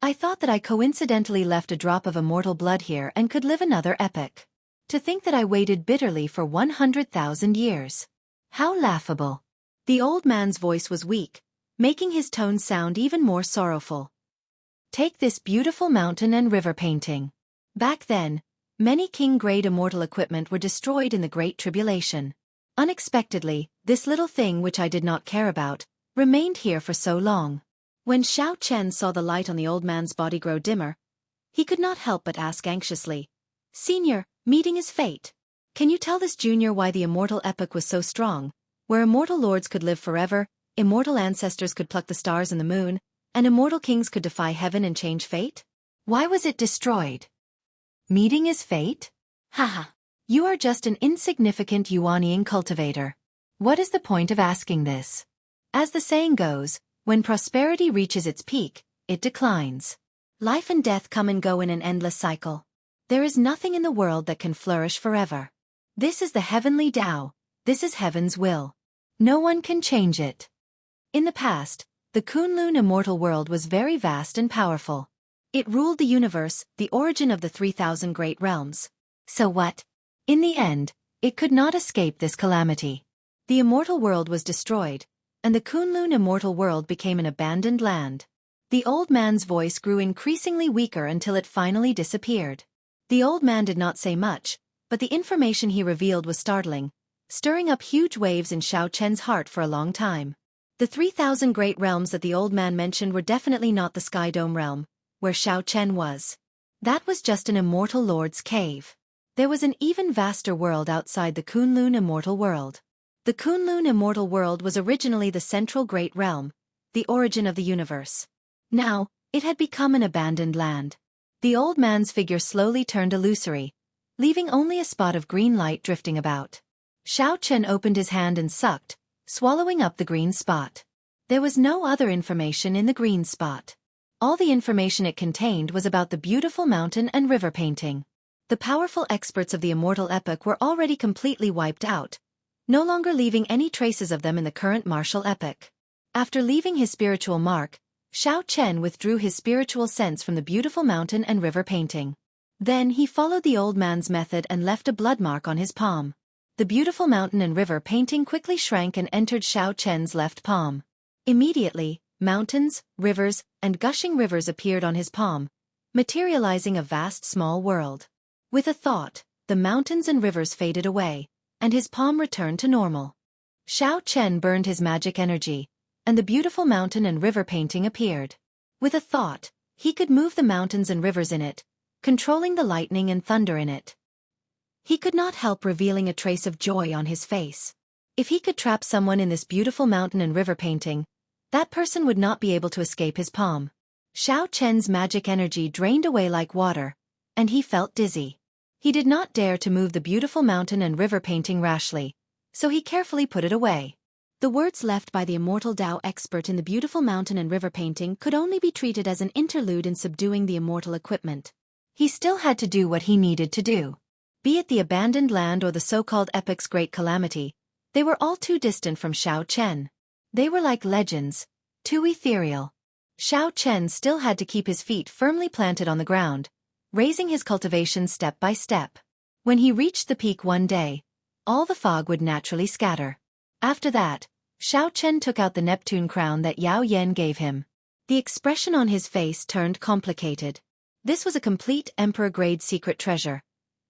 I thought that I coincidentally left a drop of immortal blood here and could live another epoch. To think that I waited bitterly for 100,000 years. How laughable. The old man's voice was weak, making his tone sound even more sorrowful. Take this beautiful mountain and river painting. Back then, many king-grade immortal equipment were destroyed in the Great Tribulation. Unexpectedly, this little thing which I did not care about, remained here for so long. When Xiao Chen saw the light on the old man's body grow dimmer, he could not help but ask anxiously, "Senior, meeting is fate. Can you tell this junior why the immortal epoch was so strong, where immortal lords could live forever, immortal ancestors could pluck the stars and the moon, and immortal kings could defy heaven and change fate? Why was it destroyed?" Meeting is fate? Haha. You are just an insignificant Yuaniing cultivator. What is the point of asking this? As the saying goes, when prosperity reaches its peak, it declines. Life and death come and go in an endless cycle. There is nothing in the world that can flourish forever. This is the heavenly Tao, this is heaven's will. No one can change it. In the past, the Kunlun immortal world was very vast and powerful. It ruled the universe, the origin of the 3,000 great realms. So what? In the end, it could not escape this calamity. The immortal world was destroyed, and the Kunlun immortal world became an abandoned land. The old man's voice grew increasingly weaker until it finally disappeared. The old man did not say much, but the information he revealed was startling, stirring up huge waves in Xiao Chen's heart for a long time. The 3,000 great realms that the old man mentioned were definitely not the Sky Dome realm, where Xiao Chen was. That was just an immortal lord's cave. There was an even vaster world outside the Kunlun immortal world. The Kunlun immortal world was originally the central great realm, the origin of the universe. Now, it had become an abandoned land. The old man's figure slowly turned illusory, leaving only a spot of green light drifting about. Xiao Chen opened his hand and sucked, swallowing up the green spot. There was no other information in the green spot. All the information it contained was about the beautiful mountain and river painting. The powerful experts of the immortal epoch were already completely wiped out, no longer leaving any traces of them in the current martial epoch. After leaving his spiritual mark, Xiao Chen withdrew his spiritual sense from the beautiful mountain and river painting. Then he followed the old man's method and left a blood mark on his palm. The beautiful mountain and river painting quickly shrank and entered Xiao Chen's left palm. Immediately, mountains, rivers, and gushing rivers appeared on his palm, materializing a vast small world. With a thought, the mountains and rivers faded away, and his palm returned to normal. Xiao Chen burned his magic energy, and the beautiful mountain and river painting appeared. With a thought, he could move the mountains and rivers in it, controlling the lightning and thunder in it. He could not help revealing a trace of joy on his face. If he could trap someone in this beautiful mountain and river painting, that person would not be able to escape his palm. Xiao Chen's magic energy drained away like water, and he felt dizzy. He did not dare to move the beautiful mountain and river painting rashly, so he carefully put it away. The words left by the immortal Tao expert in the beautiful mountain and river painting could only be treated as an interlude in subduing the immortal equipment. he still had to do what he needed to do. Be it the abandoned land or the so-called epic's great calamity, they were all too distant from Xiao Chen. They were like legends, too ethereal. Xiao Chen still had to keep his feet firmly planted on the ground, raising his cultivation step by step. When he reached the peak one day, all the fog would naturally scatter. After that, Xiao Chen took out the Neptune crown that Yao Yan gave him. The expression on his face turned complicated. This was a complete emperor-grade secret treasure,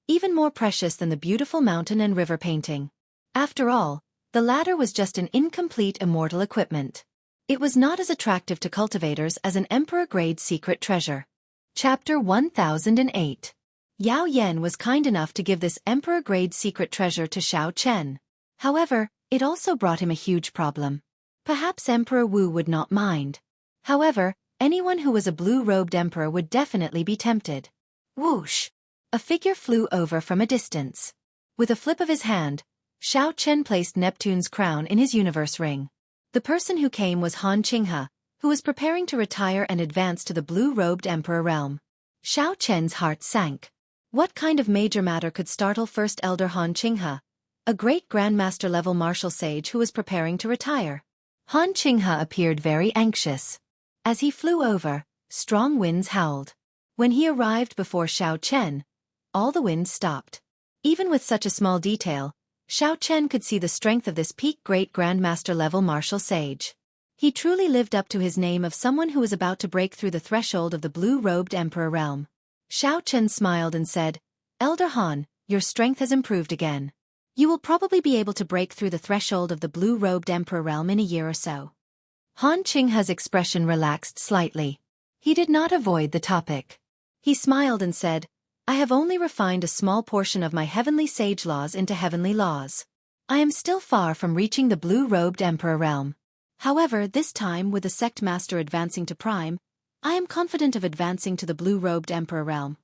even more precious than the beautiful mountain and river painting. After all, the latter was just an incomplete immortal equipment. It was not as attractive to cultivators as an emperor-grade secret treasure. Chapter 1008. Yao Yan was kind enough to give this emperor-grade secret treasure to Xiao Chen. However, it also brought him a huge problem. Perhaps Emperor Wu would not mind. However, anyone who was a blue-robed emperor would definitely be tempted. Whoosh! A figure flew over from a distance. With a flip of his hand, Xiao Chen placed Neptune's crown in his universe ring. The person who came was Han Qinghe, who was preparing to retire and advance to the blue-robed emperor realm. Xiao Chen's heart sank. What kind of major matter could startle First Elder Han Qinghe, a great Grandmaster-level martial sage who was preparing to retire? Han Qinghe appeared very anxious. As he flew over, strong winds howled. When he arrived before Xiao Chen, all the winds stopped. Even with such a small detail, Xiao Chen could see the strength of this peak great Grandmaster-level martial sage. He truly lived up to his name of someone who was about to break through the threshold of the blue-robed emperor realm. Xiao Chen smiled and said, "Elder Han, your strength has improved again. You will probably be able to break through the threshold of the blue-robed emperor realm in a year or so." Han Qinghe's expression relaxed slightly. He did not avoid the topic. He smiled and said, "I have only refined a small portion of my heavenly sage laws into heavenly laws. I am still far from reaching the blue-robed emperor realm. However, this time with the sect master advancing to prime, I am confident of advancing to the blue-robed emperor realm."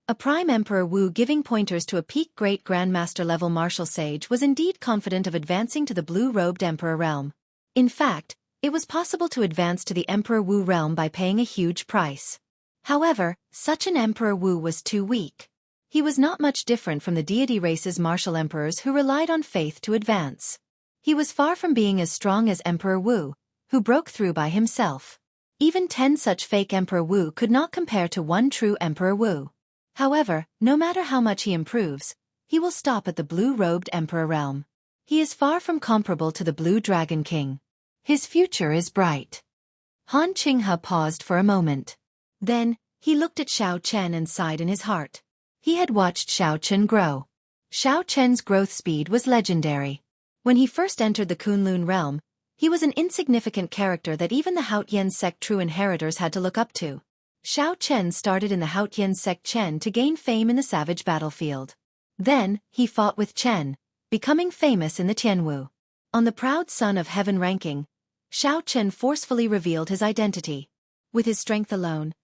A prime Emperor Wu giving pointers to a peak great grandmaster level martial sage was indeed confident of advancing to the blue-robed emperor realm. In fact, it was possible to advance to the Emperor Wu realm by paying a huge price. However, such an Emperor Wu was too weak. He was not much different from the deity race's martial emperors who relied on faith to advance. He was far from being as strong as Emperor Wu, who broke through by himself. Even 10 such fake Emperor Wu could not compare to one true Emperor Wu. However, no matter how much he improves, he will stop at the blue-robed emperor realm. He is far from comparable to the Blue Dragon King. His future is bright. Han Qinghe paused for a moment. Then, he looked at Xiao Chen and sighed in his heart. He had watched Xiao Chen grow. Xiao Chen's growth speed was legendary. When he first entered the Kunlun realm, he was an insignificant character that even the Haotian sect true inheritors had to look up to. Xiao Chen started in the Haotian sect Chen to gain fame in the savage battlefield. Then, he fought with Chen, becoming famous in the Tianwu. On the proud son of heaven ranking, Xiao Chen forcefully revealed his identity. With his strength alone,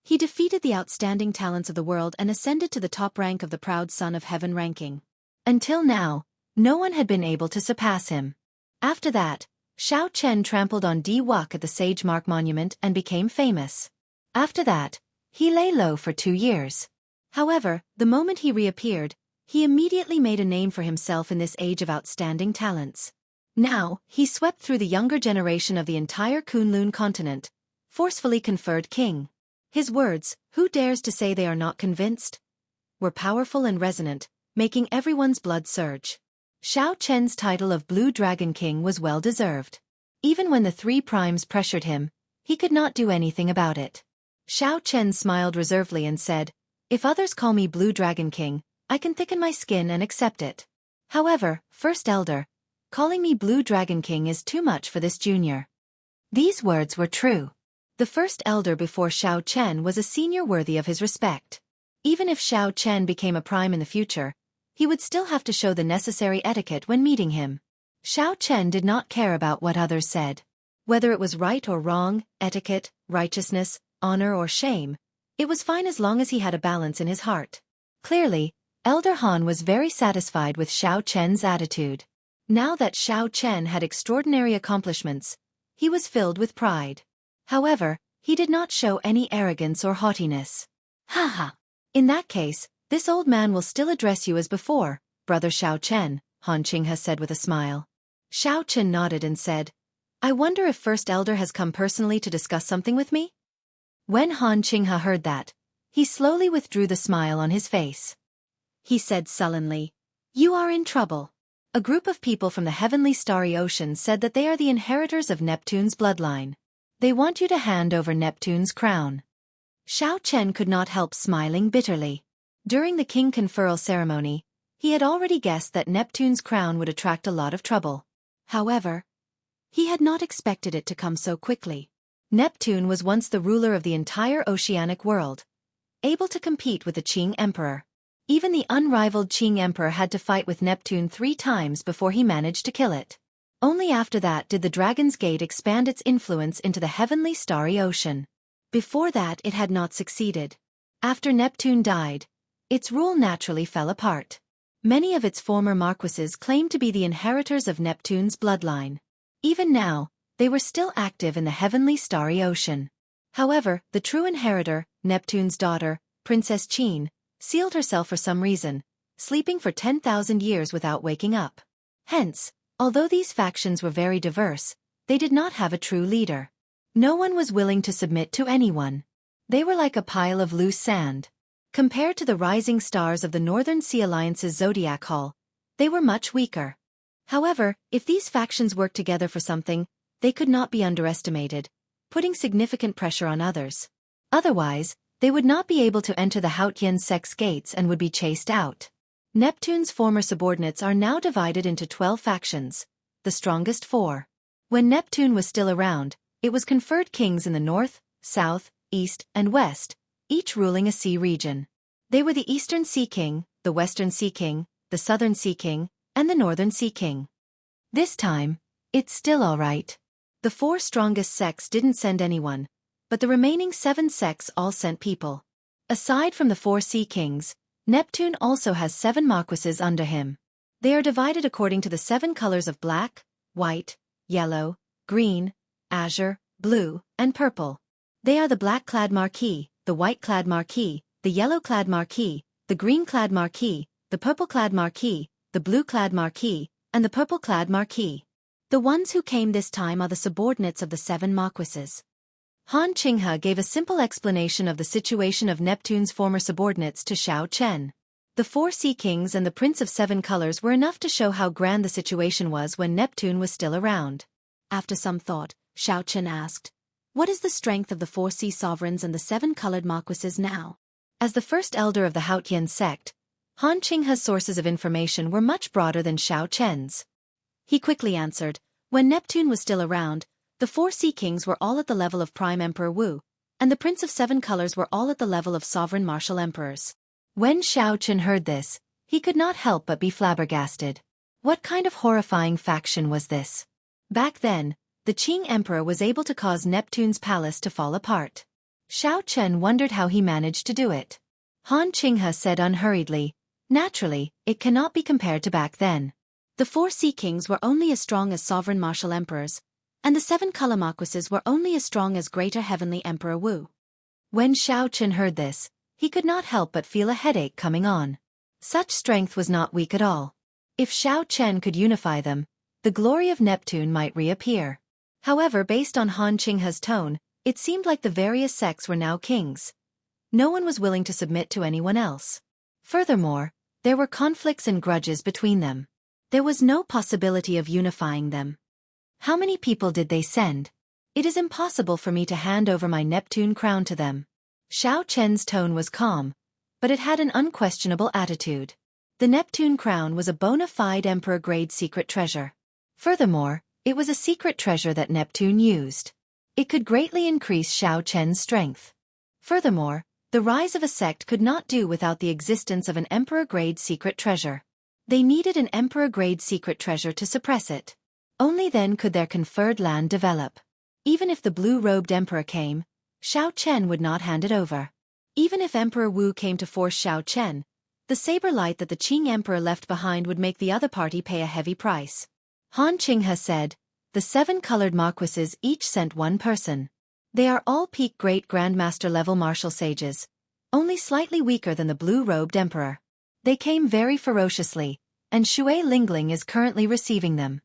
he defeated the outstanding talents of the world and ascended to the top rank of the proud son of heaven ranking. Until now, no one had been able to surpass him. After that, Xiao Chen trampled on Di Wuk at the Sage Mark Monument and became famous. After that, he lay low for 2 years. However, the moment he reappeared, he immediately made a name for himself in this age of outstanding talents. Now, he swept through the younger generation of the entire Kunlun continent, forcefully conferred king. His words, "Who dares to say they are not convinced?" were powerful and resonant, making everyone's blood surge. Xiao Chen's title of Blue Dragon King was well deserved. Even when the 3 primes pressured him, he could not do anything about it. Xiao Chen smiled reservedly and said, "If others call me Blue Dragon King, I can thicken my skin and accept it. However, First Elder, calling me Blue Dragon King is too much for this junior." These words were true. The First Elder before Xiao Chen was a senior worthy of his respect. Even if Xiao Chen became a prime in the future, he would still have to show the necessary etiquette when meeting him. Xiao Chen did not care about what others said. Whether it was right or wrong, etiquette, righteousness, honor or shame, it was fine as long as he had a balance in his heart. Clearly, Elder Han was very satisfied with Xiao Chen's attitude. Now that Xiao Chen had extraordinary accomplishments, he was filled with pride. However, he did not show any arrogance or haughtiness. "Ha ha! In that case, this old man will still address you as before, Brother Xiao Chen, Han Qinghe said with a smile. Xiao Chen nodded and said, I wonder if First Elder has come personally to discuss something with me? When Han Qinghe heard that, he slowly withdrew the smile on his face. He said sullenly, You are in trouble. A group of people from the heavenly starry ocean said that they are the inheritors of Neptune's bloodline. They want you to hand over Neptune's crown. Xiao Chen could not help smiling bitterly. During the king conferral ceremony, he had already guessed that Neptune's crown would attract a lot of trouble. However, he had not expected it to come so quickly. Neptune was once the ruler of the entire oceanic world, able to compete with the Qing Emperor. Even the unrivaled Qing Emperor had to fight with Neptune 3 times before he managed to kill it. Only after that did the Dragon's Gate expand its influence into the heavenly starry ocean. Before that it had not succeeded. After Neptune died, its rule naturally fell apart. Many of its former marquises claimed to be the inheritors of Neptune's bloodline. Even now, they were still active in the heavenly starry ocean. However, the true inheritor, Neptune's daughter, Princess Qin, sealed herself for some reason, sleeping for 10,000 years without waking up. Hence, although these factions were very diverse, they did not have a true leader. No one was willing to submit to anyone. They were like a pile of loose sand. Compared to the rising stars of the Northern Sea Alliance's Zodiac Hall, they were much weaker. However, if these factions worked together for something, they could not be underestimated, putting significant pressure on others. Otherwise, they would not be able to enter the Haotian Sect's gates and would be chased out. Neptune's former subordinates are now divided into 12 factions, the strongest 4. When Neptune was still around, it was conferred kings in the north, south, east, and west, each ruling a sea region. They were the Eastern Sea King, the Western Sea King, the Southern Sea King, and the Northern Sea King. This time, it's still all right. The 4 strongest sects didn't send anyone, but the remaining 7 sects all sent people. Aside from the 4 Sea Kings, Neptune also has 7 marquises under him. They are divided according to the 7 colors of black, white, yellow, green, azure, blue, and purple. They are the black-clad Marquis, the white-clad Marquis, the yellow-clad Marquis, the green-clad Marquis, the purple-clad Marquis, the blue-clad Marquis, and the purple-clad Marquis. The ones who came this time are the subordinates of the 7 marquises. Han Qinghe gave a simple explanation of the situation of Neptune's former subordinates to Xiao Chen. The 4 Sea Kings and the Prince of 7 Colors were enough to show how grand the situation was when Neptune was still around. After some thought, Xiao Chen asked, What is the strength of the 4 sea sovereigns and the 7-colored marquises now? As the first elder of the Haotian sect, Han Qinghe's sources of information were much broader than Xiao Chen's. He quickly answered, When Neptune was still around, the 4 Sea Kings were all at the level of Prime Emperor Wu, and the Prince of 7 Colors were all at the level of Sovereign Martial Emperors. When Xiao Chen heard this, he could not help but be flabbergasted. What kind of horrifying faction was this? Back then, the Qing Emperor was able to cause Neptune's palace to fall apart. Xiao Chen wondered how he managed to do it. Han Qinghe said unhurriedly, Naturally, it cannot be compared to back then. The 4 Sea Kings were only as strong as Sovereign Martial Emperors, and the 7 color marquises were only as strong as Greater Heavenly Emperor Wu. When Xiao Chen heard this, he could not help but feel a headache coming on. Such strength was not weak at all. If Xiao Chen could unify them, the glory of Neptune might reappear. However, based on Han Qinghe's tone, it seemed like the various sects were now kings. No one was willing to submit to anyone else. Furthermore, there were conflicts and grudges between them. There was no possibility of unifying them. How many people did they send? It is impossible for me to hand over my Neptune crown to them. Xiao Chen's tone was calm, but it had an unquestionable attitude. The Neptune crown was a bona fide emperor-grade secret treasure. Furthermore, it was a secret treasure that Neptune used. It could greatly increase Xiao Chen's strength. Furthermore, the rise of a sect could not do without the existence of an emperor-grade secret treasure. They needed an emperor-grade secret treasure to suppress it. Only then could their conferred land develop. Even if the blue-robed emperor came, Xiao Chen would not hand it over. Even if Emperor Wu came to force Xiao Chen, the saber light that the Qing Emperor left behind would make the other party pay a heavy price. Han Qinghe said, The 7 colored marquises each sent 1 person. They are all peak great grandmaster level martial sages. only slightly weaker than the blue-robed emperor. They came very ferociously, and Shui Lingling is currently receiving them.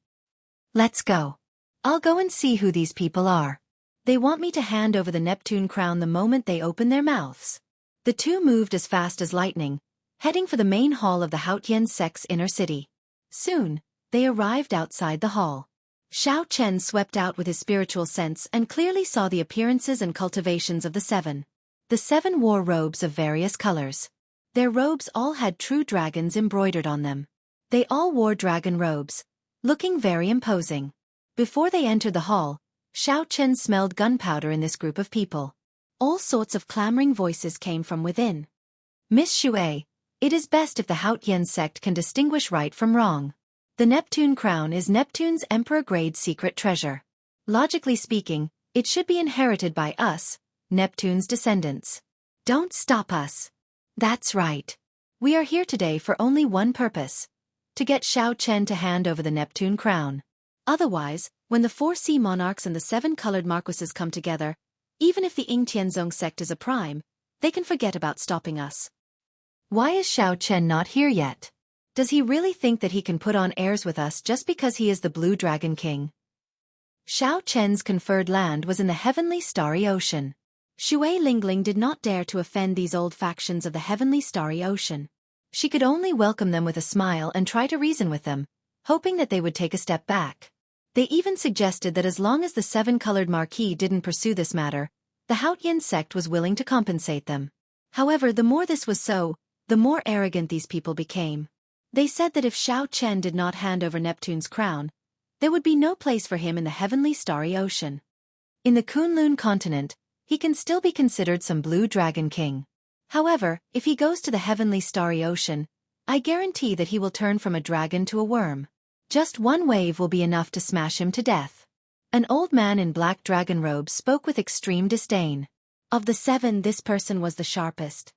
Let's go. I'll go and see who these people are. They want me to hand over the Neptune crown the moment they open their mouths. The two moved as fast as lightning, heading for the main hall of the Haotian sect's inner city. Soon, they arrived outside the hall. Xiao Chen swept out with his spiritual sense and clearly saw the appearances and cultivations of the seven. The seven wore robes of various colors. Their robes all had true dragons embroidered on them. They all wore dragon robes, looking very imposing. Before they entered the hall, Xiao Chen smelled gunpowder in this group of people. All sorts of clamoring voices came from within. Miss Shui, it is best if the Haotian sect can distinguish right from wrong. The Neptune crown is Neptune's emperor-grade secret treasure. Logically speaking, it should be inherited by us, Neptune's descendants. Don't stop us. That's right. We are here today for only one purpose: to get Xiao Chen to hand over the Neptune crown. Otherwise, when the 4 sea monarchs and the 7 colored marquises come together, even if the Yingtianzong sect is a prime, they can forget about stopping us. Why is Xiao Chen not here yet? Does he really think that he can put on airs with us just because he is the Blue Dragon King? Xiao Chen's conferred land was in the heavenly starry ocean. Shui Lingling did not dare to offend these old factions of the heavenly starry ocean. She could only welcome them with a smile and try to reason with them, hoping that they would take a step back. They even suggested that as long as the 7-colored marquis didn't pursue this matter, the Haotian sect was willing to compensate them. However, the more this was so, the more arrogant these people became. They said that if Xiao Chen did not hand over Neptune's crown, there would be no place for him in the heavenly starry ocean. In the Kunlun continent, he can still be considered some Blue Dragon King. However, if he goes to the heavenly starry ocean, I guarantee that he will turn from a dragon to a worm. Just one wave will be enough to smash him to death. An old man in black dragon robes spoke with extreme disdain. Of the 7, this person was the sharpest.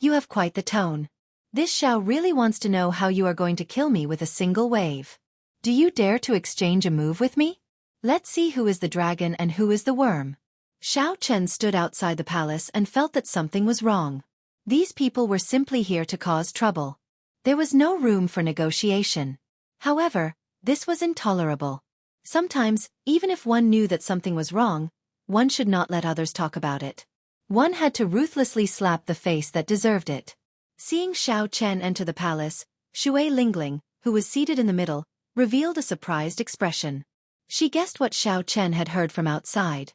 You have quite the tone. This Xiao really wants to know how you are going to kill me with a single wave. Do you dare to exchange a move with me? Let's see who is the dragon and who is the worm. Xiao Chen stood outside the palace and felt that something was wrong. These people were simply here to cause trouble. There was no room for negotiation. However, this was intolerable. Sometimes, even if one knew that something was wrong, one should not let others talk about it. One had to ruthlessly slap the face that deserved it. Seeing Xiao Chen enter the palace, Shui Lingling, who was seated in the middle, revealed a surprised expression. She guessed what Xiao Chen had heard from outside.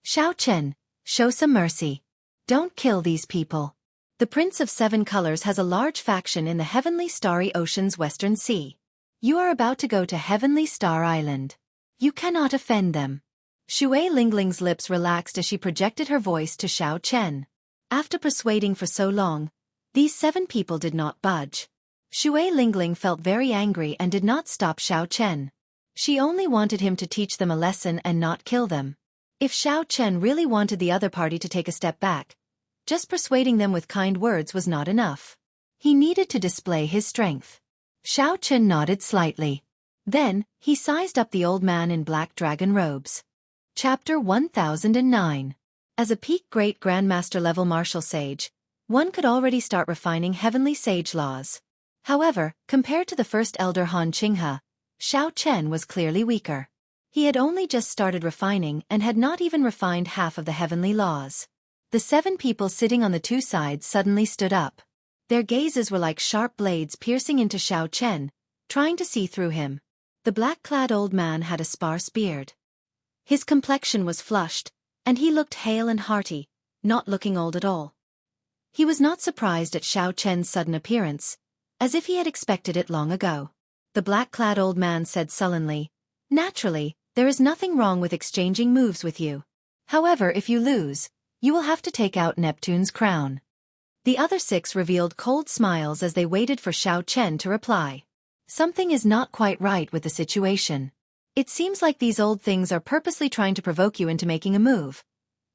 Xiao Chen, show some mercy. Don't kill these people. The Prince of 7 Colors has a large faction in the heavenly starry ocean's western sea. You are about to go to Heavenly Star Island. You cannot offend them. Shui Lingling's lips relaxed as she projected her voice to Xiao Chen. After persuading for so long, these 7 people did not budge. Shui Lingling felt very angry and did not stop Xiao Chen. She only wanted him to teach them a lesson and not kill them. If Xiao Chen really wanted the other party to take a step back, just persuading them with kind words was not enough. He needed to display his strength. Xiao Chen nodded slightly. Then, he sized up the old man in black dragon robes. Chapter 1009. As a peak great grandmaster level martial sage, one could already start refining heavenly sage laws. However, compared to the first elder Han Qinghe, Xiao Chen was clearly weaker. He had only just started refining and had not even refined half of the heavenly laws. The 7 people sitting on the 2 sides suddenly stood up. Their gazes were like sharp blades piercing into Xiao Chen, trying to see through him. The black-clad old man had a sparse beard. His complexion was flushed, and he looked hale and hearty, not looking old at all. He was not surprised at Xiao Chen's sudden appearance, as if he had expected it long ago. The black-clad old man said sullenly, "Naturally, there is nothing wrong with exchanging moves with you. However, if you lose, you will have to take out Neptune's crown." The other 6 revealed cold smiles as they waited for Xiao Chen to reply. Something is not quite right with the situation. It seems like these old things are purposely trying to provoke you into making a move.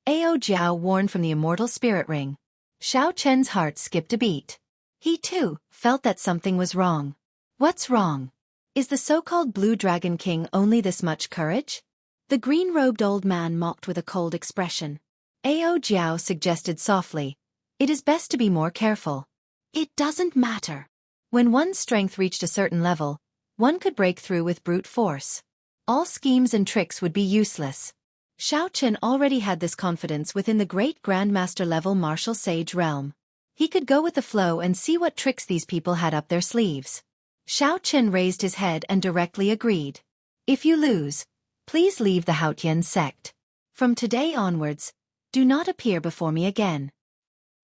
Ao Jiao warned from the immortal spirit ring. Xiao Chen's heart skipped a beat. He, too, felt that something was wrong. What's wrong? Is the so-called Blue Dragon King only this much courage? The green-robed old man mocked with a cold expression. Ao Jiao suggested softly, It is best to be more careful. It doesn't matter. When one's strength reached a certain level, one could break through with brute force. All schemes and tricks would be useless. Xiao Chen already had this confidence within the great Grandmaster-level martial sage realm. He could go with the flow and see what tricks these people had up their sleeves. Xiao Chen raised his head and directly agreed. If you lose, please leave the Haotian sect. From today onwards, do not appear before me again.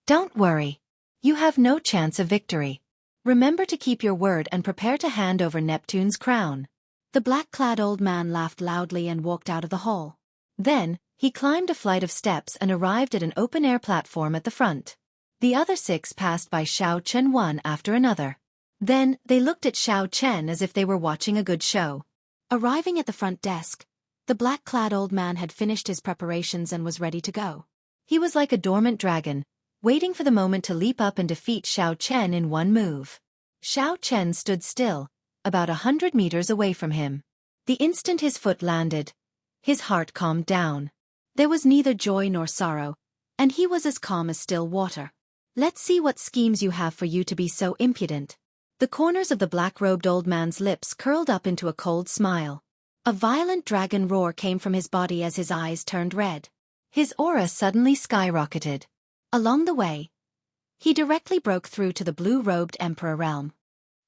Don't worry. You have no chance of victory. Remember to keep your word and prepare to hand over Neptune's crown. The black-clad old man laughed loudly and walked out of the hall. Then, he climbed a flight of steps and arrived at an open-air platform at the front. The other 6 passed by Xiao Chen one after another. Then, they looked at Xiao Chen as if they were watching a good show. Arriving at the front desk, the black-clad old man had finished his preparations and was ready to go. He was like a dormant dragon, waiting for the moment to leap up and defeat Xiao Chen in one move. Xiao Chen stood still, about 100 meters away from him. The instant his foot landed, his heart calmed down. There was neither joy nor sorrow, and he was as calm as still water. Let's see what schemes you have for you to be so impudent. The corners of the black-robed old man's lips curled up into a cold smile. A violent dragon roar came from his body as his eyes turned red. His aura suddenly skyrocketed. Along the way, he directly broke through to the blue-robed emperor realm.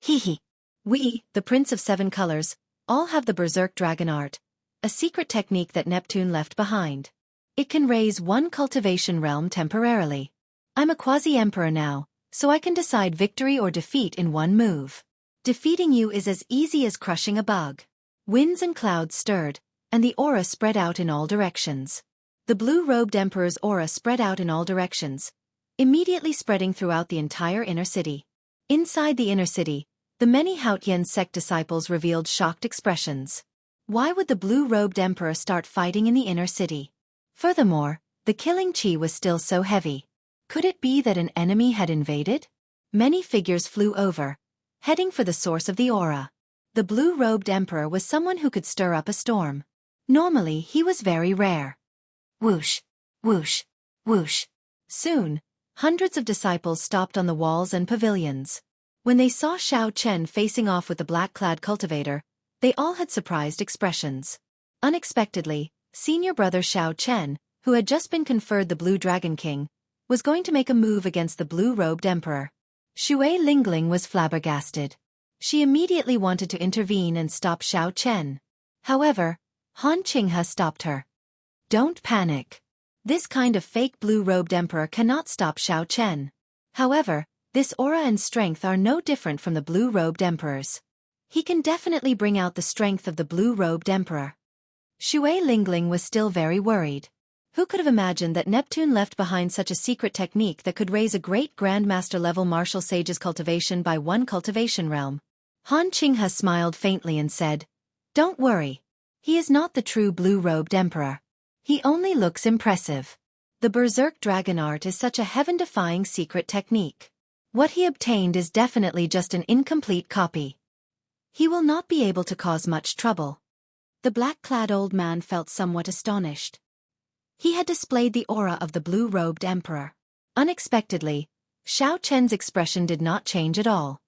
Hee. We, the Prince of 7 Colors, all have the Berserk Dragon Art, a secret technique that Neptune left behind. It can raise one cultivation realm temporarily. I'm a quasi-emperor now, so I can decide victory or defeat in one move. Defeating you is as easy as crushing a bug. Winds and clouds stirred, and the aura spread out in all directions. The blue-robed emperor's aura spread out in all directions, immediately spreading throughout the entire inner city. Inside the inner city, the many Haotian sect disciples revealed shocked expressions. Why would the blue-robed emperor start fighting in the inner city? Furthermore, the killing chi was still so heavy. Could it be that an enemy had invaded? Many figures flew over, heading for the source of the aura. The blue-robed emperor was someone who could stir up a storm. Normally, he was very rare. Whoosh, whoosh, whoosh. Soon, hundreds of disciples stopped on the walls and pavilions. When they saw Xiao Chen facing off with the black-clad cultivator, they all had surprised expressions. Unexpectedly, senior brother Xiao Chen, who had just been conferred the Blue Dragon King, was going to make a move against the blue-robed emperor. Shui Lingling was flabbergasted. She immediately wanted to intervene and stop Xiao Chen. However, Han Qinghe stopped her. Don't panic. This kind of fake blue-robed emperor cannot stop Xiao Chen. However, this aura and strength are no different from the blue-robed emperor's. He can definitely bring out the strength of the blue-robed emperor. Shui Lingling was still very worried. Who could have imagined that Neptune left behind such a secret technique that could raise a great Grandmaster-level martial sage's cultivation by one cultivation realm? Han Qinghe smiled faintly and said, "Don't worry. He is not the true blue-robed emperor. He only looks impressive. The Berserk Dragon Art is such a heaven-defying secret technique. What he obtained is definitely just an incomplete copy. He will not be able to cause much trouble." The black-clad old man felt somewhat astonished. He had displayed the aura of the blue-robed emperor. Unexpectedly, Xiao Chen's expression did not change at all.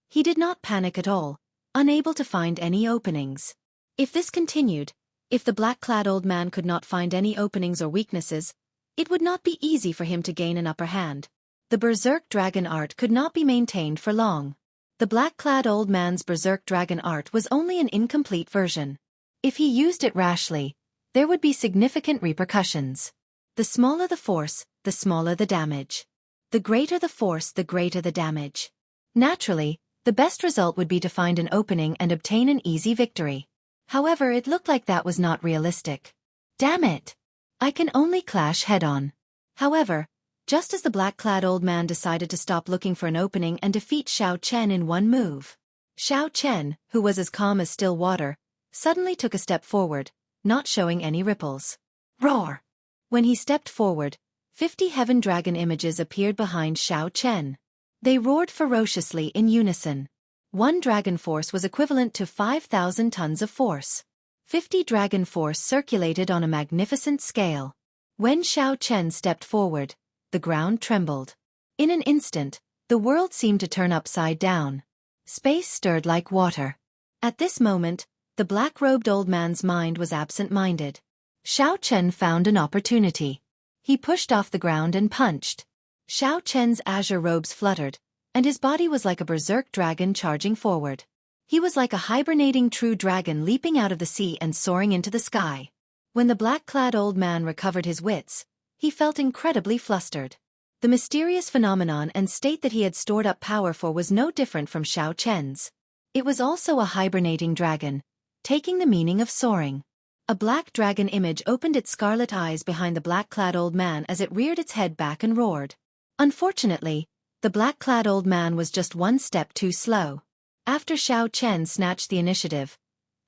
He did not panic at all, unable to find any openings. If this continued, if the black-clad old man could not find any openings or weaknesses, it would not be easy for him to gain an upper hand. The Berserk Dragon Art could not be maintained for long. The black-clad old man's Berserk Dragon Art was only an incomplete version. If he used it rashly, there would be significant repercussions. The smaller the force, the smaller the damage. The greater the force, the greater the damage. Naturally, the best result would be to find an opening and obtain an easy victory. However, it looked like that was not realistic. Damn it! I can only clash head-on. However, just as the black-clad old man decided to stop looking for an opening and defeat Xiao Chen in one move, Xiao Chen, who was as calm as still water, suddenly took a step forward, not showing any ripples. Roar! When he stepped forward, 50 heaven dragon images appeared behind Xiao Chen. They roared ferociously in unison. One dragon force was equivalent to 5,000 tons of force. 50 dragon force circulated on a magnificent scale. When Xiao Chen stepped forward, the ground trembled. In an instant, the world seemed to turn upside down. Space stirred like water. At this moment, the black-robed old man's mind was absent-minded. Xiao Chen found an opportunity. He pushed off the ground and punched. Xiao Chen's azure robes fluttered, and his body was like a berserk dragon charging forward. He was like a hibernating true dragon leaping out of the sea and soaring into the sky. When the black-clad old man recovered his wits, he felt incredibly flustered. The mysterious phenomenon and state that he had stored up power for was no different from Xiao Chen's. It was also a hibernating dragon, taking the meaning of soaring. A black dragon image opened its scarlet eyes behind the black-clad old man as it reared its head back and roared. Unfortunately, the black-clad old man was just one step too slow. After Xiao Chen snatched the initiative,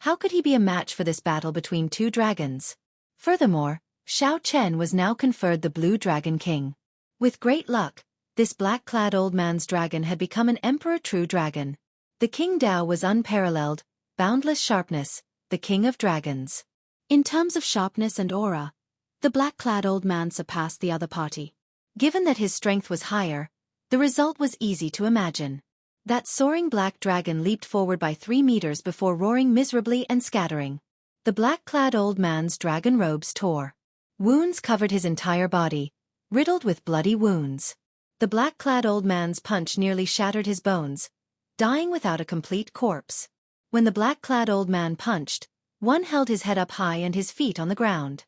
how could he be a match for this battle between two dragons? Furthermore, Xiao Chen was now conferred the Blue Dragon King. With great luck, this black-clad old man's dragon had become an emperor true dragon. The King Dao was unparalleled, boundless sharpness, the king of dragons. In terms of sharpness and aura, the black-clad old man surpassed the other party. Given that his strength was higher, the result was easy to imagine. That soaring black dragon leaped forward by 3 meters before roaring miserably and scattering. The black-clad old man's dragon robes tore. Wounds covered his entire body, riddled with bloody wounds. The black-clad old man's punch nearly shattered his bones, dying without a complete corpse. When the black-clad old man punched, one held his head up high and his feet on the ground.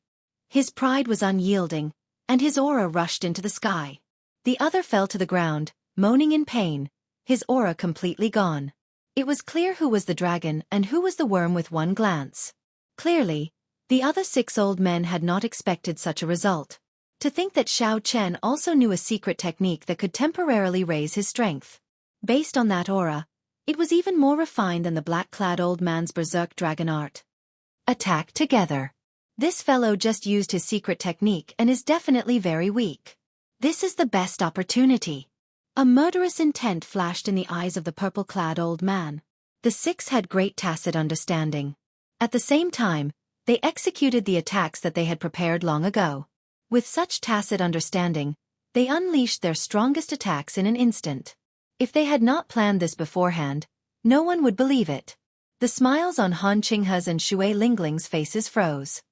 His pride was unyielding, and his aura rushed into the sky. The other fell to the ground, moaning in pain, his aura completely gone. It was clear who was the dragon and who was the worm with one glance. Clearly, the other 6 old men had not expected such a result. To think that Xiao Chen also knew a secret technique that could temporarily raise his strength. Based on that aura, it was even more refined than the black-clad old man's berserk dragon art. Attack together. This fellow just used his secret technique and is definitely very weak. This is the best opportunity. A murderous intent flashed in the eyes of the purple-clad old man. The 6 had great tacit understanding. At the same time, they executed the attacks that they had prepared long ago. With such tacit understanding, they unleashed their strongest attacks in an instant. If they had not planned this beforehand, no one would believe it. The smiles on Han Qinghe's and Shui Lingling's faces froze.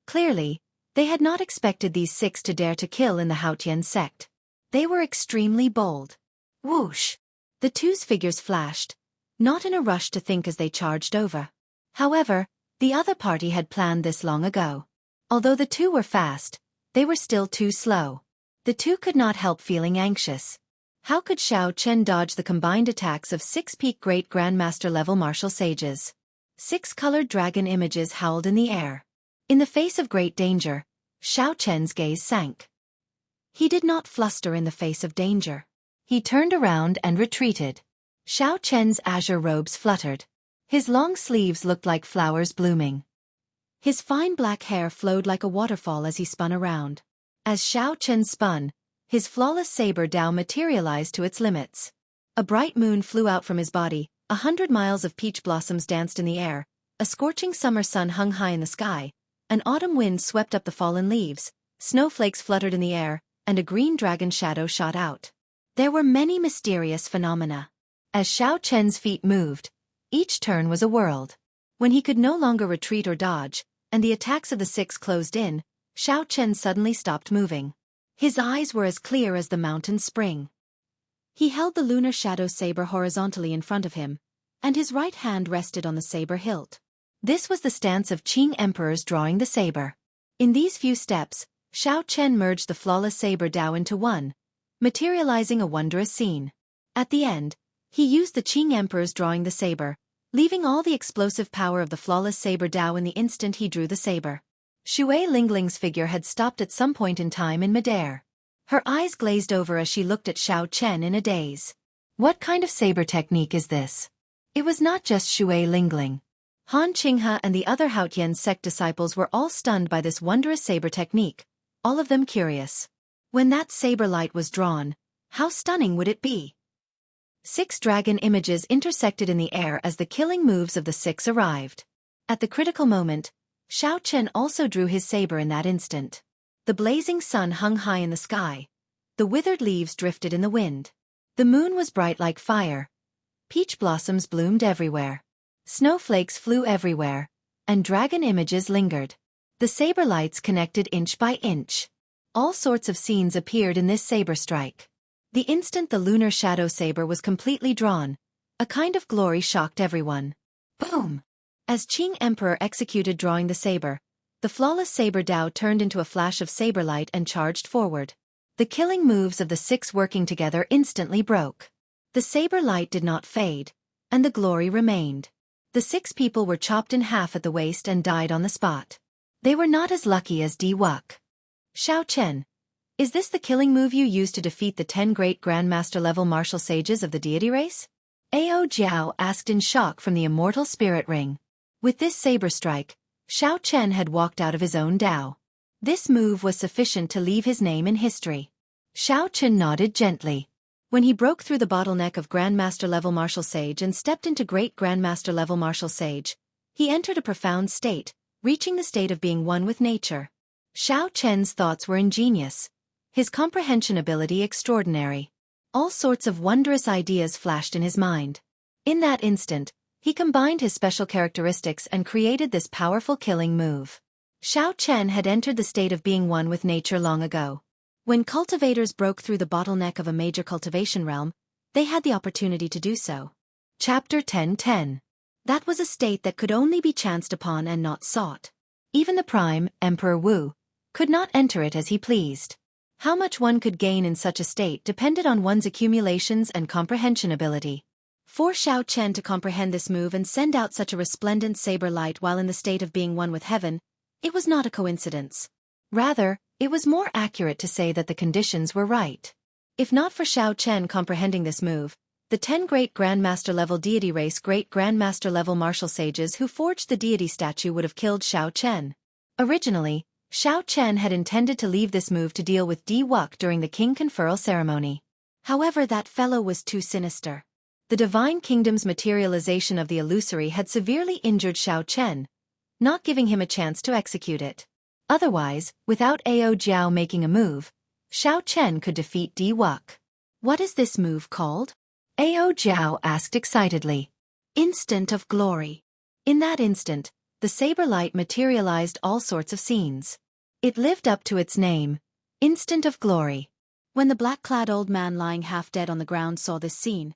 Clearly, they had not expected these 6 to dare to kill in the Haotian sect. They were extremely bold. Whoosh! The 2's figures flashed, not in a rush to think as they charged over. However, the other party had planned this long ago. Although the 2 were fast, they were still too slow. The 2 could not help feeling anxious. How could Xiao Chen dodge the combined attacks of 6 peak great grandmaster level martial sages? 6 colored dragon images howled in the air. In the face of great danger, Xiao Chen's gaze sank. He did not fluster in the face of danger. He turned around and retreated. Xiao Chen's azure robes fluttered. His long sleeves looked like flowers blooming. His fine black hair flowed like a waterfall as he spun around. As Xiao Chen spun, his flawless saber Dao materialized to its limits. A bright moon flew out from his body, 100 miles of peach blossoms danced in the air, a scorching summer sun hung high in the sky, an autumn wind swept up the fallen leaves, snowflakes fluttered in the air, and a green dragon shadow shot out. There were many mysterious phenomena. As Xiao Chen's feet moved, each turn was a world. When he could no longer retreat or dodge, and the attacks of the 6 closed in, Xiao Chen suddenly stopped moving. His eyes were as clear as the mountain spring. He held the lunar shadow saber horizontally in front of him, and his right hand rested on the saber hilt. This was the stance of Qing emperors drawing the saber. In these few steps, Xiao Chen merged the flawless saber Dao into one, materializing a wondrous scene. At the end, he used the Qing emperors drawing the saber, leaving all the explosive power of the flawless saber Dao in the instant he drew the saber. Shui Lingling's figure had stopped at some point in time in midair. Her eyes glazed over as she looked at Xiao Chen in a daze. What kind of saber technique is this? It was not just Shui Lingling. Han Qinghe and the other Haotian sect disciples were all stunned by this wondrous saber technique, all of them curious. When that saber light was drawn, how stunning would it be? 6 dragon images intersected in the air as the killing moves of the 6 arrived. At the critical moment, Xiao Chen also drew his saber in that instant. The blazing sun hung high in the sky, The withered leaves drifted in the wind. The moon was bright like fire. Peach blossoms bloomed everywhere. Snowflakes flew everywhere, and dragon images lingered. The saber lights connected inch by inch. All sorts of scenes appeared in this saber strike. The instant the lunar shadow saber was completely drawn, a kind of glory shocked everyone. Boom! As Qing Emperor executed drawing the saber, the flawless saber Dao turned into a flash of saber light and charged forward. The killing moves of the six working together instantly broke. The saber light did not fade, and the glory remained. The six people were chopped in half at the waist and died on the spot. They were not as lucky as Di Wuk. Xiao Chen, is this the killing move you used to defeat the 10 great Grandmaster-level martial sages of the deity race? Ao Jiao asked in shock from the immortal spirit ring. With this saber strike, Xiao Chen had walked out of his own Dao. This move was sufficient to leave his name in history. Xiao Chen nodded gently. When he broke through the bottleneck of Grandmaster-level martial sage and stepped into great Grandmaster-level martial sage, he entered a profound state, reaching the state of being one with nature. Xiao Chen's thoughts were ingenious. His comprehension ability extraordinary. All sorts of wondrous ideas flashed in his mind. In that instant, he combined his special characteristics and created this powerful killing move. Xiao Chen had entered the state of being one with nature long ago. When cultivators broke through the bottleneck of a major cultivation realm, they had the opportunity to do so. Chapter 10:10. That was a state that could only be chanced upon and not sought. Even the prime, Emperor Wu, could not enter it as he pleased. How much one could gain in such a state depended on one's accumulations and comprehension ability. For Xiao Chen to comprehend this move and send out such a resplendent saber light while in the state of being one with heaven, it was not a coincidence. Rather, it was more accurate to say that the conditions were right. If not for Xiao Chen comprehending this move, the 10 great Grandmaster-level deity race great Grandmaster-level martial sages who forged the deity statue would have killed Xiao Chen. Originally, Xiao Chen had intended to leave this move to deal with Di Wuk during the king conferral ceremony. However, that fellow was too sinister. The Divine Kingdom's materialization of the illusory had severely injured Xiao Chen, not giving him a chance to execute it. Otherwise, without Ao Jiao making a move, Xiao Chen could defeat Di Wuk. What is this move called? Ao Jiao asked excitedly. Instant of glory. In that instant, the saber light materialized all sorts of scenes. It lived up to its name, Instant of Glory. When the black-clad old man lying half dead on the ground saw this scene,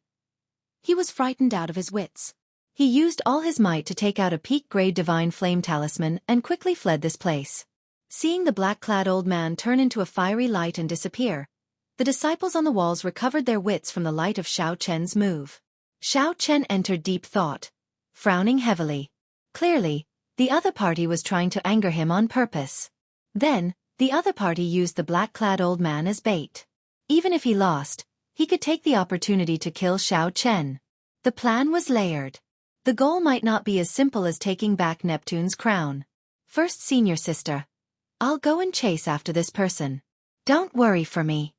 he was frightened out of his wits. He used all his might to take out a peak-grade divine flame talisman and quickly fled this place. Seeing the black-clad old man turn into a fiery light and disappear, the disciples on the walls recovered their wits from the light of Xiao Chen's move. Xiao Chen entered deep thought, frowning heavily. Clearly, the other party was trying to anger him on purpose. Then, the other party used the black-clad old man as bait. Even if he lost, he could take the opportunity to kill Xiao Chen. The plan was layered. The goal might not be as simple as taking back Neptune's crown. First, senior sister. I'll go and chase after this person. Don't worry for me.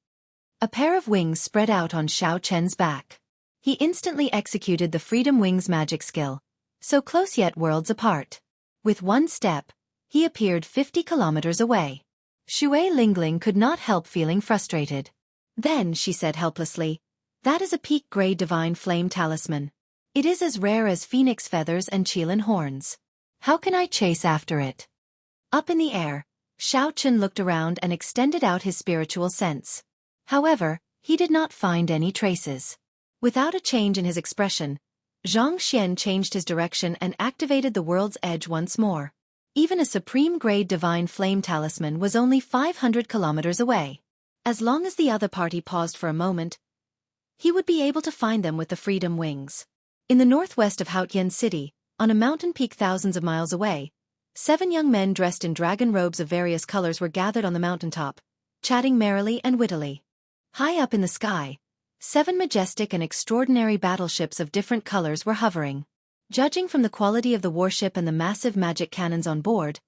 A pair of wings spread out on Xiao Chen's back. He instantly executed the Freedom Wings magic skill, so close yet worlds apart. With one step, he appeared 50 kilometers away. Xue Lingling could not help feeling frustrated. Then, she said helplessly, that is a peak-grade divine flame talisman. It is as rare as phoenix feathers and Qilin horns. How can I chase after it? Up in the air, Xiao Chen looked around and extended out his spiritual sense. However, he did not find any traces. Without a change in his expression, Zhang Xian changed his direction and activated the world's edge once more. Even a supreme-grade divine flame talisman was only 500 kilometers away. As long as the other party paused for a moment, he would be able to find them with the Freedom Wings. In the northwest of Haotian City, on a mountain peak thousands of miles away, 7 young men dressed in dragon robes of various colors were gathered on the mountaintop, chatting merrily and wittily. High up in the sky, 7 majestic and extraordinary battleships of different colors were hovering. Judging from the quality of the warship and the massive magic cannons on board,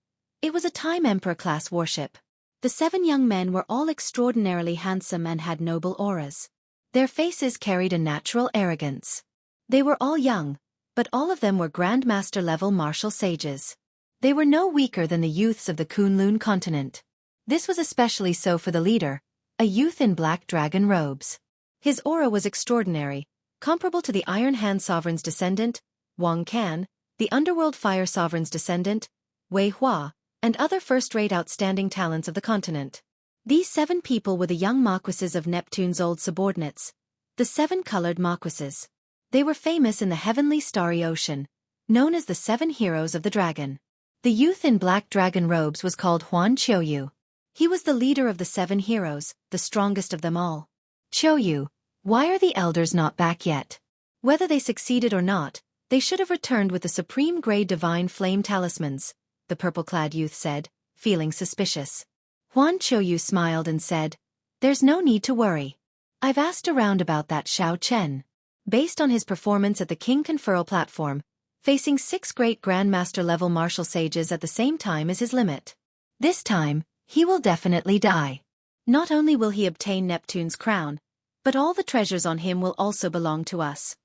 it was a Time Emperor-class warship. The 7 young men were all extraordinarily handsome and had noble auras. Their faces carried a natural arrogance. They were all young, but all of them were Grandmaster-level martial sages. They were no weaker than the youths of the Kunlun continent. This was especially so for the leader, a youth in black dragon robes. His aura was extraordinary, comparable to the Iron Hand Sovereign's descendant, Wang Can, the Underworld Fire Sovereign's descendant, Wei Hua, and other first-rate outstanding talents of the continent. These 7 people were the young marquises of Neptune's old subordinates, the 7 colored marquises. They were famous in the heavenly starry ocean, known as the 7 heroes of the dragon. The youth in black dragon robes was called Huan Qiuyu. He was the leader of the 7 heroes, the strongest of them all. Qiuyu, why are the elders not back yet? Whether they succeeded or not, they should have returned with the supreme grade divine flame talismans, the purple-clad youth said, feeling suspicious. Huan Qiuyu smiled and said, "There's no need to worry. I've asked around about that Xiao Chen. Based on his performance at the King Conferral platform, facing 6 great Grandmaster-level martial sages at the same time is his limit. This time, he will definitely die. Not only will he obtain Neptune's crown, but all the treasures on him will also belong to us."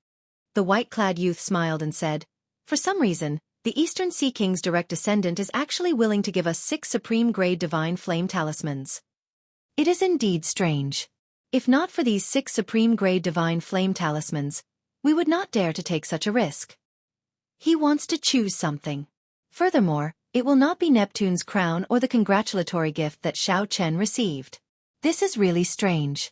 The white-clad youth smiled and said, "For some reason, the Eastern Sea King's direct descendant is actually willing to give us 6 supreme-grade divine flame talismans. It is indeed strange. If not for these 6 supreme-grade divine flame talismans, we would not dare to take such a risk. He wants to choose something. Furthermore, it will not be Neptune's crown or the congratulatory gift that Xiao Chen received. This is really strange.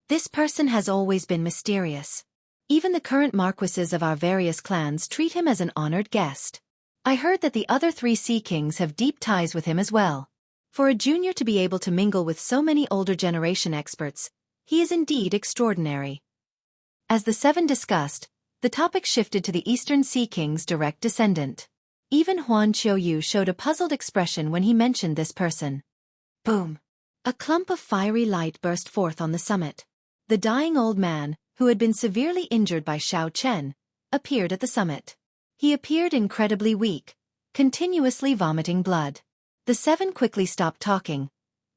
This person has always been mysterious. Even the current marquises of our various clans treat him as an honored guest. I heard that the other 3 Sea Kings have deep ties with him as well. For a junior to be able to mingle with so many older generation experts, he is indeed extraordinary." As the 7 discussed, the topic shifted to the Eastern Sea King's direct descendant. Even Huan Qiuyu showed a puzzled expression when he mentioned this person. Boom! A clump of fiery light burst forth on the summit. The dying old man, who had been severely injured by Xiao Chen, appeared at the summit. He appeared incredibly weak, continuously vomiting blood. The 7 quickly stopped talking,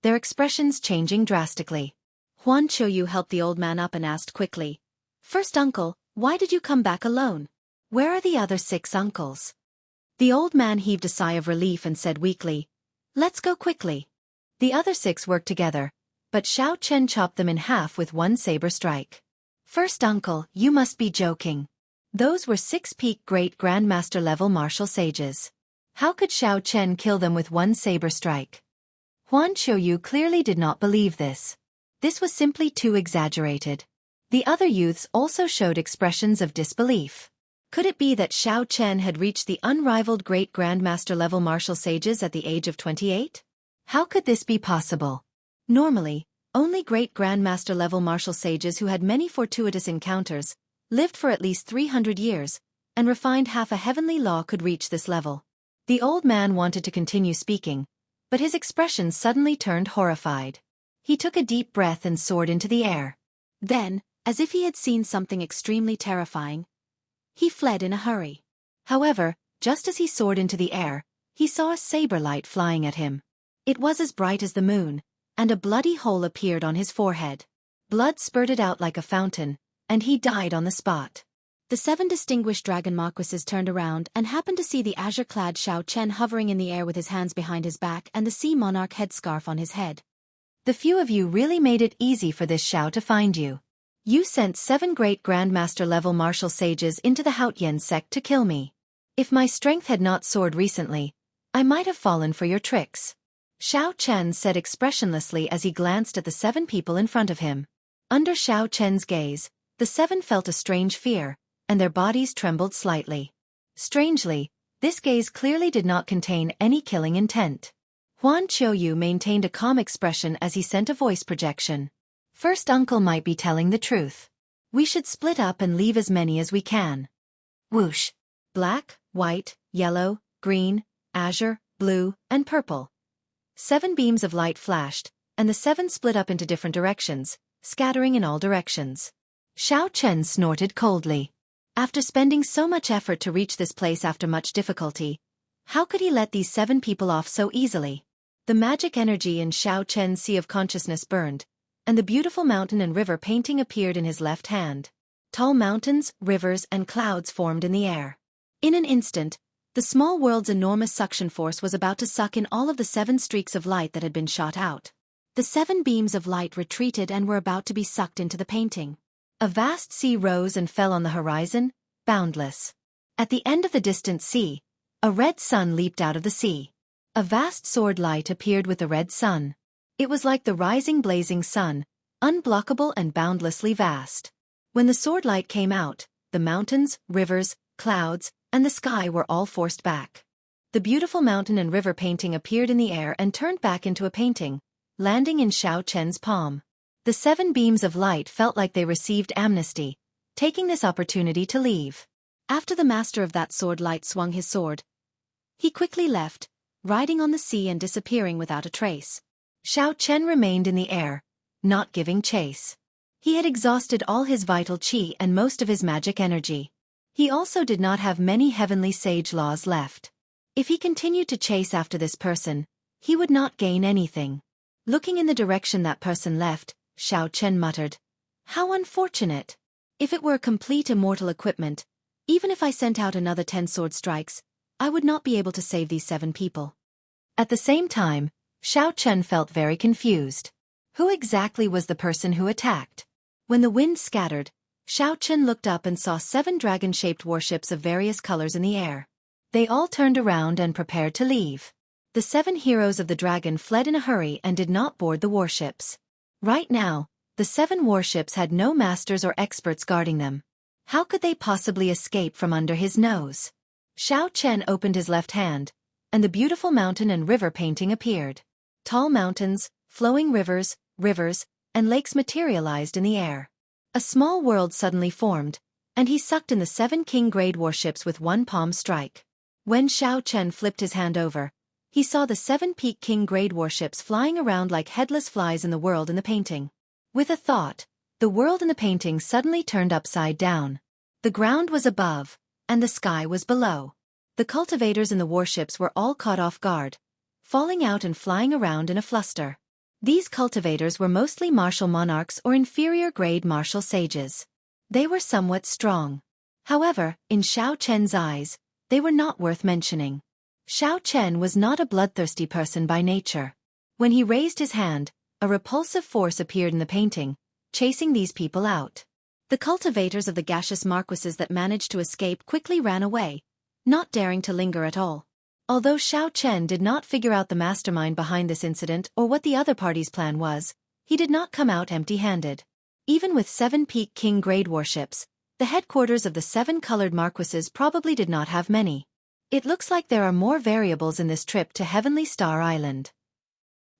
their expressions changing drastically. Huan Qiuyu helped the old man up and asked quickly, "First uncle, why did you come back alone? Where are the other 6 uncles?" The old man heaved a sigh of relief and said weakly, "Let's go quickly." The other 6 worked together, but Xiao Chen chopped them in half with one saber strike. "First uncle, you must be joking. Those were 6 peak great Grandmaster level martial sages. How could Xiao Chen kill them with one saber strike?" Huan Qiuyu clearly did not believe this. This was simply too exaggerated. The other youths also showed expressions of disbelief. Could it be that Xiao Chen had reached the unrivaled great Grandmaster level martial sages at the age of 28? How could this be possible? Normally, only great Grandmaster level martial sages who had many fortuitous encounters, lived for at least 300 years, and refined half a heavenly law could reach this level. The old man wanted to continue speaking, but his expression suddenly turned horrified. He took a deep breath and soared into the air. Then, as if he had seen something extremely terrifying, he fled in a hurry. However, just as he soared into the air, he saw a saber light flying at him. It was as bright as the moon, and a bloody hole appeared on his forehead. Blood spurted out like a fountain, and he died on the spot. The 7 distinguished dragon marquises turned around and happened to see the azure-clad Xiao Chen hovering in the air with his hands behind his back and the sea monarch headscarf on his head. "The few of you really made it easy for this Xiao to find you. You sent 7 great Grandmaster-level martial sages into the Haotian sect to kill me. If my strength had not soared recently, I might have fallen for your tricks." Xiao Chen said expressionlessly as he glanced at the 7 people in front of him. Under Xiao Chen's gaze, the 7 felt a strange fear, and their bodies trembled slightly. Strangely, this gaze clearly did not contain any killing intent. Huan Qiuyu maintained a calm expression as he sent a voice projection. "First uncle might be telling the truth. We should split up and leave as many as we can." Whoosh! Black, white, yellow, green, azure, blue, and purple. 7 beams of light flashed, and the 7 split up into different directions, scattering in all directions. Xiao Chen snorted coldly. After spending so much effort to reach this place after much difficulty, how could he let these 7 people off so easily? The magic energy in Xiao Chen's sea of consciousness burned, and the beautiful mountain and river painting appeared in his left hand. Tall mountains, rivers, and clouds formed in the air. In an instant, the small world's enormous suction force was about to suck in all of the 7 streaks of light that had been shot out. The 7 beams of light retreated and were about to be sucked into the painting. A vast sea rose and fell on the horizon, boundless. At the end of the distant sea, a red sun leaped out of the sea. A vast sword light appeared with the red sun. It was like the rising blazing sun, unblockable and boundlessly vast. When the sword light came out, the mountains, rivers, clouds, and the sky were all forced back. The beautiful mountain and river painting appeared in the air and turned back into a painting, landing in Xiao Chen's palm. The 7 beams of light felt like they received amnesty, taking this opportunity to leave. After the master of that sword light swung his sword, he quickly left, riding on the sea and disappearing without a trace. Xiao Chen remained in the air, not giving chase. He had exhausted all his vital qi and most of his magic energy. He also did not have many heavenly sage laws left. If he continued to chase after this person, he would not gain anything. Looking in the direction that person left, Xiao Chen muttered, "How unfortunate! If it were a complete immortal equipment, even if I sent out another 10 sword strikes, I would not be able to save these 7 people." At the same time, Xiao Chen felt very confused. Who exactly was the person who attacked? When the wind scattered, Xiao Chen looked up and saw 7 dragon-shaped warships of various colors in the air. They all turned around and prepared to leave. The 7 heroes of the dragon fled in a hurry and did not board the warships. Right now, the 7 warships had no masters or experts guarding them. How could they possibly escape from under his nose? Xiao Chen opened his left hand, and the beautiful mountain and river painting appeared. Tall mountains, flowing rivers, and lakes materialized in the air. A small world suddenly formed, and he sucked in the 7 king-grade warships with one palm strike. When Xiao Chen flipped his hand over, he saw the 7 peak king-grade warships flying around like headless flies in the world in the painting. With a thought, the world in the painting suddenly turned upside down. The ground was above, and the sky was below. The cultivators in the warships were all caught off guard, falling out and flying around in a fluster. These cultivators were mostly martial monarchs or inferior-grade martial sages. They were somewhat strong. However, in Xiao Chen's eyes, they were not worth mentioning. Xiao Chen was not a bloodthirsty person by nature. When he raised his hand, a repulsive force appeared in the painting, chasing these people out. The cultivators of the gaseous marquises that managed to escape quickly ran away, not daring to linger at all. Although Xiao Chen did not figure out the mastermind behind this incident or what the other party's plan was, he did not come out empty-handed. Even with 7 peak king-grade warships, the headquarters of the 7 colored marquises probably did not have many. It looks like there are more variables in this trip to Heavenly Star Island.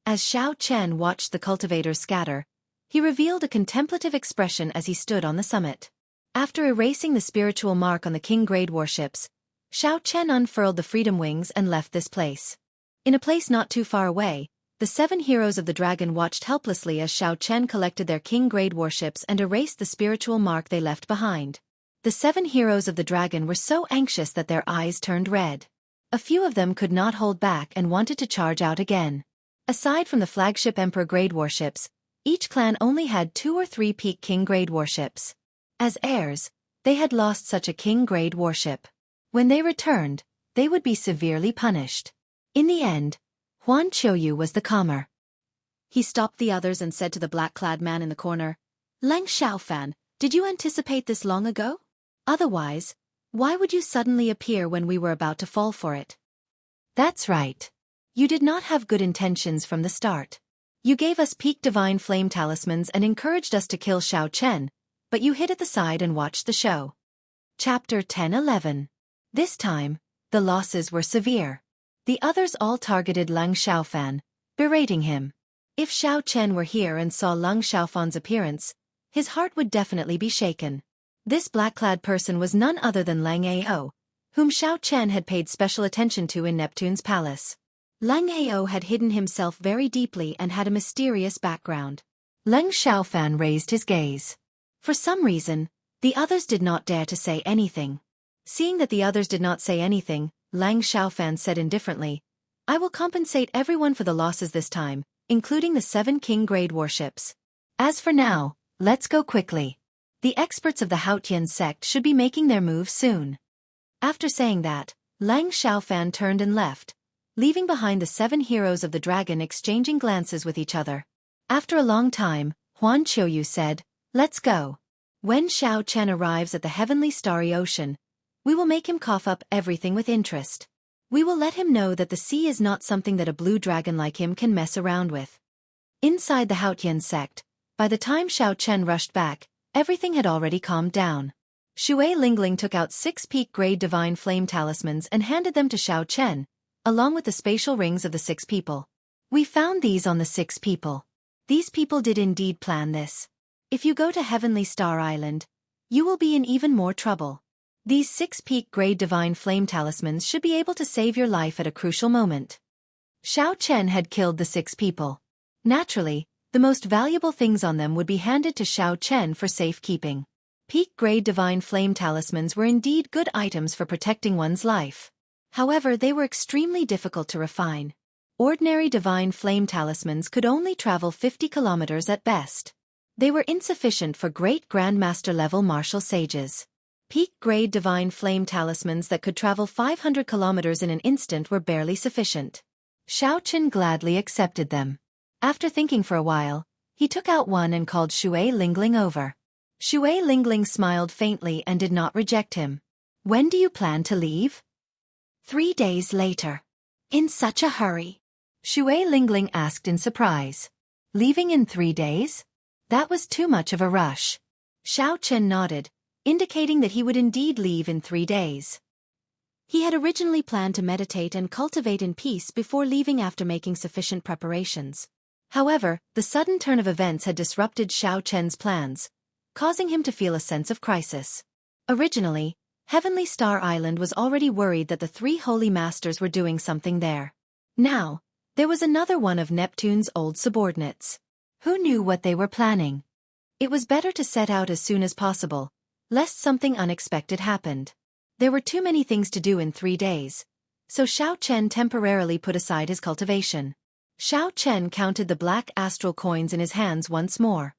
As Xiao Chen watched the cultivators scatter, he revealed a contemplative expression as he stood on the summit. After erasing the spiritual mark on the king-grade warships, Xiao Chen unfurled the freedom wings and left this place. In a place not too far away, the 7 heroes of the dragon watched helplessly as Xiao Chen collected their king-grade warships and erased the spiritual mark they left behind. The 7 heroes of the dragon were so anxious that their eyes turned red. A few of them could not hold back and wanted to charge out again. Aside from the flagship Emperor-grade warships, each clan only had 2 or 3 peak king-grade warships. As heirs, they had lost such a king-grade warship. When they returned, they would be severely punished. In the end, Huan Qiuyu was the calmer. He stopped the others and said to the black-clad man in the corner, "Lang Xiaofan, did you anticipate this long ago? Otherwise, why would you suddenly appear when we were about to fall for it?" "That's right. You did not have good intentions from the start. You gave us peak divine flame talismans and encouraged us to kill Xiao Chen, but you hid at the side and watched the show." Chapter 10-11. This time, the losses were severe. The others all targeted Lang Xiaofan, berating him. If Xiao Chen were here and saw Lang Xiaofan's appearance, his heart would definitely be shaken. This black-clad person was none other than Lang Ao, whom Xiao Chen had paid special attention to in Neptune's palace. Lang Ao had hidden himself very deeply and had a mysterious background. Lang Xiaofan raised his gaze. For some reason, the others did not dare to say anything. Seeing that the others did not say anything, Lang Xiaofan said indifferently, "I will compensate everyone for the losses this time, including the 7 king-grade warships. As for now, let's go quickly. The experts of the Haotian sect should be making their move soon." After saying that, Lang Xiaofan turned and left, leaving behind the 7 heroes of the dragon exchanging glances with each other. After a long time, Huan Qiuyu said, "Let's go." When Xiao Chen arrives at the heavenly starry ocean, we will make him cough up everything with interest. We will let him know that the sea is not something that a blue dragon like him can mess around with. Inside the Haotian sect, by the time Xiao Chen rushed back, everything had already calmed down. Shui Lingling took out 6 peak-grade divine flame talismans and handed them to Xiao Chen, along with the spatial rings of the 6 people. We found these on the 6 people. These people did indeed plan this. If you go to Heavenly Star Island, you will be in even more trouble. These 6 peak-grade divine flame talismans should be able to save your life at a crucial moment. Xiao Chen had killed the 6 people. Naturally, the most valuable things on them would be handed to Xiao Chen for safekeeping. Peak-grade divine flame talismans were indeed good items for protecting one's life. However, they were extremely difficult to refine. Ordinary divine flame talismans could only travel 50 kilometers at best. They were insufficient for great grandmaster-level martial sages. Peak-grade divine flame talismans that could travel 500 kilometers in an instant were barely sufficient. Xiao Chen gladly accepted them. After thinking for a while, he took out one and called Shui Lingling over. Shui Lingling smiled faintly and did not reject him. "When do you plan to leave?" 3 days later. "In such a hurry?" Shui Lingling asked in surprise. "Leaving in 3 days? That was too much of a rush." Xiao Chen nodded, indicating that he would indeed leave in 3 days. He had originally planned to meditate and cultivate in peace before leaving after making sufficient preparations. However, the sudden turn of events had disrupted Xiao Chen's plans, causing him to feel a sense of crisis. Originally, Heavenly Star Island was already worried that the 3 holy masters were doing something there. Now, there was another one of Neptune's old subordinates. Who knew what they were planning? It was better to set out as soon as possible, lest something unexpected happened. There were too many things to do in 3 days, so Xiao Chen temporarily put aside his cultivation. Xiao Chen counted the black astral coins in his hands once more.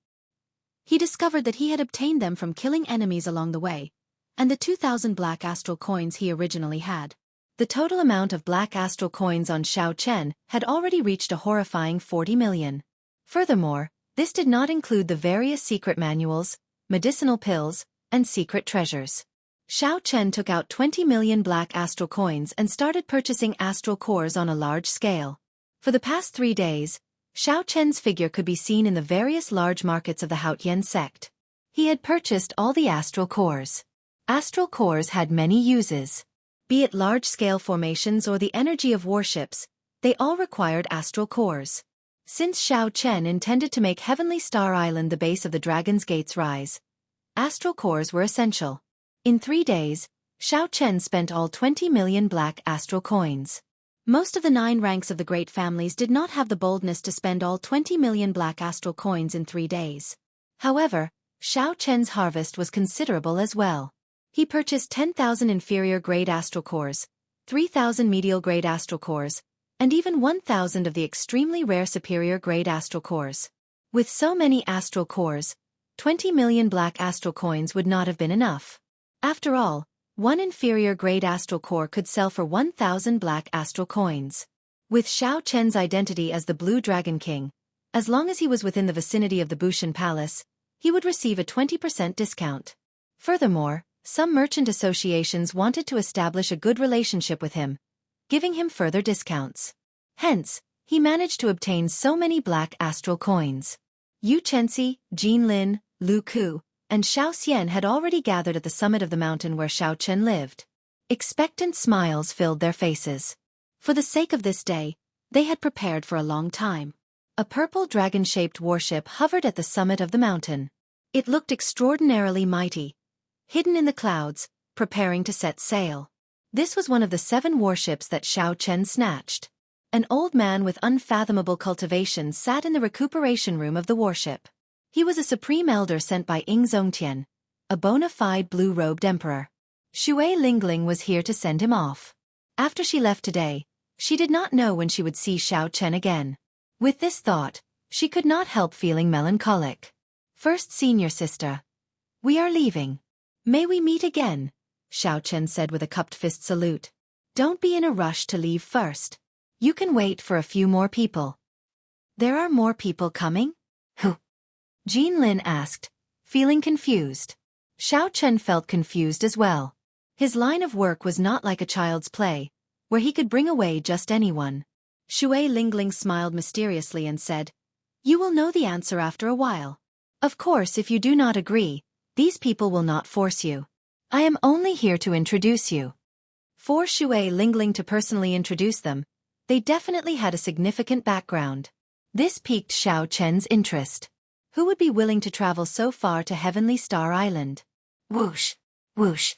He discovered that he had obtained them from killing enemies along the way, and the 2,000 black astral coins he originally had. The total amount of black astral coins on Xiao Chen had already reached a horrifying 40 million. Furthermore, this did not include the various secret manuals, medicinal pills, and secret treasures. Xiao Chen took out 20 million black astral coins and started purchasing astral cores on a large scale. For the past 3 days, Xiao Chen's figure could be seen in the various large markets of the Haotian sect. He had purchased all the astral cores. Astral cores had many uses. Be it large-scale formations or the energy of warships, they all required astral cores. Since Xiao Chen intended to make Heavenly Star Island the base of the Dragon's Gate's rise, astral cores were essential. In 3 days, Xiao Chen spent all 20 million black astral coins. Most of the 9 ranks of the great families did not have the boldness to spend all 20 million black astral coins in 3 days. However, Xiao Chen's harvest was considerable as well. He purchased 10,000 inferior-grade astral cores, 3,000 medial-grade astral cores, and even 1,000 of the extremely rare superior-grade astral cores. With so many astral cores, 20 million black astral coins would not have been enough. After all, one inferior-grade astral core could sell for 1,000 black astral coins. With Xiao Chen's identity as the Blue Dragon King, as long as he was within the vicinity of the Bushan Palace, he would receive a 20% discount. Furthermore, some merchant associations wanted to establish a good relationship with him, giving him further discounts. Hence, he managed to obtain so many black astral coins. Yu Chenxi, Jin Lin, Lu Ku, and Xiao Xian had already gathered at the summit of the mountain where Xiao Chen lived. Expectant smiles filled their faces. For the sake of this day, they had prepared for a long time. A purple dragon-shaped warship hovered at the summit of the mountain. It looked extraordinarily mighty, hidden in the clouds, preparing to set sail. This was one of the 7 warships that Xiao Chen snatched. An old man with unfathomable cultivation sat in the recuperation room of the warship. He was a supreme elder sent by Ying Zongtian, a bona fide blue-robed emperor. Shui Lingling was here to send him off. After she left today, she did not know when she would see Xiao Chen again. With this thought, she could not help feeling melancholic. "First senior sister. We are leaving. May we meet again," Xiao Chen said with a cupped fist salute. "Don't be in a rush to leave first. You can wait for a few more people." "There are more people coming?" Who? Jean Lin asked, feeling confused. Xiao Chen felt confused as well. His line of work was not like a child's play, where he could bring away just anyone. Shui Lingling smiled mysteriously and said, "You will know the answer after a while. Of course, if you do not agree, these people will not force you. I am only here to introduce you." For Shui Lingling to personally introduce them, they definitely had a significant background. This piqued Xiao Chen's interest. Who would be willing to travel so far to Heavenly Star Island? Whoosh! Whoosh!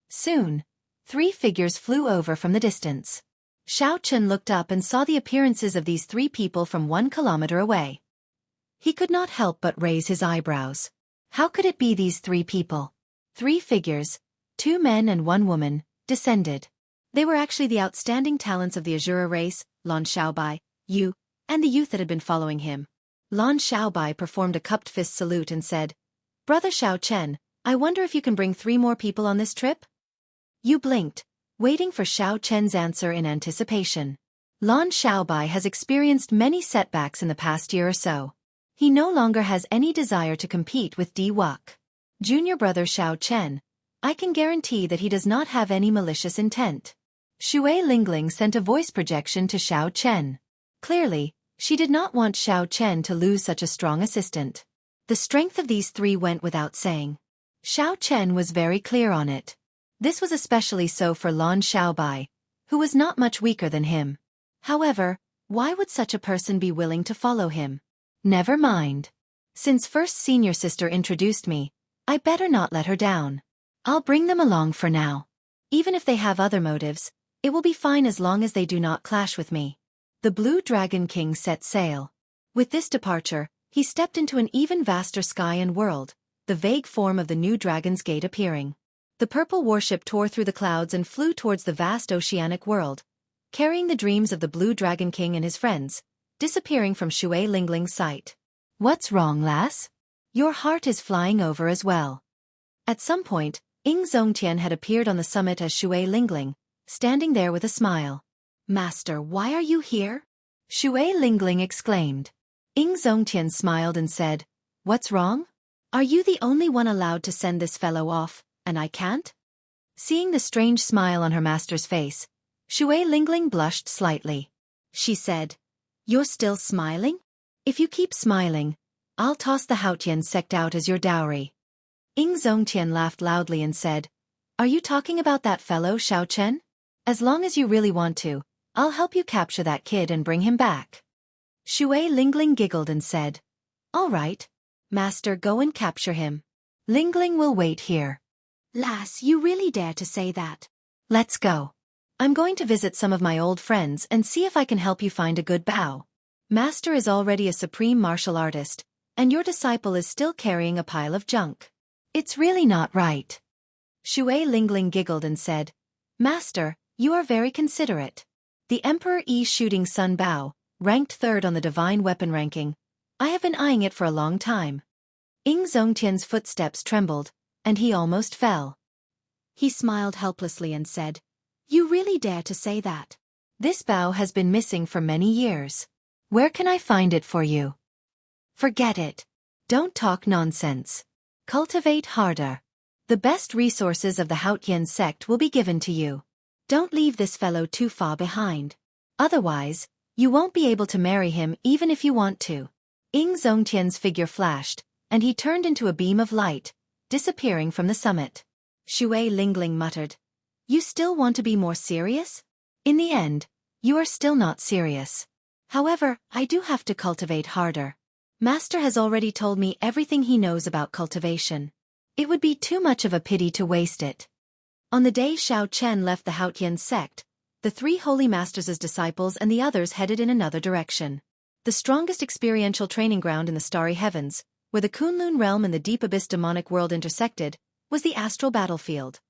Soon, 3 figures flew over from the distance. Xiao Chen looked up and saw the appearances of these 3 people from 1 kilometer away. He could not help but raise his eyebrows. How could it be these 3 people? 3 figures, 2 men and 1 woman, descended. They were actually the outstanding talents of the Azura race, Lan Xiaobai, Yu, and the youth that had been following him. Lan Xiaobai performed a cupped fist salute and said, "Brother Xiao Chen, I wonder if you can bring 3 more people on this trip?" Yu blinked, waiting for Xiao Chen's answer in anticipation. Lan Xiaobai has experienced many setbacks in the past year or so. He no longer has any desire to compete with Di Wuk. Junior brother Xiao Chen, I can guarantee that he does not have any malicious intent. Shui Lingling sent a voice projection to Xiao Chen. Clearly, she did not want Xiao Chen to lose such a strong assistant. The strength of these 3 went without saying. Xiao Chen was very clear on it. This was especially so for Lan Xiaobai, who was not much weaker than him. However, why would such a person be willing to follow him? Never mind. Since first senior sister introduced me, I better not let her down. I'll bring them along for now. Even if they have other motives, it will be fine as long as they do not clash with me. The Blue Dragon King set sail. With this departure, he stepped into an even vaster sky and world, the vague form of the new Dragon's Gate appearing. The purple warship tore through the clouds and flew towards the vast oceanic world, carrying the dreams of the Blue Dragon King and his friends, disappearing from Shui Lingling's sight. What's wrong, lass? Your heart is flying over as well. At some point, Ying Zongtian had appeared on the summit as Shui Lingling, standing there with a smile. "Master, why are you here?" Shui Lingling exclaimed. Ying Zongtian smiled and said, "What's wrong? Are you the only one allowed to send this fellow off, and I can't?" Seeing the strange smile on her master's face, Shui Lingling blushed slightly. She said, "You're still smiling? If you keep smiling, I'll toss the Haotian sect out as your dowry." Ying Zongtian laughed loudly and said, "Are you talking about that fellow Xiao Chen? As long as you really want to, I'll help you capture that kid and bring him back." Shui Lingling giggled and said, "All right. Master, go and capture him. Lingling will wait here." "Lass, you really dare to say that?" "Let's go. I'm going to visit some of my old friends and see if I can help you find a good bow. Master is already a supreme martial artist, and your disciple is still carrying a pile of junk. It's really not right." Shui Lingling giggled and said, "Master, you are very considerate. The Emperor Yi Shooting Sun Bao, ranked 3rd on the Divine Weapon ranking. I have been eyeing it for a long time." Ying Zongtian's footsteps trembled, and he almost fell. He smiled helplessly and said, "You really dare to say that? This bow has been missing for many years. Where can I find it for you?" "Forget it. Don't talk nonsense. Cultivate harder. The best resources of the Haotian sect will be given to you. Don't leave this fellow too far behind. Otherwise, you won't be able to marry him even if you want to." Ying Zongtian's figure flashed, and he turned into a beam of light, disappearing from the summit. Shui Lingling muttered, "You still want to be more serious? In the end, you are still not serious. However, I do have to cultivate harder. Master has already told me everything he knows about cultivation. It would be too much of a pity to waste it." On the day Xiao Chen left the Haotian sect, the 3 holy masters' disciples and the others headed in another direction. The strongest experiential training ground in the starry heavens, where the Kunlun realm and the Deep Abyss demonic world intersected, was the astral battlefield.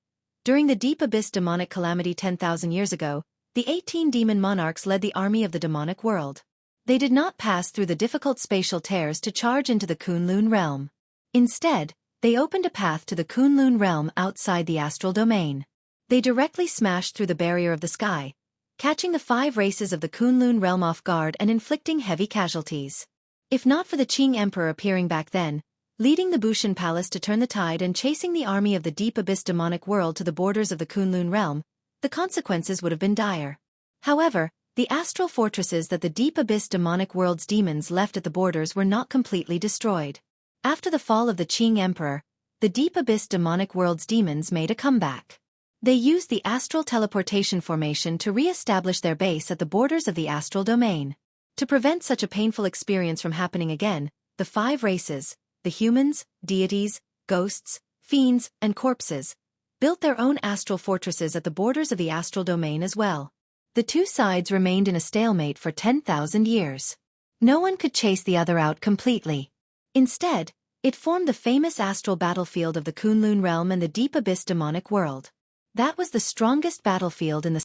During the Deep Abyss demonic calamity 10,000 years ago, the 18 demon monarchs led the army of the demonic world. They did not pass through the difficult spatial tears to charge into the Kunlun realm. Instead, they opened a path to the Kunlun realm outside the astral domain. They directly smashed through the barrier of the sky, catching the 5 races of the Kunlun realm off guard and inflicting heavy casualties. If not for the Qing Emperor appearing back then, leading the Bushan Palace to turn the tide and chasing the army of the Deep Abyss demonic world to the borders of the Kunlun realm, the consequences would have been dire. However, the astral fortresses that the Deep Abyss demonic world's demons left at the borders were not completely destroyed. After the fall of the Qing Emperor, the Deep Abyss demonic world's demons made a comeback. They used the astral teleportation formation to re-establish their base at the borders of the astral domain. To prevent such a painful experience from happening again, the 5 races, the humans, deities, ghosts, fiends, and corpses, built their own astral fortresses at the borders of the astral domain as well. The two sides remained in a stalemate for 10,000 years. No one could chase the other out completely. Instead, it formed the famous astral battlefield of the Kunlun realm and the Deep Abyss demonic world. That was the strongest battlefield in the